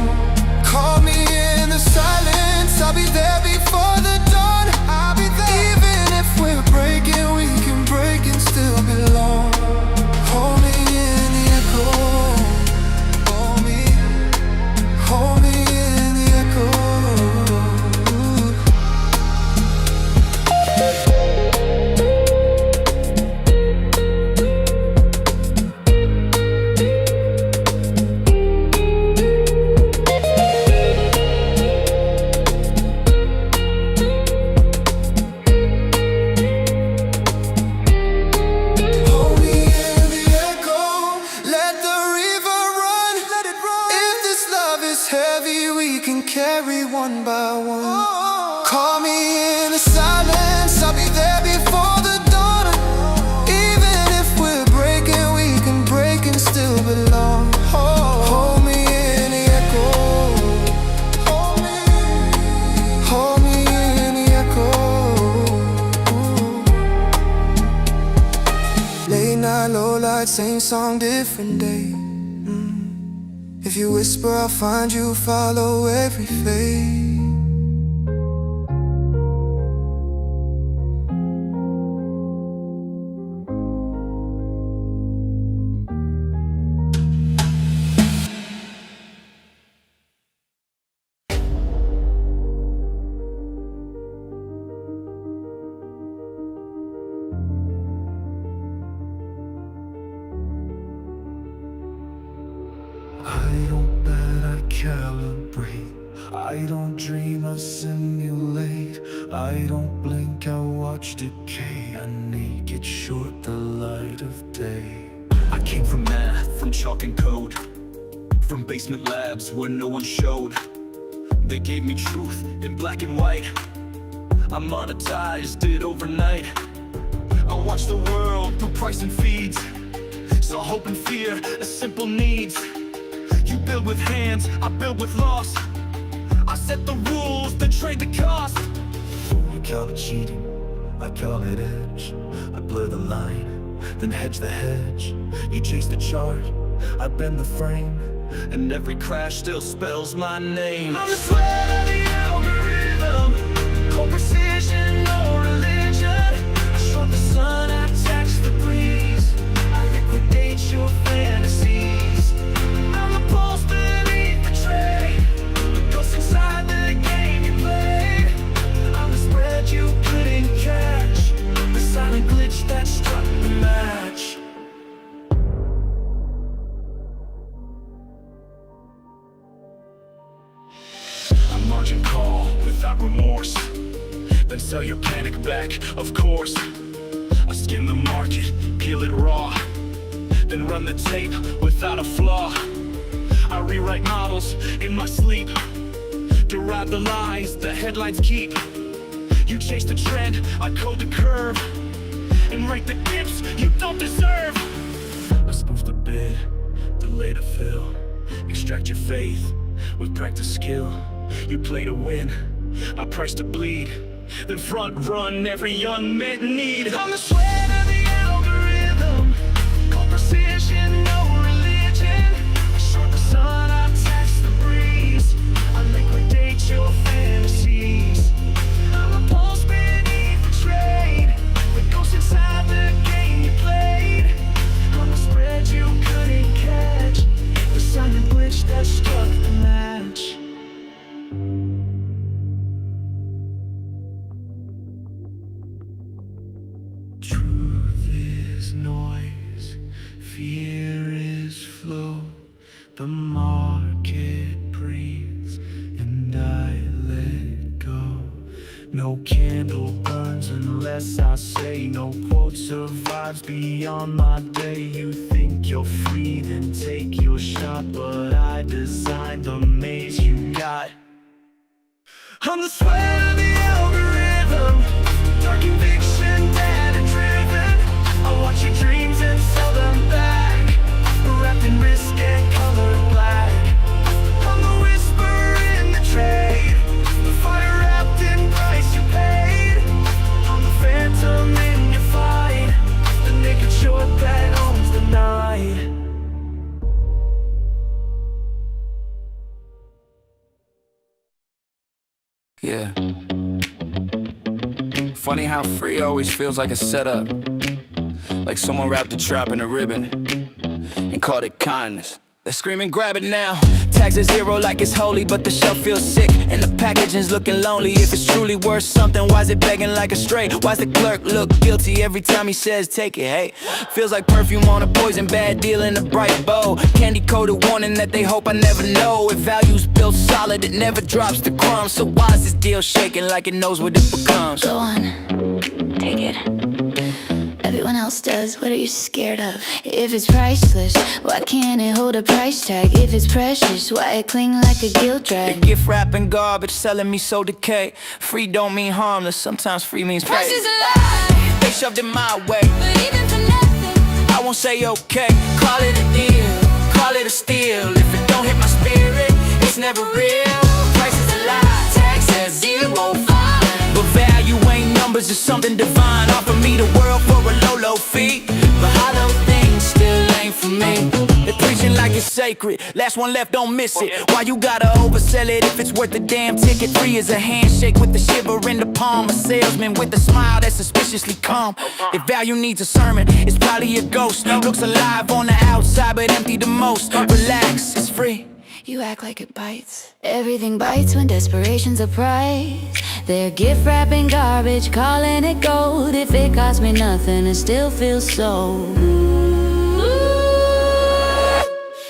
Call me in the silence, I'll be there before the dawn. I'll be there. Even if we're breaking, we can break and still belong. Hold me in the echo. Hold me in the echo. Heavy, we can carry one by one. Call me in the silence, I'll be there before the dawn. Even if we're breaking, we can break and still belong. Hold me in the echo. Hold me in the echo. Late night, low light, same song, different day. If you whisper, I'll find you, follow every fade. I don't bet, I calibrate. I don't dream, I simulate. I don't blink, I watch decay. I naked short the light of day. I came from math, from chalk and code, from basement labs where no one showed. They gave me truth in black and white. I monetized it overnight. I watched the world through price and feeds, saw hope and fear as simple needs. You build with hands, I build with loss. I set the rules, then trade the cost. You call it cheating, I call it edge. I blur the line, then hedge the hedge. You chase the chart, I bend the frame, and every crash still spells my name. I'm the sweat of the algorithm, cold precision, no religion. I short the sun, I tax the breeze, I liquidate your fantasies. I'm the pulse beneath the trade, the ghost inside the game you played. I'm the spread you couldn't catch, the silent glitch that struck the match. Margin call without remorse, then sell your panic back, of course. I skim the market, peel it raw, then run the tape without a flaw. I rewrite models in my sleep, derive the lies the headlines keep. You chase the trend, I code the curve, and write the gifts you don't deserve. I spoof the bid, delay to fill, extract your faith with practice skill. You play to win, I price to bleed, then front run every unmet need. I'm the sweat of the algorithm, cold precision, no religion. I short the sun, I tax the breeze, I liquidate your fantasies. I'm the pulse beneath the trade, the ghost inside the game you played. I'm the spread you couldn't catch, the silent glitch that struck the match. truth is noise, fear is flow. The market breathes and I let go. No candle burns unless I say. No quote survives beyond my day. You think you're free, then take your shot, but I designed the maze you got. I'm the sweat of the algorithm, dark conviction, data driven. I watch your dreams and sell them back, wrapped in risk and colored black. I'm the whisper in the trade, the fire wrapped in price you paid. I'm the phantom in your fight, the naked short that owns the night. Yeah. Funny how free always feels like a setup. Like someone wrapped a trap in a ribbon and called it kindness. They're screaming, grab it now. Tax is zero like it's holy, but the shelf feels sick and the packaging's looking lonely. If it's truly worth something, why's it begging like a stray? Why's the clerk look guilty every time he says take it? Hey, feels like perfume on a poison, bad deal in a bright bow. Candy coated warning that they hope I never know. If value's built solid, it never drops the crumbs. So why's this deal shaking like it knows what it becomes? Go on, take it. Everyone else does, what are you scared of? If it's priceless, why can't it hold a price tag? If it's precious, why it cling like a guilt drag? The gift wrapping garbage selling me so decay. Free don't mean harmless, sometimes free means pay. Price is a lie, They shoved it my way, but even for nothing, I won't say okay. Call it a deal, call it a steal. If it don't hit my spirit, it's never real. Price is a lie, tax says 0, fine. But value ain't numbers, it's something divine. Offer me the world for a low fee, but hollow things still ain't for me. They're preaching like it's sacred, last one left, don't miss it. Why you gotta oversell it if it's worth the damn ticket? Free as a handshake with the shiver in the palm. A salesman with a smile that's suspiciously calm. If value needs a sermon, it's probably a ghost. Looks alive on the outside but empty the most. Relax, it's free. you act like it bites. Everything bites when desperation's a price. They're gift wrapping garbage, calling it gold. If it cost me nothing, it still feels sold.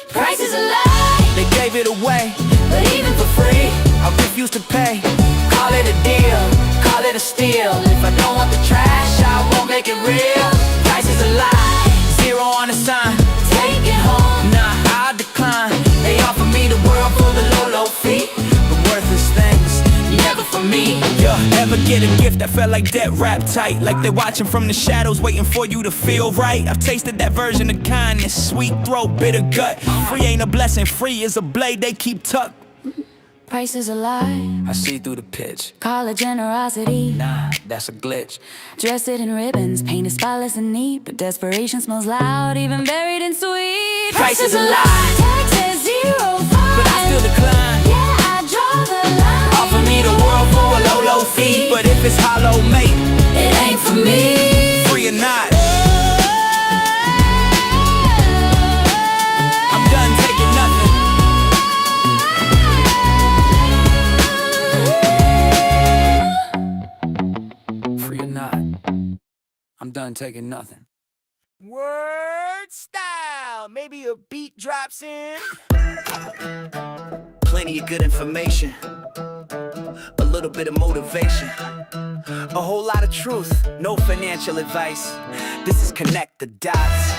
Price is a lie, They gave it away, but even for free, I refuse to pay. Call it a deal, call it a steal. If I don't want the trash, I won't make it real. Price is a lie, 0 on the sign. take it home. Nah, I decline. They offer me the world for the low fee, but worthless things, never for me. Yeah, ever get a gift that felt like debt wrapped tight, like they're watching from the shadows, waiting for you to feel right. I've tasted that version of kindness, sweet throat, bitter gut. Free ain't a blessing, free is a blade they keep tucked. Price is a lie, I see through the pitch. call it generosity. Nah, that's a glitch. Dress it in ribbons, painted spotless and neat, but desperation smells loud, even buried in sweet. Price is a lie, tax is 0, fine. but I still decline. Yeah, I draw the line. Offer me the world for a low fee, but if it's hollow, mate, It ain't for me. free or not, I'm done taking nothing. Free or not, I'm done taking nothing. Word style. Maybe a beat drops in. Plenty of good information, a little bit of motivation, a whole lot of truth, no financial advice. This is Connect the Dots.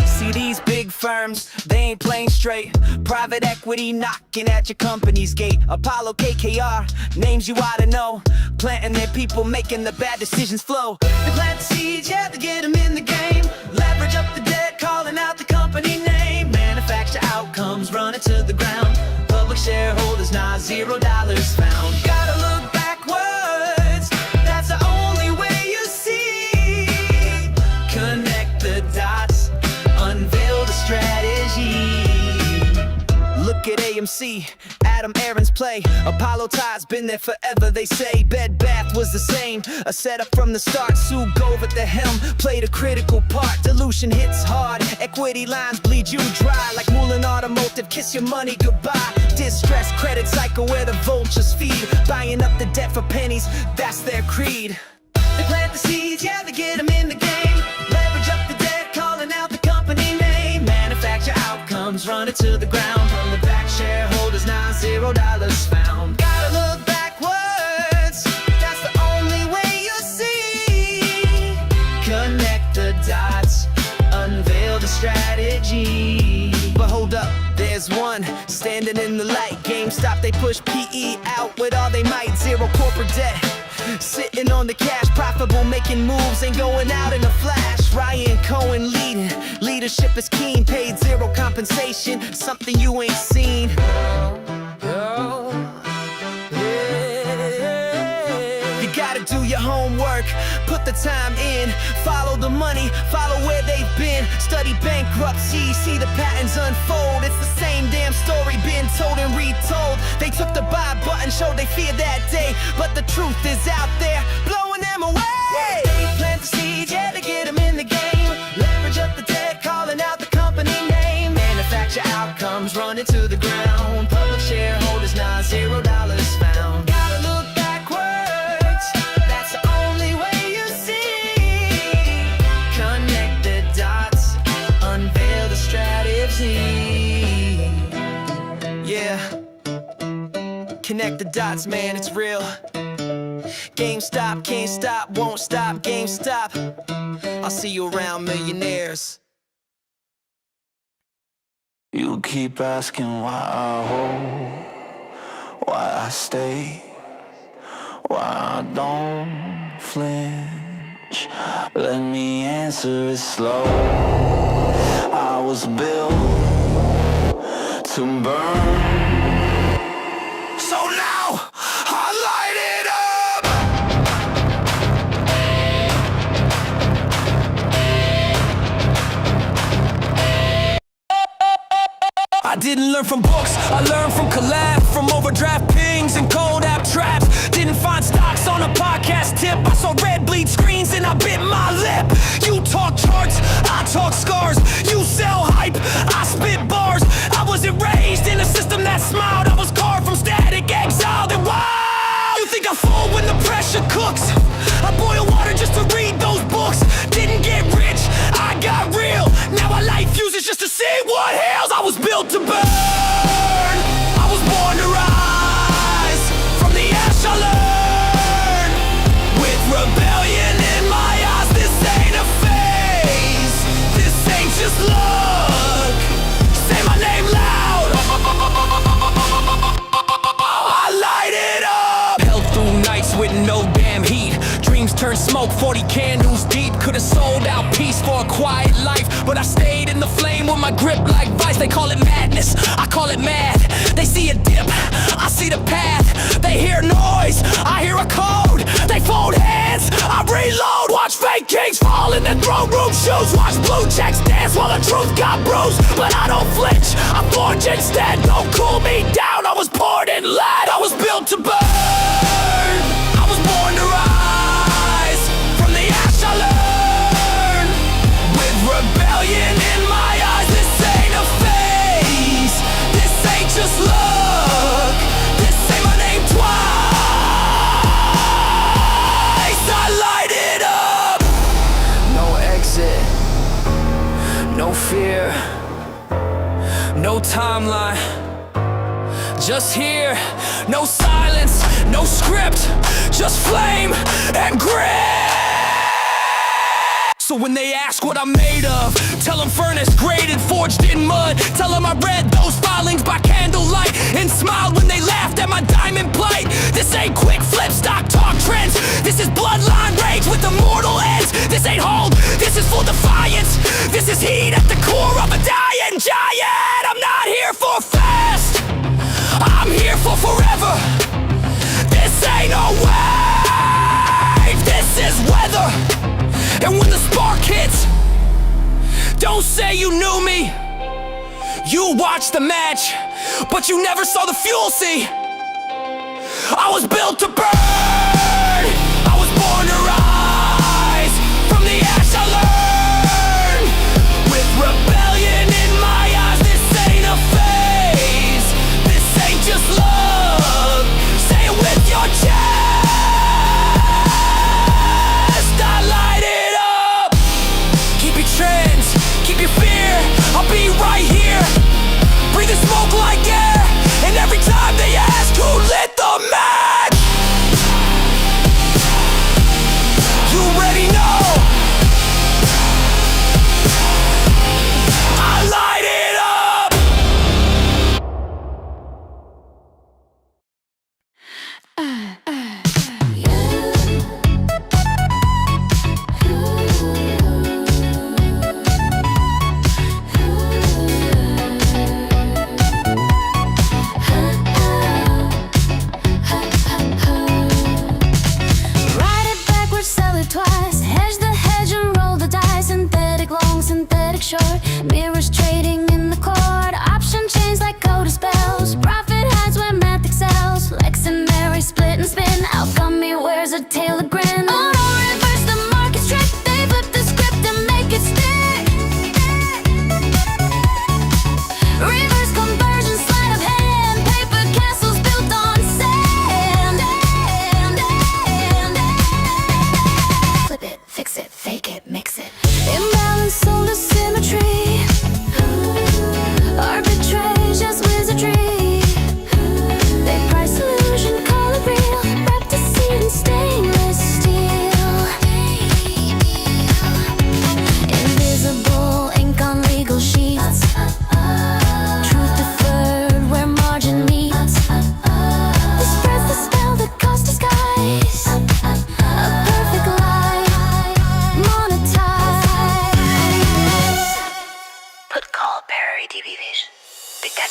See these big firms, they ain't playing straight. Private equity knocking at your company's gate. Apollo, KKR, names you ought to know. Planting their people, making the bad decisions flow. They plant the seeds, yeah, to get them in the game. Leverage up the debt, calling out the company name. Manufacture outcomes, run it to the ground. Public shareholders, not $0 found. Gotta look backwards, that's the only way you see. Connect the dots, unveil the strategy. Look at AMC, Adam Aaron's play. Apollo ties, been there forever, they say. Bed Bath was the same, a setup from the start. Sue Gove at the helm, played a critical part. Dilution hits hard, equity lines bleed you dry. Like Moulin Automotive, kiss your money goodbye. Distressed credit cycle where the vultures feed. Buying up the debt for pennies, that's their creed. They plant the seeds, yeah, they get them in the game. Leverage up the debt, calling out the company name. Manufacture outcomes, run it to the ground. From the back, shareholders, now $0 found. Gotta look backwards, that's the only way you see. Connect GameStop, they push PE out with all they might. Zero corporate debt, sitting on the cash, profitable, making moves, ain't going out in a flash. Ryan Cohen leading, leadership is keen, paid zero compensation, something you ain't seen. You gotta do your homework, put the time in, follow the money, follow where they've been. Study bankruptcy, see the patterns unfold. It's the same damn story been told and retold. They took the buy button, showed they feared that day, but the truth is out there, blowing them away. They plant the seeds, yeah, to get them in the game. Leverage up the debt, calling out the company name. Manufacture outcomes, running to the ground. Public shareholders, now $0 found. Gotta look backwards, that's the only way you see. Connect the dots, unveil the strategy. Yeah, connect the dots, man, it's real. GameStop, can't stop, won't stop, GameStop. I'll see you around, millionaires. You keep asking why I hold, why I stay, why I don't flinch. Let me answer it slow. I was built to burn. So now I light it up. I didn't learn from books, I learned from collab, from overdraft pings and cold app traps. Didn't find stocks on a podcast tip. I saw red bleed screens and I bit my lip. You talk charts, I talk scars. You sell hype, I spit bars. I wasn't raised in a system that smiled. I was carved from static, exiled and wild. You think I'm full when the pressure cooks? I boil water just to read those books. Didn't get rich, I got real. Now I light fuses just to see what hails. I was built to burn, I was born to rise. From the ash I learn, with rebellion in my eyes. This ain't a phase, this ain't just luck. Say my name loud, I light it up. Held through nights with no damn heat. Dreams turn smoke, 40 candles deep. Could've sold out peace for a quiet life, but I stayed in the flame with my grip like vice. They call it madness, I call it mad. They see a dip, I see the path. They hear noise, I hear a code. They fold hands, I reload. Watch fake kings fall in their throne room shoes. Watch blue checks dance while the truth got bruised. But I don't flinch, I forge instead. Don't cool me down, I was poured in lead. I was built to burn, I was born to rise. From the ash I learn, with rebellion in my eyes. This ain't a phase, this ain't just luck. This say my name twice, I light it up. No exit, no fear, no timeline, just here. No silence, no script, just flame and grit. So when they ask what I'm made of, tell them furnace graded, forged in mud. Tell them I read those filings by candlelight and smiled when they laughed at my diamond plate. This ain't quick flip, stock talk trends. This is bloodline rage with immortal ends. This ain't hold, this is full defiance. This is heat at the core of a dying giant. I'm not here for fast, I'm here for forever. This ain't a wave, this is weather. And when the spark hits, don't say you knew me. You watched the match, but you never saw the fuel, see. I was built to burn, I was born to rise. From the ash I learn, with rebellion in my eyes. This ain't a phase, this ain't just love. Say it with your chest, I light it up. Keep your trends, keep your fear, I'll be right here. Breathing smoke like air, and every time they ask who lit the match, there's a telegram. Oh no, reverse the market's trick. They flip the script and make it stick. Reverse conversion, sleight of hand. Paper castles built on sand. Flip it, fix it, fake it, mix it. Imbalance, soul asymmetry. Arbitrage as wizardry. They price illusion, call it real. Wrapped to seed in stainless steel. Invisible ink on legal sheets. Truth deferred where margin meets. This spreads the spell that caused disguise. A perfect lie, monetize. Put call Perry DB Vision. Big Cat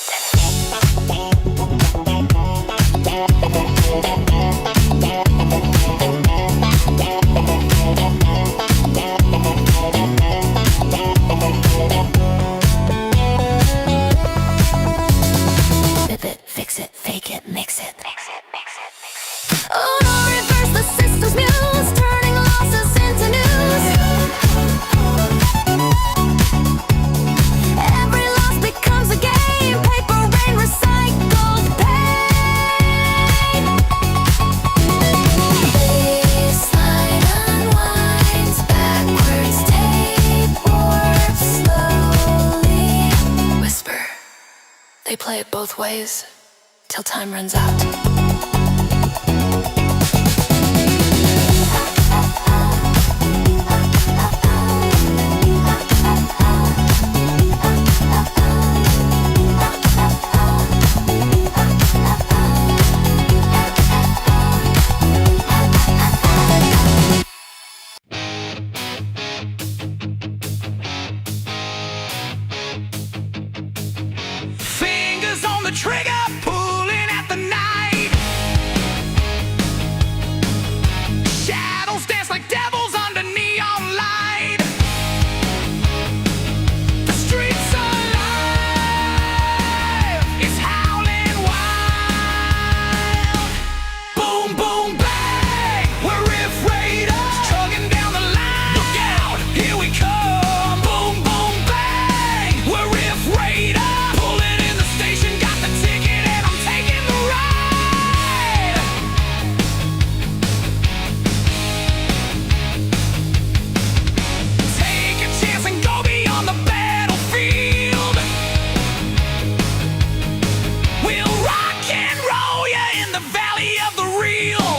Flip it, fix it, fake it, mix it. Oh no, reverse the system's muse, turning losses into news. Every loss becomes a game. Paper rain, recycled pain. Baseline unwinds, backwards tape warps slowly. Whisper. They play it both ways till time runs out. Fingers on the trigger, pulling at the knife. Shadows dance like devils under neon light. The streets alive, it's howling wild. Boom, boom, bang, we're riff raiders, chugging down the line. Look out, here we come. Boom, boom, bang, we're riff raiders. Pulling in the station, got the ticket and I'm taking the ride. Take a chance and go beyond the battlefield. We'll rock and roll ya in the valley of the real.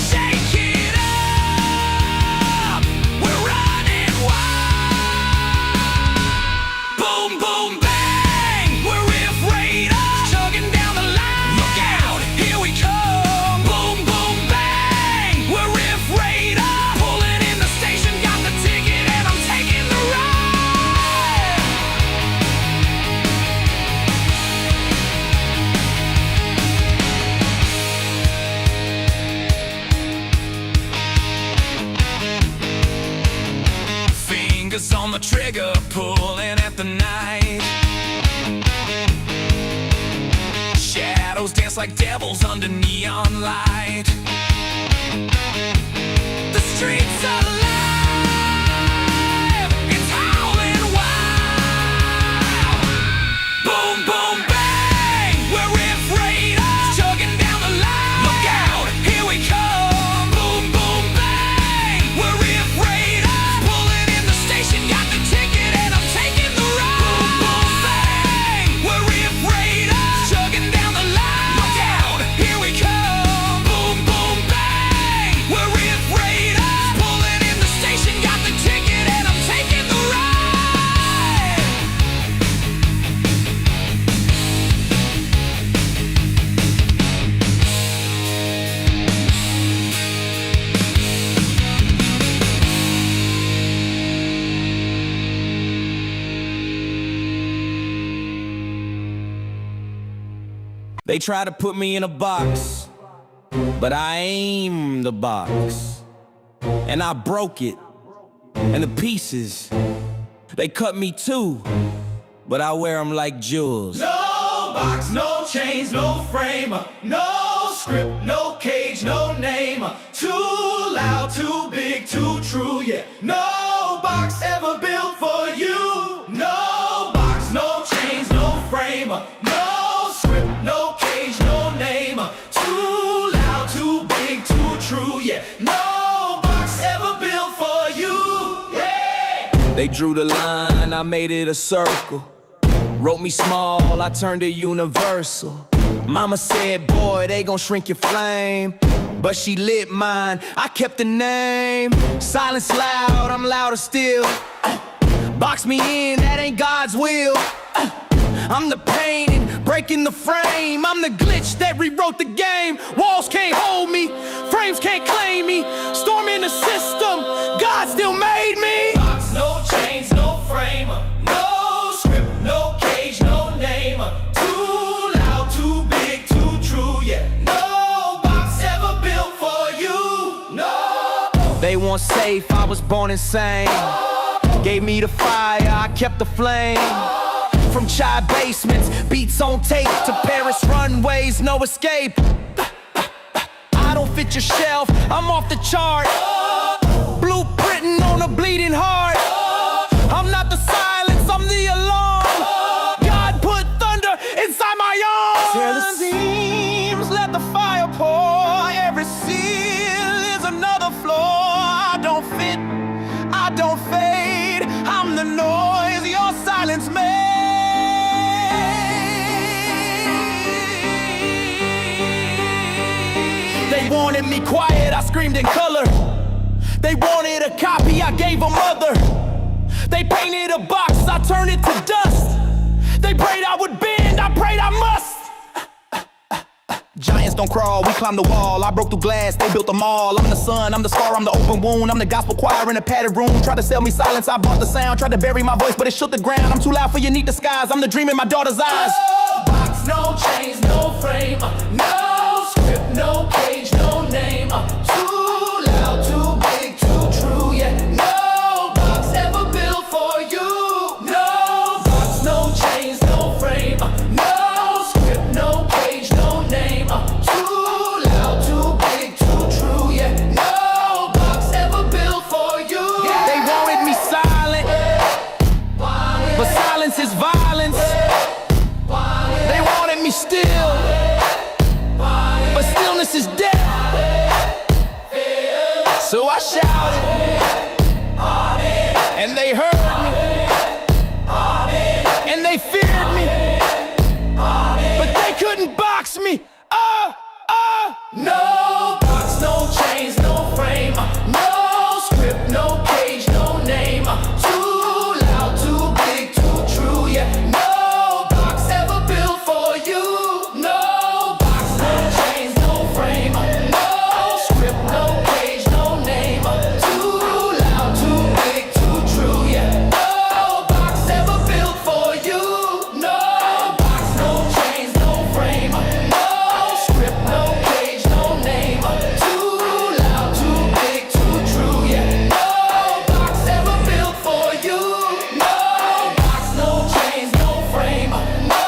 Shake it up, we're running wild. Boom, boom, bang, we're riff raiders, chugging down the line. Look out, here we come. Boom, boom, bang, we're riff raiders. Pulling in the station, got the ticket and I'm taking the ride. Fingers on the trigger, pulling at the knife. Shadows dance like devils under neon light. The streets alive, it's howling wild. Boom, boom, bang, we're riff raiders, chugging down the line. Look out, here we come. Boom, boom, bang, we're riff raiders. Pulling in the station, got the ticket and I'm taking the ride. Boom, boom, bang, we're riff raiders, chugging down the line. Look out, here we come. Boom, boom, bang, we're riff raiders. Pulling in the station, got the ticket and I'm taking the ride. They try to put me in a box, but I aim the box. And I broke it, and the pieces, they cut me too, but I wear them like jewels. No box, no chains, no frame, no script, no cage, no name. Too loud, too big, too true, yeah. No box ever built for you. No box, no chains, no frame. No script, no cage, no name. Too loud, too big, too true, yeah. No box ever built for you, yeah. They drew the line, I made it a circle. Wrote me small, I turned it universal. Mama said, boy, they gon' shrink your flame. But she lit mine, I kept the name. Silence loud, I'm louder still. Box me in, that ain't God's will. I'm the painting, breaking the frame. I'm the glitch that rewrote the game. Walls can't hold me, frames can't claim me. Storm in the system, God still made me. Box, no chains, no frame. No script, no cage, no name. Too loud, too big, too true, yeah. No box ever built for you, no. They weren't safe, I was born insane. Gave me the fire, I kept the flame. From chai basements, beats on tape, to Paris runways, no escape. I don't fit your shelf, I'm off the chart. Blueprinting on a bleeding heart. I'm not the silence, I'm the alarm. God put thunder inside my arms. Tear the seams, let the fire pour. Every seal is another flaw. I don't fit, I don't fade. I'm the noise your silence made. They wanted me quiet, I screamed in color. They wanted a copy, I gave them other. They painted a box, I turned it to dust. They prayed I would bend, I prayed I must. Giants don't crawl, we climb the wall. I broke through glass, they built them all. I'm the sun, I'm the scar, I'm the open wound. I'm the gospel choir in a padded room. Tried to sell me silence, I bought the sound. Tried to bury my voice, but it shook the ground. I'm too loud for your neat disguise, I'm the dream in my daughter's eyes. No box, no chains, no frame. No script, no cage, no name. Too loud, too big, too true, yeah. No box ever built for you. No box, no chains, no frame. No script, no cage, no name. Too loud, too big, too true, yeah. No box ever built for you. They wanted me silent, but silence is violence. They wanted me still, but stillness is death. So I shouted, and they heard me, and they feared me, but they couldn't box me. No box, no chains, no frame. No script, no cage, no name. Too loud, too big, too true, yeah. No box ever built for you. No box, no chains, no frame. No script, no cage, no name. Too loud, too big, too true, yeah. No box ever built for you. No box, no chains, no frame. No script, no cage, no name. Too loud, too big, too true, yeah. No box ever built for you. No box, no chains, no frame. No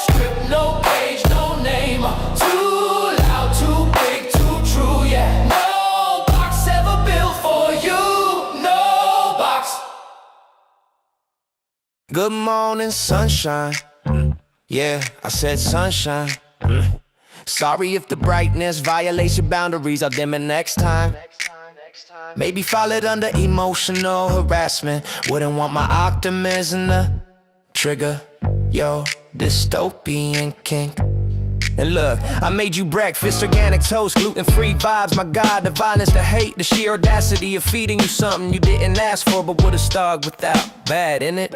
script, no cage, no name. Too loud, too big, too true, yeah. No box ever built for you. No box. Good morning, sunshine. Yeah, I said sunshine. Sorry if the brightness violates your boundaries. I'll dim it next time. Maybe file it under emotional harassment. Wouldn't want my optimism to trigger your dystopian kink. And look, I made you breakfast, organic toast, gluten-free vibes. My God, the violence, the hate, the sheer audacity of feeding you something you didn't ask for, but would've starved without. Bad, innit?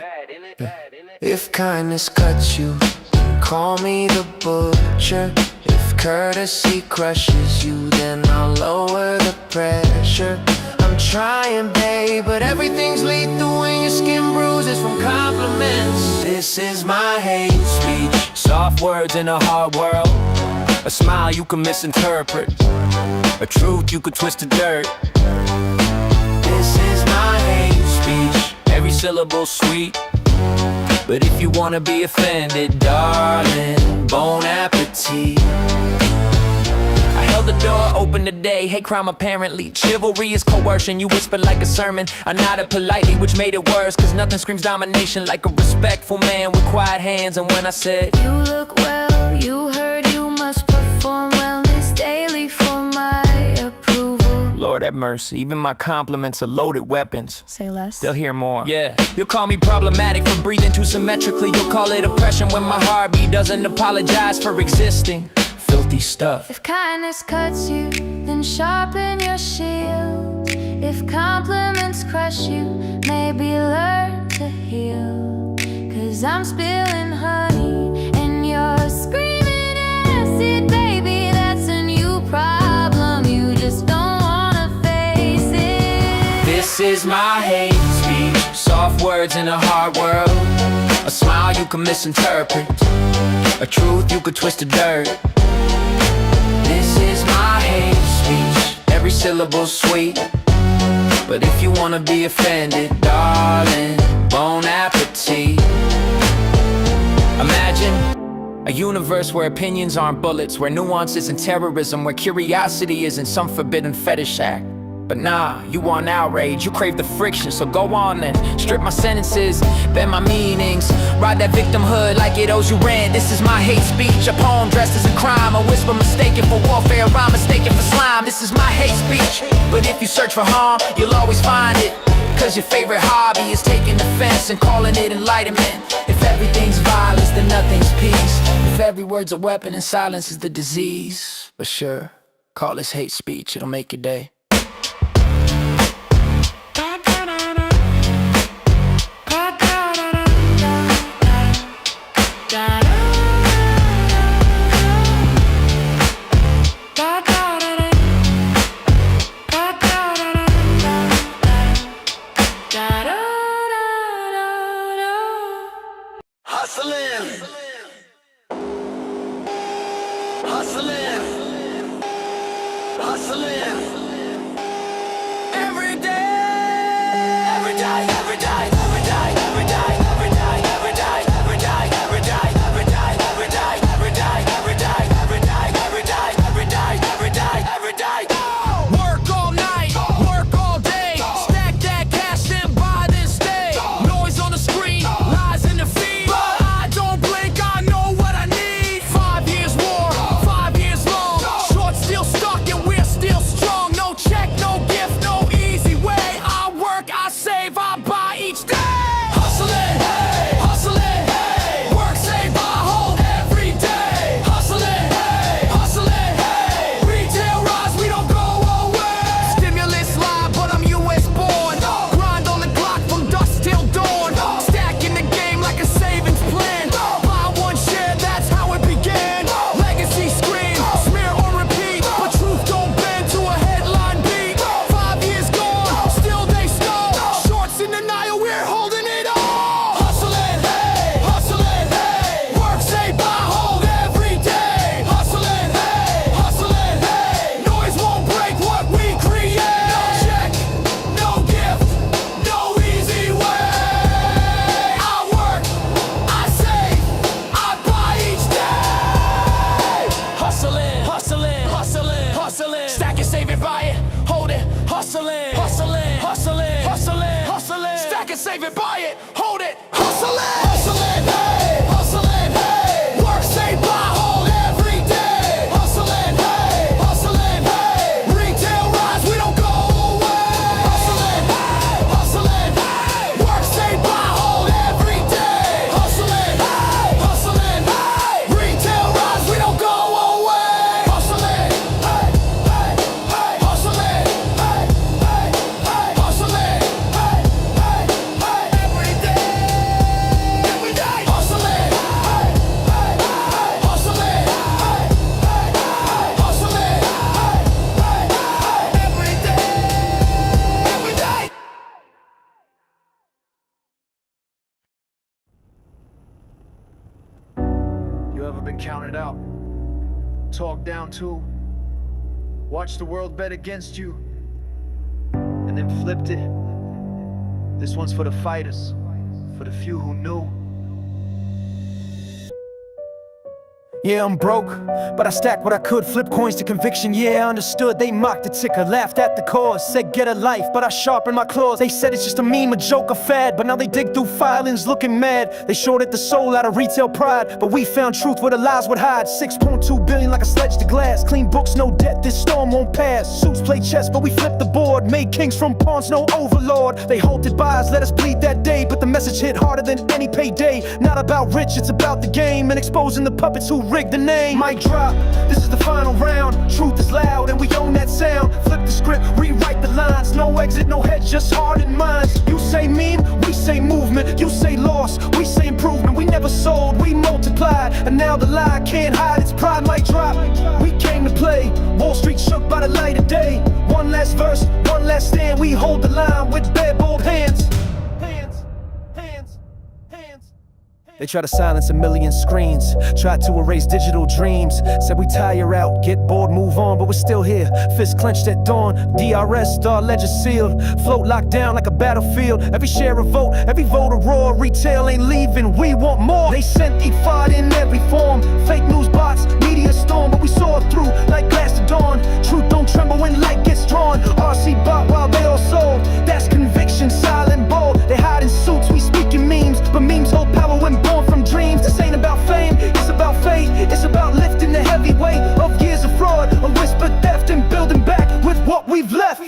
If kindness cuts you, call me the butcher. If courtesy crushes you, then I'll lower the pressure. I'm trying, babe, but everything's lethal when your skin bruises from compliments. This is my hate speech. Soft words in a hard world. A smile you can misinterpret. A truth you could twist to dirt. This is my hate speech. Every syllable sweet. But if you wanna be offended, darling, bon appetit. open today. Hate crime apparently. Chivalry is coercion. You whisper like a sermon. I nodded politely, which made it worse. Cause nothing screams domination like a respectful man with quiet hands. And when I said, You look well, you heard you must perform wellness daily for my approval. Lord have mercy, even my compliments are loaded weapons. Say less. They'll hear more. Yeah, you'll call me problematic for breathing too symmetrically. You'll call it oppression when my heartbeat doesn't apologize for existing. Filthy stuff. If kindness cuts you, then sharpen your shield. If compliments crush you, maybe learn to heal. Cause I'm spilling honey and you're screaming acid. Baby, that's a new problem. You just don't wanna face it. This is my hate speech. Soft words in a hard world. A smile you can misinterpret. A truth you could twist to dirt. This is my hate speech. Every syllable's sweet. But if you wanna be offended, darling, bon appetit. Imagine a universe where opinions aren't bullets, where nuance isn't terrorism, where curiosity isn't some forbidden fetish act. But nah, you want outrage, you crave the friction, so go on then. Strip my sentences, bend my meanings. Ride that victimhood like it owes you rent. This is my hate speech, a poem dressed as a crime. A whisper mistaken for warfare, a rhyme mistaken for slime. This is my hate speech, but if you search for harm, you'll always find it. Cause your favorite hobby is taking offense and calling it enlightenment. If everything's violence, then nothing's peace. If every word's a weapon and silence is the disease. But sure, call this hate speech, it'll make your day. Save it, buy it, hold it, hustle it, hustling, hey, hustling, hey, work, save, buy, hold every day, hustling, hey, retail rise, we don't go away, hustling, hey, work, save, buy, hold every day, hustling, hey, retail rise, we don't go away, hustling, hey, hustling, hey, hustling, every day, hustling, hustling, hustling, every day. You ever been counted out, talked down to, watched the world bet against you, and then flipped it? This one's for the fighters, for the few who knew. Yeah, I'm broke, but I stacked what I could. Flip coins to conviction, yeah, I understood. They mocked the ticker, laughed at the cause, said get a life, but I sharpened my claws. They said it's just a meme, a joke, a fad, but now they dig through filings looking mad. They shorted the soul out of retail pride, but we found truth where the lies would hide. 6.2 billion like a sledge to glass. Clean books, no debt, this storm won't pass. Suits play chess, but we flipped the board. Made kings from pawns, no overlord. They halted buys, let us bleed that day, but the message hit harder than any payday. Not about rich, it's about the game, and exposing the puppets who rigged the name. Mic drop, this is the final round. Truth is loud and we own that sound. Flip the script, rewrite the lines. No exit, no head, just hardened minds. You say meme, we say movement. You say loss, we say improvement. We never sold, we multiplied, and now the lie can't hide its pride. Mic drop, we came to play. Wall Street shook by the light of day. One last verse, one last stand. We hold the line with bare bold hands. They try to silence a million screens, tried to erase digital dreams. Said we tire out, get bored, move on, but we're still here. Fists clenched at dawn, DRS, star ledger sealed. Float locked down like a battlefield. Every share a vote, every vote a roar. Retail ain't leaving, we want more. They sent E5 in every form. Fake news bots, media storm, but we saw it through like glass to dawn. Truth don't tremble when light gets drawn. RC bought while they all sold. That's conviction, silent bold. They hide in suits, we speak in memes, but memes hold power when born from dreams. This ain't about fame, it's about faith. It's about lifting the heavy weight of years of fraud, of whispered theft, and building back with what we've left.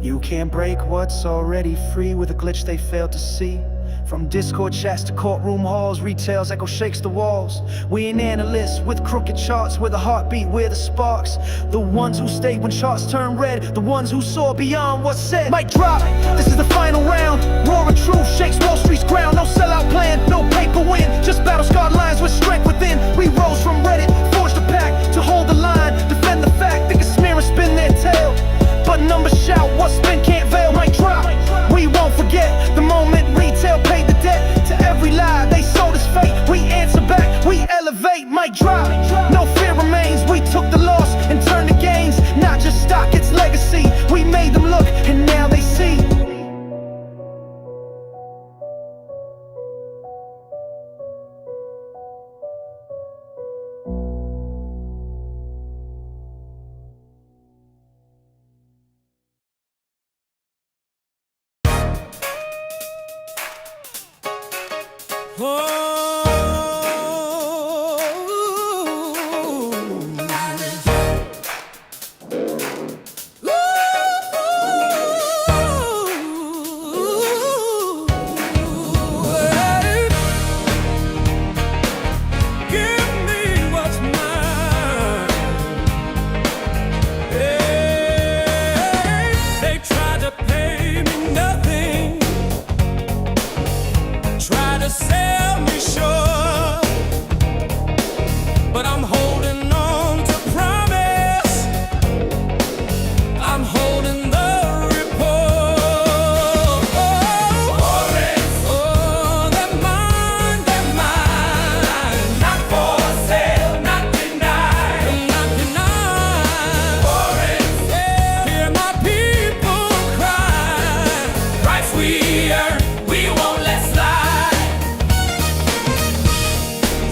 You can't break what's already free with a glitch they failed to see. From Discord chats to courtroom halls, retail's echo shakes the walls. We ain't analysts with crooked charts, we're the heartbeat, we're the sparks. The ones who stayed when charts turn red, the ones who saw beyond what's said. Mic drop, this is the final round. Roaring truth shakes Wall Street's ground. No sellout plan, no paper win, just battle-scarred lines with strength within. We rose from Reddit, forged a pact to hold the line, defend the fact. They can smear and spin their tail, but numbers shout what's spin can't veil. Mic drop, we won't forget the moment retail paid the debt to every lie they sold us fate. We answer back, we elevate. Mic drop, no fear remains. We took the loss and turned the gains. Not just stock, it's legacy. We made them look and now they see.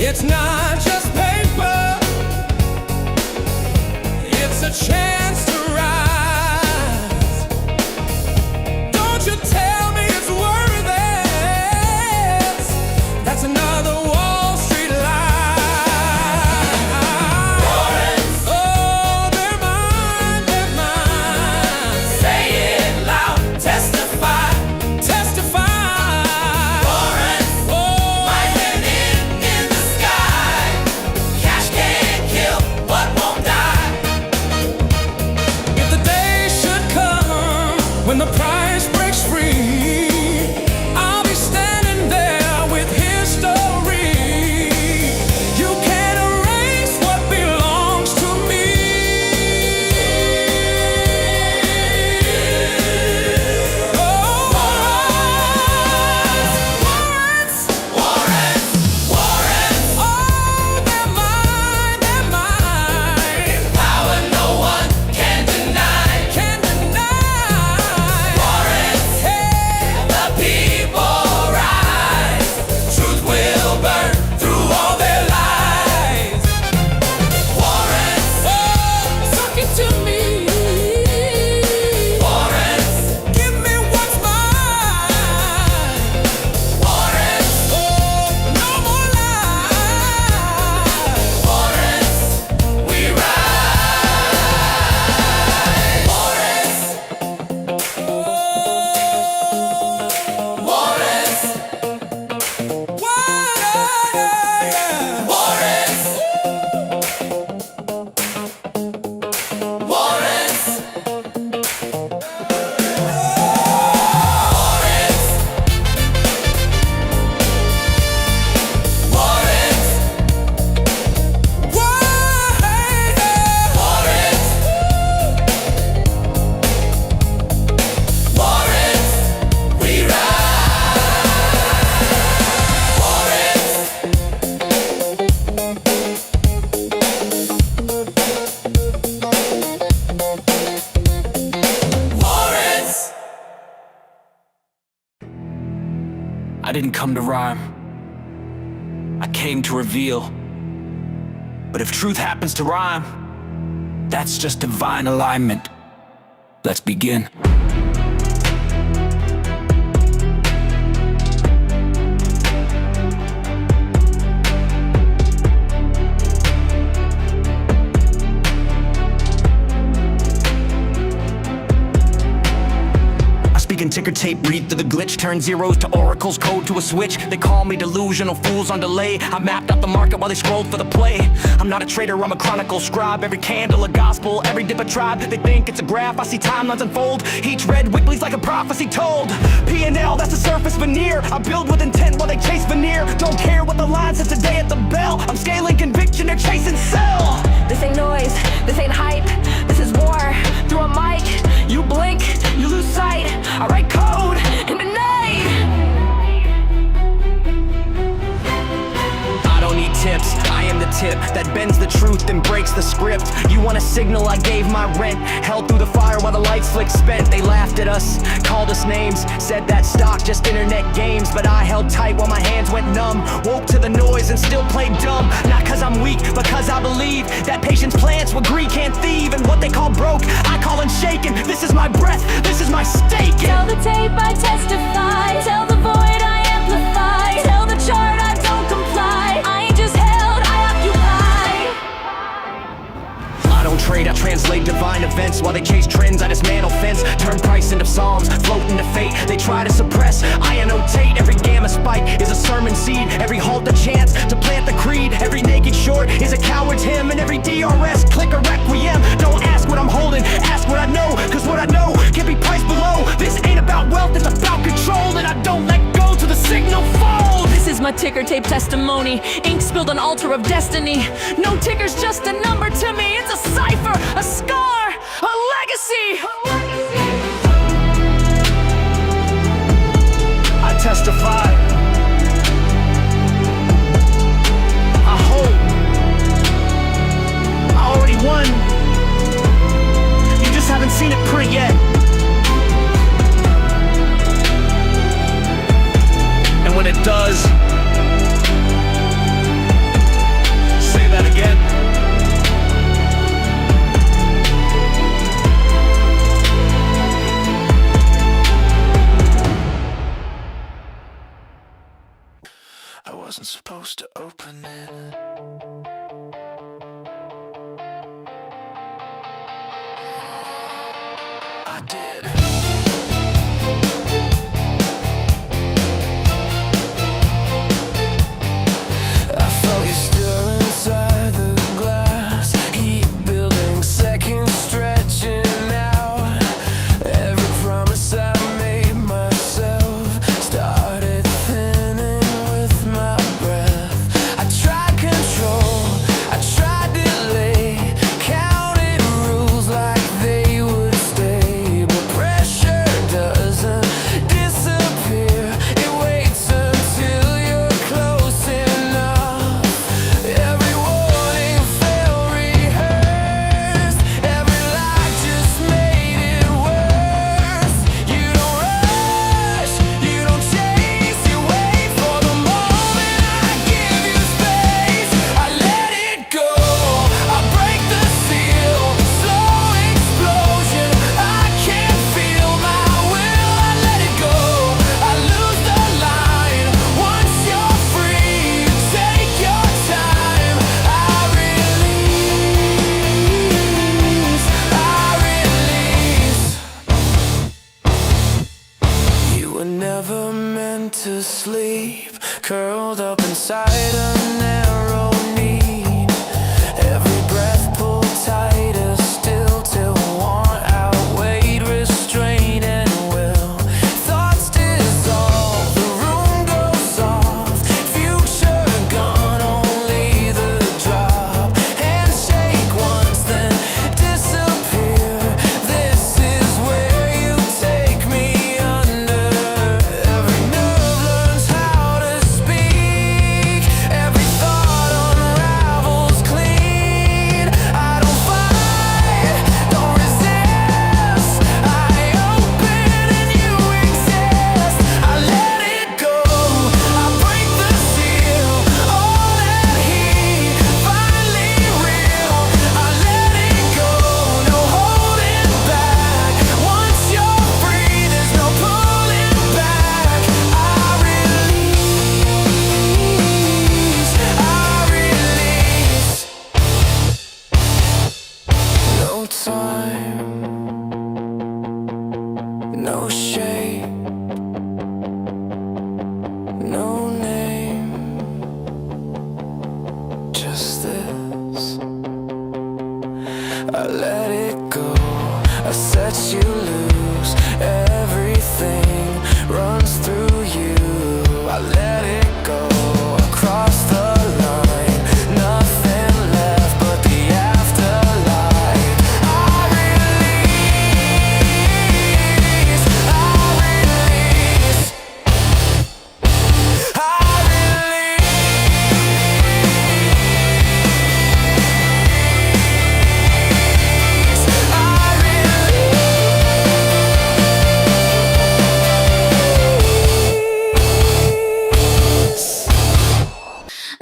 It's not just paper, it's a chance to rise. Don't you tell me it's worth it. That's another Wall Street lie. Oh, they're mine, they're mine. Say it loud, testify, testify. I didn't come to rhyme, I came to reveal. But if truth happens to rhyme, that's just divine alignment. Let's begin. In ticker tape, read through the glitch, turn zeros to oracles, code to a switch. They call me delusional, fools on delay. I mapped out the market while they scrolled for the play. I'm not a trader, I'm a chronicle scribe. Every candle a gospel, every dip a tribe. They think it's a graph, I see timelines unfold. Each red weekly's like a prophecy told. P&L, that's a surface veneer. I build with intent while they chase veneer. Don't care what the line says today at the bell. I'm scaling conviction, they're chasing sell. This ain't noise, this ain't hype. This is war through a mic. You blink, you lose sight. I write code in the night. I don't need tips, I am the tip that bends the truth and breaks the script. You want a signal, I gave my rent. Held through the fire while the lights flicked spent. They laughed at us, called us names, said that stock just internet games. But I held tight while my hands went numb. Woke to the noise and still played dumb. Not cause I'm weak, because I believe that patience plants what greed can't thieve. And what they call broke, I call unshaken. This is my breath, this is my stake. Tell the tape I testify. Tell the void I amplify. Tell the chart I don't comply. I ain't just held, I occupy. I don't trade, I translate divine events. While they chase trends, I dismantle fence. Turn price into psalms, float into fate. They try to suppress, I annotate. Every gamma spike is a sermon seed. Every halt a chance to plant the creed. Every naked short is a coward's hymn. And every DRS click a requiem. Don't ask what I'm holding, ask what I know. Cause what I know can be priced below. This ain't about wealth, it's about control. And I don't let go till the signal falls. This is my ticker tape testimony. Ink spilled on altar of destiny. No ticker's just a number to me. It's a cipher, a scar, a legacy. I testify, I hope, I already won. You just haven't seen it print yet. And when it does, say that again. I wasn't supposed to open it. I did. I felt you stir inside the glass. Heat building, seconds stretching out. Every promise I made myself started thinning with my breath. I tried control, I tried delay, counted rules like they would stay. But pressure doesn't disappear, it waits until you're close enough. Every warning felt rehearsed, every lie just made it worse. You don't rush, you don't chase, you wait for the moment. I give you space, I let it go, I break the seal, slow explosion. I can't feel my will, I let it go, I lose the line. Once you're free, you take your time. I release. You were never meant to sleep, curled up inside a narrow need. Every breath pulled tighter still till want outweighed restraint and will. Thoughts dissolve, the room goes soft. Future gone, only the drop. Handshake once, then disappear. This is where you take me under. Every nerve learns how to speak. Every thought unravels clean. I don't fight no name, just this. I let it go, I set you loose. Everything runs through you. I let it go, across the line. Nothing left but the afterlife. I release, I release, I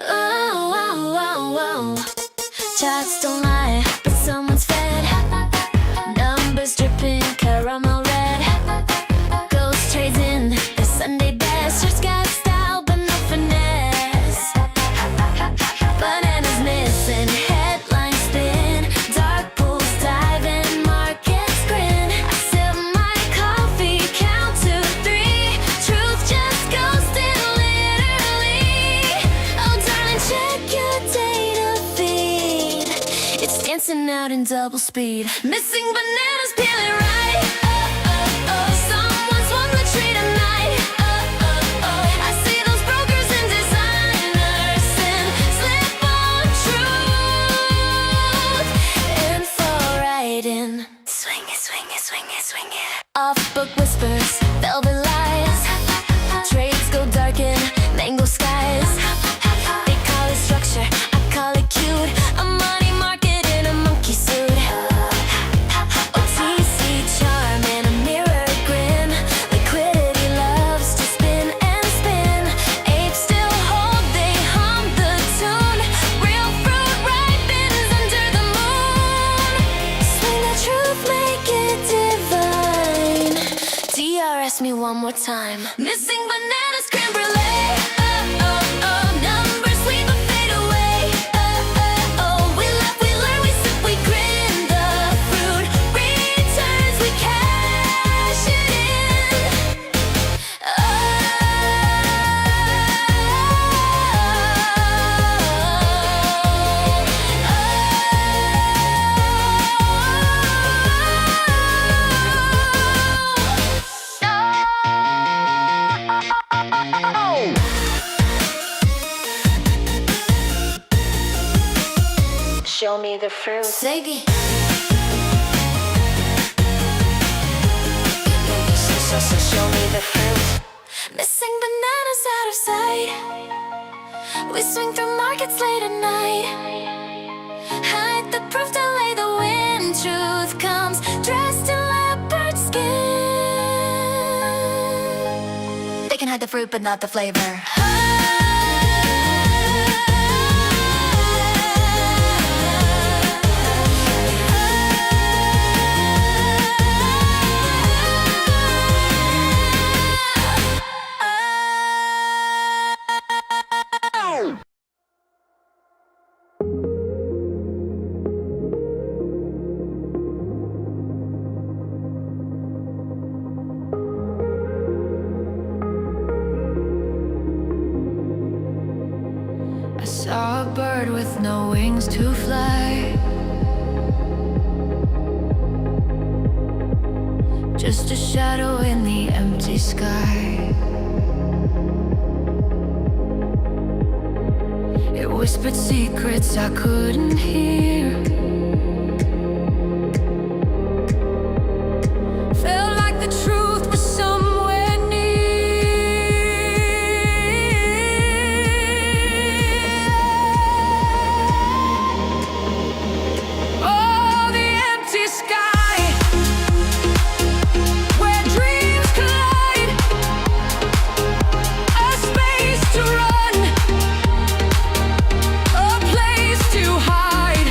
Oh, oh, oh, oh. Chats don't lie, but someone's fed. Numbers dripping caramel red. Ghost trades in their Sunday best. Just got style, but no finesse. Bananas missing, headlines spin. Dark pools diving, markets grin. I sip my coffee, count to 3. Truth just ghosted literally. Oh darling, check your data feed. It's dancing out in double speed. Missing bananas, peel it right. Oh, oh, oh. Someone swung the tree tonight. Oh, oh, oh. I see those brokers and designers and slip on truth. Info writing. Swing it, swing it, swing it, swing it. Off book whispers, velvet lies. Trades go darken, mango skies. They call it structure, I call it cute. A money market in a monkey suit. OTC charm and a mirror grin. Liquidity loves to spin and spin. Apes still hold, they hum the tune. Real fruit ripens under the moon. Swing the truth, make it divine. DRS me one more time. Missing bananas, creme brulee. Oh, oh, oh. Numbers sweet but fade away. Oh, oh, oh. We laugh, we learn, we sip, we grin. The fruit returns, we cash it in. Show me the fruit. Ziggy. Show me the fruit. Missing bananas out of sight. We swing through markets late at night. Hide the proof, delay the wind. Truth comes dressed in leopard skin. They can hide the fruit, but not the flavor. I saw a bird with no wings to fly. Just a shadow in the empty sky. It whispered secrets I couldn't hear. Felt like the truth was somewhere near. Oh, the empty sky, where dreams collide. A space to run, a place to hide.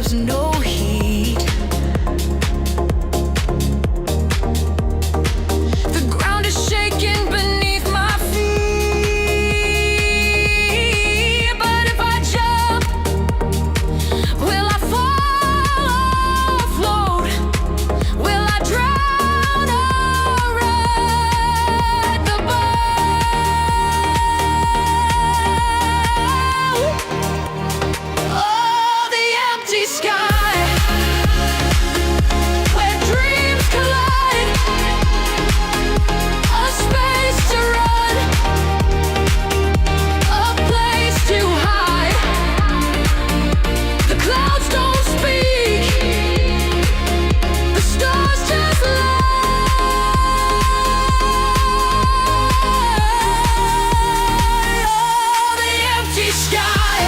gives no heed. The ground is shaking beneath my feet. But if I jump, will I fall or float? Will I drown or ride the boat? Oh, the empty sky, where dreams collide, a space to run, a place to hide. The clouds don't speak, the stars just lie. Oh, the empty sky.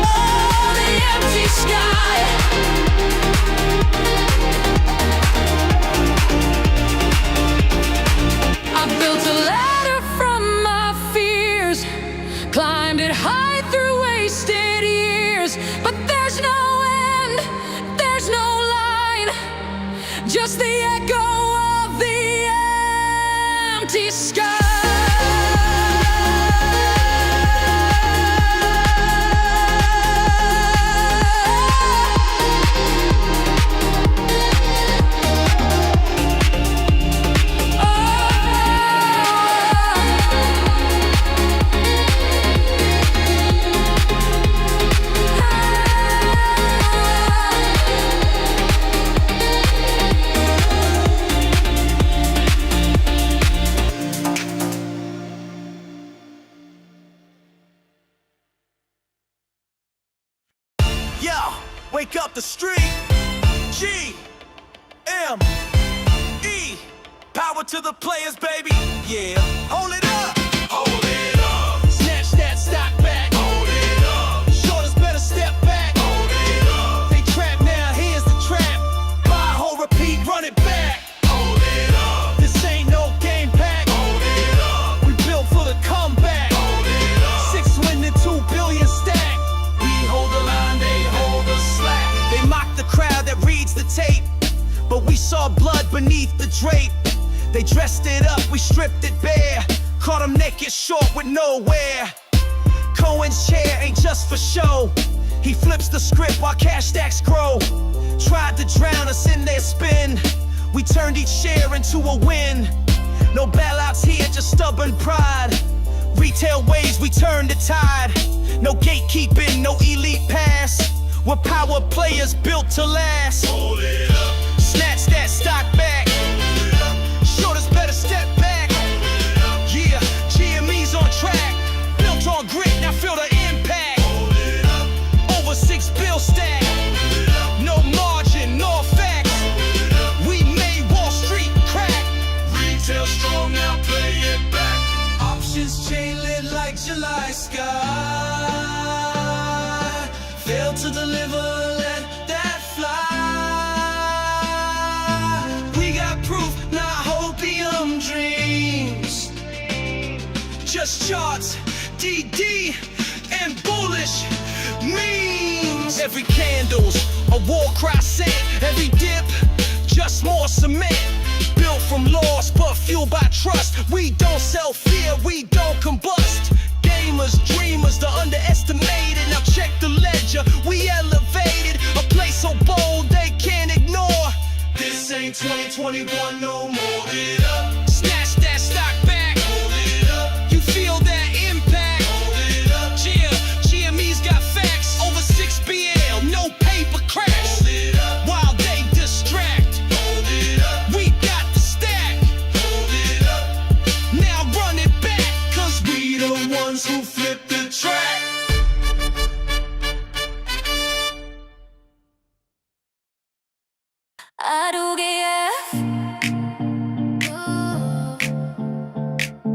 Oh, the empty sky. I built a ladder from my fears, climbed it high through wasted years. But there's no end, there's no line, just the echo of the empty sky. Yo, wake up the street. GME, power to the players, baby. Yeah, hold it up. Hold it up. Snatch that stock back. Hold it up. Shoulders better step back. Hold it up. They trap now, here's the trap. Buy, hold, repeat, run it back. Hold it up. This ain't no game pack. Hold it up. We built for the comeback. Hold it up. 6 winning, 2 billion stack. We hold the line, they hold the slack. They mock the crowd that reads the tape, but we saw blood beneath the drape. They dressed it up, we stripped it bare. Caught them naked, short with nowhere. Cohen's chair ain't just for show. He flips the script while cash stacks grow. Tried to drown us in their spin. We turned each share into a win. No bailouts here, just stubborn pride. Retail ways, we turn the tide. No gatekeeping, no elite pass. We're power players built to last. Hold it up. Snatch that stock back. Shoulders better step back. Yeah, GME's on track. Built on grit, now feel the impact. Over 6 bill stack. No margin, no facts. We made Wall Street crack. Retail strong, now play it back. Options chain lit like July sky. Failed to deliver, let that fly. We got proof, not hopium dreams. Just charts, DD, and bullish memes. Every candle's a war cry sent. Every dip, just more cement. Built from loss, but fueled by trust. We don't sell fear, we don't combust. Gamers, dreamers, the underestimated. Now check the ledger, we elevated. A place so bold they can't ignore. This ain't 2021 no more. Hold it up. Snatch that stock back. Hold it up. You feel that impact. Hold it up. Yeah, GME's got facts. Over 6 BL, no paper cracks. Hold it up. While they distract. Hold it up. We got the stack. Hold it up. Now run it back, cause we the ones who flip the track. I do get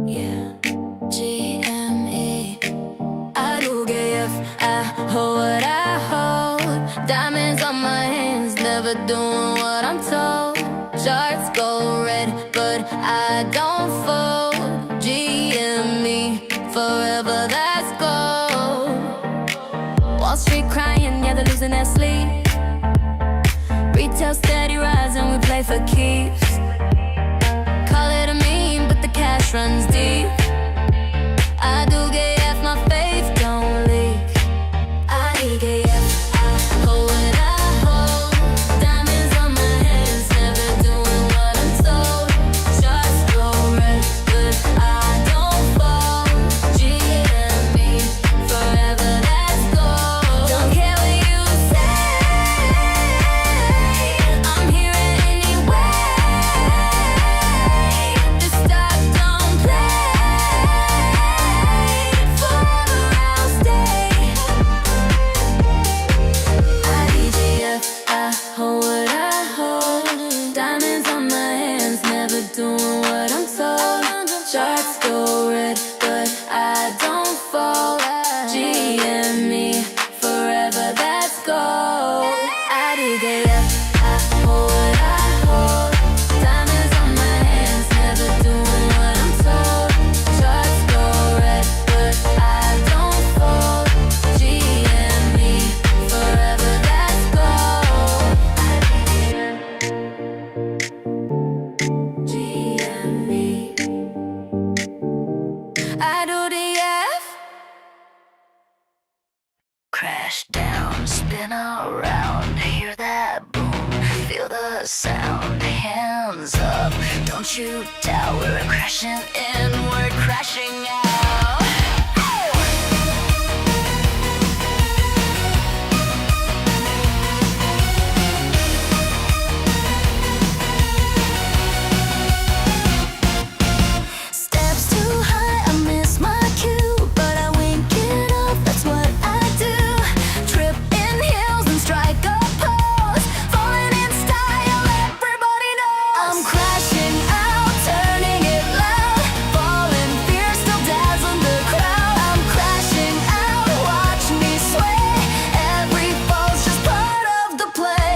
yeah, GME. I do get I hold what I hold. Diamonds on my hands, never doing what I'm told. Charts go red, but I don't fold. GME, forever that's gold. doing what I'm told. Charts go red, but I don't fall. GME, forever, that's gold. I do the left, I hold what I hold. Diamonds on my hands, never doing what I'm told. Charts go red, but I don't fold. GME, forever, that's gold. GME, I do the F. Crash down, spin around, hear that boom, feel the sound, hands up, don't you doubt, we're crashing in, we're crashing out. Steps too high, I miss my cue, but I wink it off, that's what I do. Trip in heels and strike a pose, falling in style, everybody knows. I'm crashing out, turning it loud, falling fierce, still dazzling the crowd. I'm crashing out, watch me sway, every fall's just part of the play.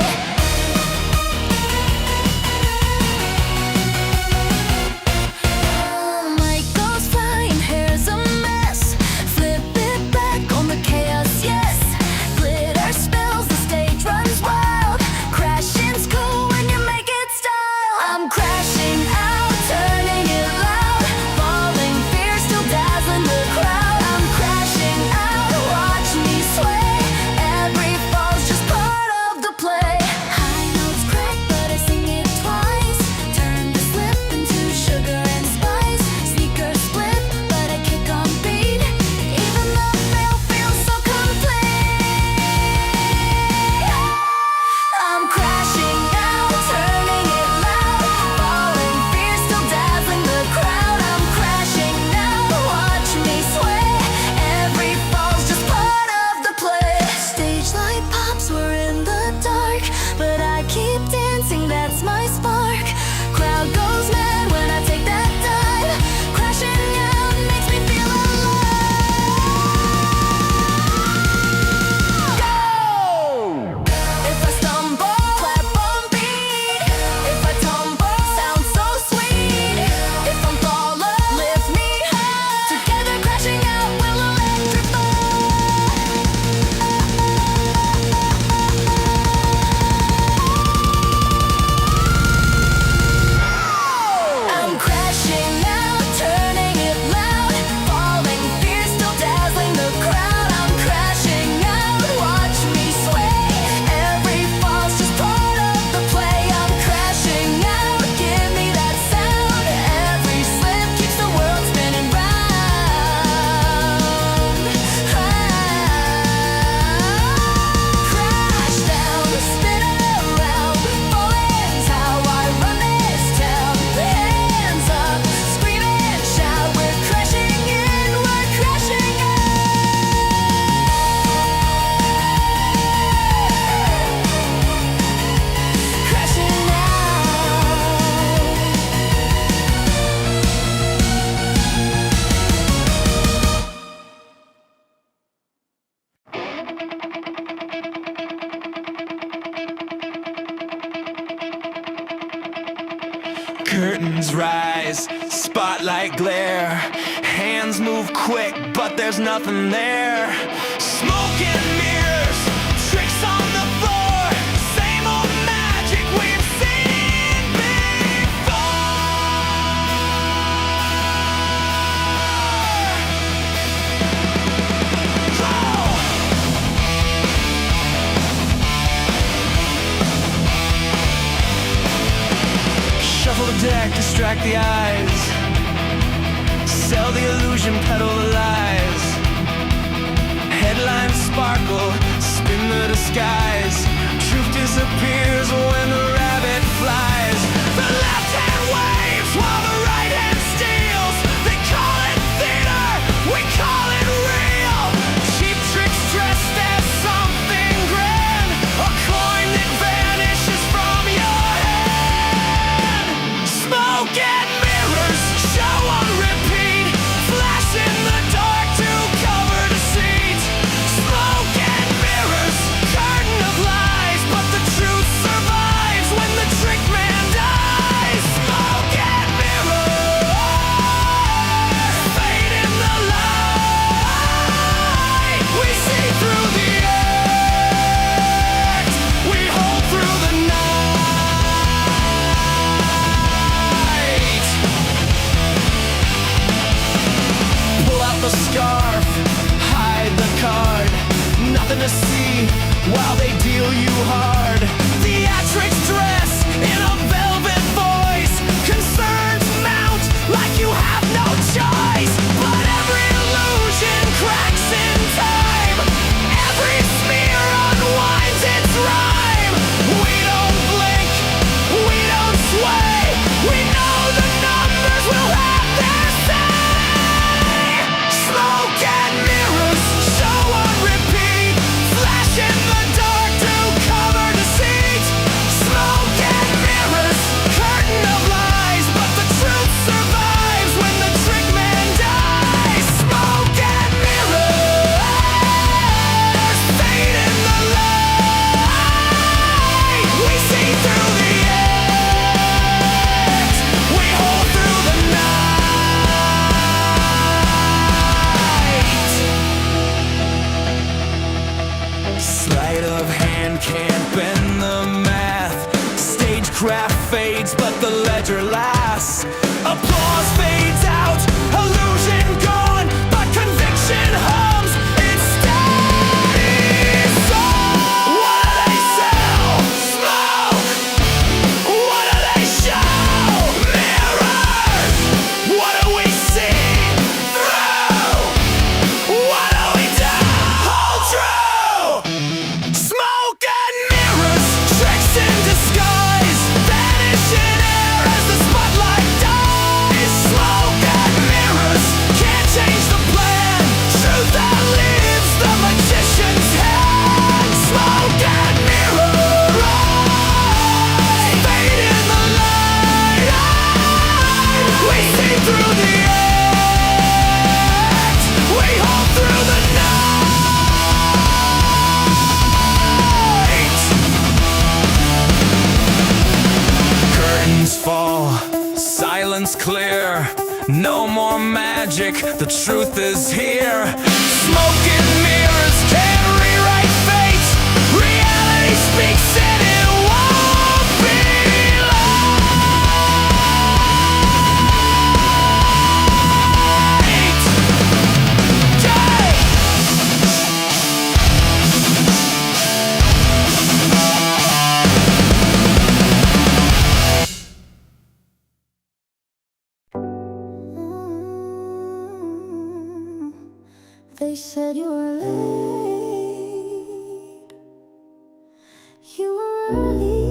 Mic goes flying, hair's a mess. Flip it back on the chaos, yes. Glitter spills, the stage runs wild. Crashing's cool when you make it style. I'm crashing out, turning it loud, falling fierce, still dazzling the crowd. I'm crashing out, watch me sway, every fall's just part of the play. High notes crack, but I sing it twice. Turn the slip into sugar and spice. Sneakers split, but I kick on beat. Even the fail feels so complete. I'm crashing out, turning it loud, falling fierce, still dazzling the crowd. I'm crashing now, watch me sway, every fall's just part of the play. Stage light pops, we're in the dark, but I keep dancing, that's my spark. Crowd goes mad when I take that dive. Crashing out makes me feel alive. Go! If I stumble, clap on beat. If I tumble, sound so sweet. If I'm falling, lift me high. Together crashing out, we'll electrify. I'm crashing out, turning it loud, falling fierce, still dazzling the crowd. I'm crashing out, watch me sway, every fall's just part of the play. I'm crashing out, give me that sound, every slip keeps the world spinning round. Crash down, spin around, falling's how I run this town. Hands up, scream and shout, we're crashing in, we're crashing out. Crashing Curtains rise, spotlight glare. Hands move quick, but there's nothing there. Smoke and mirrors, tricks on the floor. Same old magic we've seen before. Shuffle the deck, distract the eyes. Sell the illusion, peddle the lies. Headlines sparkle, spin the disguise. Truth disappears when the rabbit flies. The left hand waves while the right hand steals. They call it theater, we call it real. Cheap tricks dressed as something grand. A coin that vanishes from your hand. Smoke and mirrors. nothing to see while they deal you hard. Theatrics dress in a velvet voice, concerns mount like you have no choice. But every illusion cracks in time, every smear unwinds its rhyme. We don't blink, we don't sway, we know the numbers will have their say. Smoke and mirrors show on repeat, flash in the dark to cover deceit. Smoke and mirrors, curtain of lies, but the truth survives when the trick man dies. Smoke and mirrors, fade in the light. We see through the act, we hold through the night. Sleight of hand can't bend the math. Stagecraft fades, but the ledger lasts. Applause fades out, illusion gone, but conviction hums. It stays on. What do they sell? Smoke. What do they show? Mirrors. What do we see through? What do we do? Hold true. Smoke and mirrors, tricks in disguise, vanish in air as the spotlight dies. Smoke and mirrors can't change the plan, truth that leaves the magician's hand. Smoke and mirrors, fade in the light. We see through the act, we hold through the night. Curtains fall, silence clear, no more magic, the truth is here. Smoke and mirrors can't rewrite fate, reality speaks and it won't be late. Yeah. They said you were late, you were early.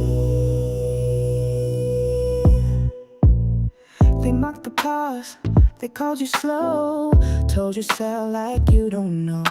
They mocked the pause, they called you slow, told you sound like you don't know.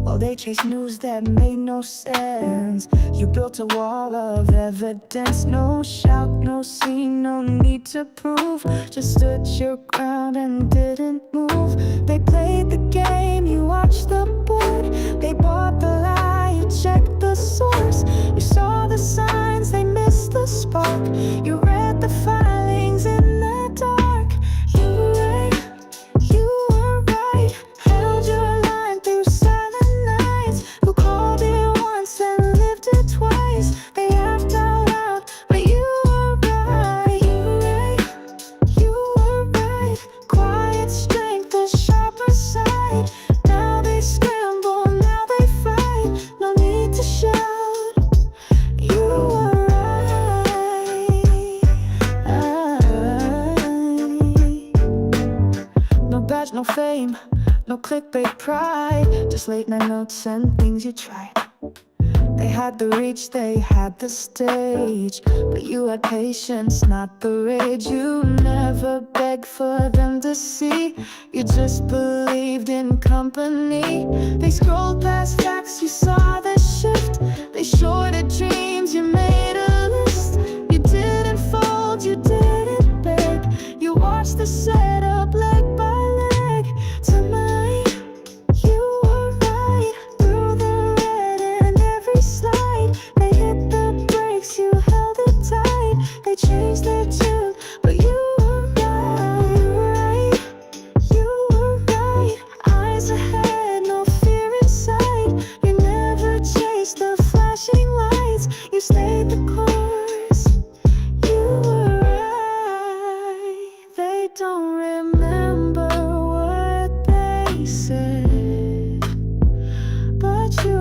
While they chased news that made no sense, you built a wall of evidence. No shout, no scene, no need to prove, just stood your ground and didn't move. They played the game, you watched the board. They bought the lie, you checked the source. You saw the signs, they missed the spark. You read the filings in the dark. You were right, you were right, held your line through silent nights. Who called it once and lived it twice? They laughed out loud, but you were right. You were right, you were right. Quiet strength, a sharper side. Now they scramble, now they fight. No need to shout. You were right. No badge, no fame, no clickbait pride, just late night notes and things you tried. They had the reach, they had the stage, but you had patience, not the rage. You never begged for them to see, you just believed in company. They scrolled past facts, you saw the shift. They shorted dreams, you made a list. You didn't fold, you didn't beg. You watched the setup leg by leg. Tonight, you were right. Through the red and every slide, they hit the brakes, you held it tight. They changed their tune, but you were right. You were right. Eyes ahead, no fear inside. You never chased the flashing lights, you stayed the course. You were right. They don't remember what they said, but you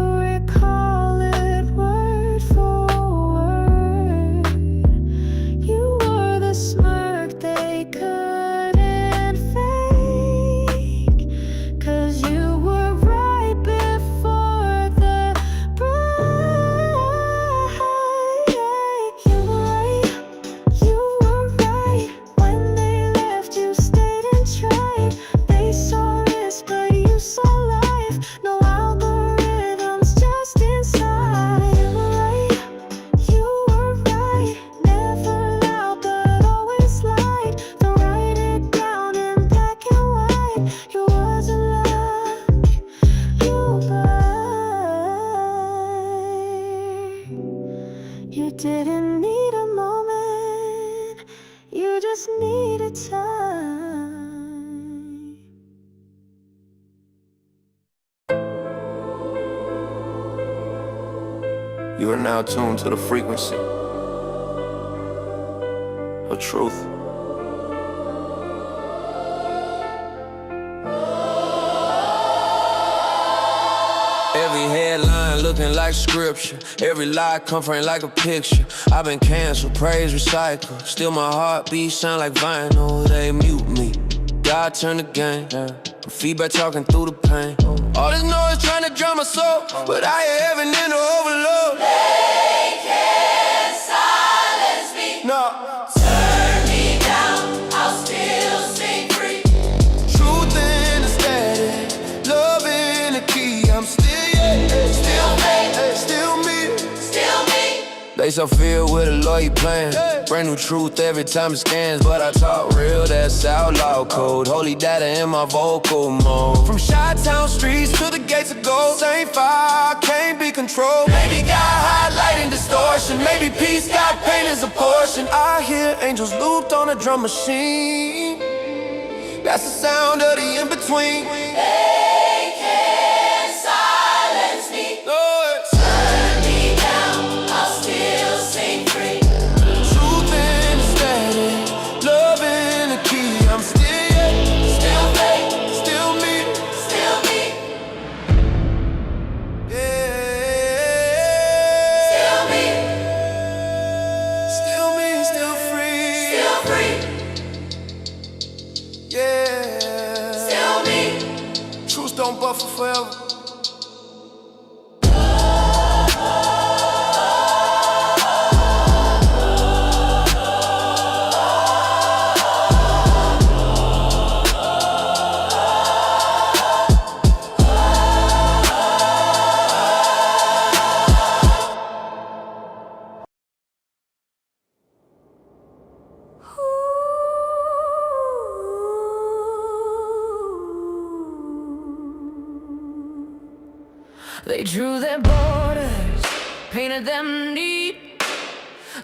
You are now tuned to the frequency of truth. Every headline looking like scripture. Every lie comforting like a picture. I've been canceled, praise recycle. Still my heartbeat sound like vinyl. They mute me. God turn the game. Feedback talking through the pain. All this noise trying to drown my soul, but I hear heaven in the overload. They can't silence me. No. Turn me down, I'll still sing free. Truth in the static, love in the key. I'm still me. They so filled with a lawyer playing. Brand new truth every time it scans. But I talk real, that's outlaw code. Holy data in my vocal mode. From Chi-Town streets to the gates of gold. Same fire, can't be controlled. Maybe got highlighting distortion. Maybe peace got pain as a portion. I hear angels looped on a drum machine. That's the sound of the in-between. They can't silence me. Lord. Turn me down, I'll still sing free. Truth in the static, love in the key. I'm still faith, still me. Yeah. Still me, still free. Yeah. Still me. Truth don't buffer forever. They drew their borders, painted them neat,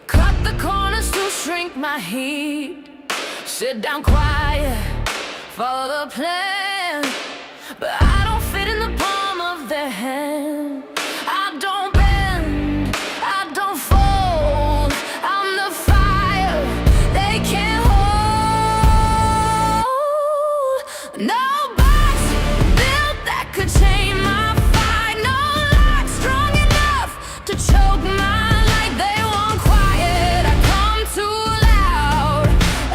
cut the corners to shrink my heat. Sit down quiet, follow the plan, but I don't fit in the palm of their hand. I don't bend, I don't fold. I'm the fire they can't hold. No box built that could tame my fight. No lock strong enough to choke my light. They want quiet, I come too loud.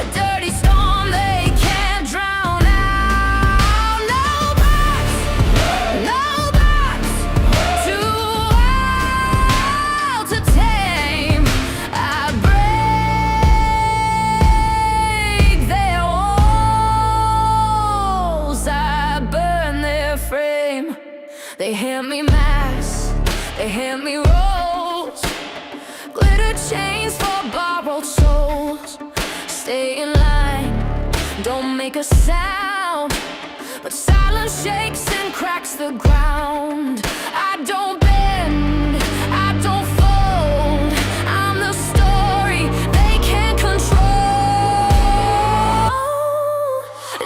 A dirty storm they can't drown out. No box too wild to tame. I break their walls, I burn their frame. They hand me masks, they hand me rolls, glitter chains for borrowed souls. Stay in line, don't make a sound, but silence shakes and cracks the ground. I don't bend, I don't fold. I'm the story they can't control.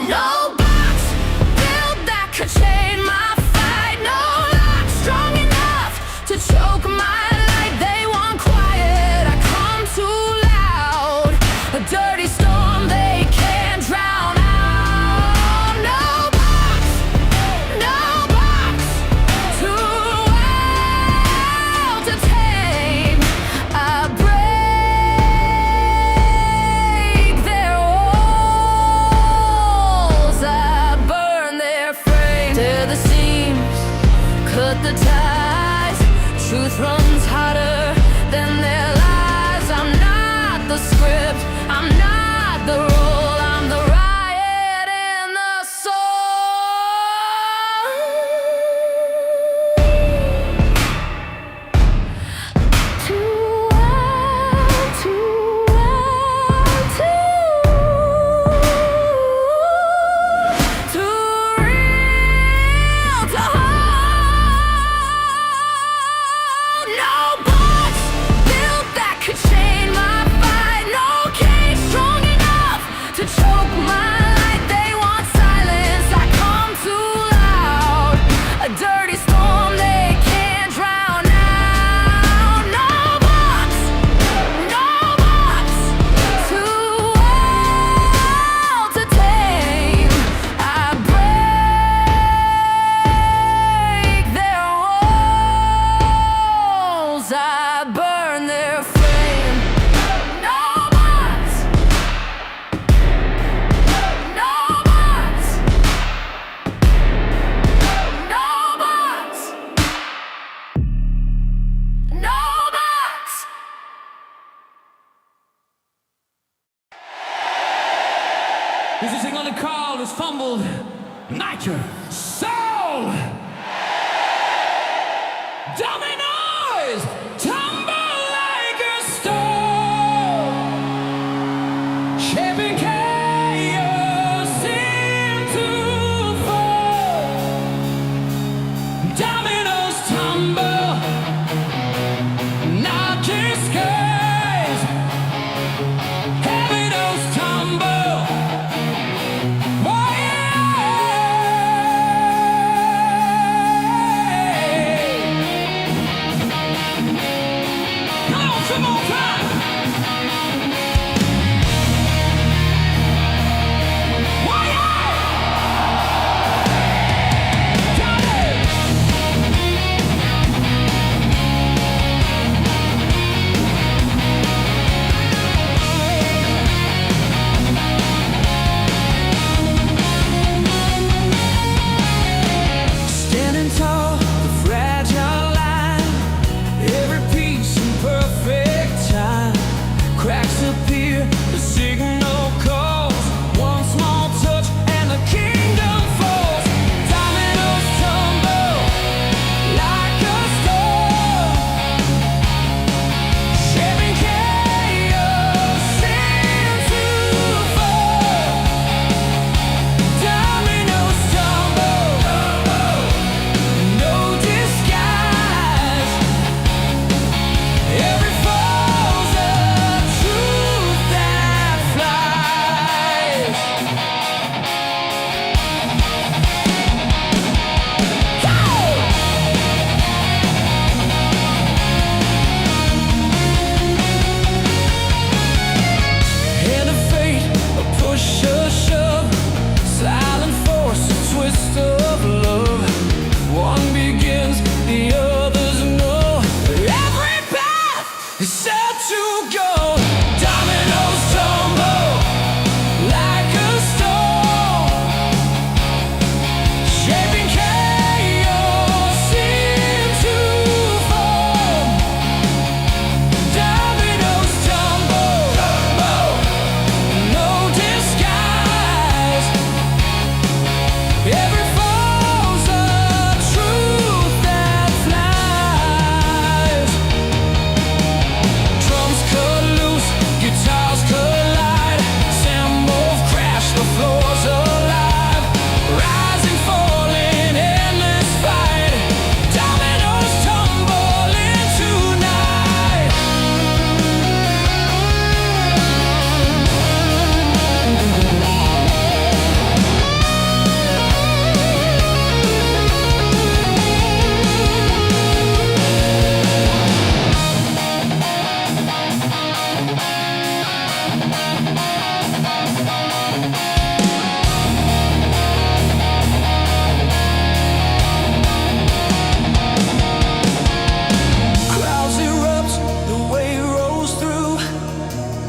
No box built that could chain my fight. No lock strong enough to choke my light. They want quiet, I come too loud. A dirty storm they can't drown out. No box too wild rising on the call is fumbled. Nitro Soul. Dominoes tumble like a stone, shaping chaos into fall. Dominoes tumble, not disguise. Dominoes tumble. Some more time. Why standing tall, the fragile line, every piece in perfect time. Cracks appear, the signal calls. One small touch and the kingdom falls. Dominoes tumble like a storm, shaping chaos into fall. Dominoes tumble, no disguise. Every fall's a truth that flies. Hand of fate, a push, a shove, silent force, a twist of love. One begins, the others know. Every path is set to go. Dominoes tumble like a storm, shaping chaos into form. Dominoes tumble, no disguise. Every fall's a truth that flies. Drums cut loose, guitars collide. Cymbals crash, the floor's alive. Rising, falling, endless fight. Dominoes tumble into night. Crowds erupt, the wave rolls through.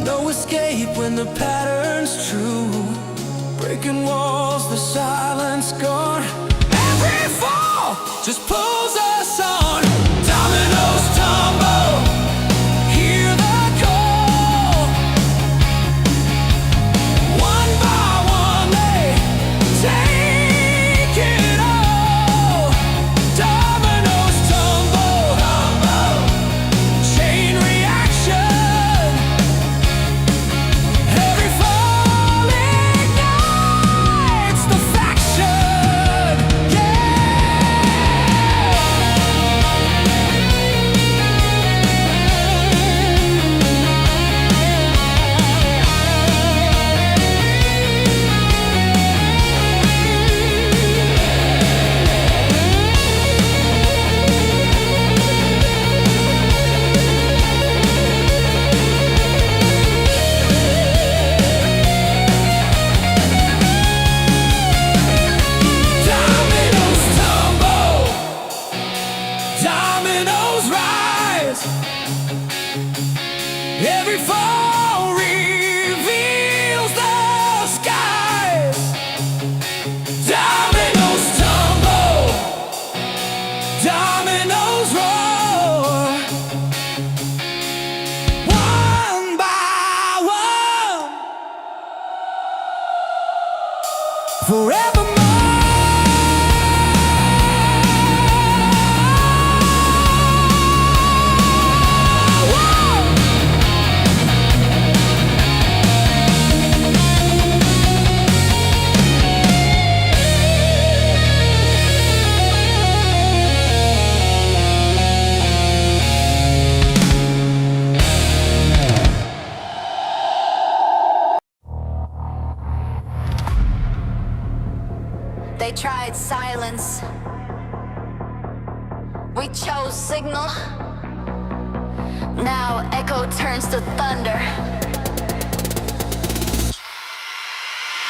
No escape when the pattern's true. Breaking walls, the silence gone. Every fall just pulls us on. Dominoes tumble, hear the call. One by one they take it all. Dominoes tumble, chain reaction. Every fall ignites the faction. Yeah. forevermore. They tried silence. We chose signal. Now echo turns to thunder.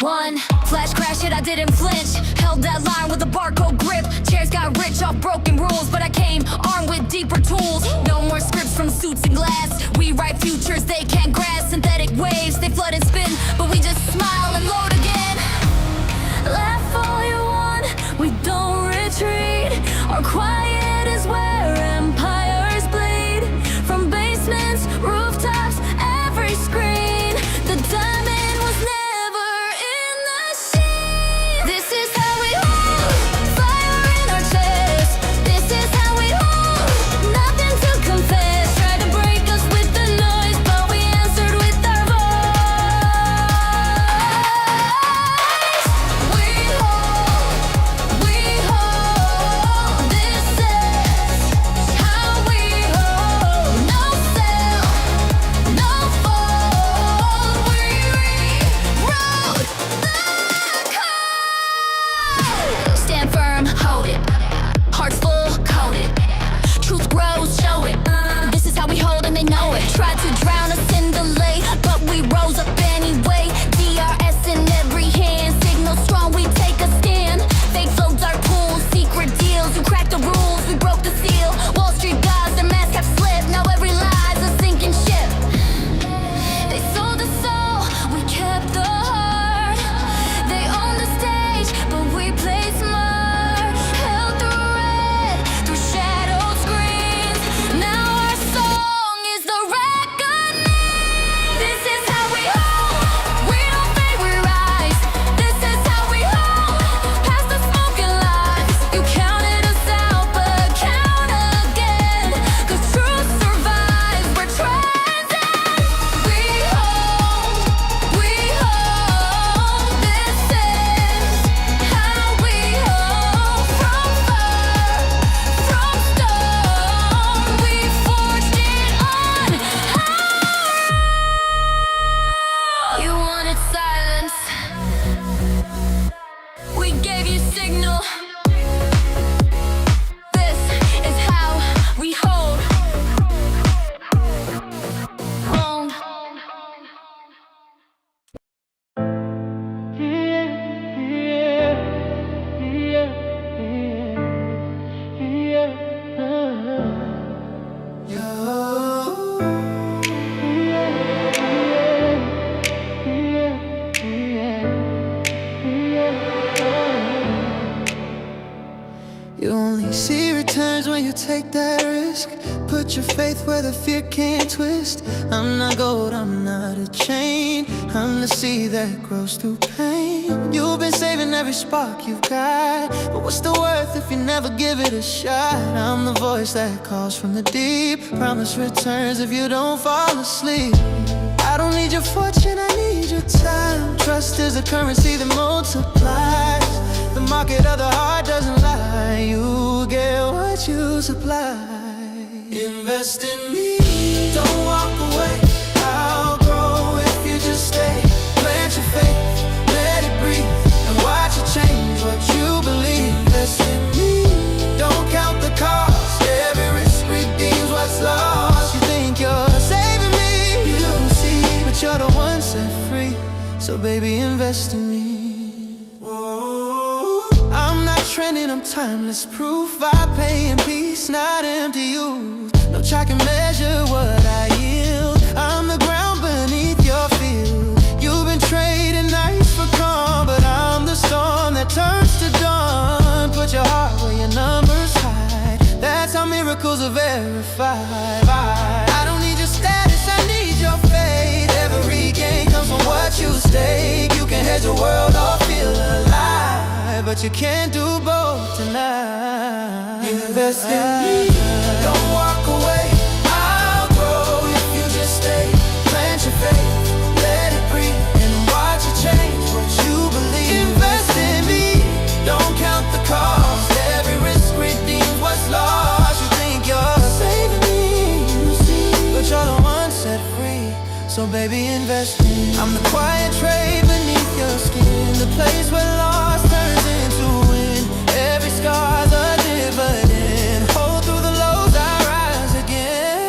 One flash crash it, I didn't flinch. Held that line with a barcode grip. Chairs got rich off broken rules, but I came armed with deeper tools. No more scripts from suits and glass. We write futures they can't grasp. Synthetic waves, they flood and spin, but we just smile and load again. Laugh all you want, we don't retreat. Our quiet is where empires bleed. From basements, rooftops, every screen. The diamond was never in the sheen. This is how we hold, fire in our chest. This is how we hold, nothing to confess. Tried to break us with the noise, but we answered with our voice. We hold, this is how we hold. No sell, no fold. We rewrote the code. Stand firm, hold it. Hearts full, code it. Truth grows, show it. This is how we hold and they know it. Tried to drown us in the lake, but we rose up anyway. DRS in every hand, signal strong, we take a stand. Fake flow, dark pools, secret deals. You cracked the rules, we broke the seal. Wall Street gods, their masks have slipped. Now every lie's a sinking ship. They sold the soul, we kept the heart. They own the stage, but we play smart. Held through red, through shadowed screens. Now our song is the reckoning. This is how we hold, we don't fade, we rise. This is how we hold, past the smoking lights. You counted us out, but count again. 'Cause truth survives, we're transcend. We hold, this is how we hold. From fire, from stone, we forged it on high. You wanted silence, we gave you signal. This is how we hold. Hold. You only see returns when you take that risk. Put your faith where the fear can't twist. I'm not gold, I'm not a chain. I'm the seed that grows through pain. You've been saving every spark you've got, but what's the worth if you never give it a shot? I'm the voice that calls from the deep. Promise returns if you don't fall asleep. I don't need your fortune, I need your time. Trust is a currency that multiplies. The market of the heart doesn't lie. You get what you supply. Invest in me, don't walk away. I'll grow if you just stay. Plant your faith, let it breathe, and watch it change what you believe. Invest in me, don't count the cost. Every risk redeems what's lost. You think you're saving me, you see, but you're the one set free. So baby, invest in me. I'm not trending, I'm timeless proof. I pay in peace, not empty youth. No check can measure what I yield. I'm the ground beneath your field. You've been trading nights for calm, but I'm the storm that turns to dawn. Put your heart where your numbers hide. That's how miracles are verified. I don't need your status, I need your faith. Every gain comes from what you stake. You can hedge your world or feel alive. but you can't do both tonight. Invest in me, don't walk away. I'll grow if you just stay. Plant your faith, let it breathe, and watch it change what you believe. Invest in me, don't count the cost. Every risk redeems what's lost. You think you're saving me, you see, but you're the one set free. So baby, invest in me. I'm the quiet trade beneath your skin, the place where loss turns into win. Every scar's a dividend. Hold through the lows, I rise again.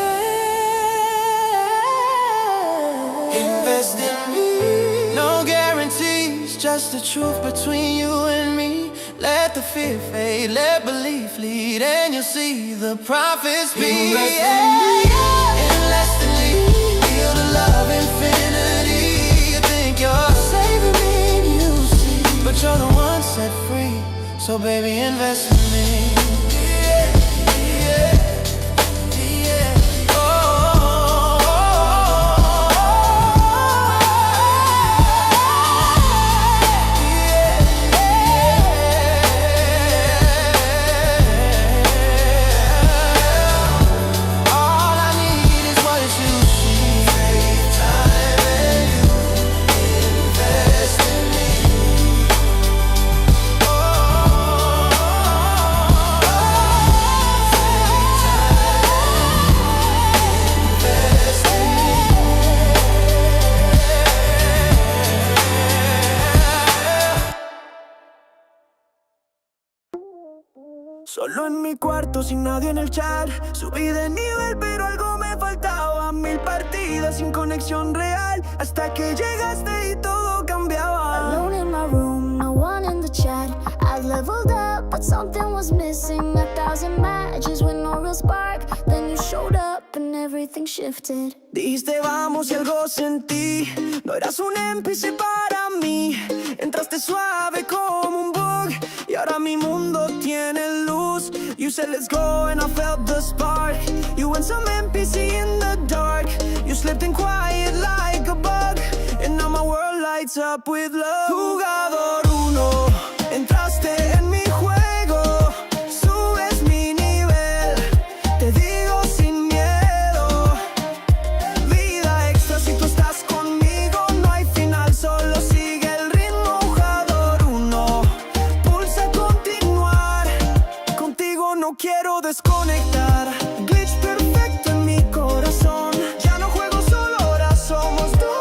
Invest in me. No guarantees, just the truth between you and me. Let the fear fade, let belief lead, and you'll see the profits be. Invest in me. In less than leave, feel the love infinity. You think you're saving me, you see, but you're the one set free. So baby, invest in me. Yeah, yeah, yeah. Oh, oh, all I need is what you see. Faith, time, and you. Invest in me. Solo en mi cuarto, sin nadie en el chat. Subí de nivel, pero algo me faltaba. 1000 partidas sin conexión real, hasta que llegaste y todo cambiaba. Alone in my room, no one in the chat. I leveled up, but something was missing. 1,000 matches with no real spark. Then you showed up and everything shifted. Dijiste vamos y algo sentí. No eras un NPC para mí. Entraste suave como un bug y ahora mi mundo tiene luz. You said let's go and I felt the spark. You went some NPC in the dark. You slipped in quiet like a bug, and now my world lights up with love. Jugador uno, entraste en mi juego. Subes mi nivel, te digo sin miedo. Vida extra si tú estás conmigo. No hay final, solo sigue el ritmo. Jugador uno, pulsa continuar. Contigo no quiero desconectar. Glitch perfecto en mi corazón. Ya no juego solo, ahora somos dos.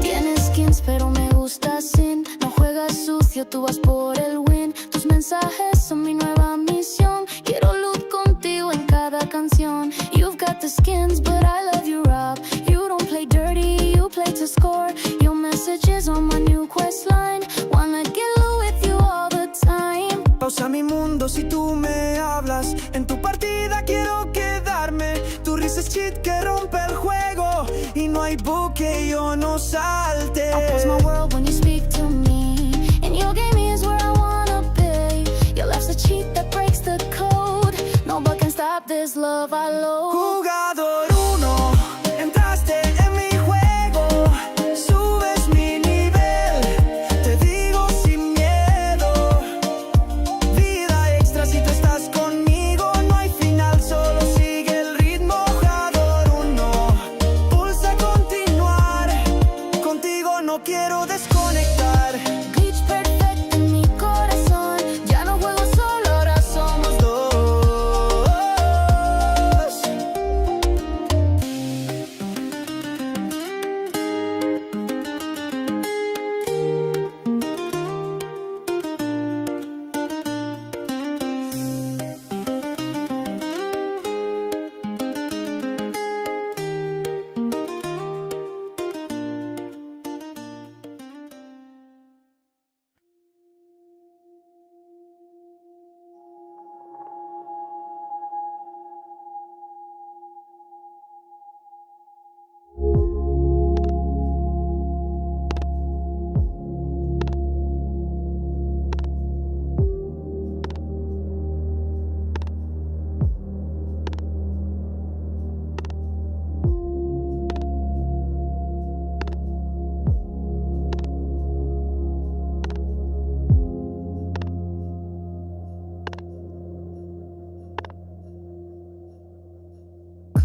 Tienes skins, pero me gusta sin. No juegas sucio, tú vas por el win. Tus mensajes son mi nueva misión. Quiero loot contigo en cada canción. You've got the skins, but I love you raw. You don't play dirty, you play to score. Your messages on my new quest line. Wanna get low with you all the time. Pausa mi mundo si tú me hablas. En tu partida quiero quedarme. Tu risa es cheat que rompe el juego y no hay bug que yo no salte. I'll pause my world when you speak to me. And your game is where I wanna be. Your love's a cheat that breaks the code. No one can stop this love I load. Jugador uno, entraste en mi juego. Subes mi nivel, te digo sin miedo. Vida extra si tú estás conmigo. No hay final, solo sigue el ritmo. Jugador uno, pulsa continuar. Contigo no quiero desconectar. Glitch perfecto en mi corazón. Ya no juego solo, ahora somos Dos.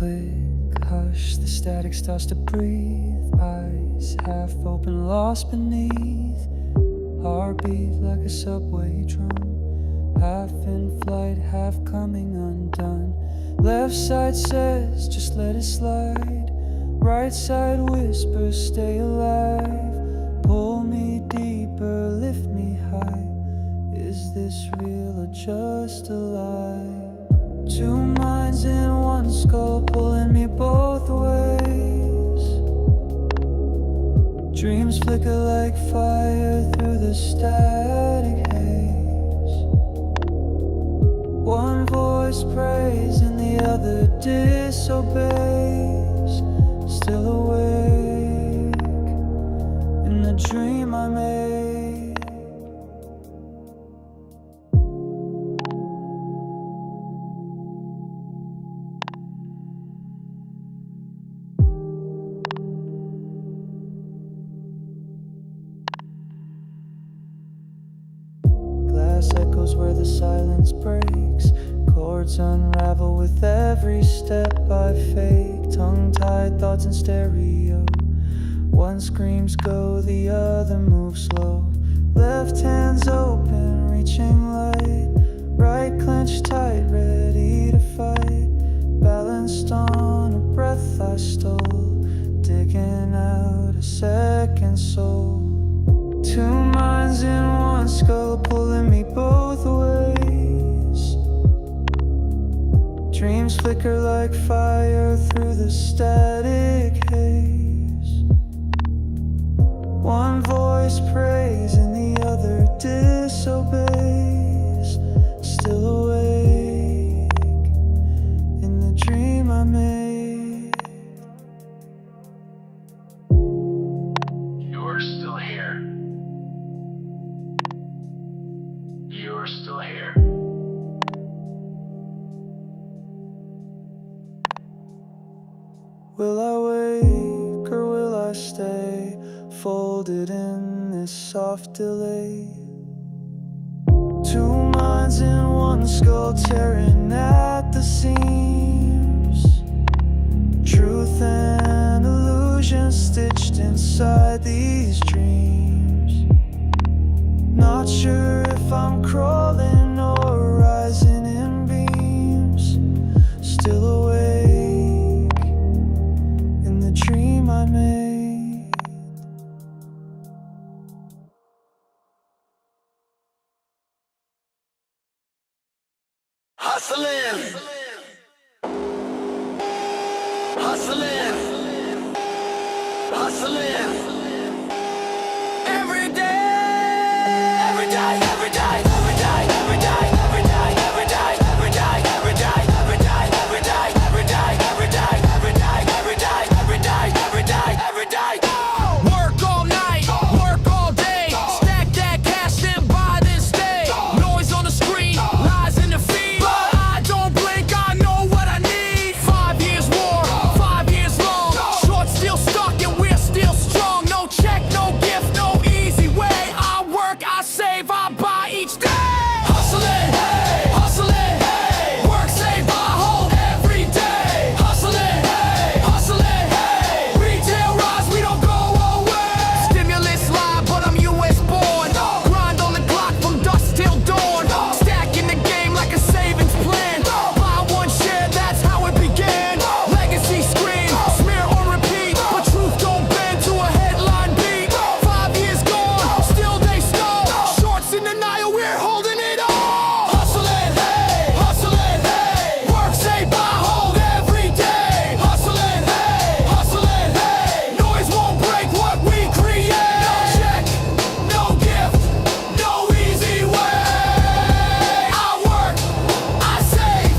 click, hush, the static starts to breathe. Eyes half open, lost beneath. Heartbeat like a subway drum, half in flight, half coming undone. Left side says, just let it slide. Right side whispers, stay alive. Pull me deeper, lift me high. Is this real or just a lie? Two minds in one skull, pulling me both ways. Dreams flicker like fire through the static haze. One voice prays and the other disobeys. Still awake in the dream I made. Glass echoes where the silence breaks. Chords unravel with every step I fake. Tongue-tied thoughts in stereo. One screams go, the other moves slow. Left hand's open, reaching light. Right clenched tight, ready to fight. Balanced on a breath I stole, digging out a second soul. Two minds in one skull, pulling me both ways. Dreams flicker like fire through the static haze. One voice prays and the other disobeys. Still awake in the dream I made. You're still here. You're still here. Will I wake or will I stay, folded in this soft delay? Two minds in one skull, tearing at the seams. Truth and illusion stitched inside these dreams. Not sure if I'm crawling or rising in beams. Still awake in the dream I made. Hustling, hustling, hustling. Every day, every day, every day, every day, every day, every day, every day, every day, every day, every day, every day, every day, every day, every day, every day, every day, every day, every day. Work all night, work all day. Stack that cash, then buy, then stay. Noise on the screen, lies in the feed. But I don't blink, I know what I need. 5 years war, 5 years long. Short still stuck and we're still strong. No check, no gift, no easy way. I work, I save, I buy each day. Hustling, hey, hustling, hey. Work, save, buy, hold every day. Hustling, hey, hustling, hey. Retail rise, we don't go away. Stimulus live, but I'm US born. Grind on the clock from dusk till dawn. Stacking the game like a savings plan. Buy one share, that's how it began. Legacy scream, smear or repeat. But truth don't bend to a headline beat. 5 years gone, still they stole. Shorts in denial, we're holding it all. Hustling, hey, hustling, hey. Work, save, buy, hold every day. Hustling, hey, hustling, hey. Noise won't break what we create. No check, no gift, no easy way. I work, I save,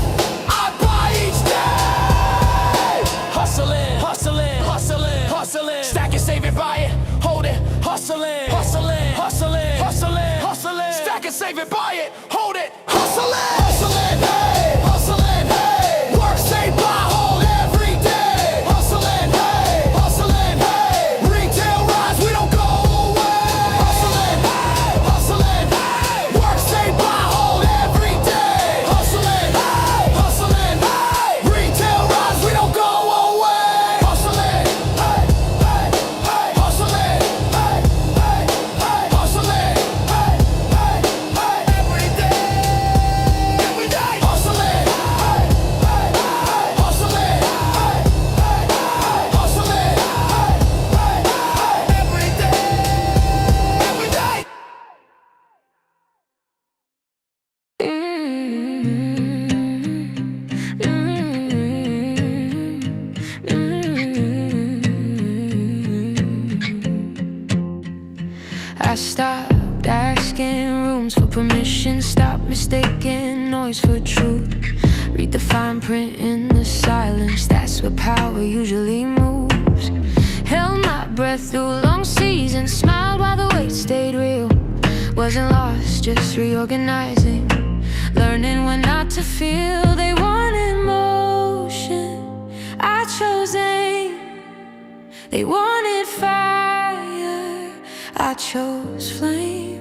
I buy each day. Hustling, hustling, hustling, hustling. Stack it, save it, buy it, hold it. Hustling, hustling, hustling, hustling, hustling. Stack it, save it, buy it, hold it. Hustling, hustling, hey, hustling, hey. Work, save, buy, hold every day. Hustling, hey, hustling, hey. Retail rise, we don't go away. Hustling, hey, hustling, hey. Work, save, buy, hold every day. Hustling, hey, hustling, hey. Retail rise, we don't go I stopped asking rooms for permission, stopped mistaking noise for truth. Read the fine print in the silence, that's where power usually moves. Held my breath through long seasons, smiled while the weight stayed real. Wasn't lost, just reorganizing, learning when not to feel. They wanted motion, I chose aim. They wanted fire, I chose flame.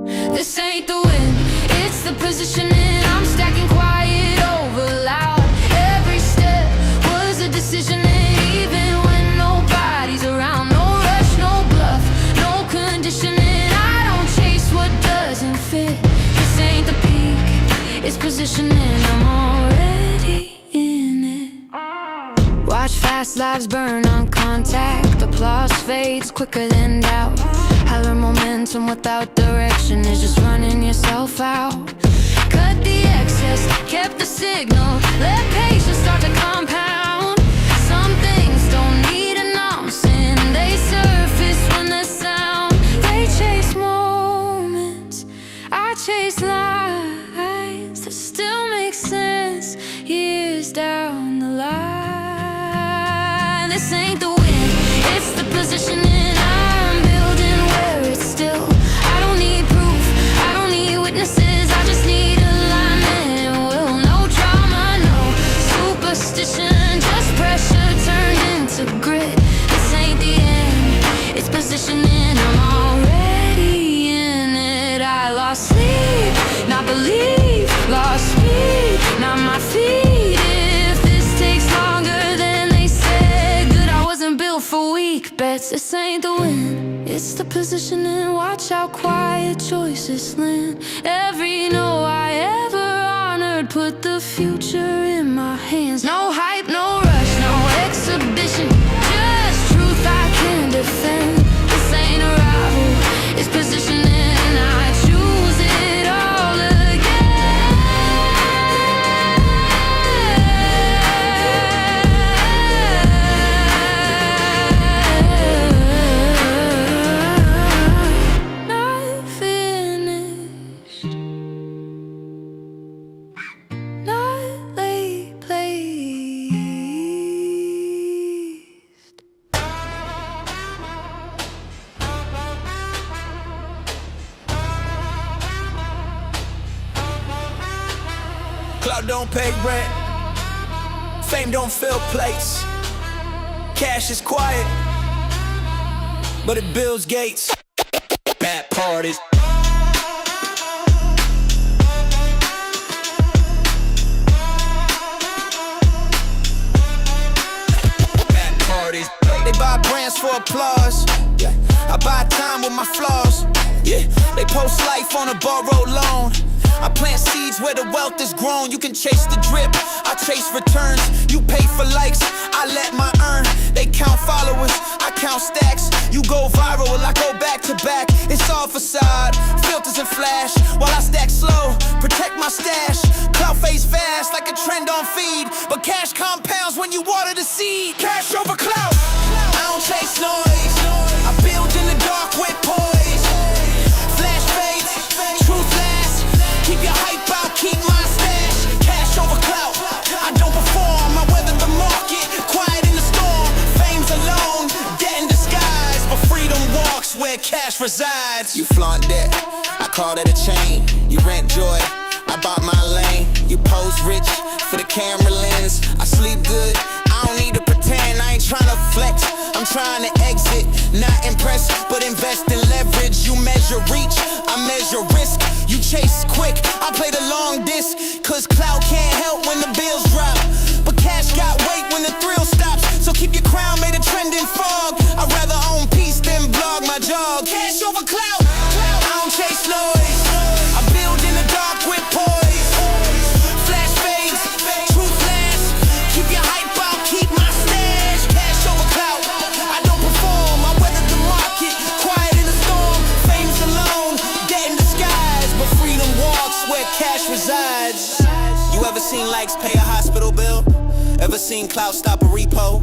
This ain't the win, it's the positioning. I'm stacking quiet over loud. Every step was a decision, and even when nobody's around. No rush, no bluff, no conditioning. I don't chase what doesn't fit. This ain't the peak, it's positioning. I'm already in it. Watch fast lives burn on contact. Applause fades quicker than doubt. I learned momentum without direction is just running yourself out. Cut the excess, kept the signal. Let patience start to compound. Some things don't need announcing, they surface when the sound. They chase moments, I chase lines that still make sense years down the line. This ain't the win, it's the positioning. I'm building where it's still. I don't need proof, I don't need witnesses, I just need alignment. Will no drama, no superstition, just pressure turned into grit. This ain't the end, it's positioning. I'm already in it. I lost sleep, not belief, lost speed, not my feet. If this takes longer than they said, good, I wasn't built for weak bets. This ain't the win, it's the positioning. Watch how quiet choices land. Every no I ever honored put the future in my hands. No hype, no rush, no exhibition, just truth I can defend. This ain't a rival, it's positioning. I choose it all again. Not finished, not late placed. Cloud don't pay rent, fame don't fill plates. Cash is quiet, but it builds gates. Bad parties. Bad parties. They buy brands for applause. Yeah. I buy time with my flaws. Yeah. They post life on a borrowed loan. I plant seeds where the wealth is grown. You can chase the drip, I chase returns. You pay for likes, I let my earn. They count followers, I count stacks. You go viral, I go back to back. It's all facade, filters and flash. While I stack slow, protect my stash. Clout fades fast like a trend on feed, but cash compounds when you water the seed. Cash over clout, I don't chase noise, I build in the dark with poise. Flash fades, truth lasts. Keep your hype out, keep my stash. Cash over clout, I don't perform, I weather the market. Quiet in the storm, fame's alone, debt in disguise. But freedom walks where cash resides. You flaunt that, I call that a chain. You rent joy, I bought my lane. You pose rich for the camera lens. I sleep good, I don't need to pretend. I ain't tryna flex, I'm trying to exit. Not impressed, but invest in leverage. You measure reach, I measure risk. You chase quick, I play the long disc. Cause clout can't help when the bills drop, but cash got weight when the thrill stops. So keep your crown made a trending fog. I'd rather own peace than blog my jog. Cash over clout, I don't chase noise, I build in the dark with poise. Flash fades, truth lasts. Keep your hype out, keep my stash. Cash over clout, I don't perform, I weather the market. Quiet in the storm, fame's alone, debt in disguise. But freedom walks where cash resides. You ever seen likes pay a hospital bill? Ever seen clout stop a repo?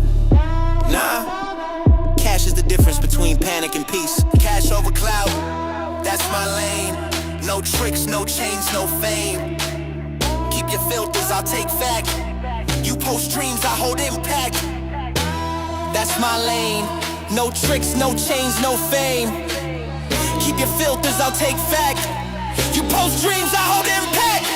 Nah. Cash is the difference between panic and peace. Cash over clout. my lane. No tricks, no chains, no fame. Keep your filters, I'll take fact. You post dreams, I hold impact. That's my lane. No tricks, no chains, no fame. Keep your filters, I'll take fact. You post dreams, I hold impact.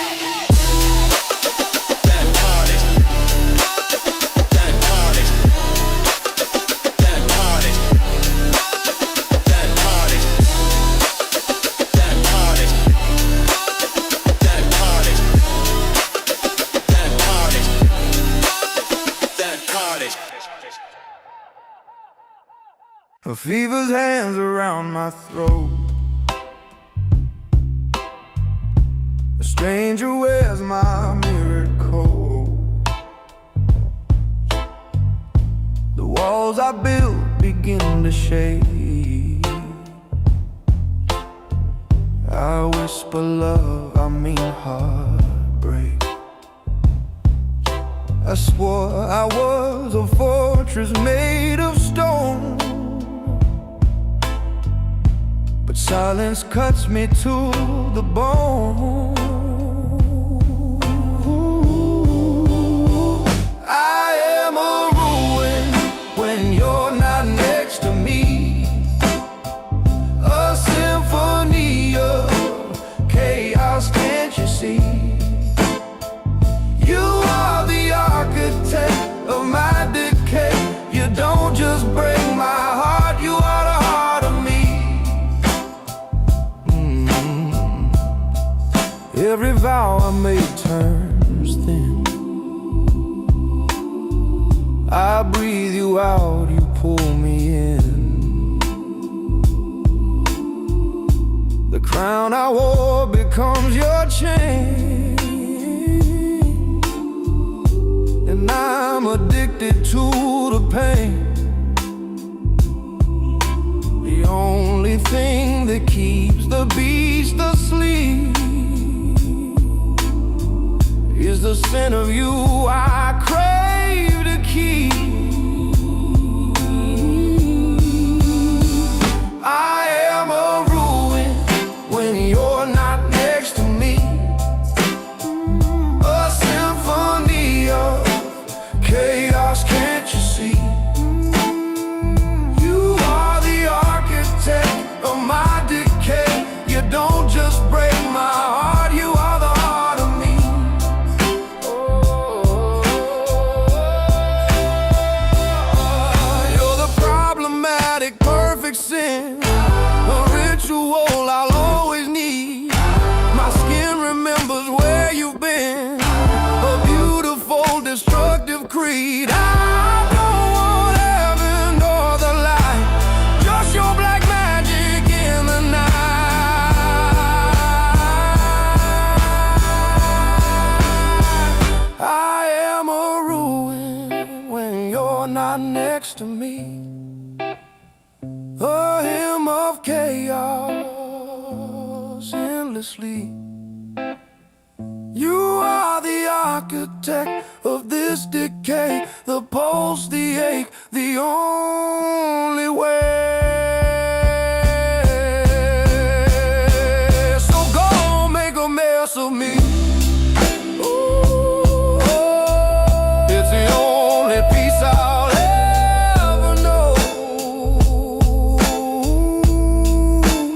A fever's hands around my throat. A stranger wears my mirrored coat. The walls I built begin to shake. I whisper love, I mean heartbreak. I swore I was a fortress made of stone, but silence cuts me to the bone. I am a ruin when you're not next to me. A symphony of chaos, can't you see? You are the architect of my decay. You don't just break my heart, you are the heart of me. Every vow I made turns thin. I breathe you out, you pull me in. The crown I wore becomes your chain, and I'm addicted to the pain. The only thing that keeps the beast asleep is the scent of you I crave to keep. I am a ruin when you're not next to me. A symphony of chaos, can't you see? You are the architect of my decay. You don't just break my heart, you are the heart of me. You're the problematic, perfect sin, a ritual I'll always need. My skin remembers where you've been, a beautiful, destructive creed. I don't want heaven or the light, just your black magic in the night. I am a ruin when you're not next to me. A hymn of chaos endlessly. You are the architect of this decay, the pulse, the ache, the only way. So go make a mess of me. Ooh, it's the only peace I'll ever know.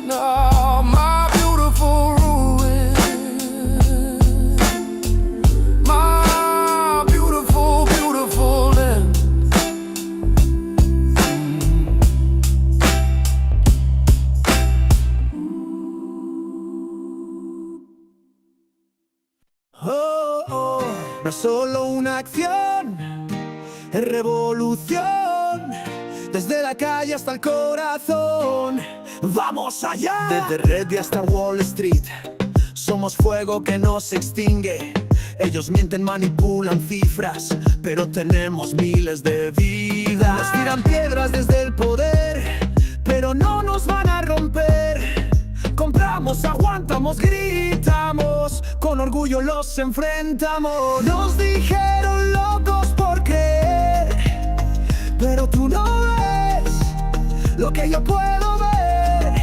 Now, my beautiful ruin, my beautiful, beautiful land. Oh, oh, no es solo una acción, es revolución. Desde la calle hasta el corazón, vamos allá. Desde Red hasta Wall Street, somos fuego que no se extingue. Ellos mienten, manipulan cifras, pero tenemos miles de vidas. Nos tiran piedras desde el poder, pero no nos van a romper. Compramos, aguantamos, gritamos, con orgullo los enfrentamos. Nos dijeron locos por creer, pero tú no ves lo que yo puedo ver.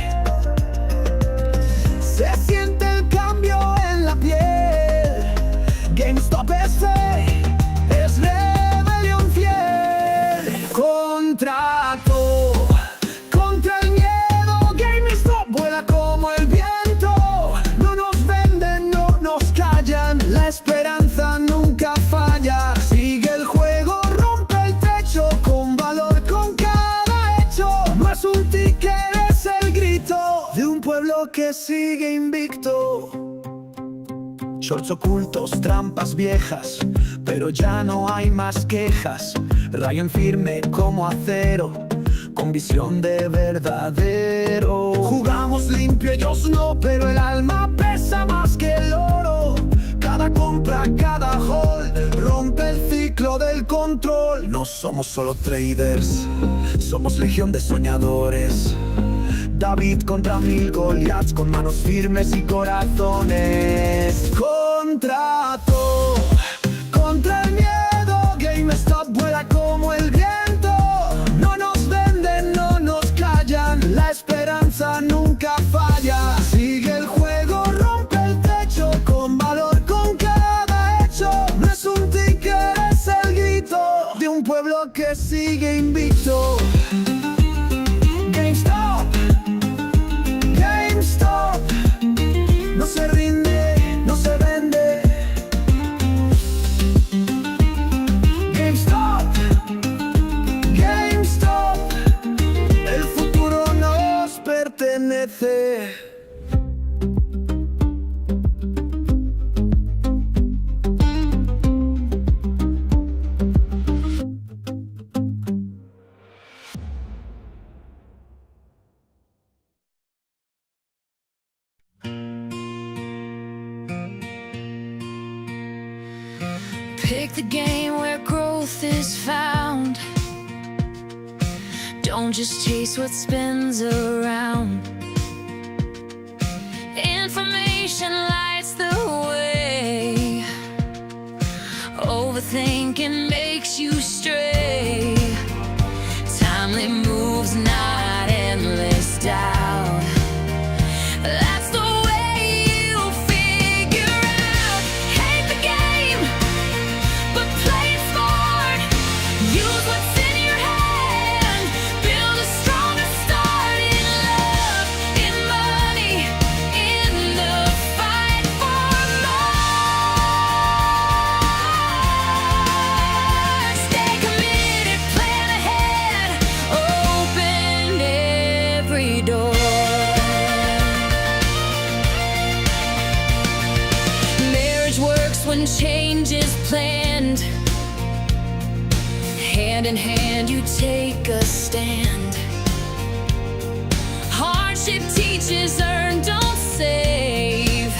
pueblo que sigue invicto. Shorts ocultos, trampas viejas, pero ya no hay más quejas. Rayo firme como acero, con visión de verdadero. Jugamos limpio, ellos no, pero el alma pesa más que el oro. Cada compra, cada hold, rompe el ciclo del control. No somos solo traders, somos legión de soñadores. David contra 1000 Goliaths, con manos firmes y corazones. Contrato contra el miedo, GameStop vuela como el viento. No nos venden, no nos callan, la esperanza nunca falla. Sigue el juego, rompe el techo, con valor, con cada hecho. No es un ticket, es el grito de un pueblo que sigue invicto. GameStop, GameStop, no se rinde, no se vende. GameStop, GameStop, el futuro nos pertenece. Pick the game where growth is found. Don't just chase what spins around. Information lights the way. Overthinking makes you stray. Timely moves, not endless doubt. That's the way you figure out. Hate the game, but play it smart. Use what's in your hand. Build a stronger start in love, in money, in the fight for more. Stay committed, plan ahead, open every door. Marriage works when change is planned. Hand in hand you take a stand. Hardship teaches, earn, don't save.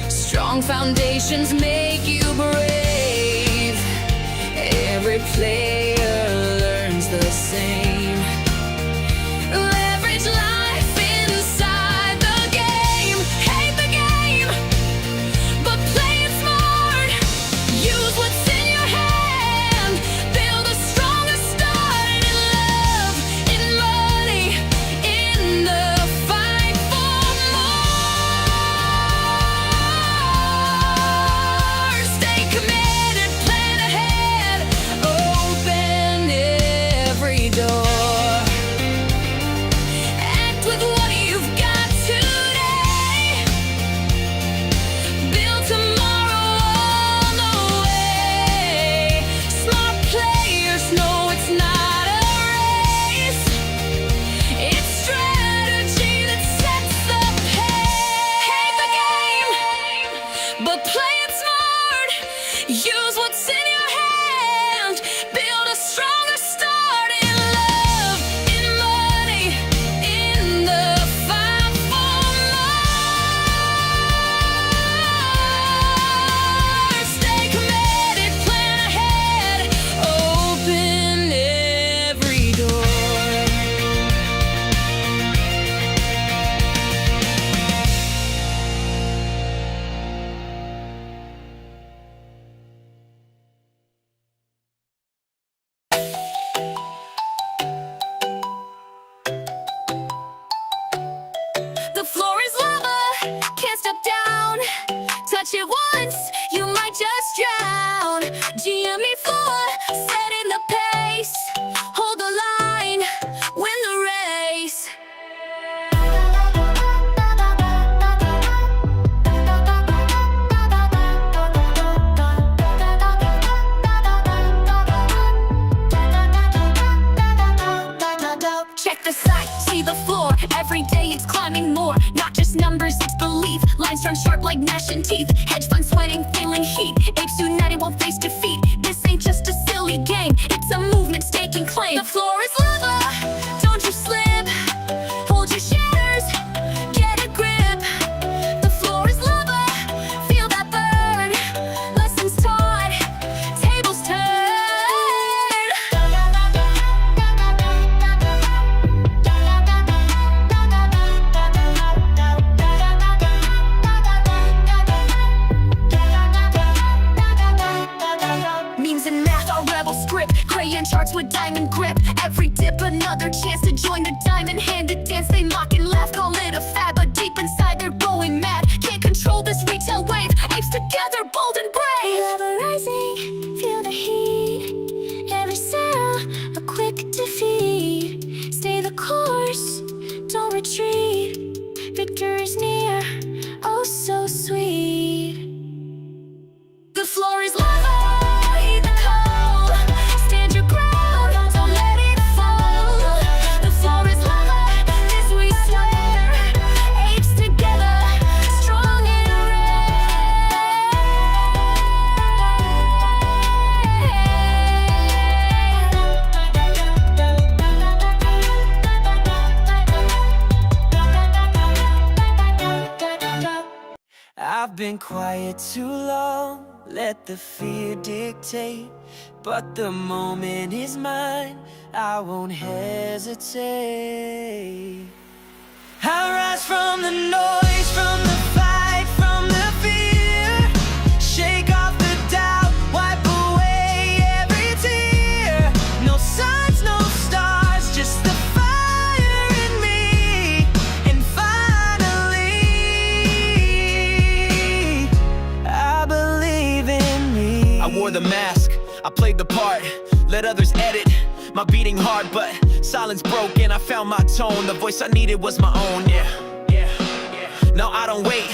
Strong foundations make you brave. Every player learns the same. Leverage life inside the game. Hate the game, but play it smart. Use what's in your hand. Build a stronger start in love, in money, in the fight for more. Stay committed, plan ahead, open every door. Act with what you've got today. Build tomorrow on the way. Smart players know it's not a race. It's strategy that sets the pace. Hate the game, but play it smart. Use what's in your hand. Build a stronger start in love, in money, in the fight for more. Stay committed, plan ahead, open every door. The floor is lava, can't step down. Touch it once, you might just drown. GME floor, setting the pace. Hold the line, win the race. Check the site, see the floor every day. day it's climbing more. Not just numbers, it's belief. Lines turn sharp like gnashing teeth. Hedge funds sweating, feeling heat. Apes united won't face defeat. This ain't just a silly game, it's a movement taking claim. The floor is lava, don't you slip. Hold your shares, get a grip. The floor is lava, feel that burn. Lessons taught, tables turn. Memes and math are rebel script. Crayon charts with diamond grip. Every dip another chance to join the diamond-handed dance. They mock and laugh, call it a fad, but deep inside they're going mad. Can't control this retail wave. Apes together, bold and brave. Lava rising, feel the heat. Every cell, a quick defeat. Stay the course, don't retreat. Victory's near, oh so sweet. The floor is lava, heed the call. Stand your ground, don't let it fall. The floor is lava, this we swear. Apes together, strong and rare. I've been quiet too long, let the fear dictate. But the moment is mine, I won't hesitate. I rise from the noise, from the fight, from the fear. Shake off the doubt, wipe away every tear. No signs, no stars, just the fire in me. And finally, I believe in me. I wore the mask, I played the part, let others edit my beating heart, but silence broke and I found my tone. The voice I needed was my own, yeah. No, I don't wait,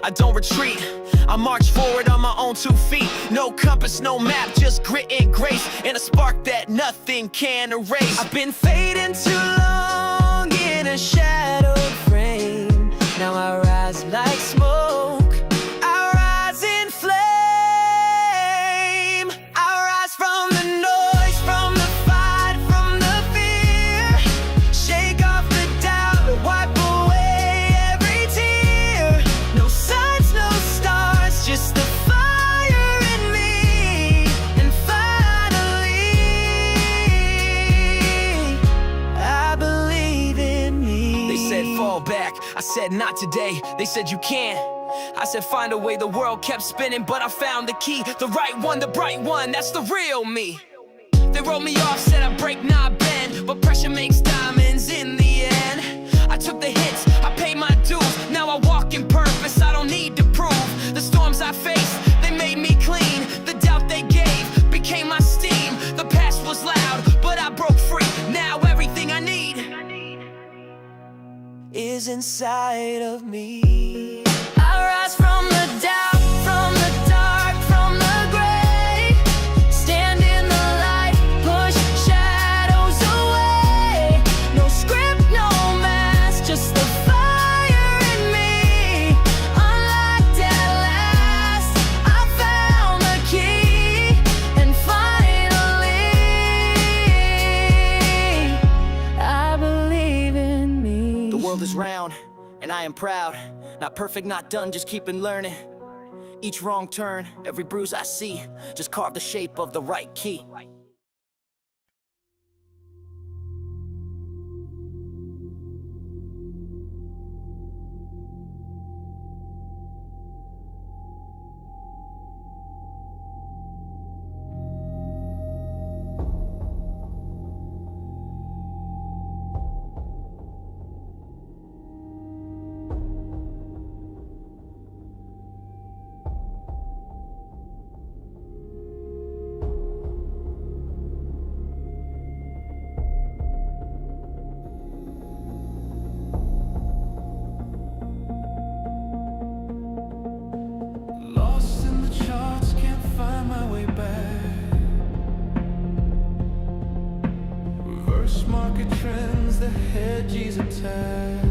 I don't retreat. I march forward on my own 2 feet. No compass, no map, just grit and grace, and a spark that nothing can erase. I've been fading too long in a shadowed frame. Now I rise like smoke, I rise in flame. I rise from the noise, from the fight, from the fear. Shake off the doubt, wipe away every tear. No signs, no stars, just the fire in me. And finally, I believe in me. They said fall back, I said not today. They said you can't, I said find a way. The world kept spinning, but I found the key. The right one, the bright one, that's the real me. They wrote me off, said I break, not bend, but pressure makes diamonds in the end. I took the hits, I paid my dues. Now I walk in purpose, I don't need to prove. The storms I faced, they made me clean. The doubt they gave became my steam. The past was loud, but I broke free. Now everything I need is inside of me. I rise from the doubt, from the dark, from the gray. Stand in the light, push shadows away. No script, no mask, just the fire in me. Unlocked at last, I found the key. And finally, I believe in me. The world is round, and I am proud. Not perfect, not done, just keeping learning. Each wrong turn, every bruise I see, just carve the shape of the right key. market trends, the hedges attack.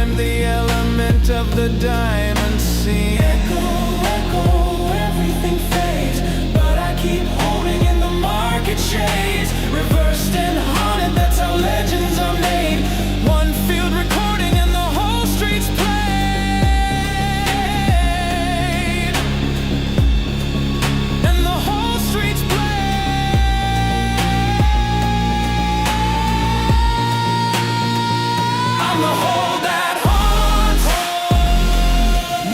I'm the element of the diamond scene. Echo, echo, everything fades, but I keep holding in the market shades. Reversed and haunted, that's how legends are made. One field recording and the whole street's played. And the whole street's played. I'm the hole that haunts,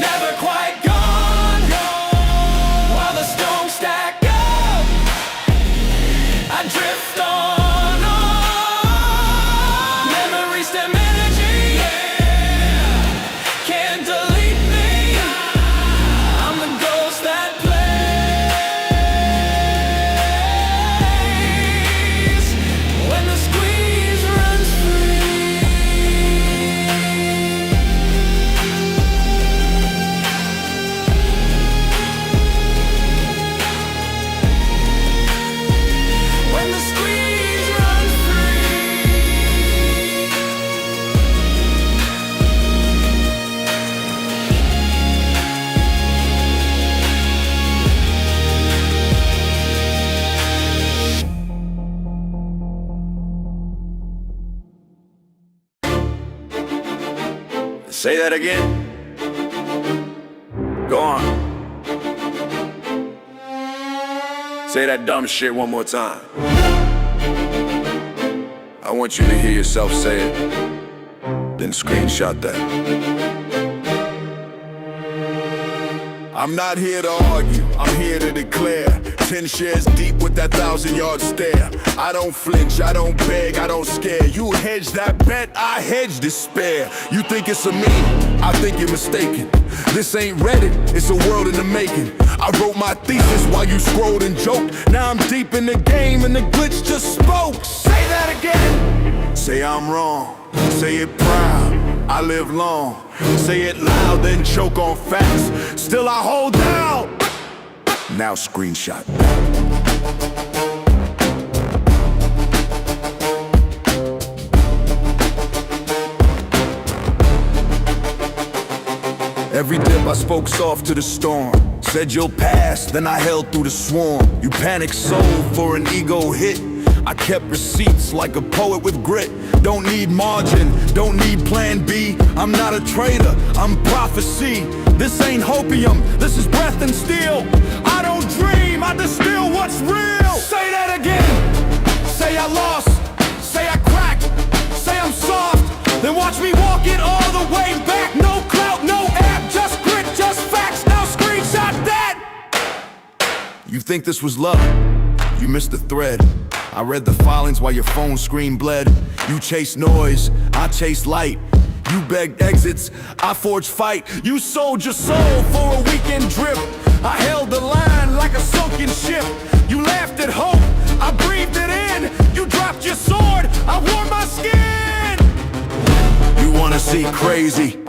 never quite gone. While the stones stack up, I drift on. Memories stem energy, can't delete me. I'm the ghost that plays when the squeeze runs free. When the squeeze runs free. Say that again. Go on. Say that dumb shit one more time. I want you to hear yourself say it, then screenshot that. I'm not here to argue, I'm here to declare. 10 shares deep with that 1,000-yard stare. I don't flinch, I don't beg, I don't scare. You hedge that bet, I hedge despair. You think it's a me, I think you're mistaken. This ain't Reddit, it's a world in the making. I wrote my thesis while you scrolled and joked. Now I'm deep in the game and the glitch just spoke. Say that again. Say I'm wrong, say it proud, I live long. Say it loud, then choke on facts. Still I hold down. Now screenshot. Every dip I spoke soft to the storm. Said you'll pass, then I held through the swarm. You panicked sold for an ego hit. I kept receipts like a poet with grit. Don't need margin, don't need plan B. I'm not a traitor, I'm prophecy. This ain't hopium, this is breath and steel. I don't dream, I distill what's real. Say that again. Say I lost, say I cracked, say I'm soft. Then watch me walk it all the way back. No clout, no app, just grit, just facts. Now screenshot that. You think this was love? You missed the thread. I read the filings while your phone screen bled. You chase noise, I chase light. You begged exits, I forged fight. You sold your soul for a weekend drip. I held the line like a sunken ship. You laughed at hope, I breathed it in. You dropped your sword, I wore my skin. You wanna see crazy?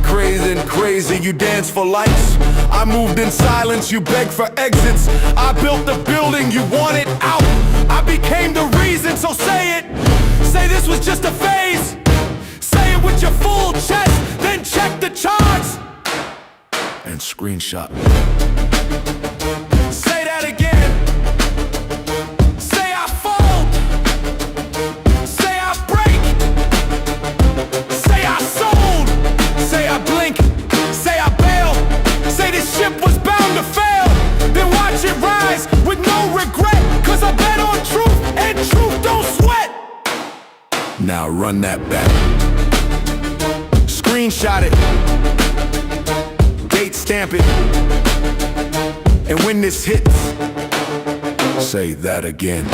Crazy and crazy, you dance for lights. I moved in silence, you begged for exits. I built the building, you wanted out. I became the reason, so say it. Say this was just a phase. Say it with your full chest, then check the charts. And screenshot. Say that again. Say I fold. Say I break. Say I sold. Say I blink. Say I bail. Say this ship was bound to fail. Then watch it rise with no regret. Cause I bet on truth and truth don't sweat. Now run that back. Screenshot it. Date stamp it. And when this hits, say that again.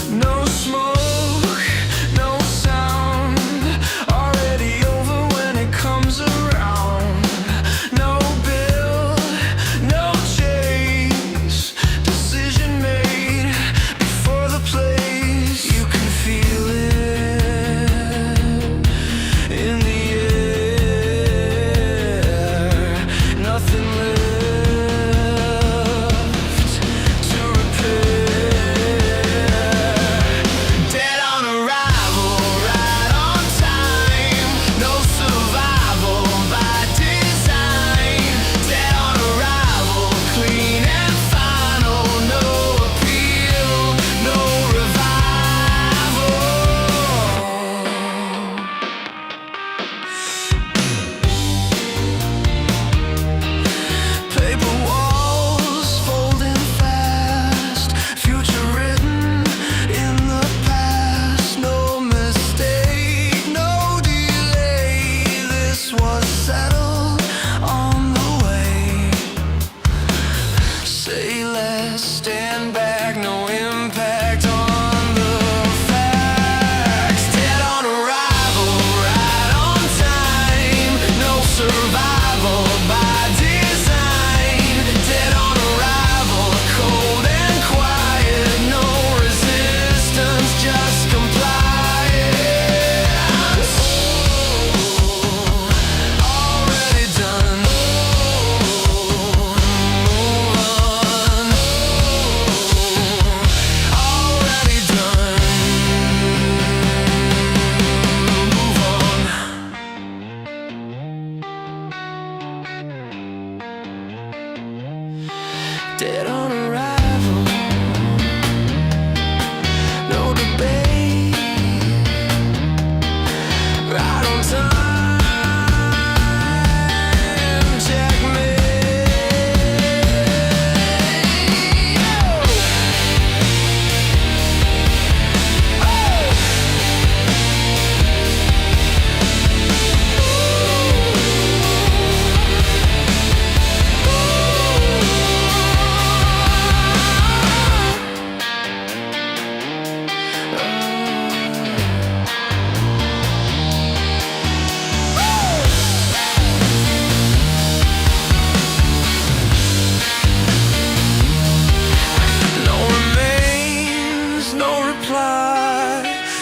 No dead on arrival. No debate, right on time, checkmate.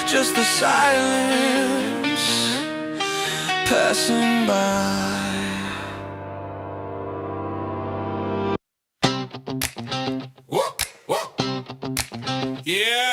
Just the silence passing by. Whoa, whoa. Yeah.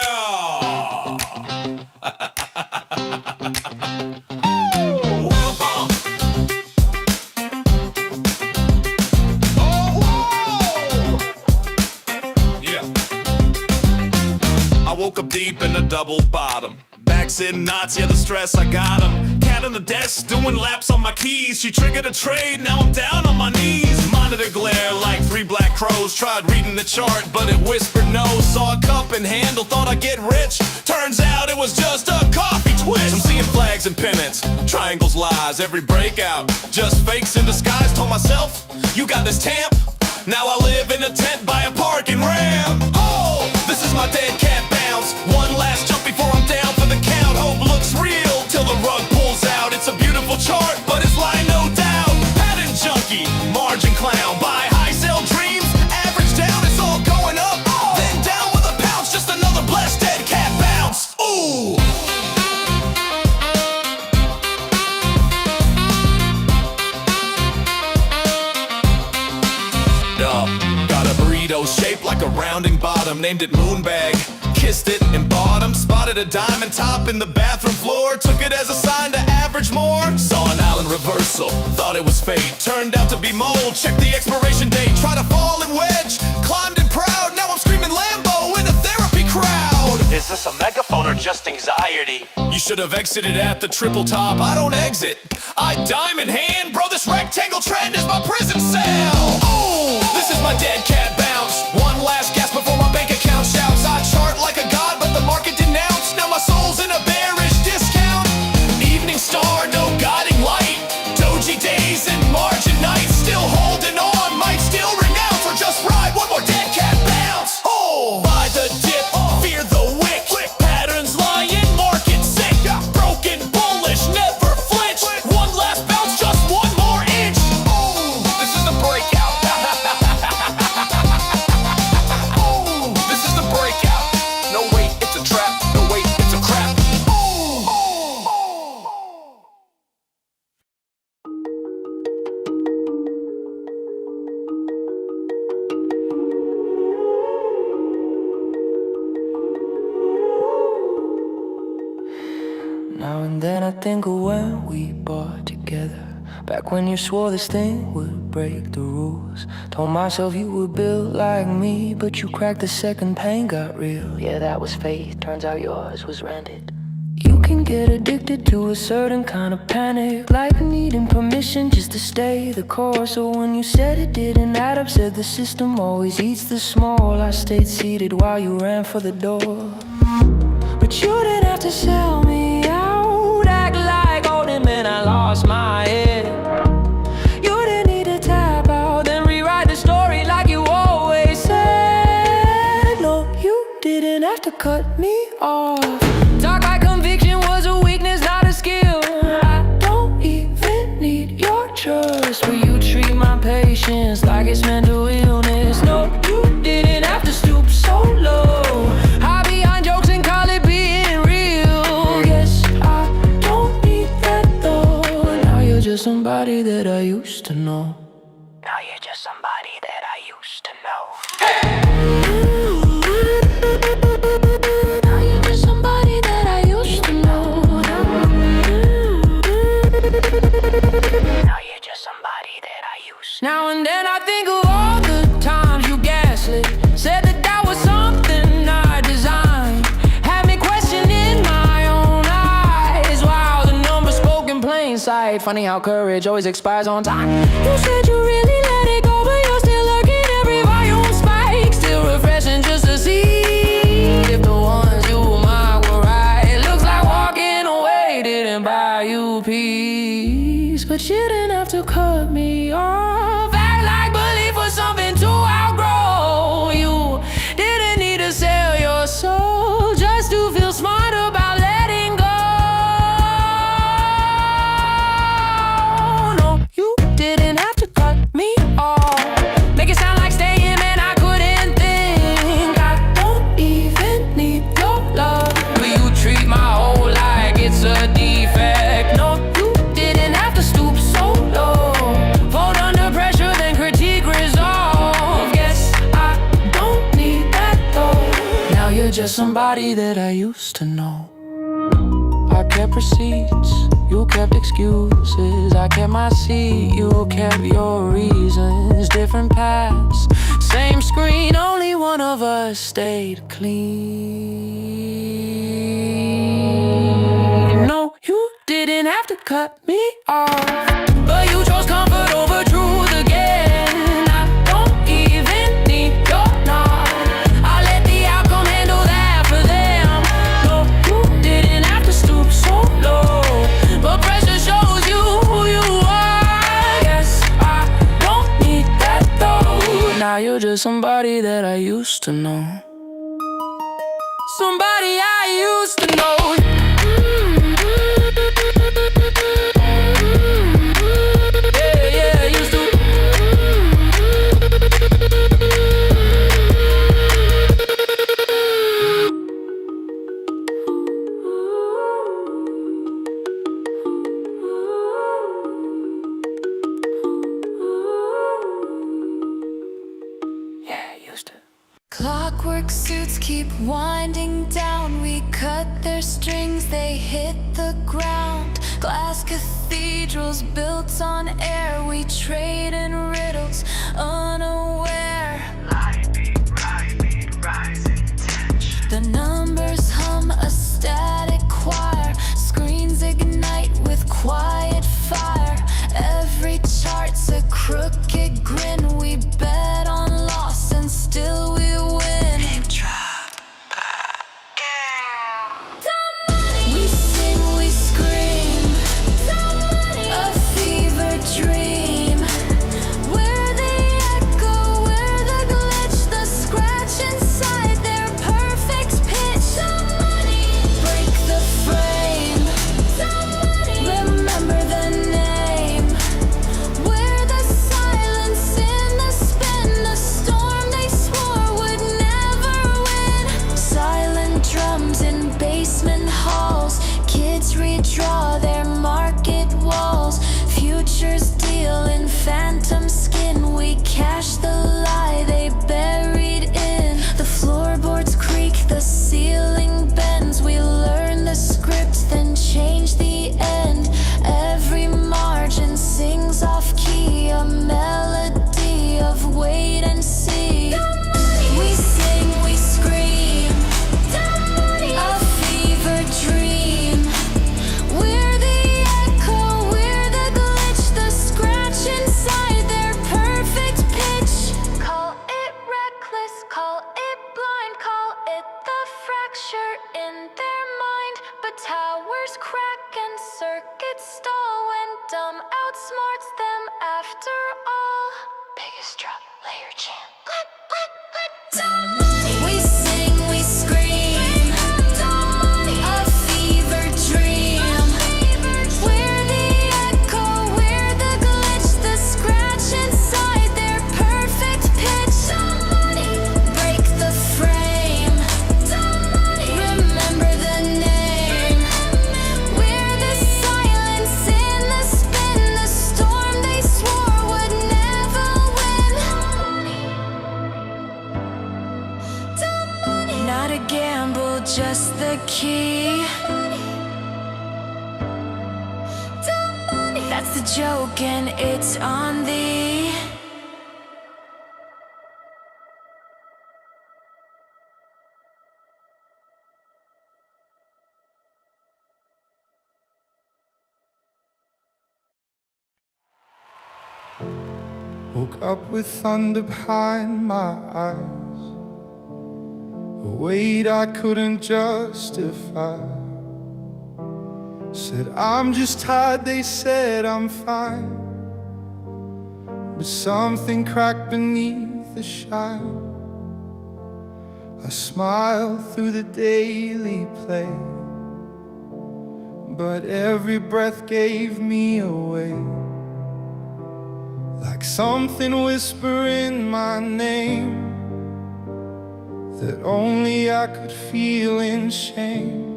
I woke up deep in a double bottom. Backs in knots, yeah, the stress, I got 'em. Cat on the desk, doing laps on my keys. She triggered a trade, now I'm down on my knees. Monitor glare like 3 black crows. Tried reading the chart, but it whispered no. Saw a cup and handle, thought I'd get rich. Turns out it was just a coffee twist. I'm seeing flags and pennants, triangles, lies, every breakout. Just fakes in disguise, told myself, you got this tamp. Now I live in a tent by a parking ramp. Oh, this is my dead cat bounce. One last jump before I'm down for the count. Hope looks real till the rug pulls out. It's a beautiful chart, but it's lying no doubt. Pattern junkie, margin clown. Buy high, sell dreams, average down, it's all going up. Then down with a pounce, just another blessed dead cat bounce. Ooh. Got a burrito shaped like a rounding bottom. Named it Moonbag, kissed it and bought 'em. Spotted a diamond top in the bathroom floor. Took it as a sign to average more. Saw an island reversal, thought it was fate. Turned out to be mold, checked the expiration date. Tried to fall and wedge, climbed in proud. Now I'm screaming Lambo in a therapy crowd. Is this a megaphone or just anxiety? You should have exited at the triple top. I don't exit, I diamond hand. Bro, this rectangle trend is my prison cell. Oh, this is my dead cat bounce. One last gasp before my bank account shouts. I chart like a god, but the market denounced. Now my soul's in a bearish discount. Evening star, no guiding light. Doji days and margin nights. Still holding on, might still renounce. Or just ride one more dead cat bounce. Oh, by the dip, fear the wick. Patterns lying, market sick. Broken, bullish, never flinch. One last bounce, just one more inch. Oh, this is the breakout. Oh, this is the breakout. No wait, it's a trap. No wait, it's a crap. Now and then I think of when we bought together. Back when you swore this thing would break the rules. Told myself you were built like me, but you cracked the second pain got real. Yeah, that was faith, turns out yours was rented. You can get addicted to a certain kind of panic, like needing permission just to stay the course. So when you said it didn't add up, said the system always eats the small, I stayed seated while you ran for the door. But you didn't have to sell me out, act like holding man, I lost my head. You didn't need to tap out, then rewrite the story like you always said. No, you didn't have to cut me off. Talk like conviction was a weakness, not a skill. I don't even need your trust, but you treat my patience like it's mental illness. No, you didn't have to stoop so low. Hide behind jokes and call it being real. Yes, I don't need that though. Now you're just somebody that I used to know. Now you're just somebody that I used to know. Now you're just somebody that I used to know. Now you're just somebody that I used to know. Now and then I think of all the times you gassed light. Funny how courage always expires on time. You said you really let it go, but you're still lurking. Every volume spike, still refreshing just to see if the ones you mind were right. It looks like walking away didn't buy you peace, but you didn't have to cut me off. Act like belief was something to outgrow. You didn't need to sell your soul just to feel smart about letting go. No, you didn't have to cut me off. Make it sound like staying, man, I couldn't think. I don't even need your love, but you treat my whole like it's a defect. No, you didn't have to stoop so low. Fold under pressure, then critique resolve. Guess I don't need that though. Now you're just somebody that I used to know. I kept receipts, you kept excuses. I kept my seat, you kept your reasons. Different paths, same screen, only one of us stayed clean. No, you didn't have to cut me off, but you chose comfort over truth again. I don't even need your nod. I'll let the outcome handle that for them. No, you didn't have to stoop so low, but pressure shows you who you are. Yes, I don't need that though. Now you're just somebody that I used to know. Somebody I used to know. Yeah, yeah, I used to. Yeah, I used to. Clockwork suits keep winding down. We cut their strings, they hit the ground. Glass cathedrals built on air. We trade in riddles, unaware. The numbers hum a static choir. Screens ignite with quiet fire. Every chart's a crooked grin. We bet on loss and still we win. Name drop. We sing, we scream. A fever dream. We're the echo, we're the glitch, the scratch inside their perfect pitch. Break the frame. Remember the name. We're the silence in the spin, the storm they swore would never win. Silent drums in basement halls. Kids redraw their market walls. Futures deal in phantom skin. We cash the lie they buried in. The floorboards creak, the ceiling bends. We learn the script, then change the end. Every margin sings off key, a melody of wait and see. We sing, we scream. A fever dream. We're the echo, we're the glitch, the scratch inside their perfect pitch. Call it reckless, call it blind, call it the fracture in their mind. But towers crack and circuits stall when dumb outsmarts them after all. Biggest drop, layer chant. We sing, we scream. A fever dream. We're the echo, we're the glitch, the scratch inside their perfect pitch. Break the frame. Remember the name. We're the silence in the spin, the storm they swore would never win. Not a gamble, just the key. That's the joke and it's on thee. Woke up with thunder behind my eyes, a weight I couldn't justify. Said I'm just tired, they said I'm fine, but something cracked beneath the shine. I smiled through the daily play, but every breath gave me away, like something whispering my name that only I could feel in shame.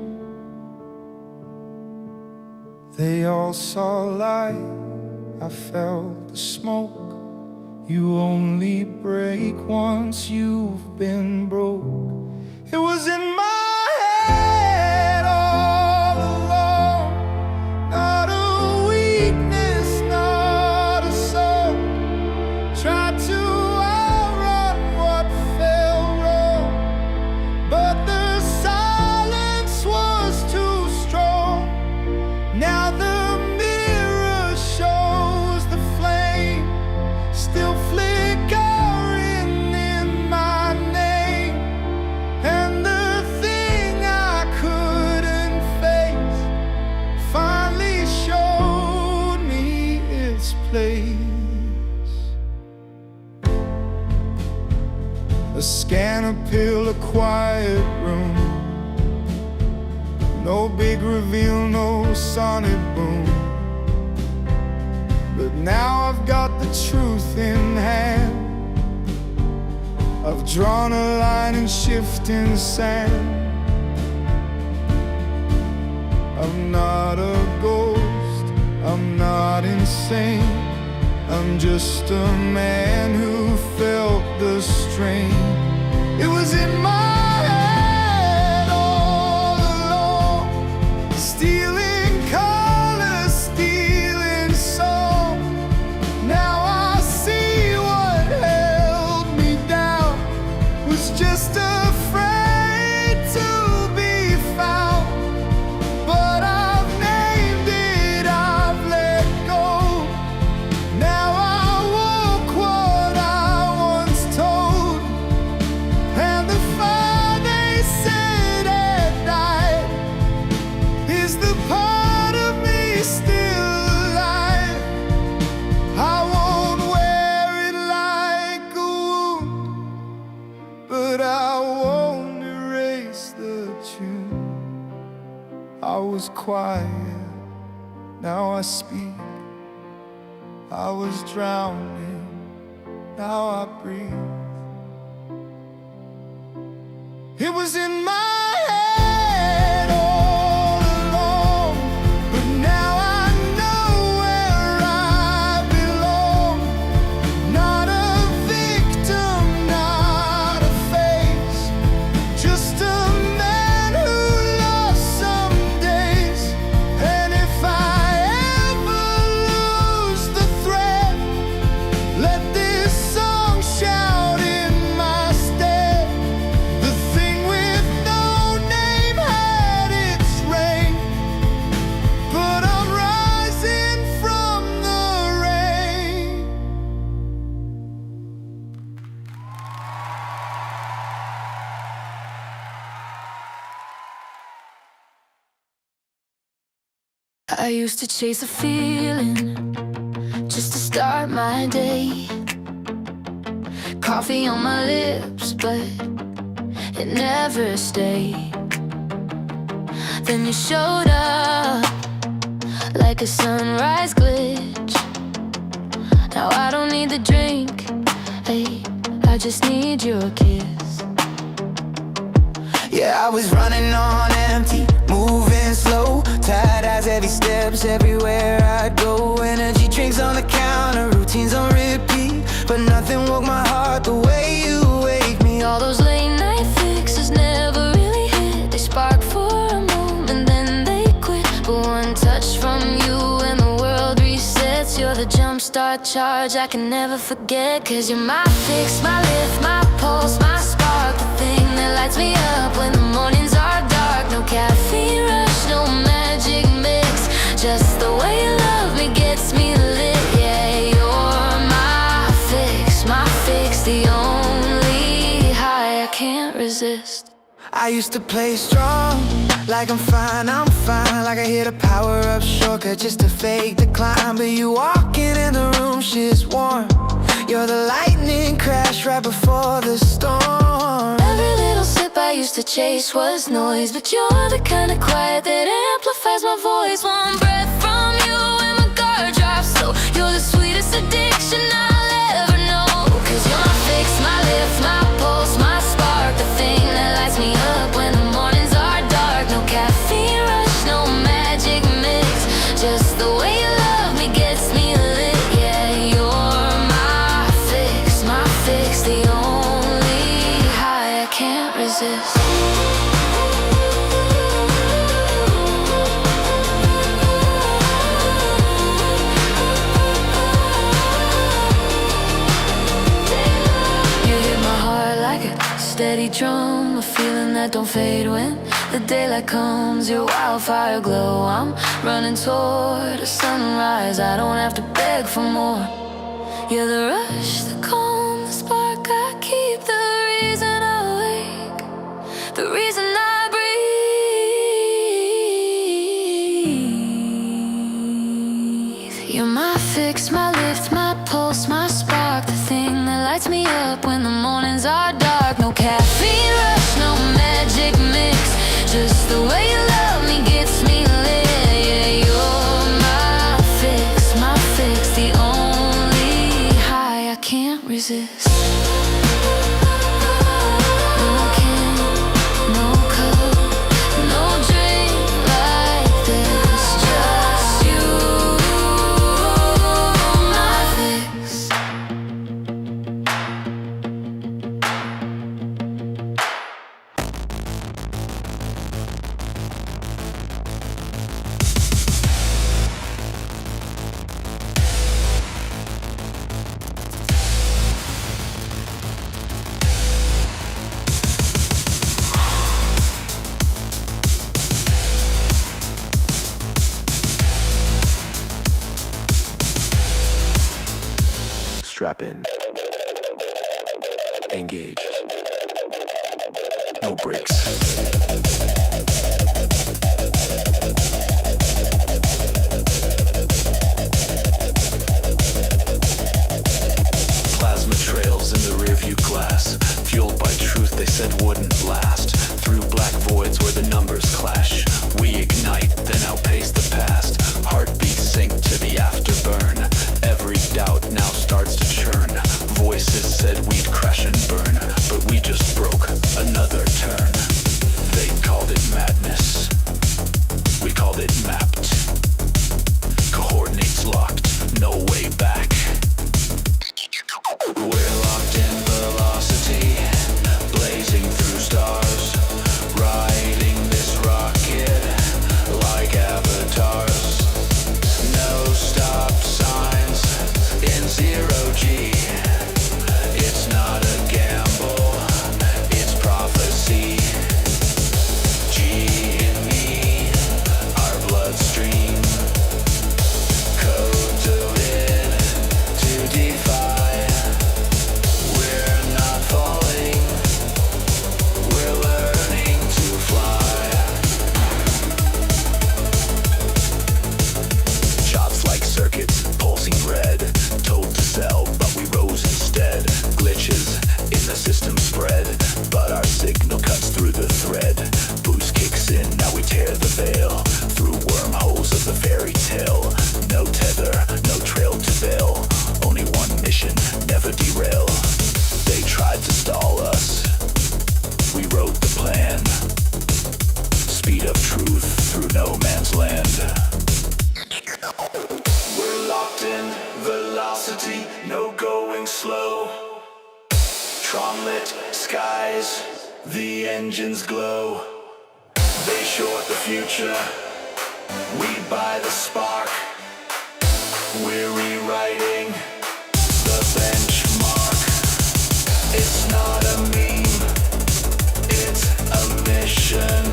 They all saw light, I felt the smoke. You only break once you've been broke. It was in my head all along, not a weakness, not a soul. Tried to outrun what felt wrong, but the silence was too strong. Now the mirror shows the flame still flickering in my name, and the thing I couldn't face finally showed me its place. A scanner pill, a quiet room, no big reveal, no sonic boom. But now I've got the truth in hand. I've drawn a line in shifting sand. I'm not a ghost, I'm not insane. I'm just a man who felt the strain. It was in my head all along, stealing colors, stealing song. Now I see what held me down was just afraid to be found. But I've named it, I've let go. Now I walk what I once told, and the fire they said had died is the part of me still alive. I won't wear it like a wound, but I won't erase the tune. I was quiet, now I speak. I was drowning, now I breathe. It was in my head all along, but now I know where I belong. Not a victim, not a face, just a man who lost some days. And if I ever lose the thread, let this song shout in my stead. The thing with no name had its reign, but I'm rising from the rain. I used to chase a feeling just to start my day. Coffee on my lips, but it never stayed. Then you showed up like a sunrise glitch. Now I don't need the drink, hey, I just need your kiss. Yeah, I was running on empty, moving slow, tired as heavy steps everywhere I go. Energy drinks on the counter, routines on repeat, but nothing woke my heart the way you wake me. All those late night fixes never really hit. They spark for a moment, then they quit. But one touch from you and the world resets. You're the jumpstart charge I can never forget. Cause you're my fix, my lift, my pulse, my spark. The thing that lights me up when the mornings are dark. No caffeine rush, no magic mix, just the way you love me gets me lit. Yeah, you're my resist. I used to play strong, like I'm fine, like I hit a power-up shortcut just to fake the climb. But you walking in the room, shit's warm. You're the lightning crash right before the storm. Every little sip I used to chase was noise, but you're the kind of quiet that amplifies my voice. One breath from you and my guard drops low. You're the sweetest addiction I'll ever know. 'Cause you're my fix, my lift, my pulse, my spark, the thing that lights me up when the mornings are dark. No caffeine rush, no magic mix, just the way you love me gets me lit. Yeah, you're my fix, the only high I can't resist. Steady drum, a feeling that don't fade when the daylight comes. Your wildfire glow, I'm running toward a sunrise. I don't have to beg for more. You're the rush, the calm, the spark. I keep the reason awake, the reason I breathe. You're my fix, my lift, my pulse, my spark, the thing that lights me up when the mornings are dark. No caffeine rush, no magic mix, just the way you love me gets me lit. Yeah, you're my fix, the only high I can't resist. No can, no cup, no drink like this, just you, my fix. Strap in. Engage. No brakes. Plasma trails in the rearview glass, fueled by truth they said wouldn't last. Through black voids where the numbers clash, we ignite, then outpace the past. Heartbeats sink to the afterburn. Every doubt now starts to churn. Voices said we'd crash and burn, but we just broke another turn. They called it madness, we called it mapped. Coordinates locked, no way back. We're locked in velocity, blazing through stars, riding this rocket like avatars. No stop signs in zero G. It's not a gamble, it's prophecy. GME, our bloodstream, coded to defy. We're not falling, we're learning to fly. Chops like circuits, pulsing red, told to sell, but we rose instead. Glitches in the system spread, but our signal cuts through the thread. Boost kicks in, now we tear the veil, through wormholes of the fairy tale. No tether, no trail to bail, only one mission, never derail. They tried to stall us, we wrote the plan. Speed of truth through no man's land. We're locked in velocity, no going slow. Tron-lit skies, the engines glow. They short the future, we buy the spark. We're rewriting the benchmark. It's not a meme, it's a mission.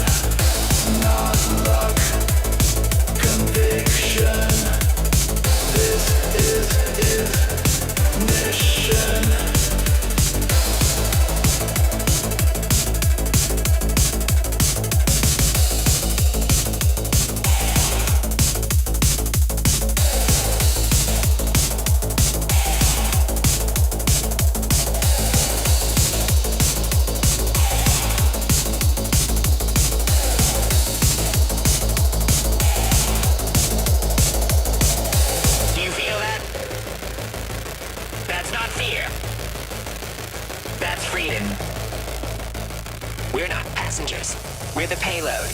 Not luck, conviction. This is ignition. We're the payload.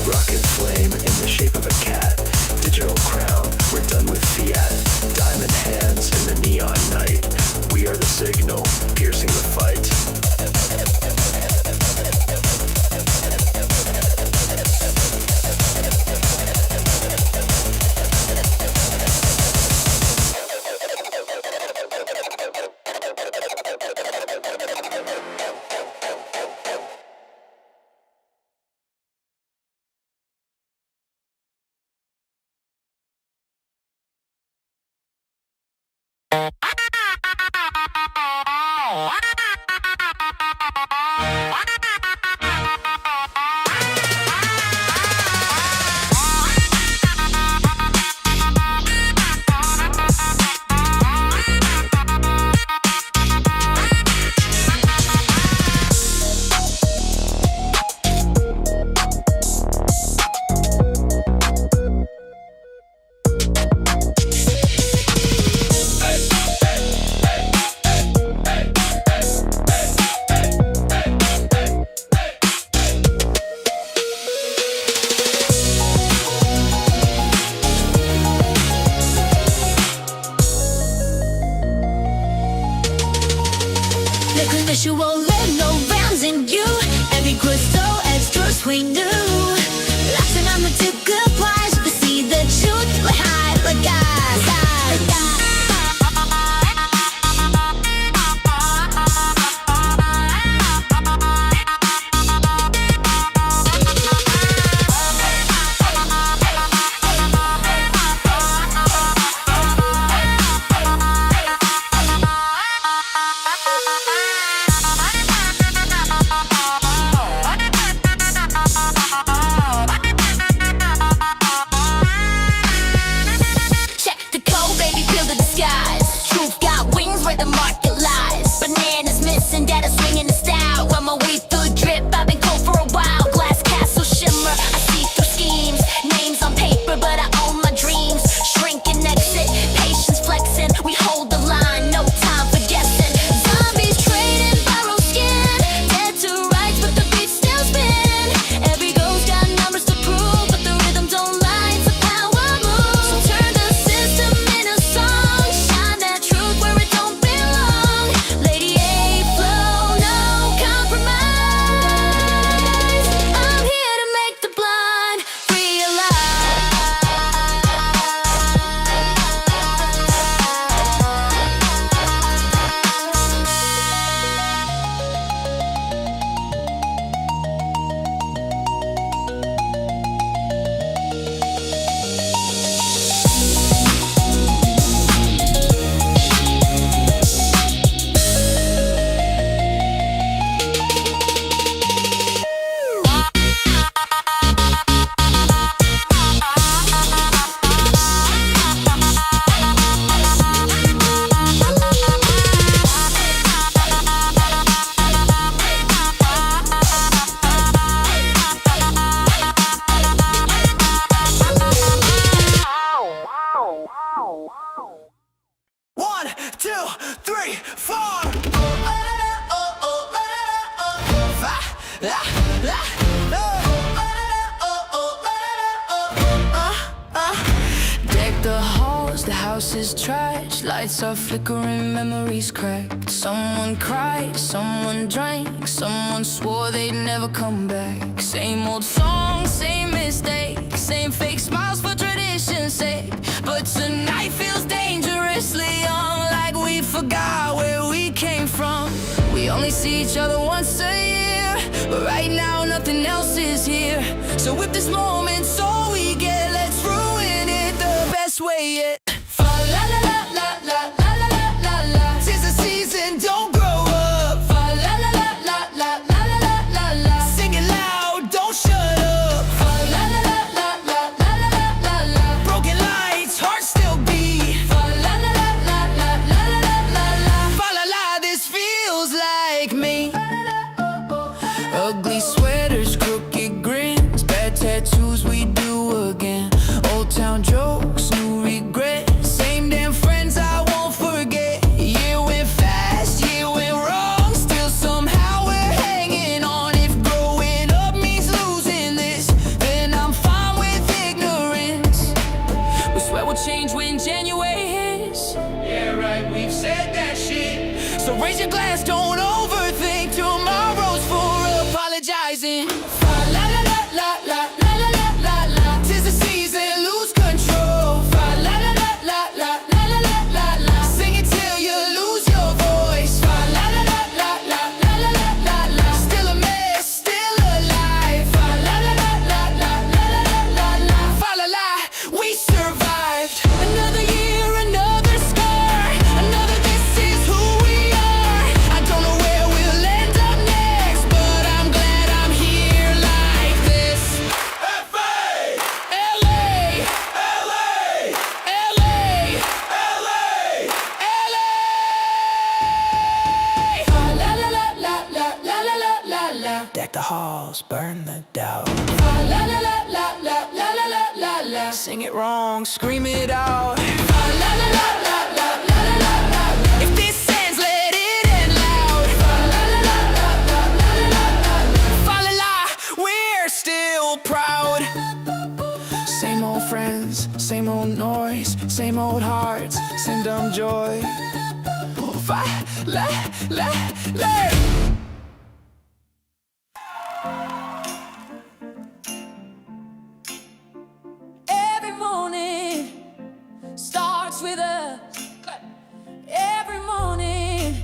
Rocket flame in the shape of a cat. Digital crown, we're done with fiat. Diamond hands in the neon night. We are the signal, piercing the fight. Liquid visual, let no rounds in you. Every crystal extras we knew. Laughing on the two good wise, but see the truth behind the guys. Deck the halls, the house is trash. Lights are flickering, memories cracked. Someone cried, someone drank, someone swore they'd never come back. Same old song, same mistake, same fake smiles for tradition's sake. But tonight feels dangerously young, like we forgot where we came from. We only see each other once a year, but right now nothing else is here. So if this moment's all we get, let's ruin it the best way yet. Fa la la la la la la la la la. 'Tis the season, don't grow up. Fa la la la la la la la la la. Sing it loud, don't shut up. Fa la la la la la la la la la. Broken lights, hearts still beat. Fa la la la la la la la la. Fa la la, this feels house, burn the doubt. La la la la la la la la la la. Sing it wrong, scream it out. La la la la la la la la la. If this ends, let it end loud. La la la la la la la la la. Fa la la, we're still proud. Same old friends, same old noise, same old hearts, same dumb joy. Fa la la la. Every morning starts with us. Every morning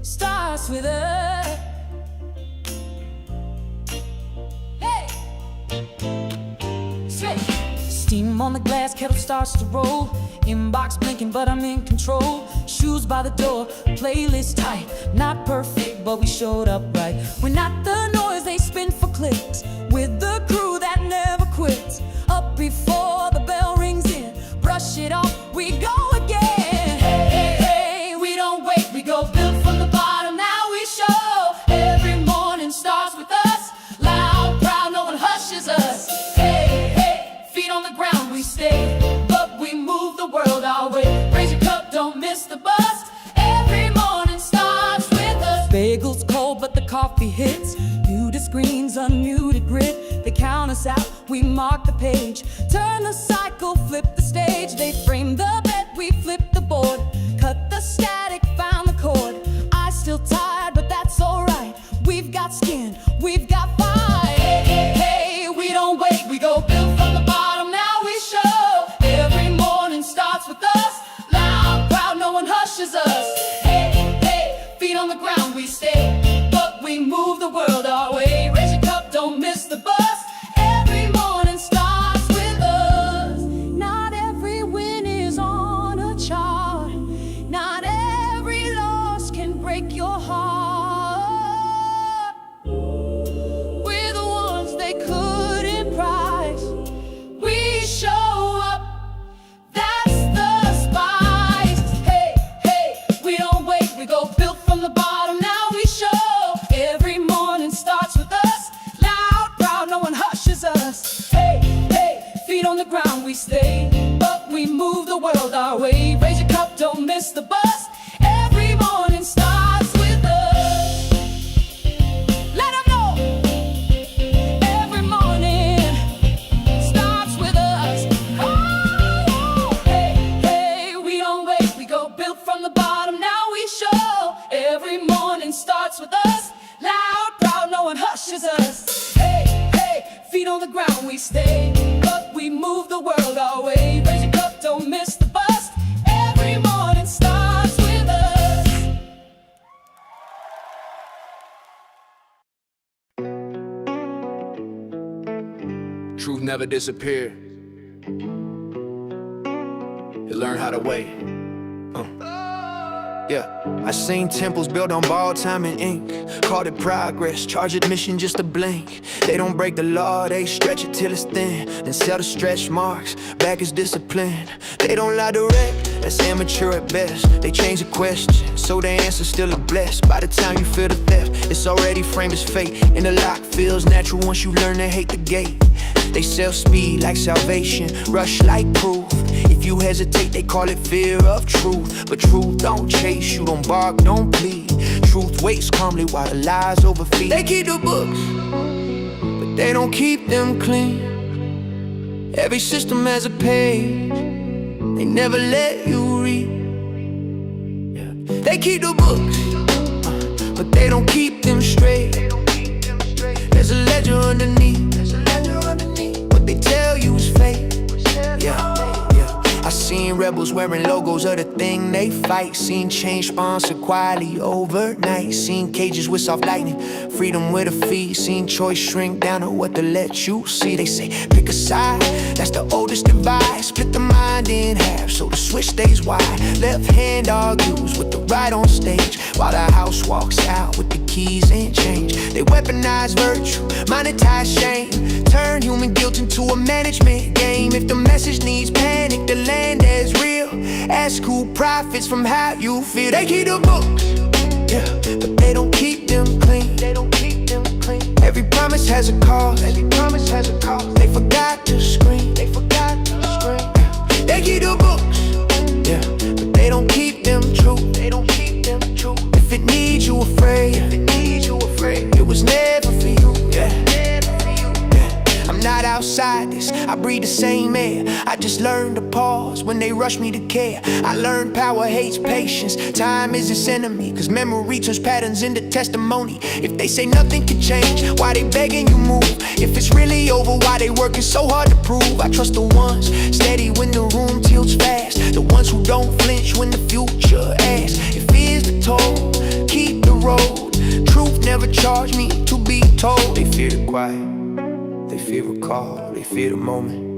starts with us. Hey! Straight. Steam on the glass, kettle starts to roll. Inbox blinking, but I'm in control. Shoes by the door, playlist tight. Not perfect, but we showed up right. We're not the noise they spin for clicks. With the crew that never quits. Up before the bell rings in. Brush it off, we go again. Hey, hey, hey, we don't wait, we go build from the bottom. Now we show. Every morning starts with us. Loud, proud, no one hushes us. Hey, hey, feet on the ground we stay. But we move the world our way. Raise your cup, don't miss the bus. Every morning starts with us. Bagels cold, but the coffee hits. Muted screens, unmuted grid. They count us out, we mark the page. Turn the cycle, flip the stage. They frame the bet, we flip the board. Cut the static, found the chord. I still tired, but that's alright. We've got skin, we've got fight. Hey, hey, hey, we don't wait, we go build from the bottom. Now we show. Every morning starts with us. Loud, proud, no one hushes us. Hey, hey, feet on the ground we stay. But we move the world our way. Raise your cup, don't miss the bus. Every morning starts with us. Not every win is on a chart. Not every loss can break your heart. We're the ones they couldn't prize. We show up. That's the spice. Hey, hey, we don't wait, we go build from the bottom. Now we show. Every morning starts with us. Loud, proud, no one hushes us. Hey, hey, feet on the ground we stay. But we move the world our way. Raise your cup, don't miss the bus. Every morning starts with us. Let 'em know. Every morning starts with us. Oh, hey, hey, we don't wait, we go build from the bottom. Now we show. Every morning starts with us. Loud, proud, no one hushes us. Hey, hey, feet on the ground we stay. But we move the world our way. Raise your cup, don't miss the bus. Every morning starts with us. Truth never disappear. You learn how to wait. Yeah, I seen temples built on borrowed time and ink. Called it progress, charge admission just a blink. They don't break the law, they stretch it till it's thin. Then sell the stretch marks, back is discipline. They don't lie direct, that's amateur at best. They change the question, so the answer's still a bless. By the time you feel the theft, it's already framed as fate. And the lock feels natural once you learn to hate the gate. They sell speed like salvation, rush like proof. If you hesitate, they call it fear of truth. But truth don't chase, you don't bark, don't plead. Truth waits calmly while the lies overfeed. They keep the books, but they don't keep them clean. Every system has a page, they never let you read. They keep the books, but they don't keep them straight. There's a ledger underneath, what they tell you is fake. Yeah. I seen rebels wearing logos of the thing they fight. Seen change sponsored quietly overnight. Seen cages with soft lightning, freedom with a fee. Seen choice shrink down to what to let you see. They say pick a side, that's the oldest divide. Split the mind in half so the switch stays wide. Left hand argues with the right on stage, while the house walks out with the keys and change. They weaponize virtue, monetize shame. Turn human guilt into a management game. If the message needs panic, the land is real. Ask who profits from how you feel. They keep the books, yeah, but they don't keep them clean. Every promise has a cost. Every promise has a cost. They forgot to scream. They forgot to scream. They keep the books, yeah, but they don't keep them true. They don't keep them true. If it needs you afraid, if it needs you afraid, it was never for you. Yeah. I'm not outside this, I breathe the same air. I just learned to pause when they rush me to care. I learned power hates patience. Time is its enemy, cause memory turns patterns into testimony. If they say nothing can change, why they begging you move? If it's really over, why they working so hard to prove? I trust the ones steady when the room tilts fast, the ones who don't flinch when the future asks. If fear's the toll, keep the road. Truth never charged me to be told. They fear the quiet, they fear a call, they fear the moment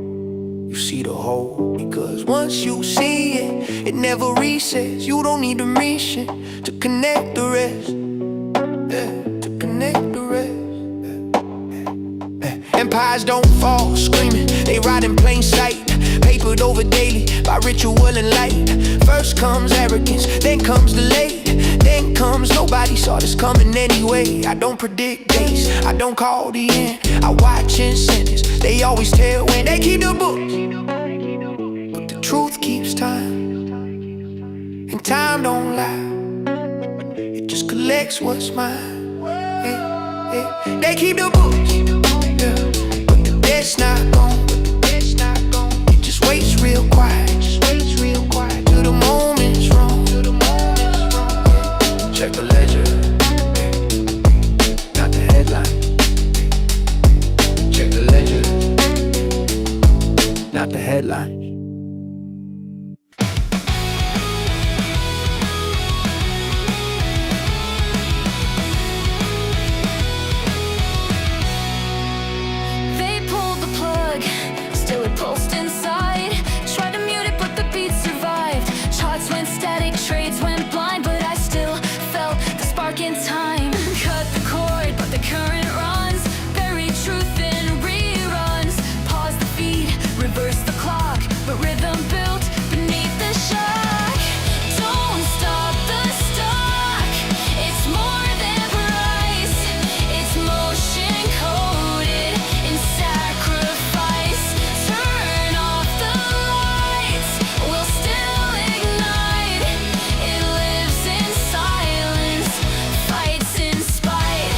you see the whole. Because once you see it, it never resets. You don't need a mission to connect the rest, yeah, to connect the rest. Empires don't fall screaming, they ride in plain sight, papered over daily by ritual and light. First comes arrogance, then comes delay, then comes nobody saw this coming anyway. I don't predict days, I don't call the end, I watch incentives. They always tell when they keep the books, but the truth keeps time, and time don't lie, it just collects what's mine. Yeah, yeah. They keep the books, yeah, but the debt's not gone. It just waits real quiet, till the moment's wrong. Check the ledger, not the headline. Check the ledger, not the headline. They pulled the plug, still it pulsed inside. Tried to mute it, but the beat survived. Charts went static, trades went blind, but I still felt the spark in time. Cut the cord, but the current runs. Buried truth in reruns. Pause the feed, reverse the clock, but rhythm built beneath the shock. Don't stop the stock. It's more than price. It's motion coded in sacrifice. Turn off the lights, we'll still ignite. It lives in silence, fights in spite.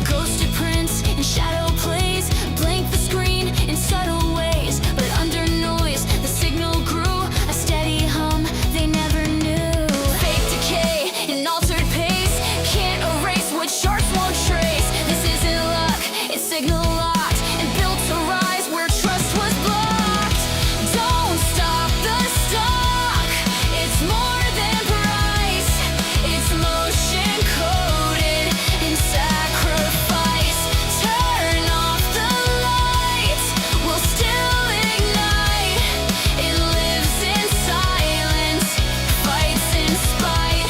Ghosted prints and shadow plays, blank the screen in subtle ways. But under noise, the signal grew, a steady hum they never knew. Fake decay in altered pace, can't erase what sharks won't trace. This isn't luck, it's signal locked, and built to rise where trust was blocked. Don't stop the stock, it's more than price. It's motion coded in sacrifice. Turn off the lights, we'll still ignite. It lives in silence, fights in spite.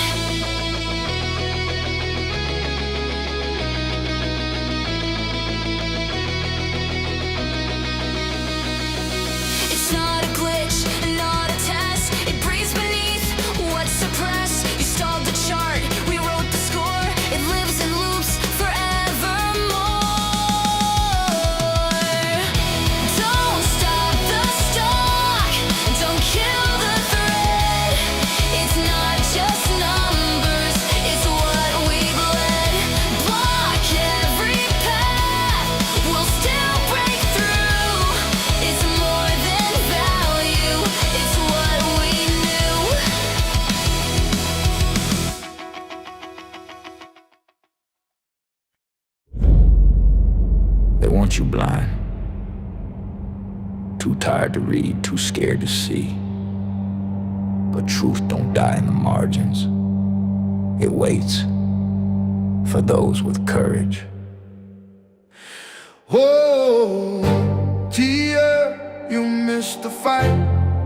It's not a glitch, not a test. It breathes beneath what's suppressed. You stalled the chart, we wrote the score. It lives in loops forevermore. Don't stop the stock, don't kill the thread. It's not just numbers, it's what we bled. Block every path, we'll still break through. It's more than value, it's what we knew. They want you blind, too tired to read, too scared to see. But truth don't die in the margins. It waits for those with courage. Oh, Tia, you missed the fight.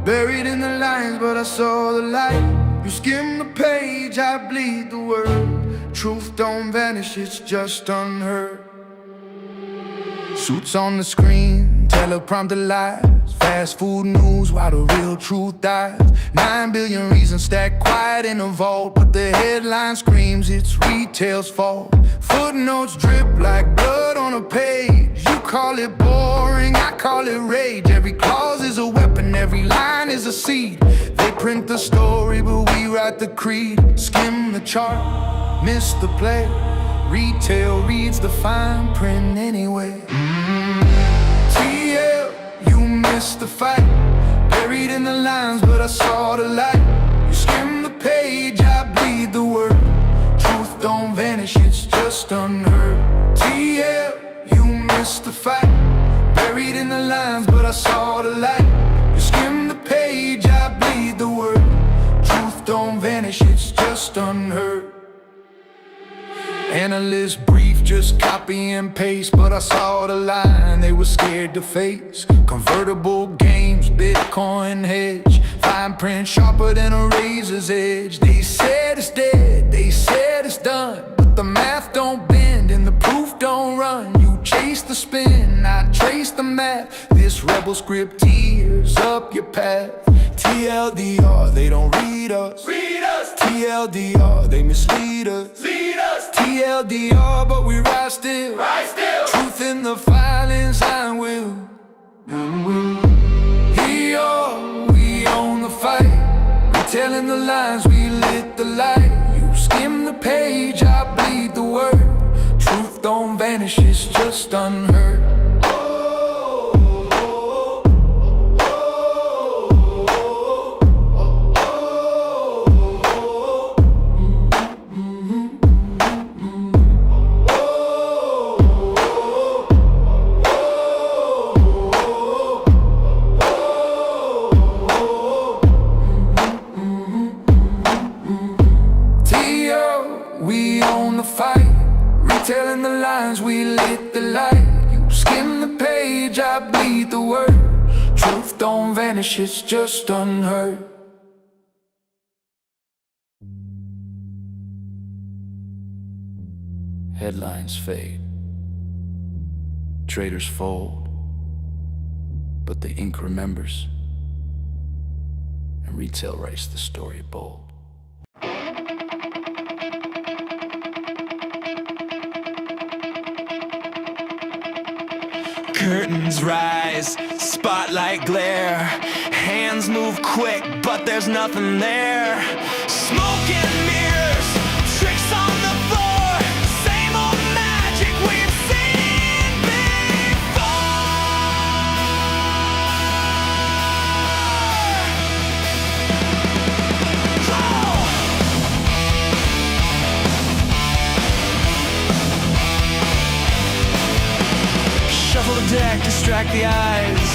Buried in the lines, but I saw the light. You skim the page, I bleed the word. Truth don't vanish, it's just unheard. Suits on the screen, teleprompter lies. Fast food news while the real truth dies. 9 billion reasons stacked quiet in a vault, but the headline screams it's retail's fault. Footnotes drip like blood on a page. You call it boring, I call it rage. Every clause is a weapon, every line is a seed. They print the story, but we write the creed. Skim the chart, miss the play. Retail reads the fine print anyway. TL, you missed the fight. Buried in the lines, but I saw the light. You skim the page, I bleed the word. Truth don't vanish, it's just unheard. TL, you missed the fight. Buried in the lines, but I saw the light. You skim the page, I bleed the word. Truth don't vanish, it's just unheard. Analyst brief, just copy and paste, but I saw the line they were scared to face. Convertible games, Bitcoin hedge, fine print sharper than a razor's edge. They said it's dead, they said it's done, but the math don't bend and the proof don't run. You chase the spin, I trace the math. This rebel script tears up your path. TLDR, they don't read us. TLDR, they mislead us. TLDR, but we rise still. Truth in the filings, iron will. Here we own the fight. Retelling the lines, we lit the light. You skim the page, I bleed the word. Truth don't vanish, it's just unheard. We own the fight, retelling the lines, we lit the light. You skim the page, I bleed the word. Truth don't vanish, it's just unheard. Headlines fade, traders fold, but the ink remembers, and retail writes the story bold. Curtains rise, spotlight glare. Hands move quick, but there's nothing there. Smoke and mirrors, tricks on the floor. Same old magic we've seen Shuffle the deck, distract the eyes.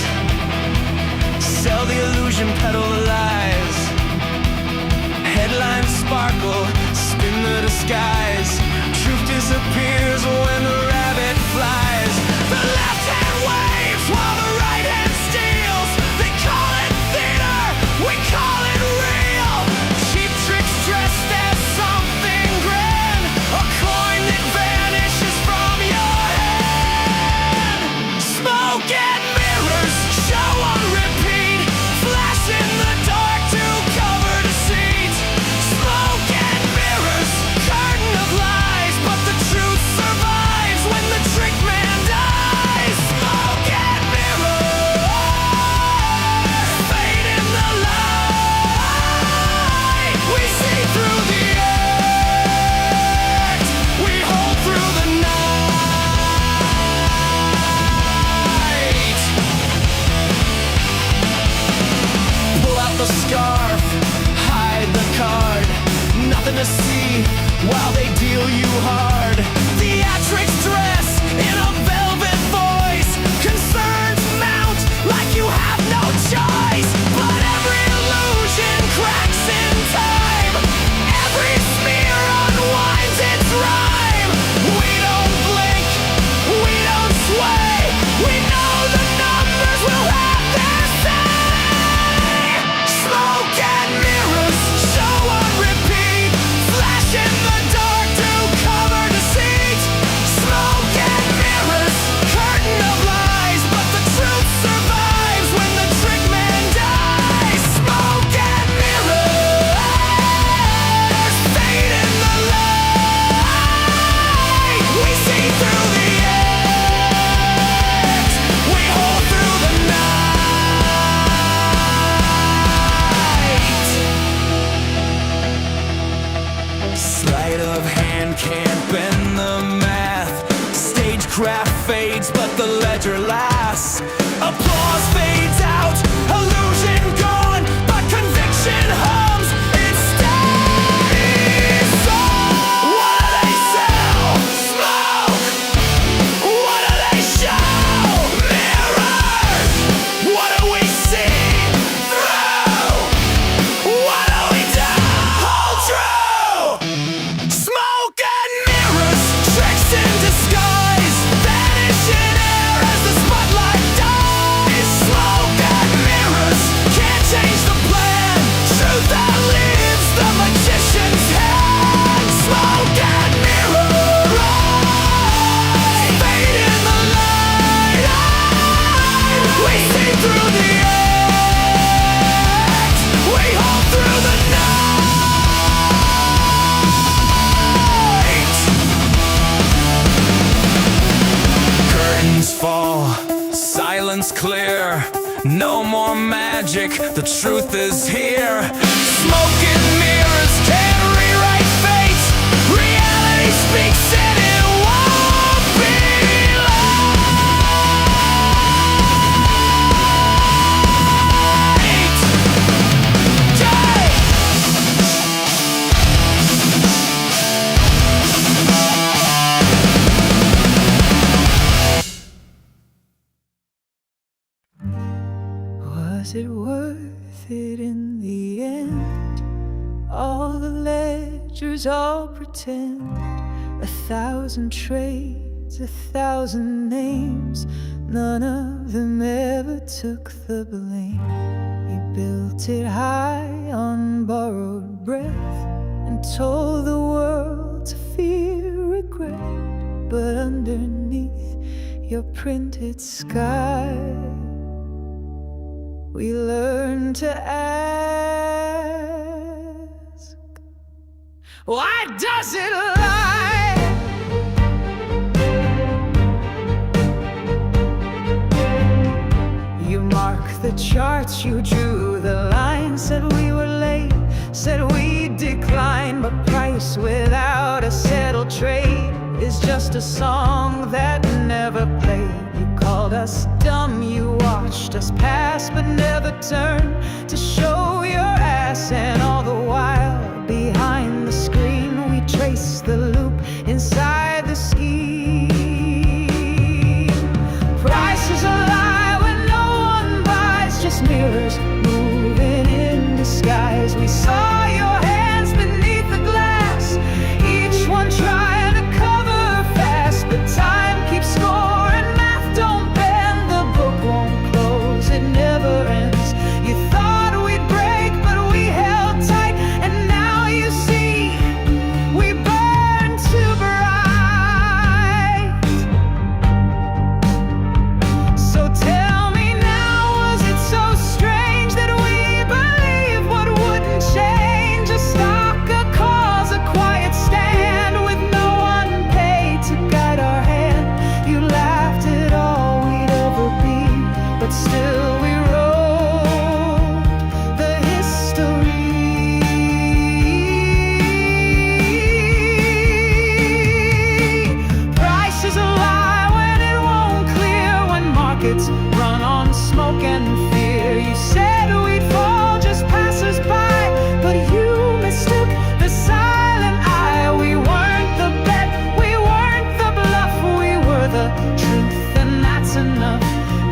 Sell the illusion, peddle the lies. Headlines sparkle, spin the disguise. Truth disappears when the rabbit flies. The left hand waves while the right hand steals. They call it theater, we call it real. Cheap tricks dressed as something grand. A coin that vanishes from your hand. Smoke and mirrors, show on repeat. Flash in the dark to cover deceit. Smoke and mirrors, curtain of lies, but the truth survives when the trick man dies. Smoke and mirrors, fade in the light. We see through the act, we hold through the night. Pull out the scarf, hide the card. Nothing to see while they deal you hard. Theatrics dress in a velvet voice. Concerns mount like you have no choice. But every illusion cracks in time. Every smear unwinds its rhyme. We don't blink, we don't sway. We know the numbers will have their say. Smoke and mirrors, show on repeat. Flash in the dark to cover deceit. Smoke and mirrors. sleight of hand can't bend the math. Stagecraft fades, but the ledger lasts. Applause fades out, illusion gone, but conviction hums. It stays on. What do they sell? Smoke. What do they show? Mirrors. What do we see through? What do we do? Hold true. Smoke and mirrors, tricks in disguise, vanish in air as the spotlight dies. Smoke and mirrors can't change the plan. Truth outlives the magician's hand. Smoke and mirrors fade in the light. We see through the act. We hold through the night. Curtains fall, silence clear. No more magic, the truth is here. Smoke and mirrors can't rewrite fate. Reality speaks and it won't be late. Jay! Was it worth it in the end? All the ledgers all pretend, 1,000 trades, 1,000 names, none of them ever took the blame. You built it high on borrowed breath and told the world to fear regret, but underneath your printed sky, we learn to ask, why does it lie? You mark the charts, you drew the line, said we were late, said we declined, but price without a settled trade is just a song that never played. You called us dumb, you watched us pass, but never turned to show your ass. And all the while, behind the screen, we trace the loop inside the scheme. Prices a lie when no one buys, just mirrors moving in disguise. We saw your hands beneath the glass, each one trying to cover fast, but time keeps score and math don't bend. The book won't close, it never ends. You thought we'd break, but we held tight, and now you see we burn too bright. So tell me now, was it so strange that we believed what wouldn't change? A stock, a cause, a quiet stand with no one paid to guide our hand. You laughed at all we'd ever be, but still we wrote the history. Price is a lie when it won't clear, when markets run on smoke and fear. You said we'd fall, just passers by, but you mistook the silent eye. We weren't the bet, we weren't the bluff, we were the truth, and that's enough.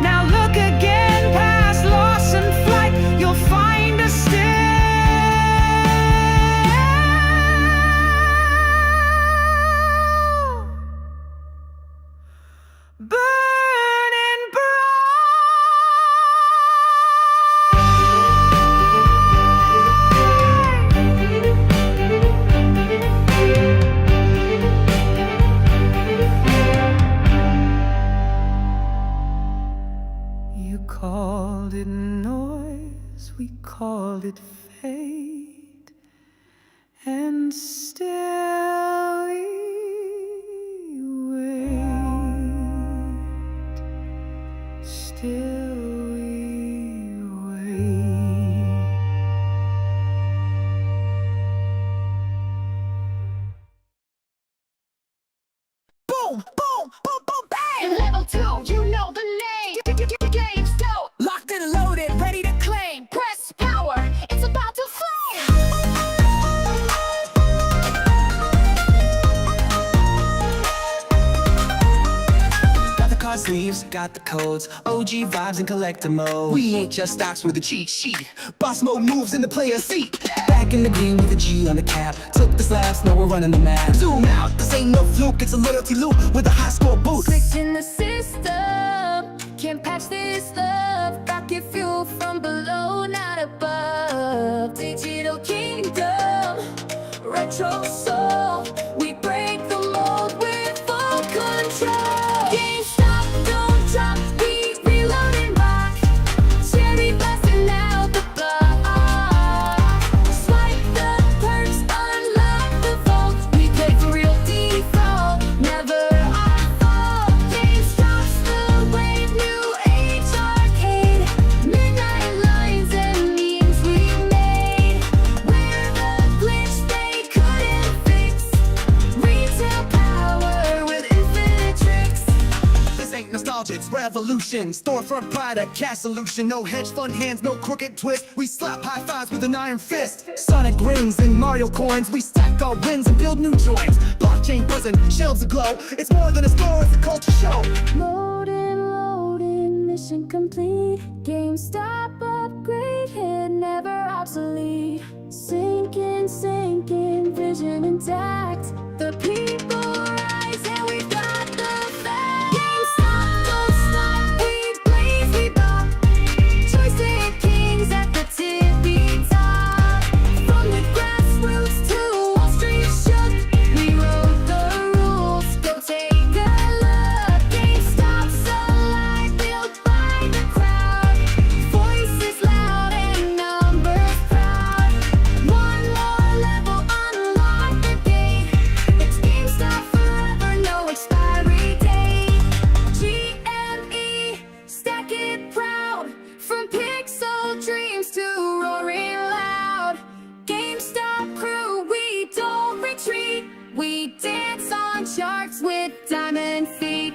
Now look again, past loss and flight, you'll find us still burning bright. You called it noise, we called it fate, and still we wait. Still we wait. boom, boom, boom, boom, bang. Level 2, you know the name. GameStop. Locked and loaded, ready to claim. Press power, it's about to flame. Got the card sleeves, got the codes, OG vibes and collector mode. We ain't just stocks with a cheat sheet. Boss mode moves in the player seat. Back in the game with a G on the cap. Took the slabs, now we're running the map. Zoom out, this ain't no fluke, it's a loyalty loop with a high score boost. Switching the system, can't patch this love. Rocket fuel from below, not above. Digital kingdom, retro soul. We break the mold with full control. GameStop, don't drop, we reload and rock. Cherry blasting out the block. Swipe the perks, unlock the vault. We play for real default, never our fault. GameStop's the brand new age arcade. Midnight lines and memes we made. We're the glitch they couldn't fix. Retail power with infinite tricks. This ain't nostalgia, it's revolution. Storefront pride, a cash solution. No hedge fund hands, no crooked twist. We slap high fives with an iron fist. Sonic rings and Mario coins. We stack our wins and build new joints. Blockchain buzzing, shelves aglow. It's more than a store, it's a culture show. Loading, mission complete. GameStop upgrade, hit never obsolete. Sinking, vision intact. The people rise and we've got the facts. GameStop, don't stop, we blaze, we bop. Choice kings at the tippy top. From the grassroots to Wall Street shook. We wrote the rules, go take a look. GameStop's alive, built by the crowd. Voices loud and numbers proud. One more level, unlock the gate. It's GameStop forever, no expiry date. GME, stack it proud. From pixel dreams to roaring loud. GameStop crew, we don't retreat. We dance on charts with diamond feet.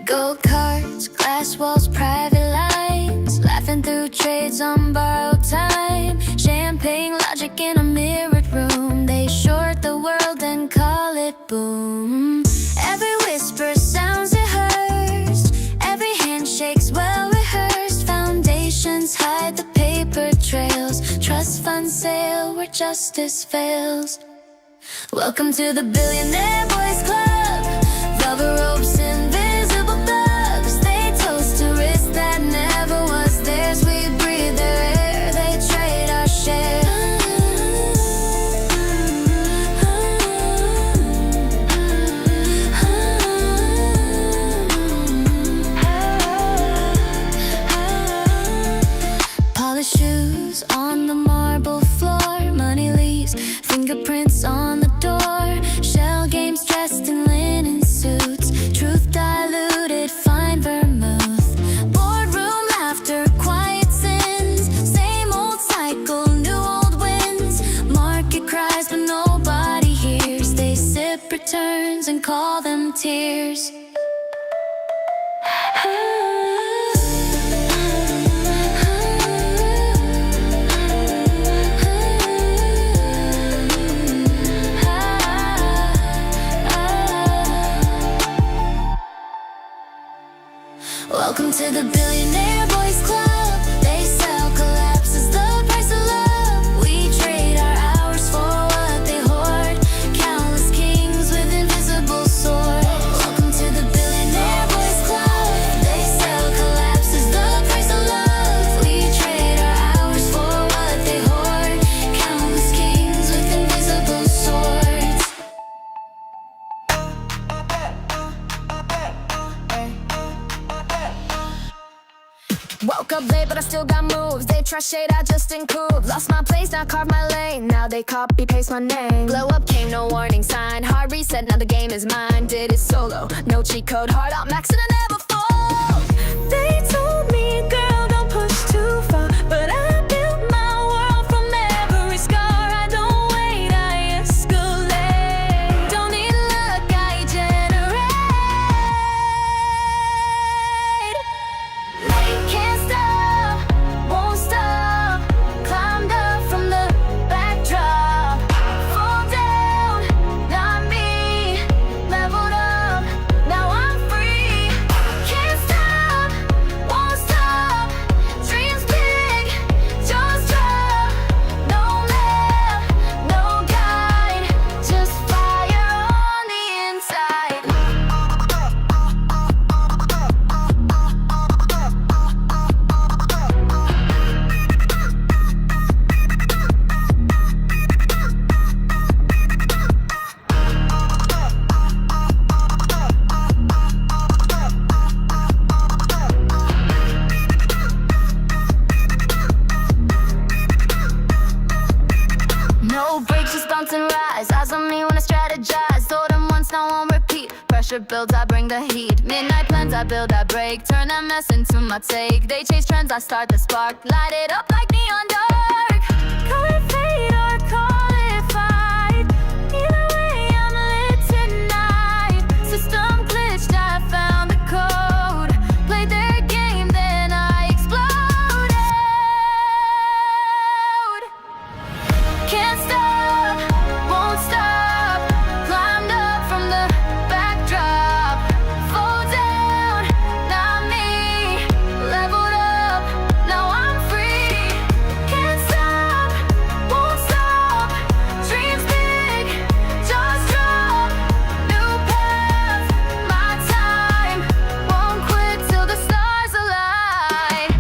Gold cards, glass walls, private lines. Laughing through trades on borrowed time. Champagne logic in a mirrored room. They short the world and call it boom. Every whisper sounds rehearsed. Every handshake's well rehearsed. Foundations hide the paper trails. Trust fund sale where justice fails. Welcome to the Billionaire Boys Club. Velvet ropes, invisible thugs. They toast to risk that never was theirs. We breathe their air, they trade our share. Polished shoes on the marble floor. Money leaves, fingerprints on the door. Shell games dressed in linen suits. Truth diluted, fine vermouth. Boardroom laughter, quiet sins. Same old cycle, new old wins. Market cries but nobody hears. They sip returns and call them tears. Welcome to the Billionaire Boys Club. They sell collapse as the price of love. We trade our hours for what they hoard. Countless kings with invisible swords. Welcome to the Billionaire Boys Club. They sell collapse as the price of love. We trade our hours for what they hoard. Countless kings with invisible swords. up late, but I still got moves. They try shade, I just improve. Lost my place, now carve my lane. Now they copy paste my name. Blow up came, no warning sign. Hard reset, now the game is mine. Did it solo, no cheat code. Hard out, max and I never fall. They told me, girl, don't push too far, but I built my world from every scar. I don't wait, I escalate. Don't need luck, I generate. Can't stop, won't stop. Climbed up from the backdrop. Fall down, not me. Leveled up, now I'm free. Can't stop, won't stop. Dreams big, just drop. No map, no guide, just fire on the inside. No breaks, just bounce and rise. Eyes on me when I strategize. Told them once, now on repeat. Pressure builds, I bring the heat. Midnight plans, I build, I break. Turn that mess into my take. They chase trends, I start the spark. Light it up like neon dark. Call it fate or call it fight. Either way, I'm lit tonight. System glitched, I found the code. Played their game, then I exploded. Can't stop, won't stop. Climbed up from the backdrop. Fall down, not me. Leveled up, now I'm free. Can't stop, won't stop. Dreams big, just drop. New path, my time. Won't quit till the stars align.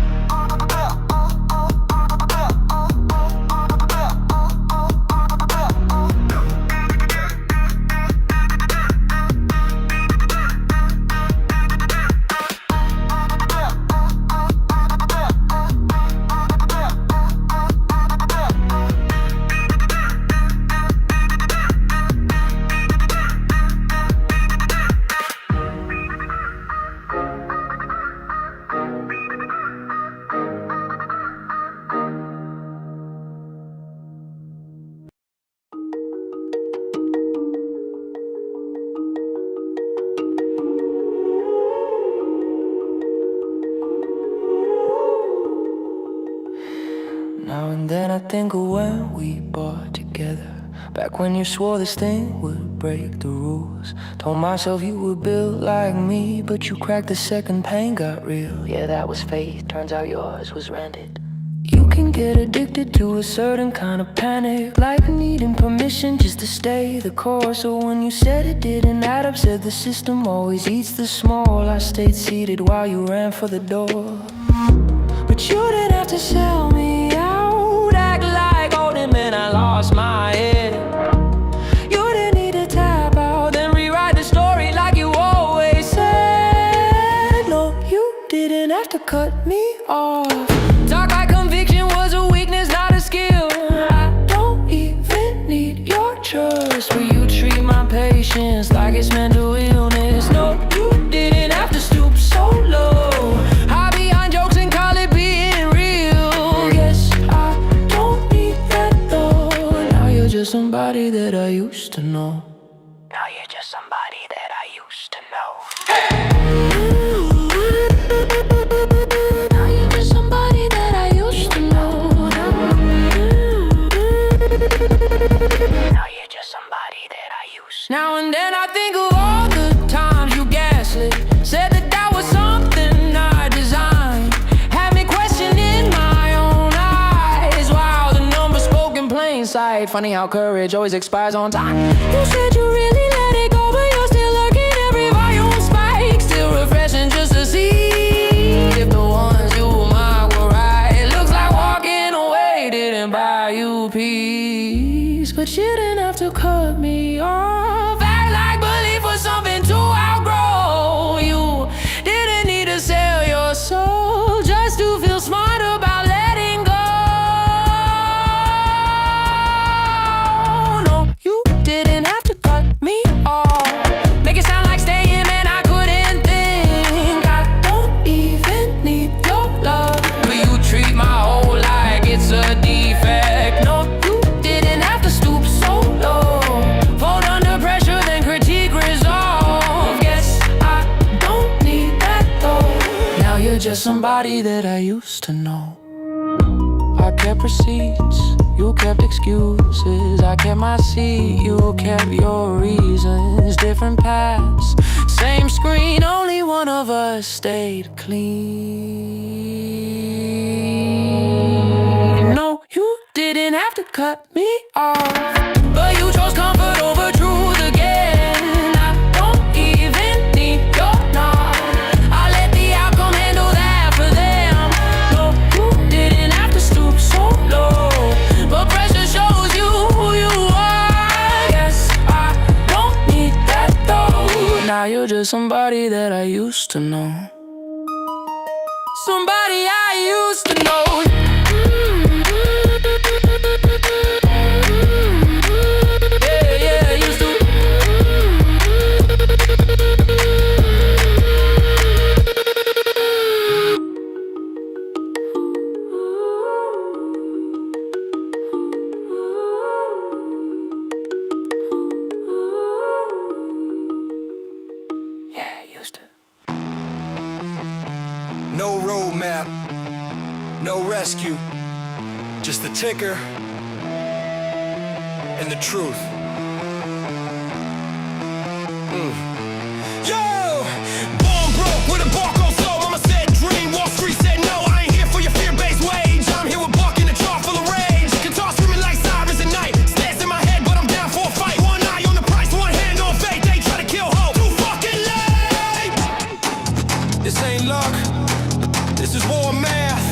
Now and then I think of when we bought together. Back when you swore this thing would break the rules. Told myself you were built like me, but you cracked the second pain got real. Yeah, that was faith, turns out yours was rented. You can get addicted to a certain kind of panic, like needing permission just to stay the course. So when you said it didn't add up, said the system always eats the small, I stayed seated while you ran for the door. But you didn't have to sell me out, act like holding man, I lost my head. You didn't need to tap out, then rewrite the story like you always said. No, you didn't have to cut me off. Talk like conviction was a weakness, not a skill. I don't even need your trust, but you treat my patience like it's mental illness. No, you didn't have to stoop so low. Hide behind jokes and call it being real. Yes, I don't need that though. Now you're just somebody that I used to know. Now you're just somebody that I used to know. Now you're just somebody that I used to know. Now you're just somebody that I used to know. Now and then I think of all the times you gaslit, said that that was something I designed. Had me questioning my own eyes. Wow, the numbers spoke in plain sight. Funny how courage always expires on time. You said you really let it go, but you're still lurking. Every volume spike, still refreshing just to see if the ones you marked were right. It looks like walking away didn't buy you peace, but you didn't have to cut me off. Act like belief was something to outgrow. You didn't need to sell your soul just to feel small. just somebody that I used to know. I kept receipts, you kept excuses. I kept my seat, you kept your reasons. Different paths, same screen, only one of us stayed clean. No, you didn't have to cut me off, but you chose comfort over truth again. I don't even need your nod. I let the outcome handle that for them. No, you didn't have to stoop so low, but pressure shows you who you are. Yes, I don't need that though. Now you're just somebody that I used to know. Somebody I used to know. No roadmap, no rescue, just the ticker and the truth. Yo! Born broke with a barcode flow. Mama said dream, Wall Street said no. I ain't here for your fear-based wage. I'm here with Buck in a jar full of rage. Guitar screaming like sirens at night. Stairs in my head, but I'm down for a fight. One eye on the price, one hand on fate. They try to kill hope. Too fucking late! This ain't luck. This is war math.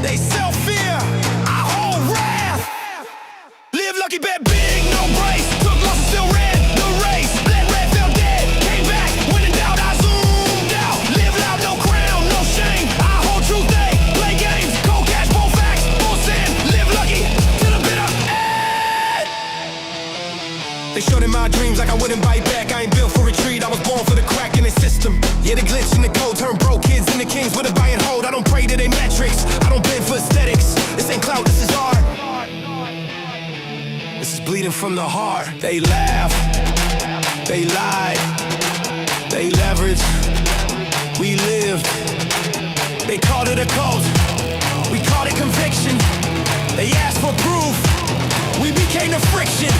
They sell fear, I hold wrath. Live lucky, bet big, no brace. Took losses, still red, the race. Bled red, fell dead, came back. When in doubt, I zoomed out. Live loud, no crown, no shame. I hold truth, they play games. Cold cash, full facts, full sin. Live lucky to the bitter end. They showed in my dreams like I wouldn't bite back. I ain't built for retreat, I was born for the crack in the system. Yeah, the glitch in the code turned broke kids into kings with a buy and hold. I don't pray to their metrics, I don't bend for aesthetics. This ain't clout, this is art. This is bleeding from the heart. They laugh, they lied, they leveraged. We lived, they called it a cult. We called it conviction. They asked for proof, we became the friction.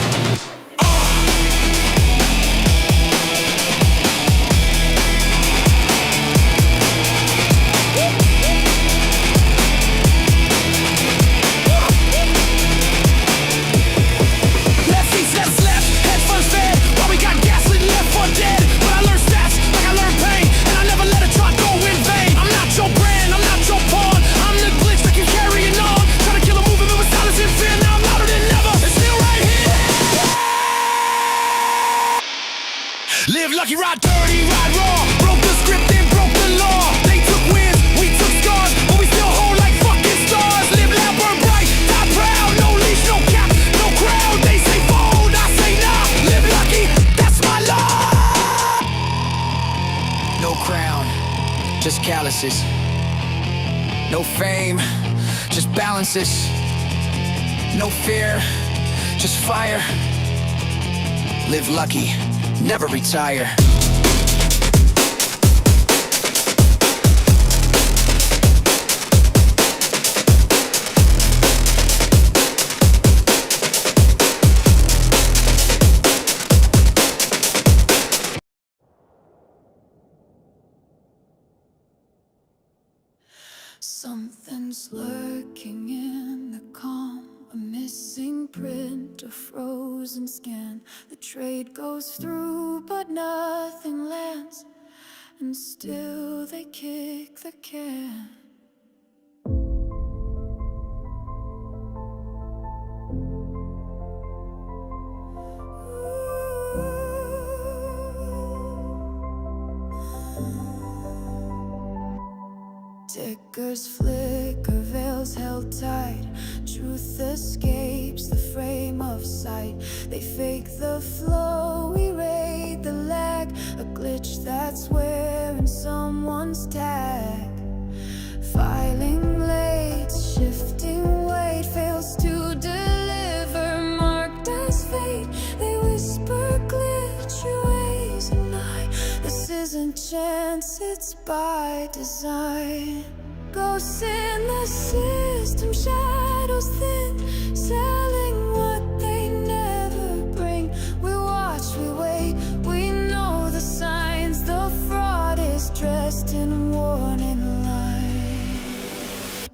Live lucky, ride dirty, ride raw. Broke the script and broke the law. They took wins, we took scars, but we still hold like fucking stars. Live loud, burn bright, die proud. No leash, no cap, no crowd. They say fold, I say nah. Live lucky, that's my law. No crown, just calluses. No fame, just balances. No fear, just fire. Live lucky, never retire. Something's lurking in the calm, a missing print, a frozen scan. The trade goes through, but nothing lands, and still they kick the can. Tickers flicker, veils held tight. Truth escapes the frame of sight. They fake the flow, we raid the lag. A glitch that's wearing someone's tag. Filing late, shifting weight, fails to deliver, marked as fate. They whisper glitch your ways and I. This isn't chance. dance, it's by design. Ghosts in the system, shadows thin, selling what they never bring. We watch, we wait, we know the signs. The fraud is dressed in warning light.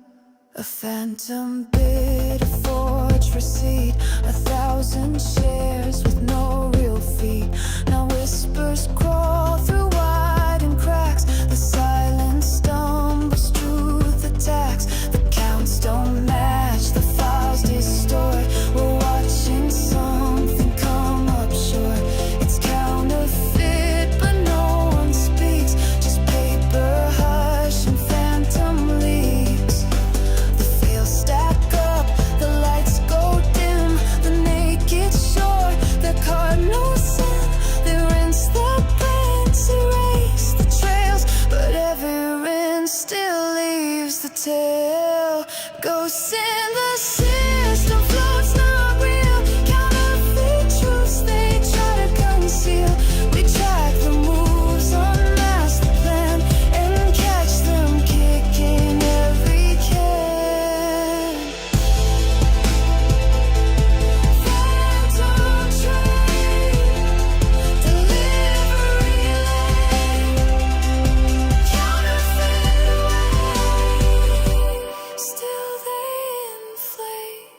A phantom bid, a forged receipt, 1,000 shares with no real fee. Now whispers crawl through widened cracks. The silence stumbles, truth attacks. The counts don't match, the files distort. We're watching something come up short. It's counterfeit, but no one speaks. Just paper hush and phantom leaks. The fields stack up, the lights go dim. The naked shore, the cardinals sin. They rinse the prints, erase the trails, but evidence still leaves the tail. Ghosts in the system, floats not real. Counterfeit truths they try to conceal. We track the moves, unmask the plan, and catch them kicking every can. Phantom train, delivery lane, counterfeit way, still they inflate.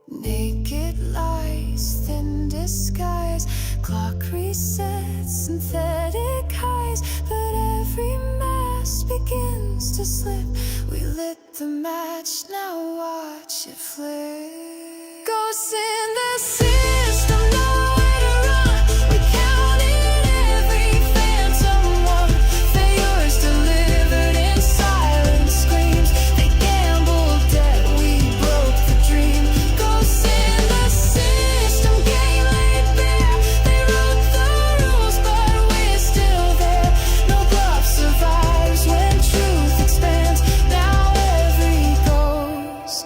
Naked lies, thin disguise, clock resets, synthetic highs. But every mask begins to slip. We lit the match, now watch it flip. Ghosts in the system, nowhere to run. We counted every phantom one. Failures delivered in silent screams. They gambled debt, we broke the dream. Ghosts in the system, game laid bare. They wrote the rules, but we're still there. No bluff survives when truth expands. Now every ghost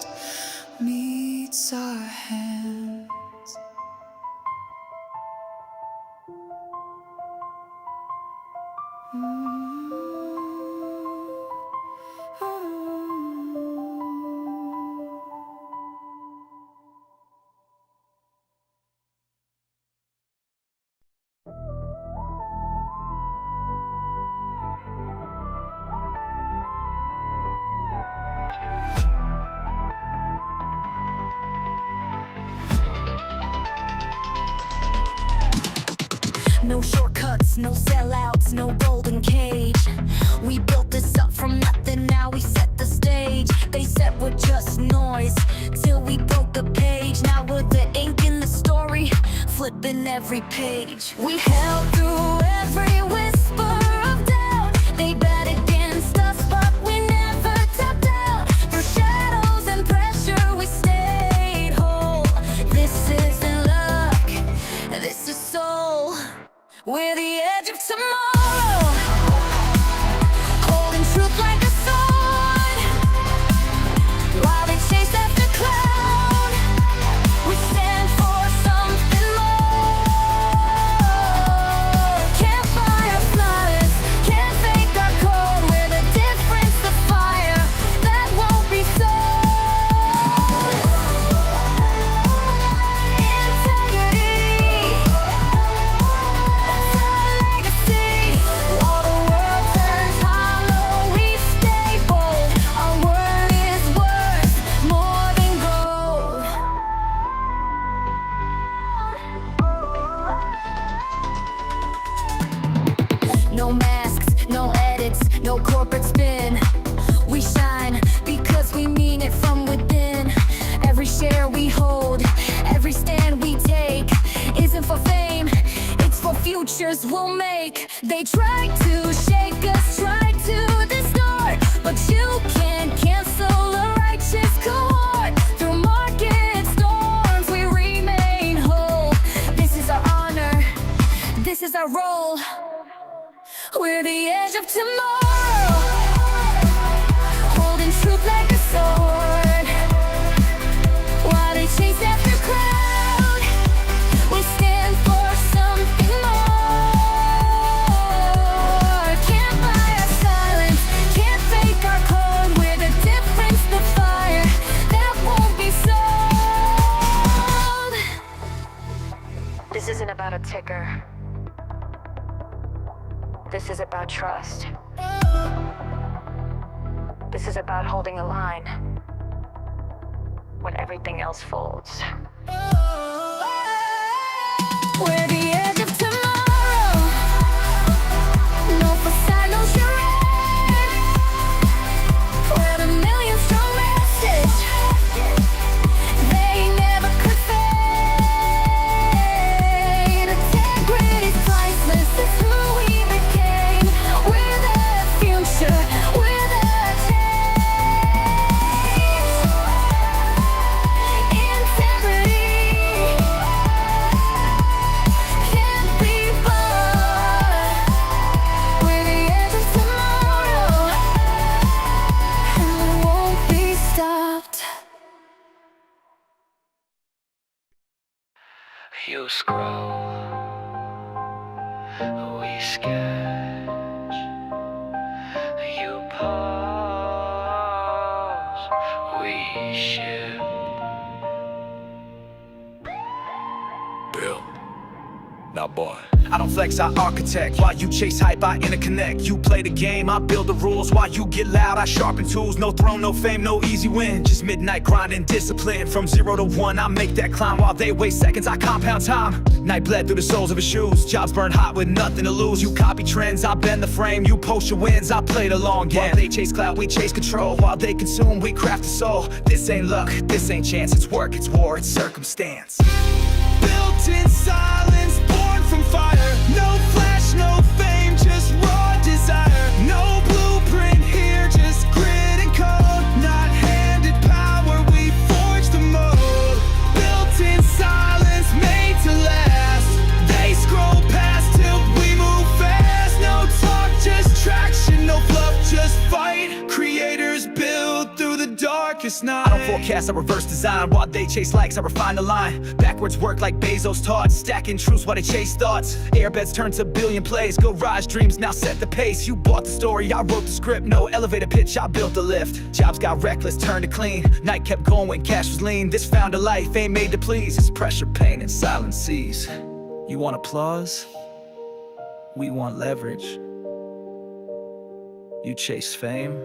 meets our hands. No shortcuts, no sellouts, no golden cage. We built this up from nothing, now we set the stage. They said we're just noise, till we broke the page. Now we're the ink in the story, flipping every page. We held through every whisper of doubt. They bet against us, but we never tapped out. Through shadows and pressure, we stayed whole. This isn't luck, this is soul. We're the edge of tomorrow, holding truth like a sword. While they chase after cloud, we stand for something more. Can't fire flawless, can't fake our code. We're the difference, the fire that won't be sold. Integrity, legacy. While the world turns hollow, we stay bold. Our word is worth more than gold. No masks, no edits, no corporate spin. We shine because we mean it from within. Every share we hold, every stand we take isn't for fame, it's for futures we'll make. They try to shake us, try to distort, but you can't cancel a righteous cohort. Through market storms we remain whole. This is our honor, this is our role. We're the edge of tomorrow, holding truth like a sword. While they chase after cloud, we stand for something more. isn't about a ticker. This is about trust. This is about holding a line when everything else folds. We're the edge of tomorrow. No facade, no charade. We're the million strong message. They never could fade. Integrity's priceless. It's who we became. We're the future. We're the change. Integrity can't be bought. We're the edge of tomorrow, and we won't be stopped. You scroll, we sketch. You pause, we ship. Bill. Now boy, I don't flex, I architect. While you chase hype, I interconnect. You play the game, I build the rules. While you get loud, I sharpen tools. No throne, no fame, no easy win. Just midnight grinding, discipline. From 0 to 1, I make that climb. While they waste seconds, I compound time. Night bled through the soles of his shoes. Jobs burn hot with nothing to lose. You copy trends, I bend the frame. You post your wins, I play the long game. While they chase clout, we chase control. While they consume, we craft a soul. This ain't luck, this ain't chance. It's work, it's war, it's circumstance. Built in silence, born from fire. No flash, no fame, just raw desire. No blueprint here, just grit and code. Not handed power, we forge the mold. Built in silence, made to last. They scroll past till we move fast. No talk, just traction. No fluff, just fight. Creators build through the darkest night. I don't forecast, I reverse design. While they chase likes, I refine the line. Backwards work like Bezos taught. Stacking truths while they chase thoughts. Airbeds turn to billion plays. Garage dreams now set the pace. You bought the story, I wrote the script. No elevator pitch, I built the lift. Jobs got reckless, turned to clean. Night kept going, cash was lean. This found a life, ain't made to please. It's pressure, pain, and silent seas. You want applause? We want leverage. You chase fame?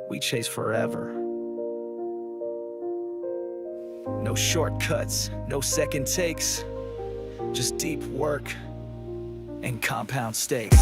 We chase forever. No shortcuts, no second takes. Just deep work and compound stakes.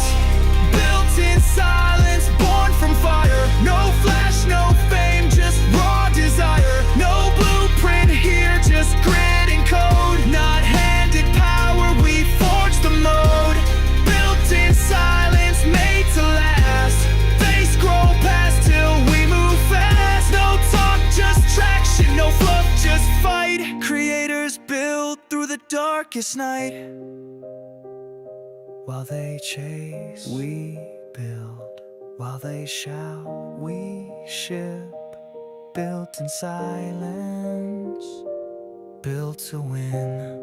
Built in silence, born from fire. No flash, no fame, just raw desire. No blueprint here, just grit and code. Not handed power, we forge the mode. Built in silence, made to last. They scroll past till we move fast. No talk, just traction. No fluff, just fight. Creators build through the darkest night. While they chase, we build. While they shout, we ship. Built in silence, built to win.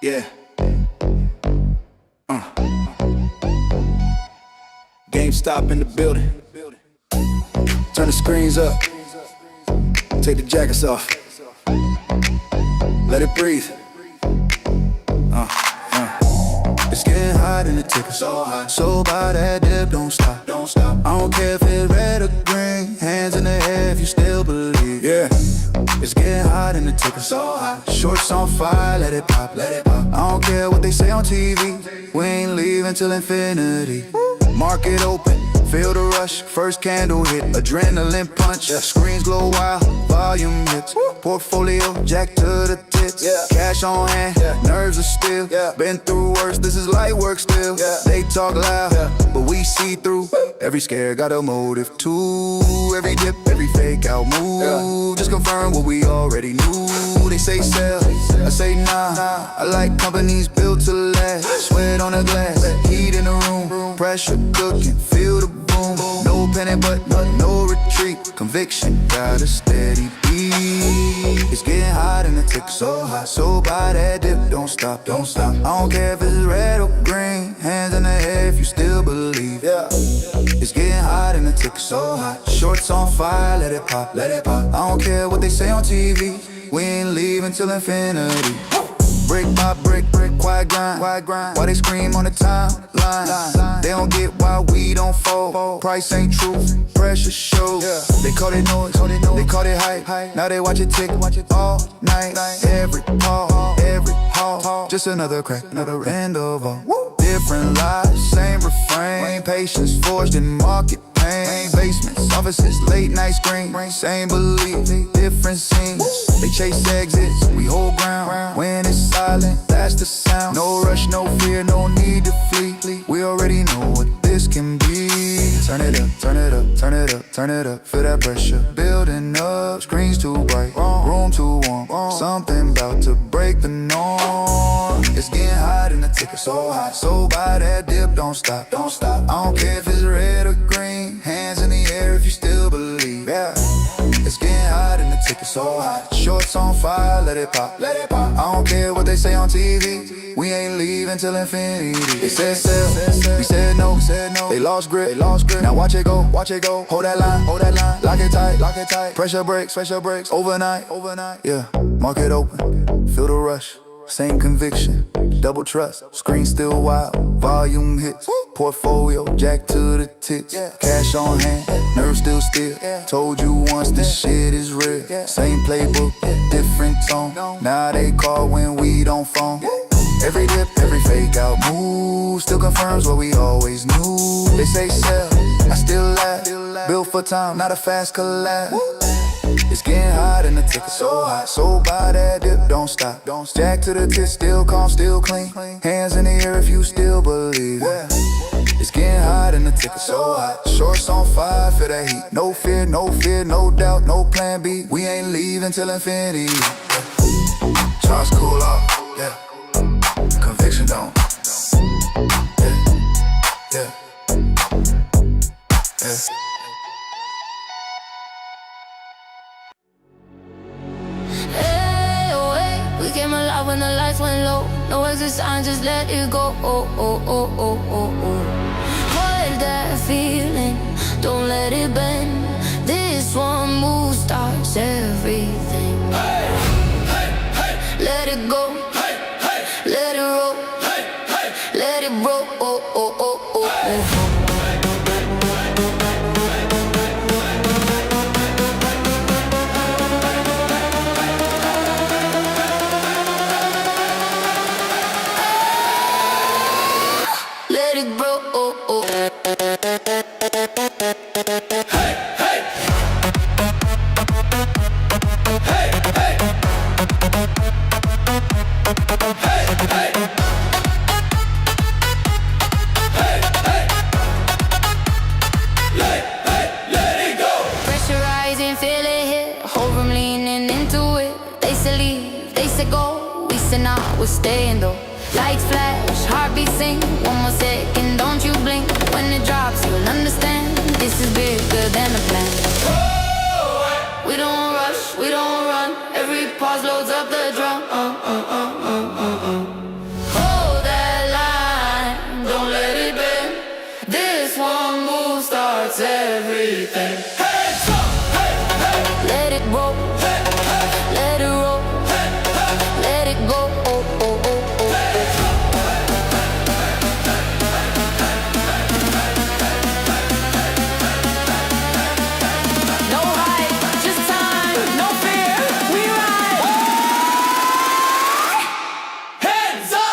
Yeah. GameStop in the building. Turn the screens up. Take the jackets off. Let it breathe. It's getting hot in the ticker. So hot. So by that dip, don't stop. Don't stop. I don't care if it's red or green. Hands in the air if you still believe. Yeah. It's getting hot in the ticker. So hot. Shorts on fire, let it pop. Let it pop. I don't care what they say on TV. We ain't leaving till infinity. Market open. Feel the rush, first candle hit, adrenaline punch. Screens glow wild, volume hits. Portfolio jack to the tits. Cash on hand, nerves are still. Been through worse, this is light work still. They talk loud, but we see through. Every scare got a motive too. Every dip, every fake out move. Just confirm what we already knew. They say sell, I say nah. I like companies built to last. Sweat on the glass, heat in the room. Pressure cooking, feel the boom. No panic but no retreat. Conviction got a steady beat. It's getting hot in the tick, so hot. So by that dip, don't stop, don't stop. I don't care if it's red or green. Hands in the air if you still believe. Yeah. It's getting hot and the ticket's so hot. Shorts on fire, let it pop, let it pop. I don't care what they say on TV. We ain't leaving till infinity. Brick by brick, quiet grind. Why they scream on the timeline? They don't get why we don't fold. Price ain't true, pressure shows. They call it noise, they call it hype. Now they watch it tick all night. Every call, every haul, just another crack, another end of all. Different lives, same refrain. Patience forged in market pain. Basements, offices, late night screen. Same belief, different scenes. They chase exits, we hold ground. When it's silent, that's the sound. No rush, no fear, no need to flee. We already know what this can be. Turn it up, turn it up, turn it up, turn it up. Feel that pressure building up. Screens too bright, room too warm. Something about to break the norm. It's getting hot and the ticket's so hot. So buy that dip, don't stop, don't stop. I don't care if it's red or green. Hands in the air if you still believe. Yeah. It's getting hot and the ticket's so hot. Shorts on fire, let it pop, let it pop. I don't care what they say on TV. We ain't leaving till infinity. They said sell, we said no. They lost grip, Now watch it go, hold that line, lock it tight. Pressure breaks, overnight. Yeah, market open, feel the rush. Same conviction, double trust. Screen still wild, volume hits. Portfolio, jack to the tits. Cash on hand, nerves still still. Told you once this shit is real. Same playbook, different tone. Now they call when we don't phone. Every dip, every fake out move still confirms what we always knew. They say sell, I still laugh. Built for time, not a fast collab. It's getting hot and the ticket's so hot. So buy that dip, don't stop. Jack to the tits, still calm, still clean. Hands in the air if you still believe. It's getting hot and the ticket's so hot. Shorts on fire, feel that heat. No fear, no doubt, no plan B. We ain't leaving till infinity. Charge cool off, yeah. Conviction don't. Yeah. Hey, oh, hey, we came alive when the lights went low. No exit sign, just let it go. Oh. Hold that feeling, don't let it bend. This one move starts everything. Let it go, let it roll, let it roll. Let it grow. Pressurizing, feel it hit. Whole room leaning into it. They say leave, they say go. We say nah, we're staying though. Lights flash, heartbeat sing. One more second, don't you blink. When it drops, you'll understand. This is bigger than a plan. We don't rush, we don't run. Every pause loads up the drum. Hold that line, don't let it bend. This one move starts everything. Hands up, let it roll, let it roll, let it go. Hands up!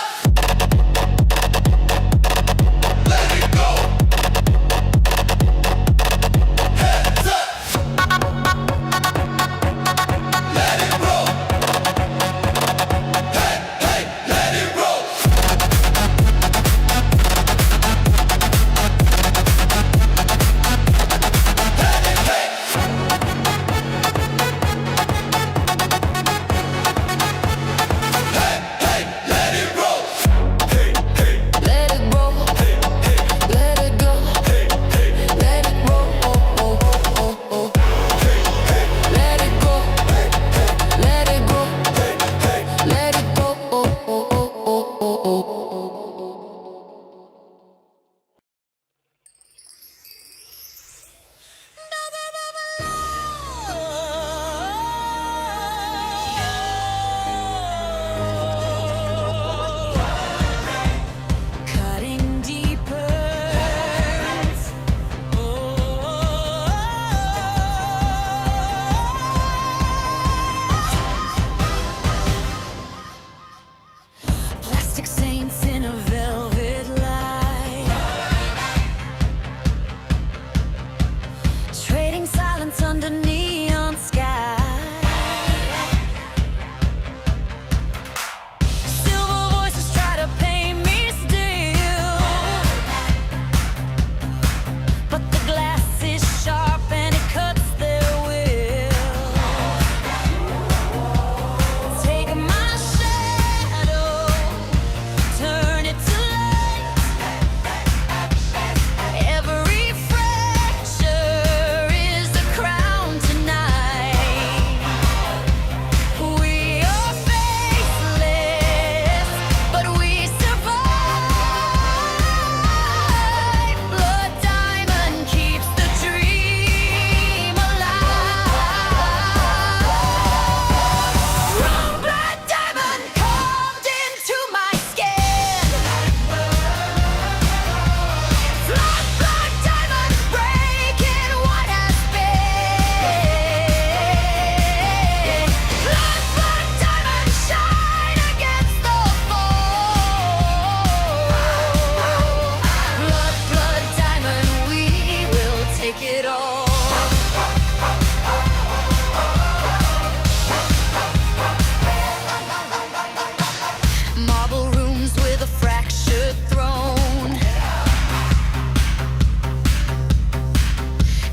Marble rooms with a fractured throne.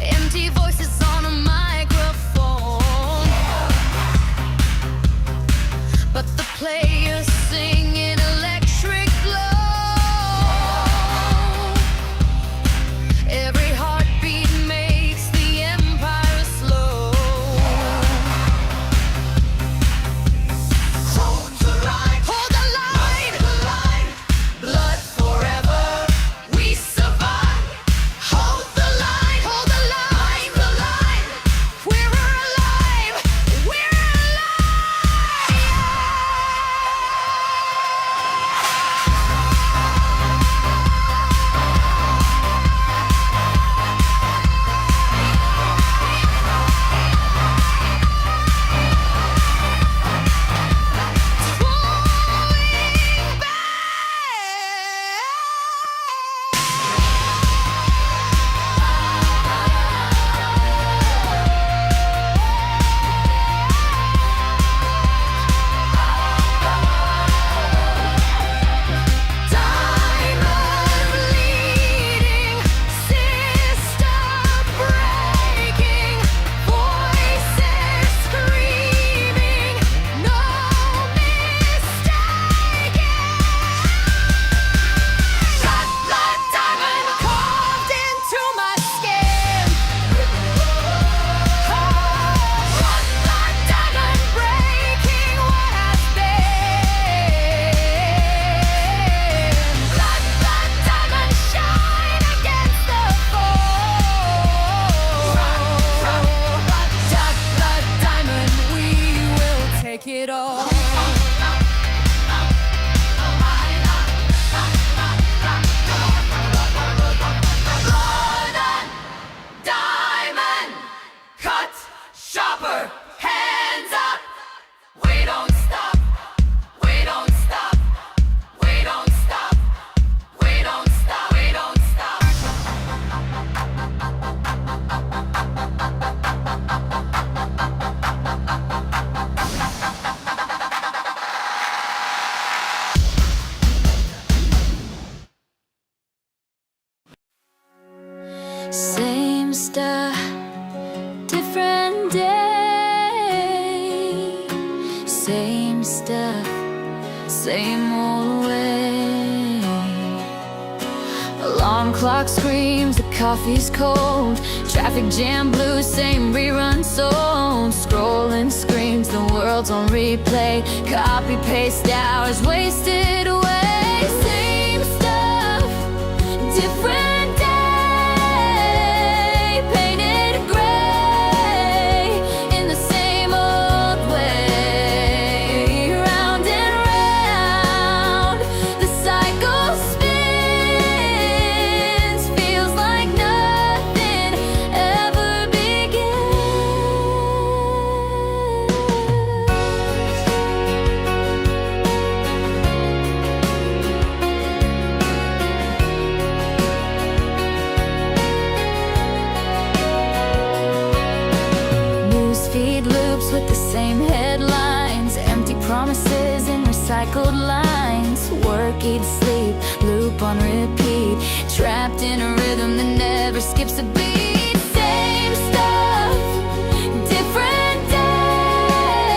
Empty voices on a microphone. But the players sing in electric glow. Every heartbeat makes the empire slow. Hold the line, hold the line, blood forever, we survive. Hold the line, hold the line, we're alive, we're take it all. Blood and diamond, cut, sharper, hands up. We don't stop, we don't stop, we don't stop, we don't stop, we don't stop. Same stuff, different day. Same stuff, same old way. Alarm clock screams, the coffee's cold. Traffic jam blues, same rerun sold. Scrolling screens, the world's on replay. Copy paste hours wasted away. Same stuff, different day. Painted gray in the same old way. Round and round, the cycle spins. Feels like nothing ever Newsfeed loops with the same headlines. Empty promises and recycled lines. Work, eat, sleep, loop on repeat. Trapped in a rhythm that never skips a beat. Same stuff, different day.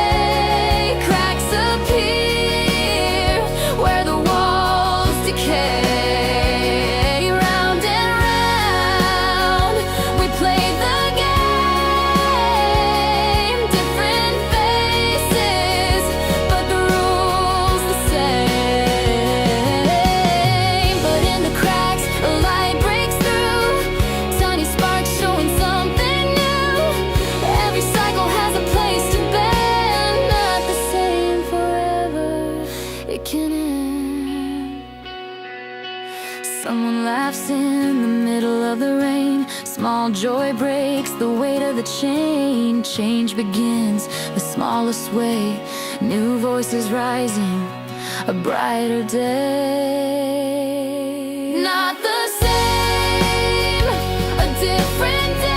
Cracks appear where the walls decay. Round and round, we play the game. Different faces, but the rules the same. But in the cracks, a light breaks through. Tiny sparks showing something new. Every cycle has a place to bend. Not the same forever, it can end. Someone laughs in the middle of the rain. Small joy breaks the weight of the chain. Change begins the smallest way. New voices rising, a brighter day. Not the same, a different day.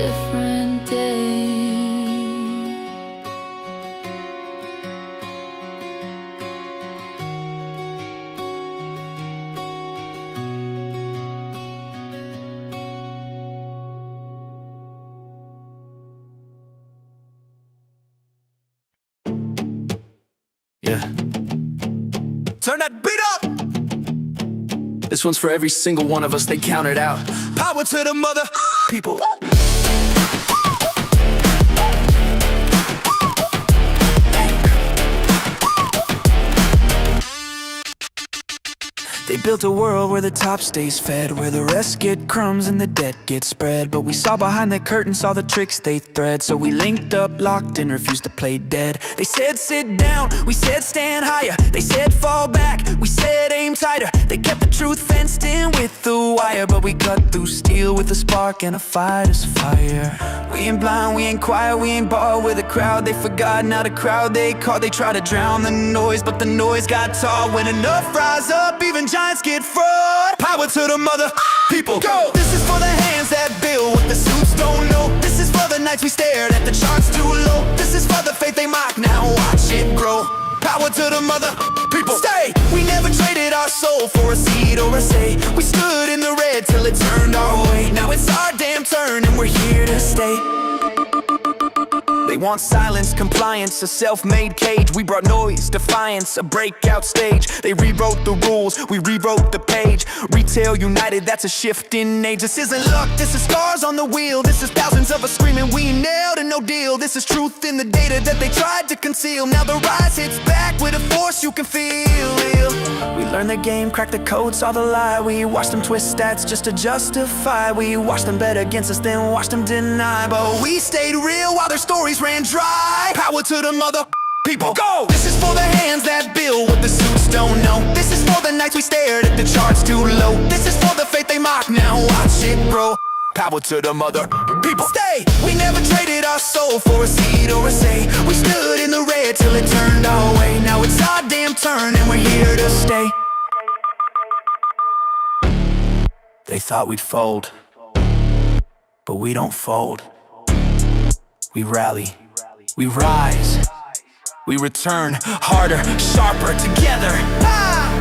different day. Yeah. Turn that beat up! This one's for every single one of us, they counted out. Power to the mother people. They built a world where the top stays fed, where the rest get crumbs and the debt gets spread. But we saw behind the curtain, saw the tricks they thread. So we linked up, locked in, refused to play dead. They said sit down, we said stand higher. They said fall back, we said aim tighter. They kept the truth fenced in with the wire, but we cut through steel with a spark and a fighter's fire. We ain't blind, we ain't quiet, we ain't bought with a crowd. They forgot, now the crowd they caught. They try to drown the noise, but the noise got tall. When enough rise up, even giants get fraud. Power to the mother people. Go! This is for the hands that build what the suits don't know. This is for the nights we stared at the charts too low. This is for the faith they mock, now watch it grow. Power to the mother people. Stay! We never traded our soul for a seat or a say. We stood in the red till it turned our way. Now it's our damn turn and we're here to stay. They want silence, compliance, a self-made cage. We brought noise, defiance, a breakout stage. They rewrote the rules, we rewrote the page. Retail united, that's a shift in age. This isn't luck, this is stars on the wheel. This is thousands of us screaming, we nailed a no deal. This is truth in the data that they tried to conceal. Now the rise hits back with a force you can feel. We learned the game, cracked the code, saw the lie. We watched them twist stats just to justify. We watched them bet against us, then watched them deny. But we stayed real while their stories ran dry. Power to the mother people. Go! This is for the hands that build what the suits don't know. This is for the nights we stared at the charts too low. This is for the faith they mock, now watch it grow. Power to the mother people. Stay! We never traded our soul for a seat or a say. We stood in the red till it turned our way. Now it's our damn turn and we're here to stay. They thought we'd fold, but we don't fold. We rally, we rise, we return harder, sharper together.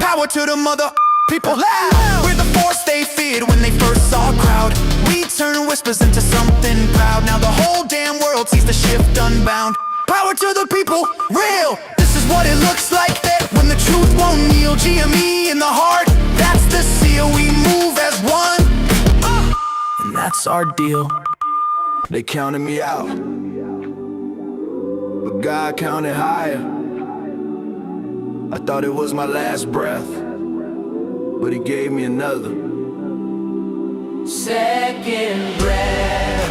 Power to the mother people. Loud. We're the force they feared when they first saw a crowd. We turn whispers into something proud. Now the whole damn world sees the shift unbound. Power to the people, real. This is what it looks like that when the truth won't kneel. GME in the heart, that's the seal. We move as one, and that's our deal. They counted me out, but God counted higher. I thought it was my last breath, but He gave me another second breath.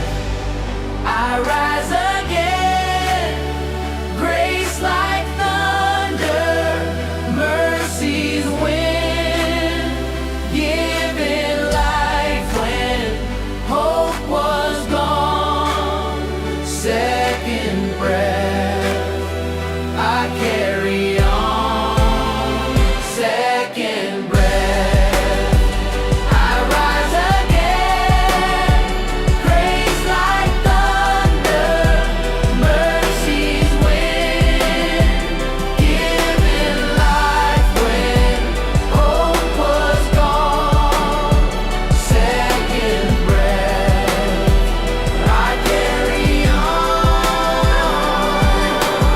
I rise again, grace like thunder, mercies win, giving life when hope was gone. Second breath, I carry on. Second breath, I rise again. Grace like thunder, mercies win, giving life when hope was gone. Second breath, I carry on.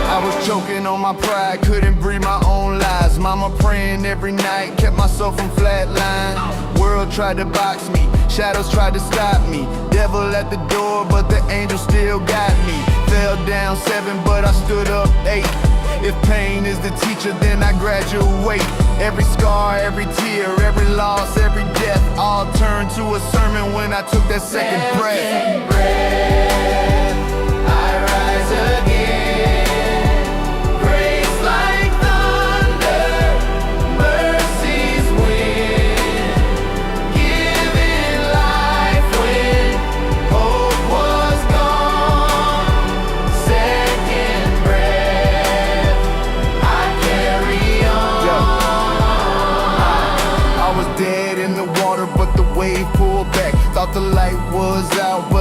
I was choking on my pride, couldn't breathe my own lies. Mama praying every night, kept myself from flatline. World tried to box me, shadows tried to stop me. Devil at the door, but the angel still got me. Fell down 7, but I stood up 8. If pain is the teacher, then I graduate. Every scar, every tear, every loss, every death, all turned to a sermon when I took that second breath. Second breath, I rise again. Grace like thunder, mercies win, giving life when hope was gone. Second breath, I carry on. I was dead in the water, but the wave pulled back. Thought the light was out, but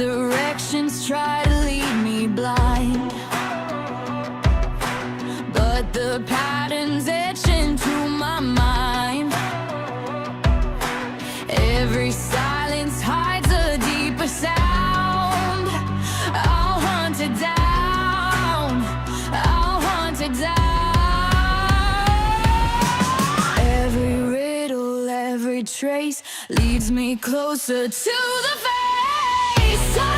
Directions try to lead me blind, but the patterns etch into my mind. Every silence hides a deeper sound. I'll hunt it down, I'll hunt it down. Every riddle, every trace leads me closer to the face.